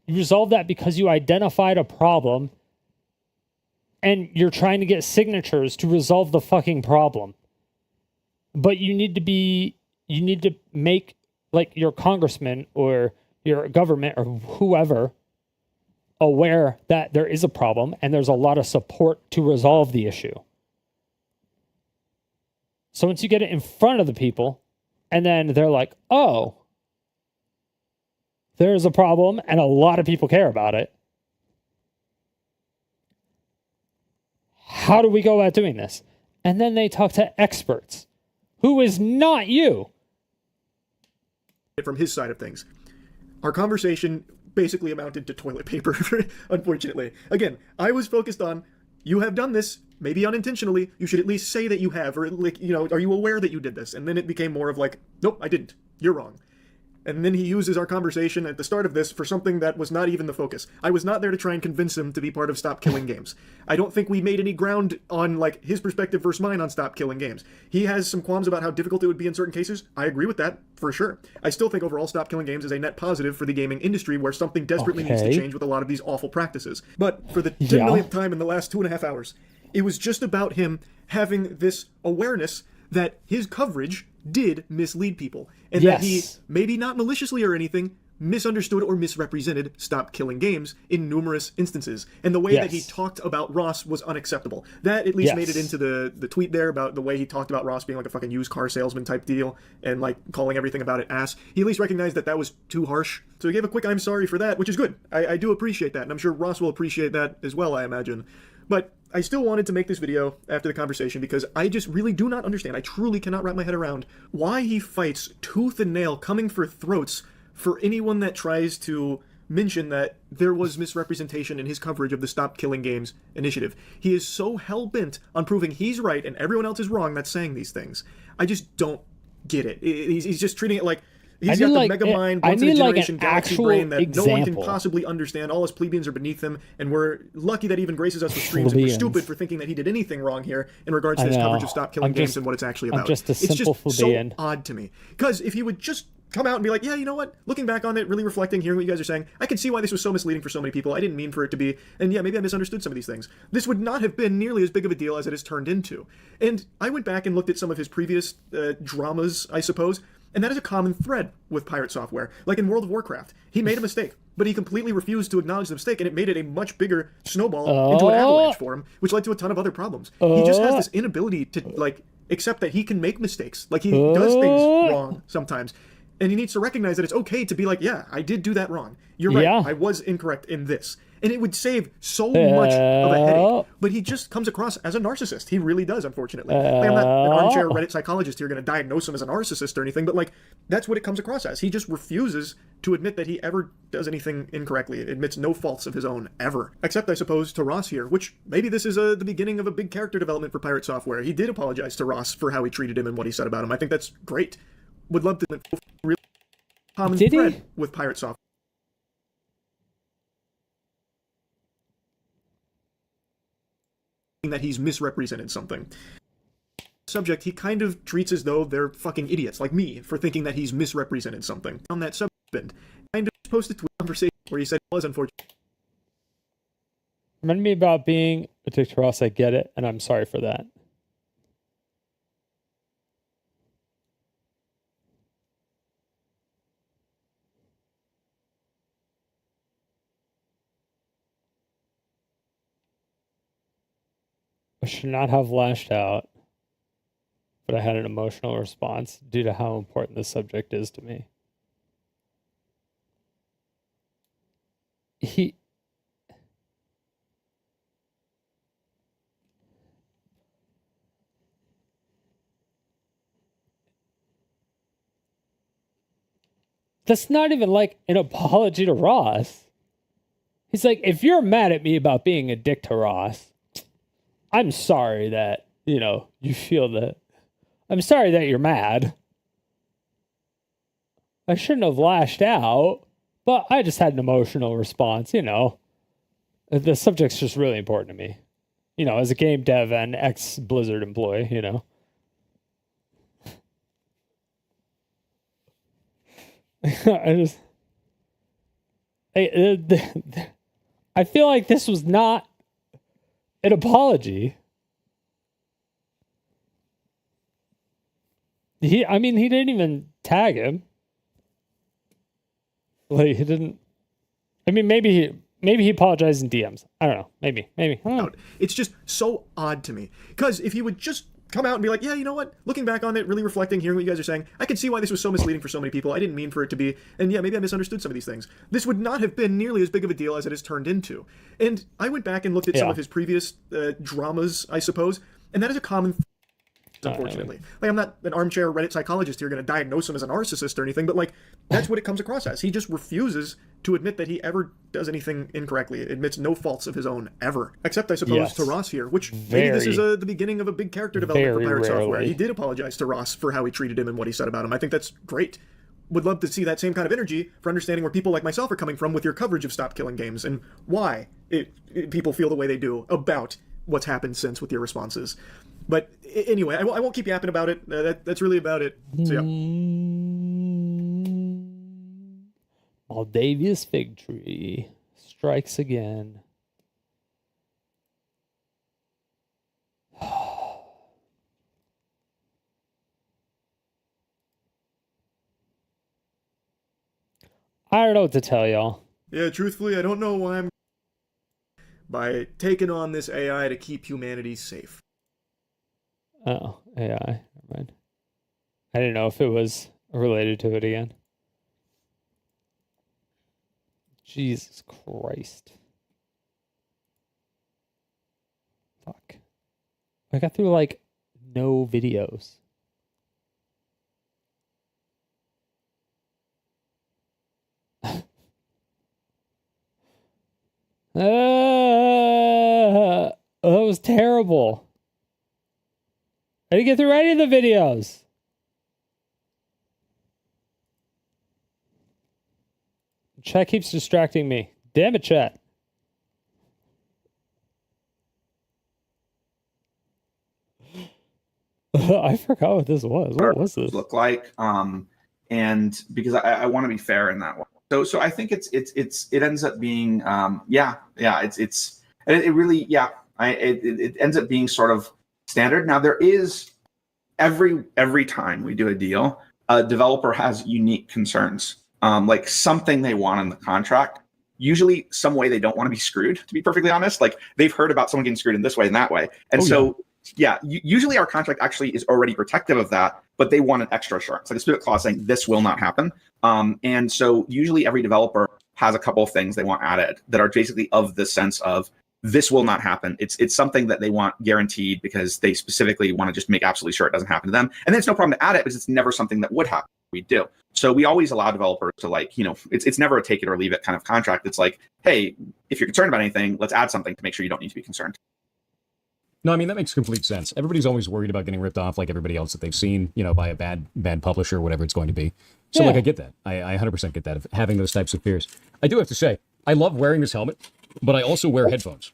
You resolve that because you identified a problem and you're trying to get signatures to resolve the fucking problem. But you need to make, like, your congressman or your government or whoever aware that there is a problem and there's a lot of support to resolve the issue. So once you get it in front of the people, and then they're like, oh, there's a problem, and a lot of people care about it. How do we go about doing this? And then they talk to experts, who is not you. From his side of things. Our conversation basically amounted to toilet paper, unfortunately. Again, I was focused on, you have done this, maybe unintentionally, you should at least say that you have, or, like, you know, are you aware that you did this? And then it became more of like, nope, I didn't. You're wrong. And then he uses our conversation at the start of this for something that was not even the focus. I was not there to try and convince him to be part of Stop Killing Games. I don't think we made any ground on, like, his perspective versus mine on Stop Killing Games. He has some qualms about how difficult it would be in certain cases. I agree with that, for sure. I still think overall Stop Killing Games is a net positive for the gaming industry where something desperately needs to change with a lot of these awful practices. But for the 10 millionth time in the last 2.5 hours, it was just about him having this awareness that his coverage did mislead people. And that he, maybe not maliciously or anything, misunderstood or misrepresented Stop Killing Games in numerous instances. And the way that he talked about Ross was unacceptable. That at least made it into the tweet there about the way he talked about Ross being like a fucking used car salesman type deal and like calling everything about it ass. He at least recognized that that was too harsh. So he gave a quick I'm sorry for that, which is good. I do appreciate that. And I'm sure Ross will appreciate that as well, I imagine. But I still wanted to make this video after the conversation because I just really do not understand, I truly cannot wrap my head around why he fights tooth and nail coming for throats for anyone that tries to mention that there was misrepresentation in his coverage of the Stop Killing Games initiative. He is so hell-bent on proving he's right and everyone else is wrong that's saying these things. I just don't get it. He's just treating it like he's got the mega mind, once in a generation galaxy brain that no one can possibly understand. All us plebeians are beneath him, and we're lucky that he even graces us with streams, and we're stupid for thinking that he did anything wrong here in regards to his coverage of Stop Killing Games and what it's actually about. It's just so odd to me. Because if he would just come out and be like, yeah, you know what? Looking back on it, really reflecting, hearing what you guys are saying, I can see why this was so misleading for so many people. I didn't mean for it to be, and yeah, maybe I misunderstood some of these things. This would not have been nearly as big of a deal as it has turned into. And I went back and looked at some of his previous dramas, I suppose, and that is a common thread with pirate software. Like in World of Warcraft, he made a mistake, but he completely refused to acknowledge the mistake, and it made it a much bigger snowball into an avalanche for him, which led to a ton of other problems. He just has this inability to, like, accept that he can make mistakes. Like, he does things wrong sometimes. And he needs to recognize that it's okay to be like, yeah, I did do that wrong. You're right. I was incorrect in this. And it would save so much of a headache. But he just comes across as a narcissist. He really does, unfortunately. I'm not an armchair Reddit psychologist here going to diagnose him as a narcissist or anything, but, like, that's what it comes across as. He just refuses to admit that he ever does anything incorrectly. It admits no faults of his own, ever. Except, I suppose, to Ross here, which maybe this is the beginning of a big character development for Pirate Software. He did apologize to Ross for how he treated him and what he said about him. I think that's great. Would love to really common thread with Pirate Software. That he's misrepresented something. Subject, he kind of treats as though they're fucking idiots, like me, for thinking that he's misrepresented something. On that subject, kind of posted to a conversation where he said it was unfortunate. Reminded me about being a dick to Ross. I get it, and I'm sorry for that. I should not have lashed out, but I had an emotional response due to how important this subject is to me. That's not even like an apology to Ross. He's like, if you're mad at me about being a dick to Ross, I'm sorry that, you feel that. I'm sorry that you're mad. I shouldn't have lashed out, but I just had an emotional response, The subject's just really important to me. As a game dev and ex-Blizzard employee, I feel like this was not an apology. He didn't even tag him. Like, he didn't. Maybe he apologized in DMs. I don't know. Maybe. I don't know. It's just so odd to me. Because if he would just come out and be like, yeah, you know what? Looking back on it, really reflecting, hearing what you guys are saying, I can see why this was so misleading for so many people. I didn't mean for it to be, and yeah, maybe I misunderstood some of these things. This would not have been nearly as big of a deal as it has turned into. And I went back and looked at some of his previous dramas, I suppose, and that is a common unfortunately. Like, I'm not an armchair Reddit psychologist here going to diagnose him as a narcissist or anything, but that's what it comes across as. He just refuses to admit that he ever does anything incorrectly. It admits no faults of his own, ever. Except, I suppose, to Ross here, which maybe this is the beginning of a big character development for Pirate Software. He did apologize to Ross for how he treated him and what he said about him. I think that's great. Would love to see that same kind of energy for understanding where people like myself are coming from with your coverage of Stop Killing Games and why people feel the way they do about what's happened since with your responses. But anyway, I won't keep yapping about it. That's really about it. So yeah. Maldavia's fig tree strikes again. I don't know what to tell y'all. Yeah, truthfully, I don't know why I'm by taking on this AI to keep humanity safe. Oh, AI. Never mind. I didn't know if it was related to it again. Jesus Christ. Fuck. I got through no videos. That was terrible. I didn't get through any of the videos. Chat keeps distracting me. Damn it, chat. I forgot what this was. What was this? Look like, and because I want to be fair in that one. So I think it ends up being it ends up being sort of standard. Now there is every time we do a deal, a developer has unique concerns, like something they want in the contract. Usually some way they don't want to be screwed, to be perfectly honest. Like they've heard about someone getting screwed in this way and that way. And usually our contract actually is already protective of that, but they want an extra assurance, like a split clause saying this will not happen. And so usually every developer has a couple of things they want added that are basically of the sense of this will not happen. It's something that they want guaranteed because they specifically want to just make absolutely sure it doesn't happen to them. And then it's no problem to add it because it's never something that would happen. We do. So we always allow developers to it's never a take it or leave it kind of contract. It's like, hey, if you're concerned about anything, let's add something to make sure you don't need to be concerned. No, I mean, that makes complete sense. Everybody's always worried about getting ripped off like everybody else that they've seen, by a bad publisher or whatever it's going to be. So I get that. I 100% get that of having those types of fears. I do have to say, I love wearing this helmet, but I also wear headphones.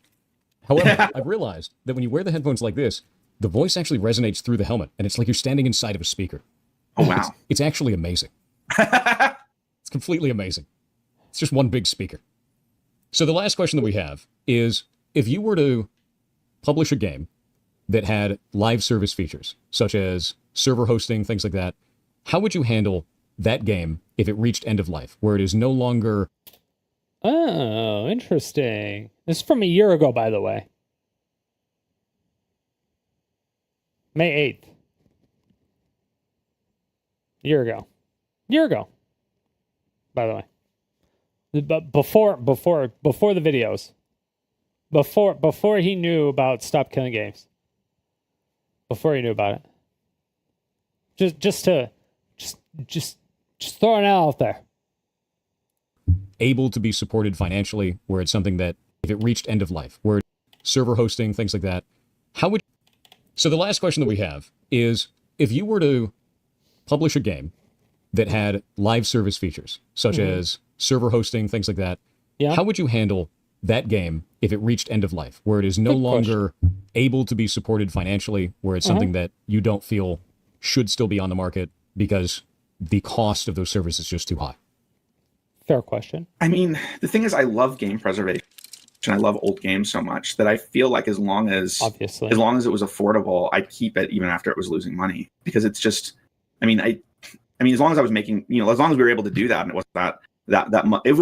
However, I've realized that when you wear the headphones like this, the voice actually resonates through the helmet, and it's like you're standing inside of a speaker. Oh, wow. It's actually amazing. It's completely amazing. It's just one big speaker. So the last question that we have is, if you were to publish a game that had live service features, such as server hosting, things like that, how would you handle that game if it reached end of life, where it is no longer... Oh, interesting. This is from a year ago, by the way. May 8th. Year ago, by the way. But before the videos. Before he knew about Stop Killing Games. Before he knew about it. Just throwing it out there. Able to be supported financially, where it's something that if it reached end of life, where server hosting, things like that, how would... So the last question that we have is, if you were to publish a game that had live service features, such as server hosting, things like that, how would you handle that game if it reached end of life, where it is no longer able to be supported financially, where it's something that you don't feel should still be on the market because the cost of those servers is just too high? Fair question. I mean, the thing is, I love game preservation. I love old games so much that I feel like as long as it was affordable, I'd keep it even after it was losing money, because it's just, I mean, as long as I was making, as long as we were able to do that, and it wasn't that much, if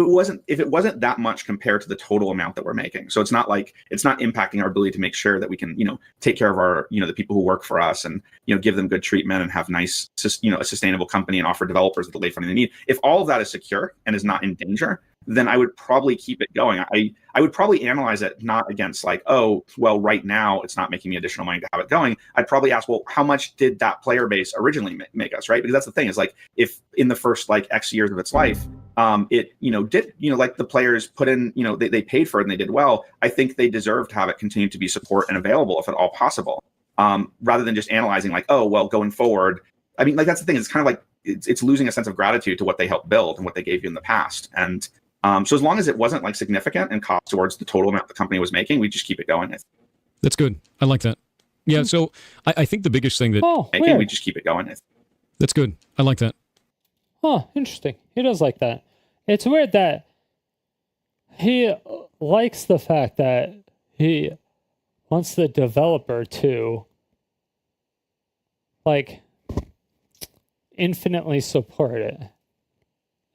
it wasn't that much compared to the total amount that we're making. So it's not like, it's not impacting our ability to make sure that we can, take care of our, the people who work for us, and, give them good treatment and have nice, a sustainable company and offer developers the late funding they need. If all of that is secure and is not in danger, then I would probably keep it going. I would probably analyze it not against like, oh, well, right now it's not making me additional money to have it going. I'd probably ask, well, how much did that player base originally make us, right? Because that's the thing, is like, if in the first like X years of its life, it, did, like the players put in, they paid for it and they did well, I think they deserve to have it continue to be support and available if at all possible, rather than just analyzing like, oh, well, going forward. I mean, like, that's the thing. It's kind of like, it's losing a sense of gratitude to what they helped build and what they gave you in the past. And so as long as it wasn't like significant and cost towards the total amount the company was making, we just keep it going. That's good. I like that. Yeah. So I think the biggest thing that we just keep it going. That's good. I like that. Oh, interesting. He does like that. It's weird that he likes the fact that he wants the developer to like infinitely support it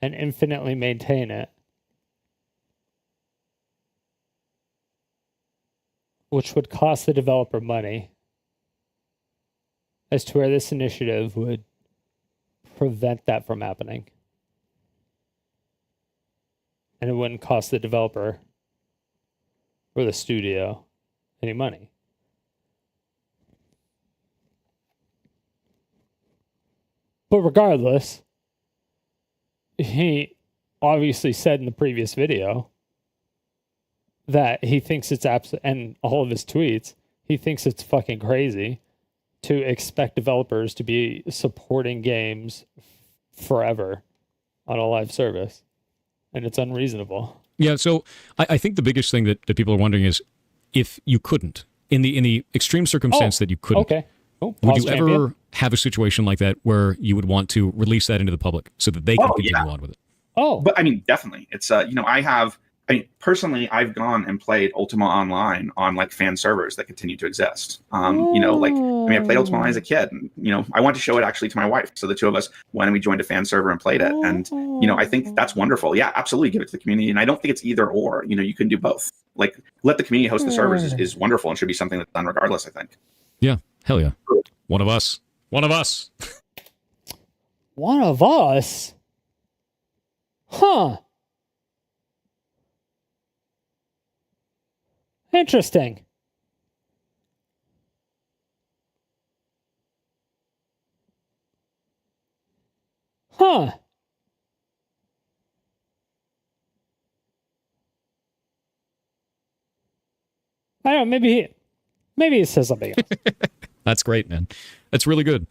and infinitely maintain it, which would cost the developer money, as to where this initiative would prevent that from happening. And it wouldn't cost the developer or the studio any money. But regardless, he obviously said in the previous video that he thinks it's and all of his tweets, he thinks it's fucking crazy to expect developers to be supporting games forever on a live service. And it's unreasonable. Yeah, so I think the biggest thing that people are wondering is, if you couldn't, in the extreme circumstance that you couldn't, would you ever have a situation like that where you would want to release that into the public so that they can continue on with it? But I mean, definitely. It's, personally, I've gone and played Ultima Online on like fan servers that continue to exist. I played Ultima Online as a kid, and, I want to show it actually to my wife. So the two of us went and we joined a fan server and played it. And, I think that's wonderful. Yeah, absolutely. Give it to the community. And I don't think it's either or, you can do both. Like, let the community host the servers is wonderful and should be something that's done regardless, I think. Yeah. Hell yeah. One of us. One of us. One of us? Huh. Interesting. Huh. I don't know, maybe he says something else. That's great, man. That's really good.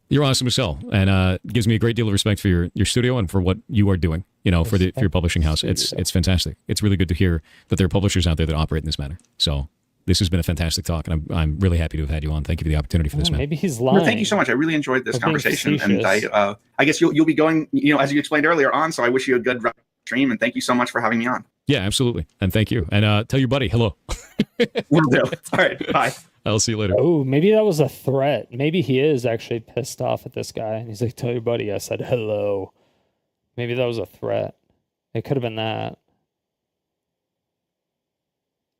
You're awesome as hell, and gives me a great deal of respect for your studio and for what you are doing. For your publishing house. It's fantastic. It's really good to hear that there are publishers out there that operate in this manner. So this has been a fantastic talk, and I'm really happy to have had you on. Thank you for the opportunity for this, man. Maybe he's lying. Well, thank you so much. I really enjoyed this conversation, and I guess you'll be going, as you explained earlier on. So I wish you a good stream, and thank you so much for having me on. Yeah, absolutely. And thank you. And tell your buddy hello. Will do. All right. Bye. I'll see you later. Oh, maybe that was a threat. Maybe he is actually pissed off at this guy. And he's like, tell your buddy I said hello. Maybe that was a threat. It could have been that.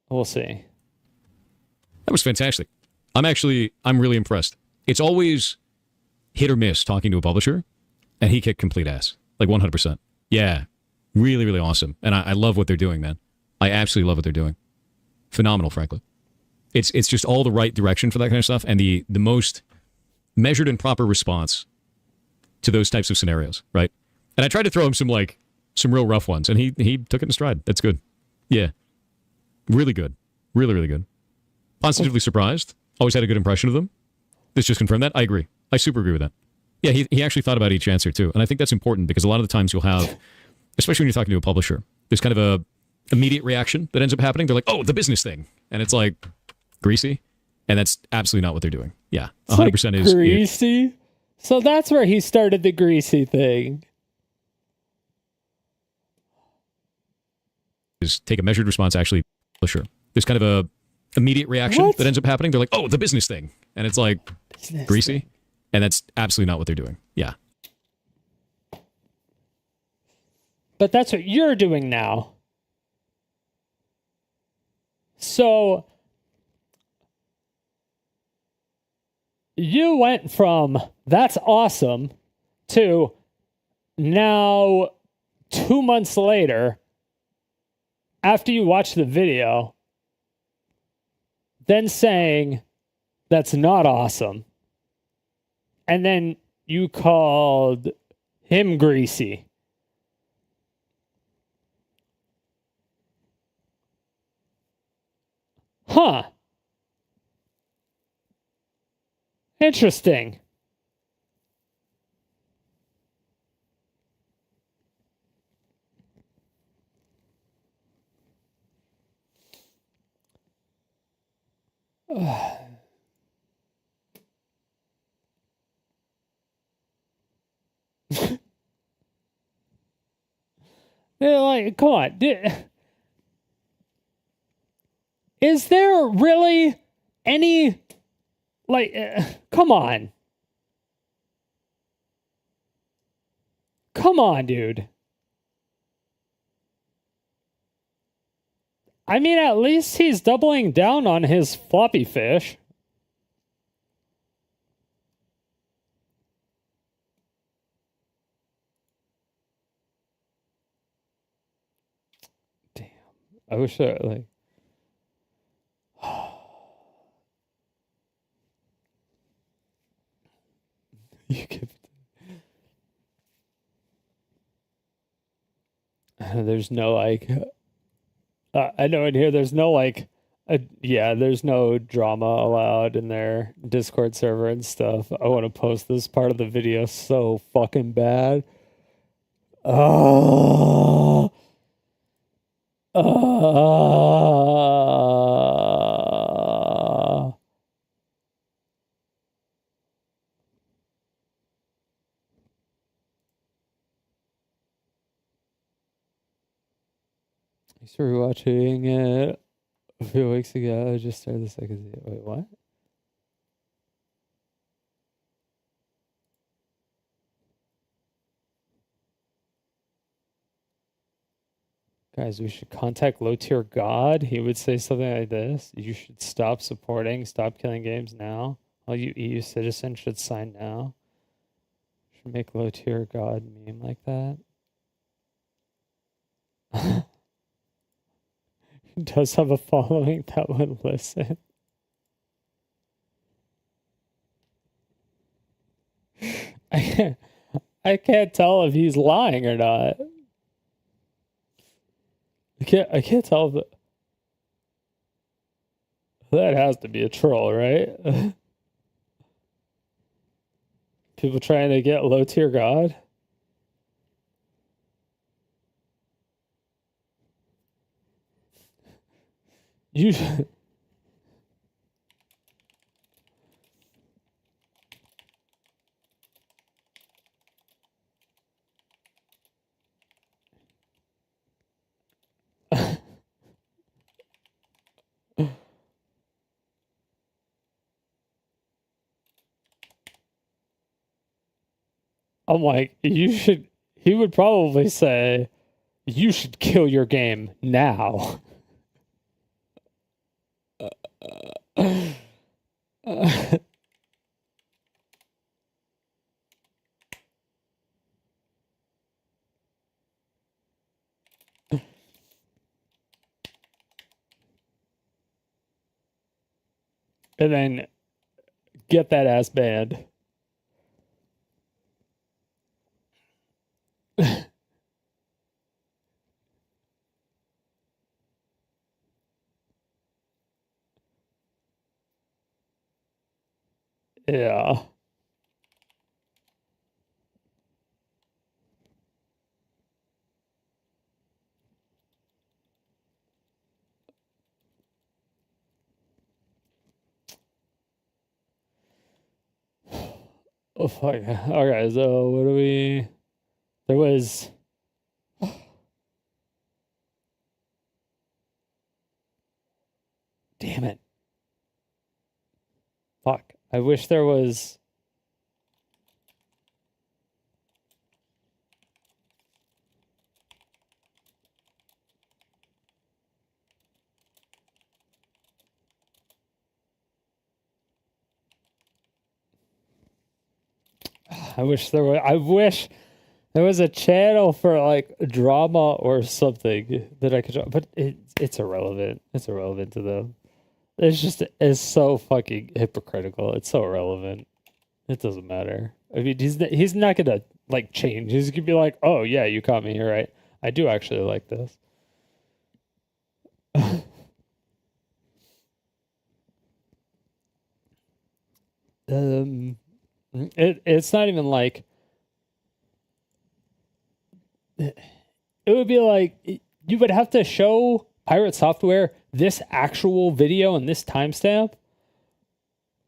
We'll see. That was fantastic. I'm really impressed. It's always hit or miss talking to a publisher, and he kicked complete ass. Like 100%. Yeah. Really, really awesome. And I love what they're doing, man. I absolutely love what they're doing. Phenomenal, frankly. It's just all the right direction for that kind of stuff, and the most measured and proper response to those types of scenarios, right? And I tried to throw him some real rough ones, and he took it in stride. That's good. Yeah. Really good. Really, really good. Positively surprised. Always had a good impression of them. This just confirmed that. I agree. I super agree with that. Yeah, he actually thought about each answer, too. And I think that's important because a lot of the times you'll have, especially when you're talking to a publisher, there's kind of a immediate reaction that ends up happening. They're like, oh, the business thing. And it's like, greasy. And that's absolutely not what they're doing. Yeah, 100% is. Greasy? So that's where he started the greasy thing. Is take a measured response, actually, publisher. There's kind of a immediate reaction that ends up happening. They're like, oh, the business thing. And it's like, greasy. And that's absolutely not what they're doing. Yeah. But that's what you're doing now. So you went from that's awesome to now 2 months later, after you watch the video, then saying that's not awesome. And then you called him greasy. Huh. Interesting. They're like, come on. Is there really any, like, come on. Come on, dude. I mean, at least he's doubling down on his floppy fish. Damn. I wish I, like... You give there's no, like... I know in here there's no, like... there's no drama allowed in their Discord server and stuff. I want to post this part of the video so fucking bad. Oh... I started watching it a few weeks ago. I just started the second season. Wait, what? Guys, we should contact low tier God. He would say something like this. You should stop supporting, stop killing games now. All you EU citizens should sign now. Should make low tier God meme like that. He does have a following that would listen. I can't tell if he's lying or not. I can't tell if that has to be a troll, right? People trying to get low tier God. You I'm like, he would probably say, you should kill your game now. And then get that ass banned. Yeah. Oh fuck. Okay, so what do we? There was. Damn it. Fuck. I wish there was. I wish there was a channel for like drama or something that I could, but it's irrelevant. It's irrelevant to them. It's so fucking hypocritical. It's so irrelevant. It doesn't matter. I mean, he's not gonna like change. He's gonna be like, oh yeah, you caught me. You're right. I do actually like this. It's not even like it would be like you would have to show Pirate Software this actual video and this timestamp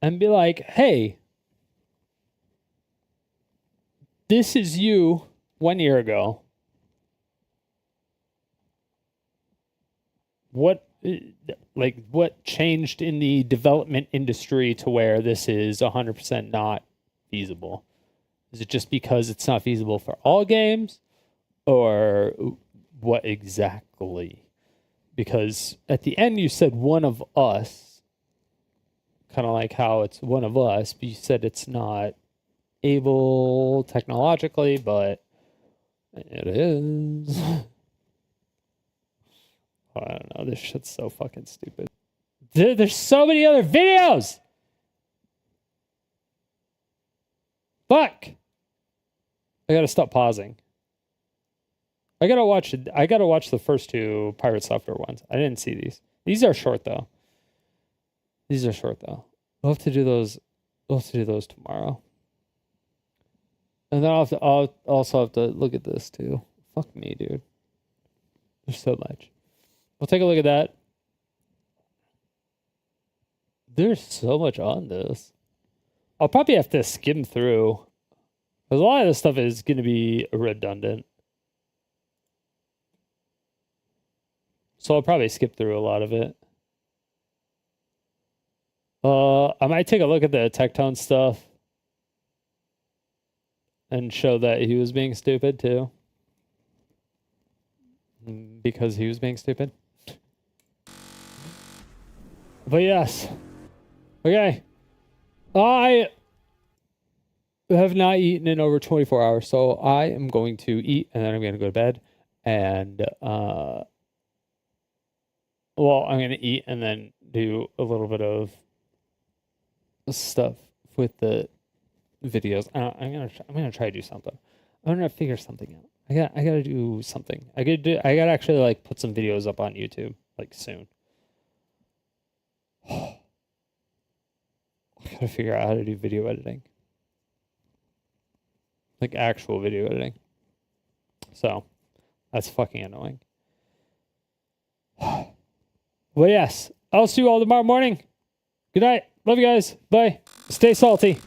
and be like, hey, this is you 1 year ago. What changed in the development industry to where this is 100% not feasible? Is it just because it's not feasible for all games, or what exactly? Because at the end you said one of us, kind of like how it's one of us, but you said it's not able technologically, but it is. I don't know. This shit's so fucking stupid. Dude, there's so many other videos. Fuck. I gotta stop pausing. I gotta watch the first two Pirate Software ones. I didn't see these. These are short though. We'll have to do those. We'll have to do those tomorrow. And then I'll also have to look at this too. Fuck me, dude. There's so much. We'll take a look at that. There's so much on this. I'll probably have to skim through, because a lot of this stuff is going to be redundant. So I'll probably skip through a lot of it. I might take a look at the Tectone stuff and show that he was being stupid too. Because he was being stupid. But yes. Okay. I have not eaten in over 24 hours, so I am going to eat and then I'm going to go to bed. And, I'm going to eat and then do a little bit of stuff with the videos. I'm gonna try to do something. I'm gonna figure something out. I gotta do something. I gotta actually like put some videos up on YouTube like soon. I gotta figure out how to do video editing. Like actual video editing. So that's fucking annoying. Well, yes. I'll see you all tomorrow morning. Good night. Love you guys. Bye. Stay salty.